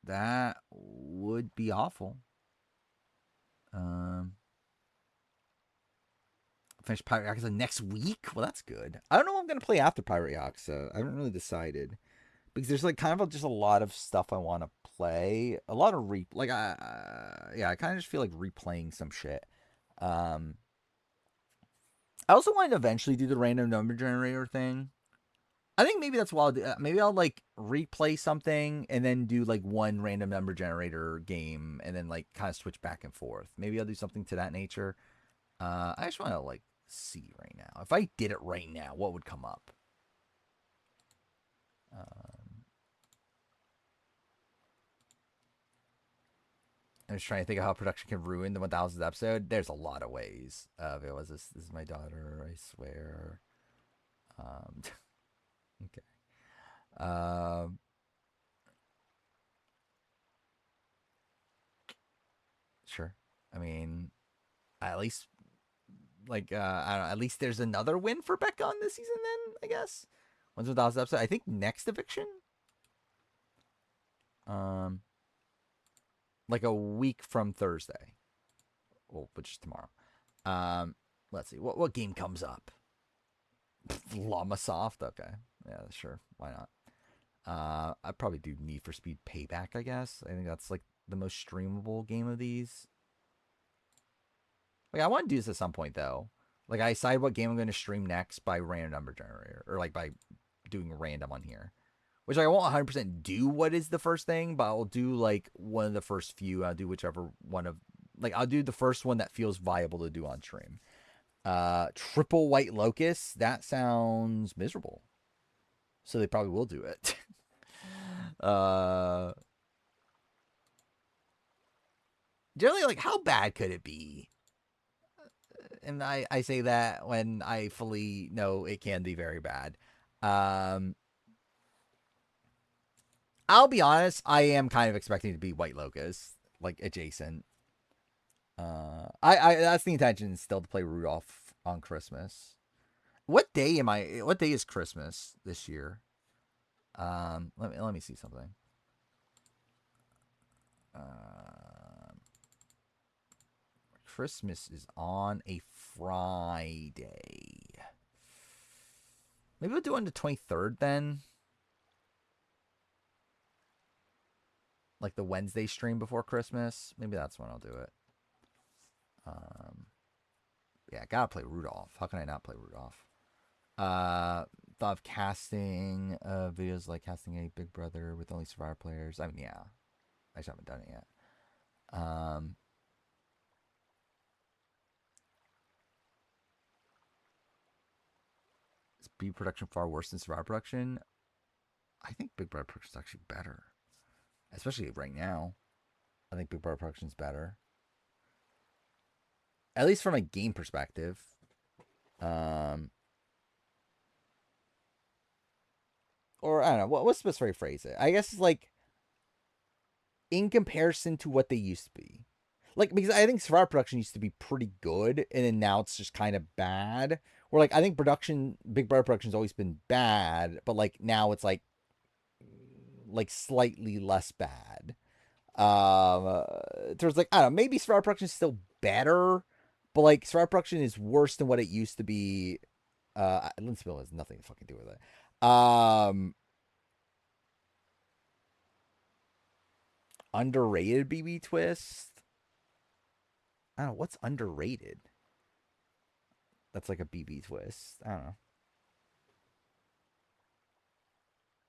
That would be awful. Finish Pirate Yakuza next week? Well, that's good. I don't know what I'm going to play after Pirate Yakuza. I haven't really decided. Because there's like kind of just a lot of stuff I want to play. A lot of I kind of just feel like replaying some shit. I also want to eventually do the random number generator thing. I think maybe that's what I'll do. Maybe I'll like replay something and then do like one random number generator game and then like kind of switch back and forth. Maybe I'll do something to that nature. I just want to like see right now. If I did it right now, what would come up? I'm just trying to think of how production can ruin the 1000th episode. There's a lot of ways. If it was this is my daughter, I swear. Okay. Sure. I mean, at least like I don't know, at least there's another win for Becca on this season then, I guess. Once 1000th episode. I think next eviction. Like a week from Thursday. Well, which is tomorrow. Let's see. What game comes up? Llama Soft. Okay. Yeah, sure. Why not? I'd probably do Need for Speed Payback, I guess. I think that's like the most streamable game of these. Like, I want to do this at some point, though. Like, I decide what game I'm going to stream next by random number generator. Or, like, by doing random on here. Which I won't 100% do what is the first thing, but I'll do, like, one of the first few. I'll do whichever one of... Like, I'll do the first one that feels viable to do on stream. Triple White Locust, that sounds miserable. So they probably will do it. Generally, like, how bad could it be? And I say that when I fully know it can be very bad. I'll be honest, I am kind of expecting to be White Locust, like, adjacent. I that's the intention, still to play Rudolph on Christmas. What day is Christmas this year? Let me see something. Christmas is on a Friday. Maybe we'll do it on the 23rd then. Like the Wednesday stream before Christmas. Maybe that's when I'll do it. Yeah, gotta play Rudolph. How can I not play Rudolph? Thought of casting videos like casting a Big Brother with only Survivor players. I mean, yeah. I just haven't done it yet. Is B production far worse than Survivor production? I think Big Brother production is actually better. Especially right now. I think Big Brother production is better. At least from a game perspective. Or, I don't know. What's the best way to phrase it? I guess it's like, in comparison to what they used to be. Like, because I think Survivor production used to be pretty good, and then now it's just kind of bad. Or, like, I think Big Brother production's always been bad, but, like, now it's, like slightly less bad. There's, like, I don't know, maybe Survivor production is still better, but, like, Survivor production is worse than what it used to be. Lindsay Bill has nothing to fucking do with it. Underrated BB twist? I don't know. What's underrated? That's like a BB twist. I don't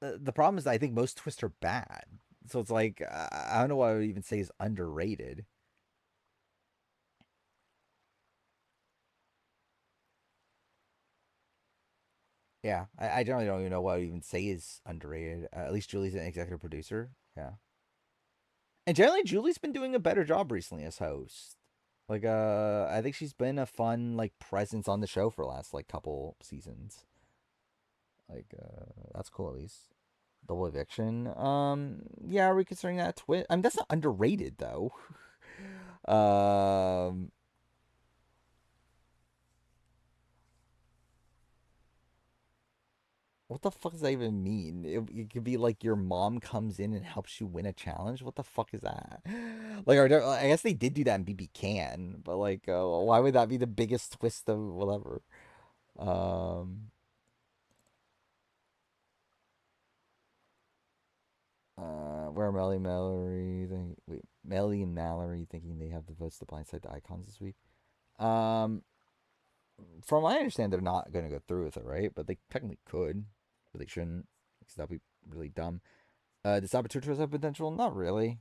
know. The problem is that I think most twists are bad. So it's like, I don't know what I would even say is underrated. Yeah, I generally don't even know what I would even say is underrated. At least Julie's an executive producer. Yeah. And generally, Julie's been doing a better job recently as host. Like, I think she's been a fun, like, presence on the show for the last, like, couple seasons. Like, that's cool at least. Double eviction. Yeah, are we considering that a twist? I mean, that's not underrated though. What the fuck does that even mean? It could be like your mom comes in and helps you win a challenge. What the fuck is that? Like, I guess they did do that in BB Can, but like, why would that be the biggest twist of whatever? Where are Melly and Mallory? Melly and Mallory thinking they have the votes to blindside the icons this week. From what I understand, they're not going to go through with it, right? But they technically could, but they shouldn't, because that'd be really dumb. Does Saboteur Twist have potential? Not really.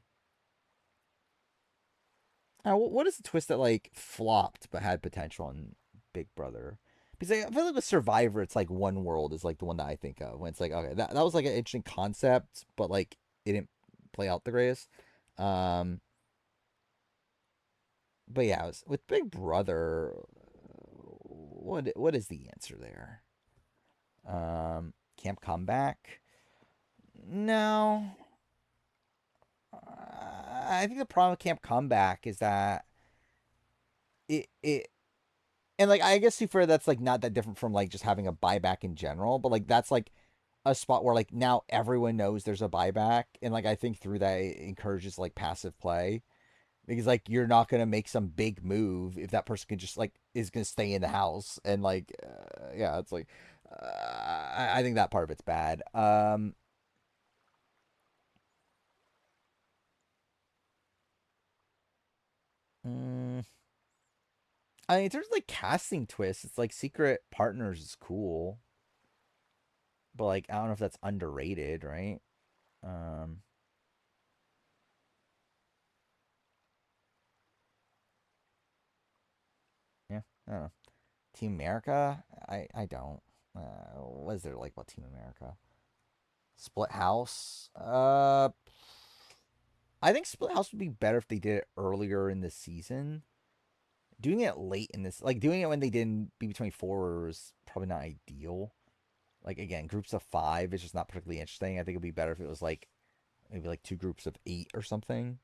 What is the twist that like flopped but had potential in Big Brother? Because I feel like with Survivor, it's like One World is like the one that I think of when it's like, okay, that was like an interesting concept, but like it didn't play out the greatest. But yeah, with Big Brother, what is the answer there? Camp Comeback? No. I think the problem with Camp Comeback is that it and like I guess super that's like not that different from like just having a buyback in general, but like that's like a spot where like now everyone knows there's a buyback, and like I think through that it encourages like passive play. Because like you're not gonna make some big move if that person can just like is gonna stay in the house, and like yeah, it's like I think that part of it's bad. Mm, I mean, in terms of like casting twists, it's like Secret Partners is cool, but like I don't know if that's underrated, right? Um, yeah, I don't know. Team America, I don't. What is there like about Team America? Split House, I think Split House would be better if they did it earlier in the season. Doing it late in this, like doing it when they didn't B24 was probably not ideal. Like again, groups of 5 is just not particularly interesting. I think it'd be better if it was like maybe like 2 groups of 8 or something.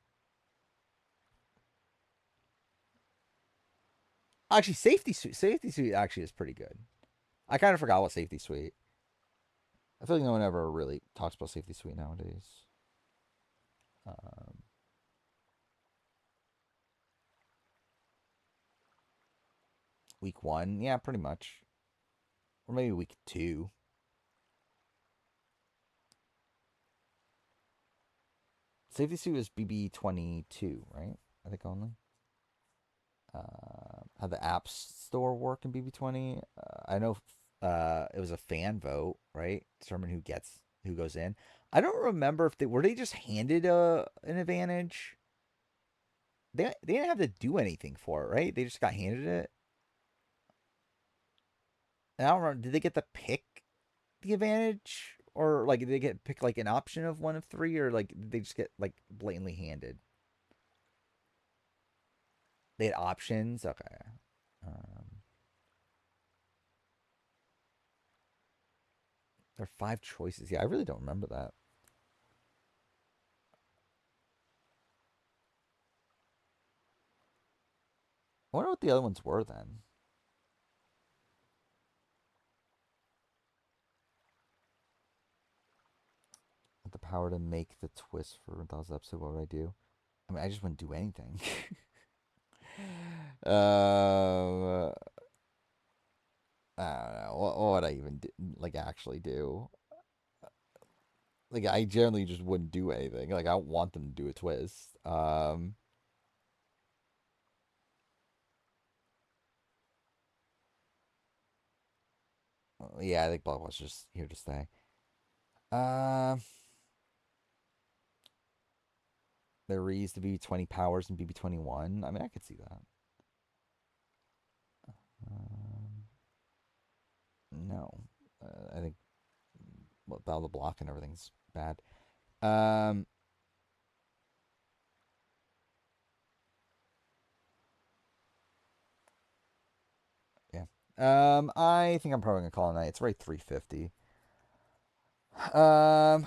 Actually, Safety Suite actually is pretty good. I kind of forgot what Safety Suite. I feel like no one ever really talks about Safety Suite nowadays. Um, week 1, yeah, pretty much, or maybe week 2. Safety Suite was BB22, right? I think only. How the App Store work in BB20? I know it was a fan vote, right? Determine who goes in. I don't remember if they just handed an advantage. They didn't have to do anything for it, right? They just got handed it. And I don't remember. Did they get to pick the advantage, or like did they get pick like an option of one of 3, or like did they just get like blatantly handed? They had options. Okay. Um, there are 5 choices. Yeah, I really don't remember that. I wonder what the other ones were then. With the power to make the twist for 1,000 episode, what would I do? I mean, I just wouldn't do anything. uh, I don't know. What would I even do, like actually do? Like, I generally just wouldn't do anything. Like, I don't want them to do a twist. Yeah, I think Bloodlust's just here to stay. They raised the BB20 powers and BB21. I mean, I could see that. No, I think Battle the Block and everything's bad. Um, yeah. I think I'm probably gonna call it a night. It's right 3:50. Um,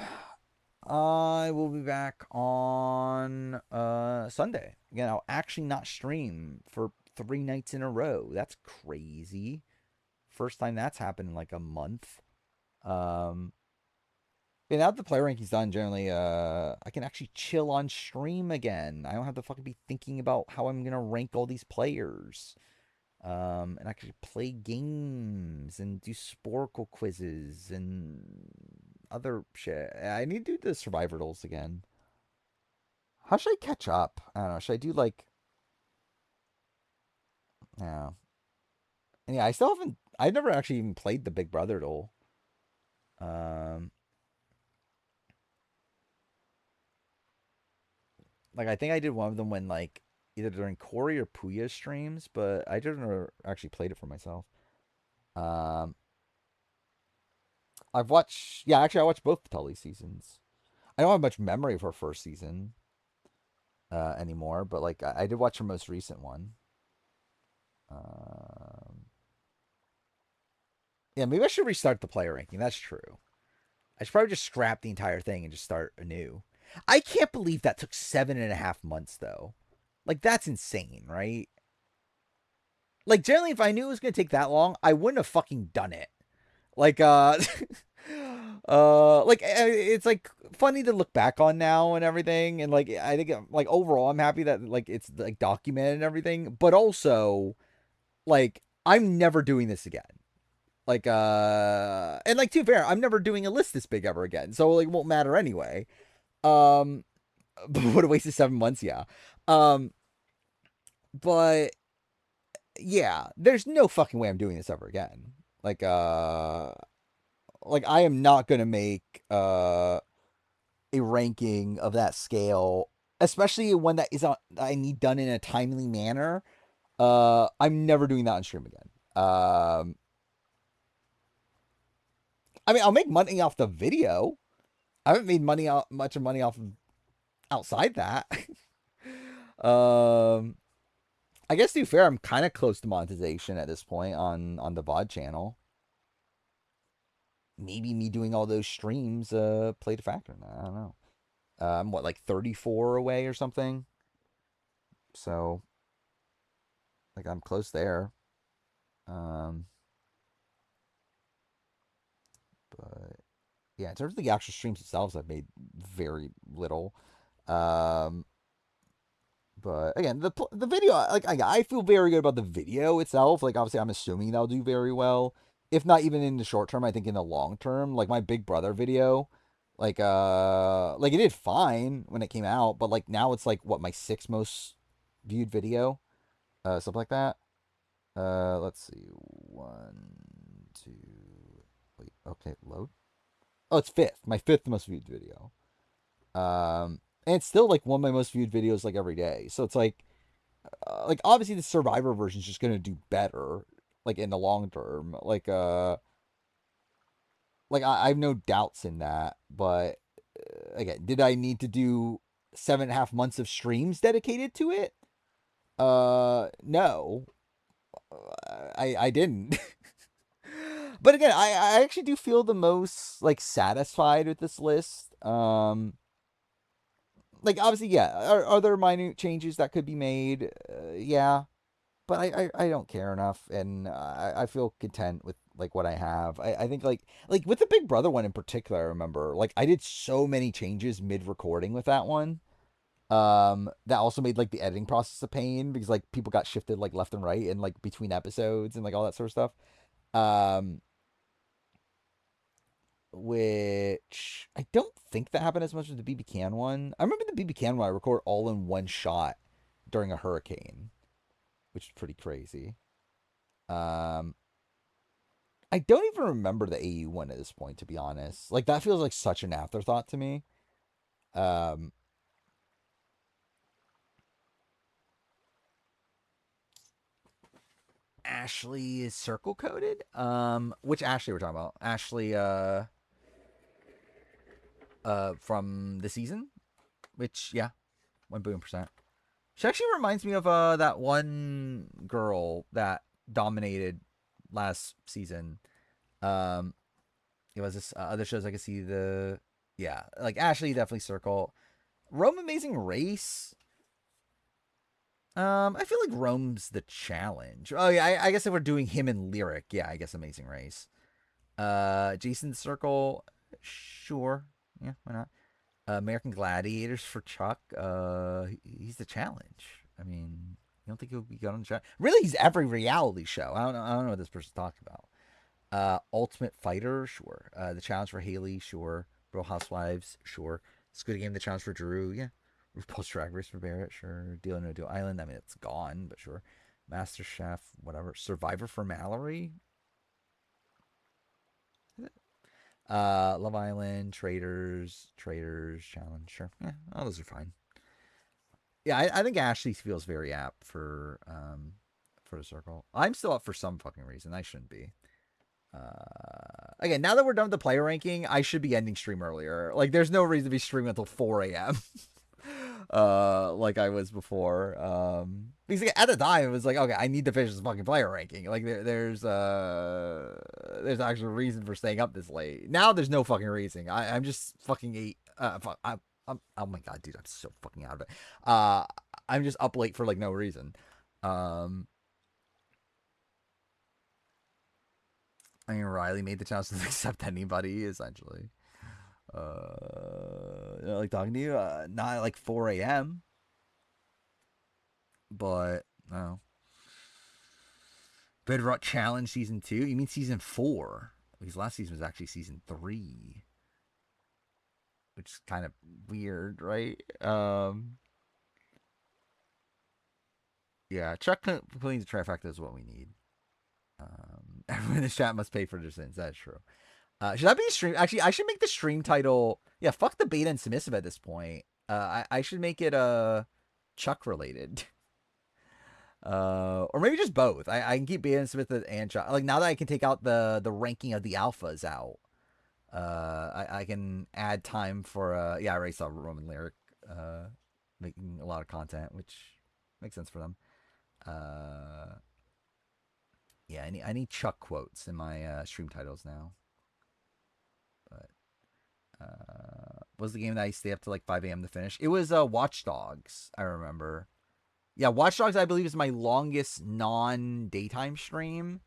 I will be back on Sunday. Again, I'll actually not stream for 3 nights in a row. That's crazy. First time that's happened in like a month. And now that the player ranking's done, generally, I can actually chill on stream again. I don't have to fucking be thinking about how I'm gonna rank all these players. And actually play games and do Sporkle quizzes and other shit. I need to do the survivors again. How should I catch up? I don't know. Should I do like, yeah. And yeah, I still haven't. I've never actually even played the Big Brother duel. Like I think I did one of them when like either during Corey or Puya streams, but I didn't actually played it for myself. Um, I've watched. Yeah, actually, I watched both Tully seasons. I don't have much memory of her first season anymore, but like I did watch her most recent one. Yeah, maybe I should restart the player ranking. That's true. I should probably just scrap the entire thing and just start anew. I can't believe that took 7.5 months though. Like that's insane, right? Like generally, if I knew it was gonna take that long, I wouldn't have fucking done it. Like like it's like funny to look back on now and everything, and like I think like overall I'm happy that like it's like documented and everything, but also like I'm never doing this again. Like and like to be fair, I'm never doing a list this big ever again, so like it won't matter anyway. But what a waste of 7 months, yeah. But yeah, there's no fucking way I'm doing this ever again. Like I am not gonna make a ranking of that scale, especially one that is I need done in a timely manner. I'm never doing that on stream again. I mean, I'll make money off the video. I haven't made much of money off of outside that. I guess to be fair, I'm kind of close to monetization at this point on the VOD channel. Maybe me doing all those streams played a factor in that. I don't know. I'm what, like 34 away or something. So like I'm close there. But yeah, in terms of the actual streams themselves, I've made very little. But again, the video, like I feel very good about the video itself. Like obviously, I'm assuming that'll do very well. If not even in the short term, I think in the long term, like my Big Brother video, like it did fine when it came out, but like now it's like what, my sixth most viewed video, something like that. Let's see, one, two, wait, okay, load. Oh, it's fifth, my fifth most viewed video. And it's still like one of my most viewed videos like every day. So it's like obviously the Survivor version is just gonna do better, like in the long term. I have no doubts in that. But again, did I need to do 7.5 months of streams dedicated to it? No, I didn't. But again, I actually do feel the most like satisfied with this list. Like obviously, yeah, are there minute changes that could be made? Yeah, but I don't care enough, and I feel content with like what I have. I think like with the Big Brother one in particular, I remember like I did so many changes mid recording with that one. That also made like the editing process a pain because like people got shifted like left and right and like between episodes and like all that sort of stuff. Um, which I don't think that happened as much as the BB Can one. I remember the BB Can one I record all in one shot during a hurricane, which is pretty crazy. Um, I don't even remember the AU one at this point, to be honest. Like that feels like such an afterthought to me. Um, Ashley is circle coded. Which Ashley we're talking about? Ashley, from the season, which yeah, 1 billion%. She actually reminds me of that one girl that dominated last season. It was this other shows I could see the yeah, like Ashley definitely circle. Rome Amazing Race. I feel like Rome's the challenge. Oh yeah, I guess if we're doing him and Lyric, yeah, I guess Amazing Race. Jason Circle, sure, yeah, why not? American Gladiators for Chuck. He's the challenge. I mean, you don't think he'll be good on the challenge? Really, he's every reality show. I don't know what this person's talking about. Ultimate Fighter, sure. The challenge for Haley, sure. Real Housewives, sure. Squid Game, the challenge for Drew, yeah. RuPaul's Drag Race for Barrett, sure. Deal or No Deal Island, I mean, it's gone, but sure. Master Chef, whatever. Survivor for Mallory. Love Island, Traders Challenge, sure. Yeah, all those are fine. Yeah, I think Ashley feels very apt for the circle. I'm still up for some fucking reason. I shouldn't be. Again, now that we're done with the player ranking, I should be ending stream earlier. Like, there's no reason to be streaming until 4 a.m. Like I was before. Because at the time it was like, okay, I need to finish this fucking player ranking. Like there's actually a reason for staying up this late. Now there's no fucking reason. I'm just fucking oh my god, dude, I'm so fucking out of it. I'm just up late for like no reason. I mean, Riley made the chance to accept anybody essentially. Like talking to you, not at like 4 a.m. But no. Bedrock Challenge season 2? You mean season 4? Because last season was actually season 3. Which is kind of weird, right? Yeah, Chuck completing the trifecta is what we need. Everyone in the chat must pay for their sins. That's true. Should that be a stream? Actually, I should make the stream title. Yeah, fuck the beta and submissive at this point. I should make it Chuck related. Or maybe just both. I can keep beta and submissive and Chuck. Like now that I can take out the ranking of the alphas out, I can add time for yeah. I already saw Roman Lyric making a lot of content, which makes sense for them. Yeah, I need Chuck quotes in my stream titles now. But what was the game that I stayed up to like 5 a.m. to finish? It was Watch Dogs, I remember. Yeah, Watch Dogs, I believe, is my longest non-daytime stream,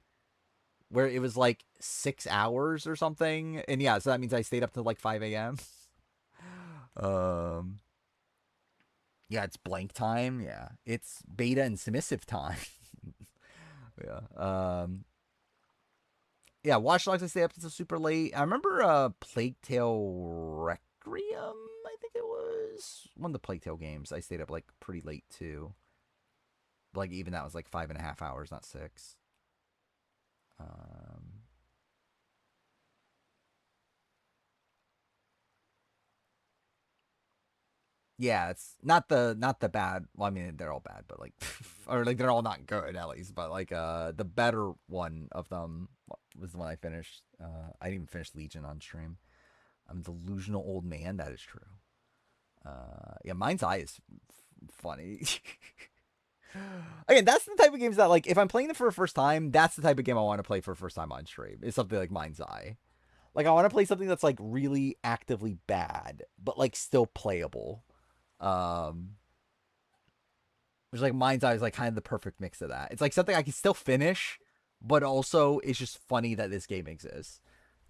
where it was like 6 hours or something. And yeah, so that means I stayed up to like 5 a.m. Yeah, it's blank time. Yeah, it's beta and submissive time. Yeah. Yeah, Watch Dogs I stay up until super late. I remember Plague Tale Requiem, I think it was. One of the Plague Tale games. I stayed up like pretty late too. Like even that was like 5.5 hours, not 6. Yeah, it's not the bad. Well, I mean they're all bad, but like, or like they're all not good at least. But like the better one of them was the one I finished. I didn't even finish Legion on stream. I'm a delusional old man. That is true. Yeah, Mind's Eye is funny. Again, that's the type of games that like if I'm playing them for the first time, that's the type of game I want to play for the first time on stream. It's something like Mind's Eye. Like I want to play something that's like really actively bad, but like still playable. Which like Mind's Eye is like kind of the perfect mix of that. It's like something I can still finish, but also it's just funny that this game exists.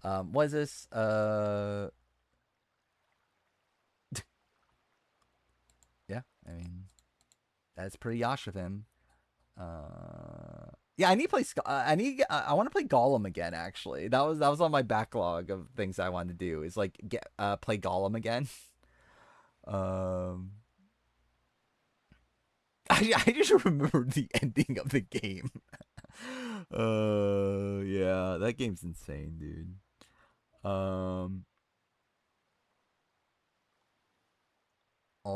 What is this? Yeah, I mean, that's pretty Yash of him. Yeah, I need to play. I want to play Gollum again. Actually, that was on my backlog of things I wanted to do. Is like play Gollum again. I just remembered the ending of the game. Yeah, that game's insane, dude. All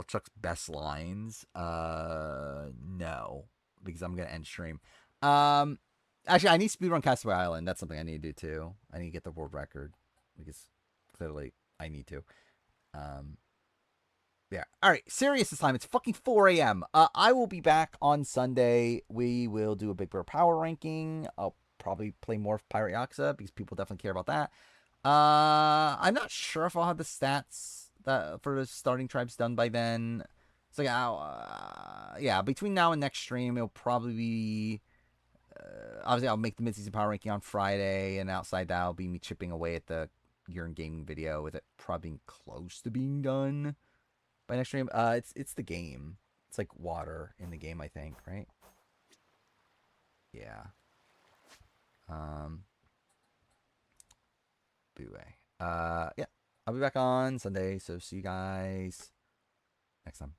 Chuck's best lines. No, because I'm gonna end stream. Actually, I need speedrun Castaway Island. That's something I need to do too. I need to get the world record because clearly I need to. Yeah. All right. Serious this time. It's fucking 4 a.m. I will be back on Sunday. We will do a Big Bear Power ranking. I'll probably play more of Pirate Yakuza because people definitely care about that. I'm not sure if I'll have the stats that for the starting tribes done by then. So yeah, between now and next stream, it'll probably be. Obviously, I'll make the mid-season power ranking on Friday, and outside that, I'll be me chipping away at the Urine Gaming video with it probably being close to being done by next stream. It's the game. It's like water in the game, I think, right? Yeah. Anyway. Yeah. I'll be back on Sunday, so see you guys next time.